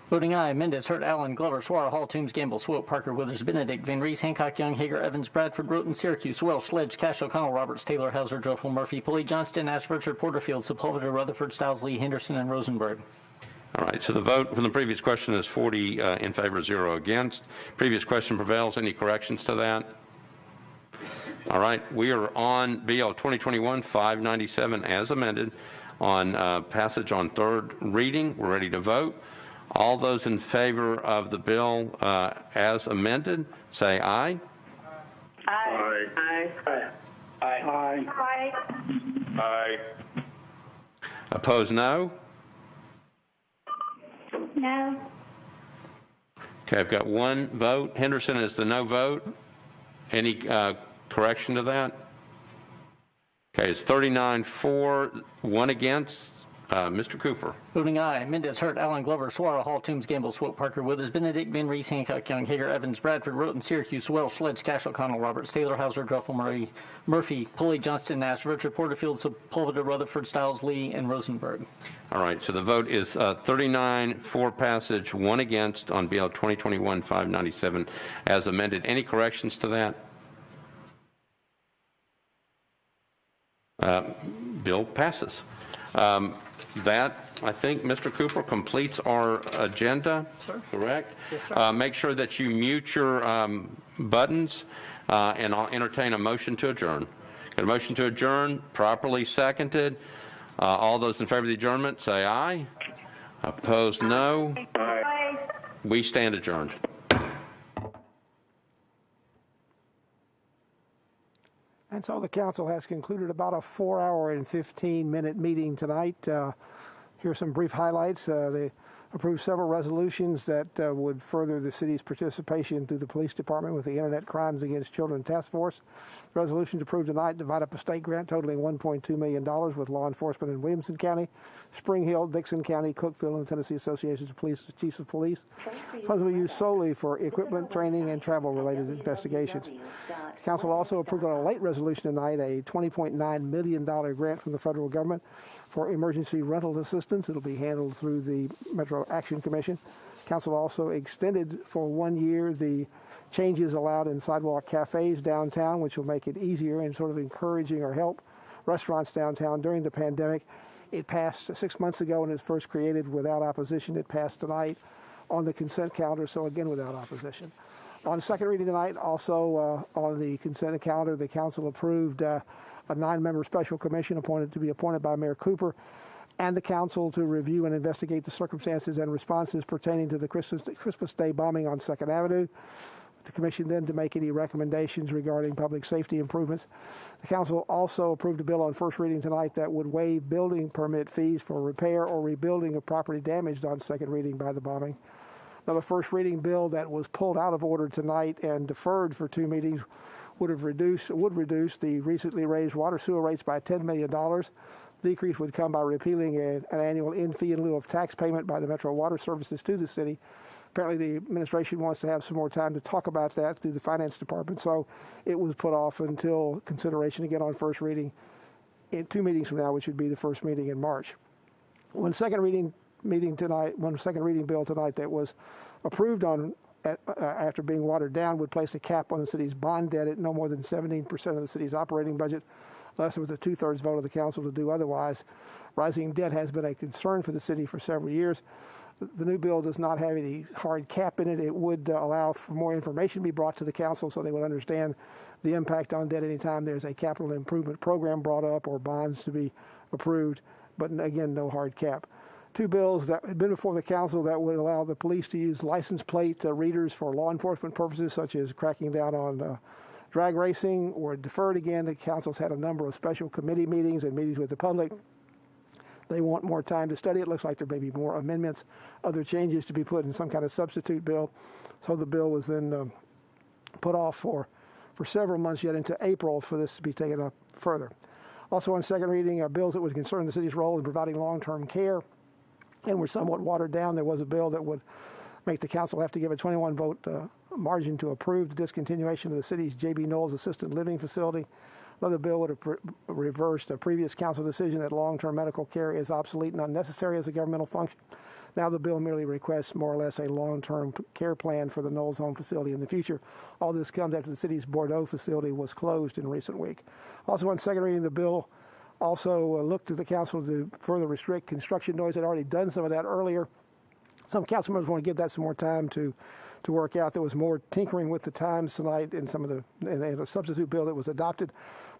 Voting aye. Mendez, Hurt, Allen, Glover, Suara, Hall, Toombs, Gamble, Swope, Parker, Withers, Benedict, Van Rees, Hancock, Young, Hager, Evans, Bradford, Roten, Syracuse, Welsh, Sledge, Cash, O'Connell, Roberts, Taylor, Hauser, Joffel, Murphy, Pulley, Johnston, Ashford, Porterfield, Sepulveda, Rutherford, Stiles, Lee, Henderson, and Rosenberg. All right, so the vote from the previous question is 40 in favor, 0 against. Previous question prevails. Any corrections to that? All right, we are on BL 2021-597 as amended on passage on third reading. We're ready to vote. All those in favor of the bill as amended, say aye. Aye. Aye. Aye. Aye. Aye. Opposed, no. No. Okay, I've got one vote. Henderson is the no vote. Any correction to that? Okay, it's 39 for, 1 against. Mr. Cooper. Voting aye. Mendez, Hurt, Allen, Glover, Suara, Hall, Toombs, Gamble, Swope, Parker, Withers, Benedict, Van Rees, Hancock, Young, Hager, Evans, Bradford, Roten, Syracuse, Welsh, Sledge, Cash, O'Connell, Roberts, Taylor, Hauser, Druffel, Murphy, Pulley, Johnston, Nash, Richard, Porterfield, Sepulveda, Rutherford, Stiles, Lee, and Rosenberg. All right, so the vote is 39 for passage, 1 against on BL 2021-597 as amended. Any corrections to that? Bill passes. That, I think, Mr. Cooper, completes our agenda, correct? Yes, sir. Make sure that you mute your buttons, and I'll entertain a motion to adjourn. Got a motion to adjourn, properly seconded. All those in favor of the adjournment, say aye. Opposed, no. Aye. We stand adjourned. And so the council has concluded about a 4-hour and 15-minute meeting tonight. Here are some brief highlights. They approved several resolutions that would further the city's participation through the police department with the Internet Crimes Against Children Task Force. Resolutions approved tonight divide up a state grant totaling $1.2 million with law enforcement in Williamson County, Spring Hill, Dixon County, Cookeville, and the Tennessee Associations of Police, Chiefs of Police. Funds will be used solely for equipment, training, and travel-related investigations. The council also approved on a late resolution tonight a $20.9 million grant from the federal government for emergency rental assistance. It'll be handled through the Metro Action Commission. Council also extended for 1 year the changes allowed in sidewalk cafes downtown, which will make it easier and sort of encouraging or help restaurants downtown during the pandemic. It passed 6 months ago when it was first created without opposition. It passed tonight on the consent calendar, so again without opposition. On second reading tonight, also on the consent calendar, the council approved a 9-member special commission to be appointed by Mayor Cooper and the council to review and investigate the circumstances and responses pertaining to the Christmas Day bombing on 2nd Avenue. The commission then to make any recommendations regarding public safety improvements. The council also approved a bill on first reading tonight that would waive building permit fees for repair or rebuilding of property damaged on second reading by the bombing. Now, the first reading bill that was pulled out of order tonight and deferred for 2 meetings would reduce the recently raised water sewer rates by $10 million. The decrease would come by repealing an annual in-fee in lieu of tax payment by the Metro Water Services to the city. Apparently, the administration wants to have some more time to talk about that through the finance department, so it was put off until consideration again on first reading in 2 meetings from now, which would be the first meeting in March. One second reading bill tonight that was approved on after being watered down would place a cap on the city's bond debt at no more than 17% of the city's operating budget, unless there was a 2/3 vote of the council to do otherwise. Rising debt has been a concern for the city for several years. The new bill does not have any hard cap in it. It would allow for more information to be brought to the council so they would understand the impact on debt anytime there's a capital improvement program brought up or bonds to be approved, but again, no hard cap. 2 bills that had been before the council that would allow the police to use license plate readers for law enforcement purposes, such as cracking down on Drag racing were deferred again. The council's had a number of special committee meetings and meetings with the public. They want more time to study. It looks like there may be more amendments, other changes to be put in some kind of substitute bill. So the bill was then put off for several months yet into April for this to be taken up further. Also on second reading, bills that would concern the city's role in providing long-term care and were somewhat watered down. There was a bill that would make the council have to give a 21-vote margin to approve the discontinuation of the city's J.B. Knowles Assisted Living Facility. Another bill would have reversed a previous council decision that long-term medical care is obsolete and unnecessary as a governmental function. Now the bill merely requests more or less a long-term care plan for the Knowles Home facility in the future. All this comes after the city's Bordeaux facility was closed in recent week. Also on second reading, the bill also looked to the council to further restrict construction noise. They'd already done some of that earlier. Some council members want to give that some more time to work out. There was more tinkering with the times tonight in some of the substitute bill that was adopted,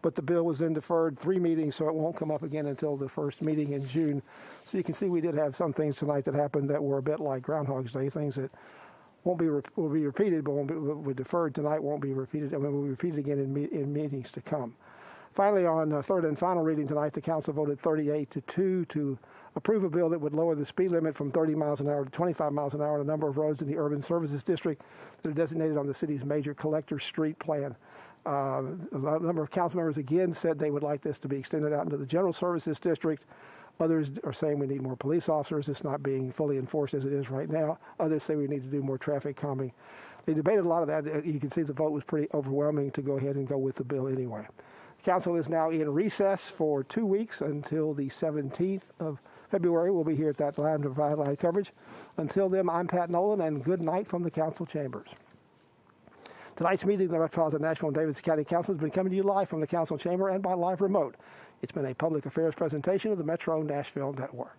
but the bill was then deferred 3 meetings, so it won't come up again until the first meeting in June. So you can see we did have some things tonight that happened that were a bit like Groundhog's Day, things that will be repeated, but were deferred tonight, won't be repeated. I mean, will be repeated again in meetings to come. Finally, on third and final reading tonight, the council voted 38-2 to approve a bill that would lower the speed limit from 30 miles an hour to 25 miles an hour on a number of roads in the Urban Services District that are designated on the city's major collector street plan. A number of council members again said they would like this to be extended out into the General Services District. Others are saying we need more police officers. It's not being fully enforced as it is right now. Others say we need to do more traffic calming. They debated a lot of that. You can see the vote was pretty overwhelming to go ahead and go with the bill anyway. The council is now in recess for 2 weeks until the 17th of February. We'll be here at that time to provide live coverage. Until then, I'm Pat Nolan, and good night from the council chambers. Tonight's meeting of the Metropolitan Nashville and Davidson County Council has been coming to you live from the council chamber and by live remote. It's been a public affairs presentation of the Metro Nashville Network.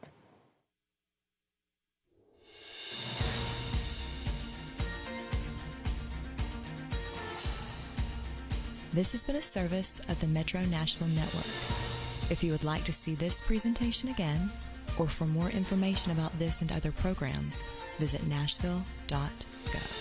This has been a service of the Metro Nashville Network. If you would like to see this presentation again, or for more information about this and other programs, visit nashville.gov.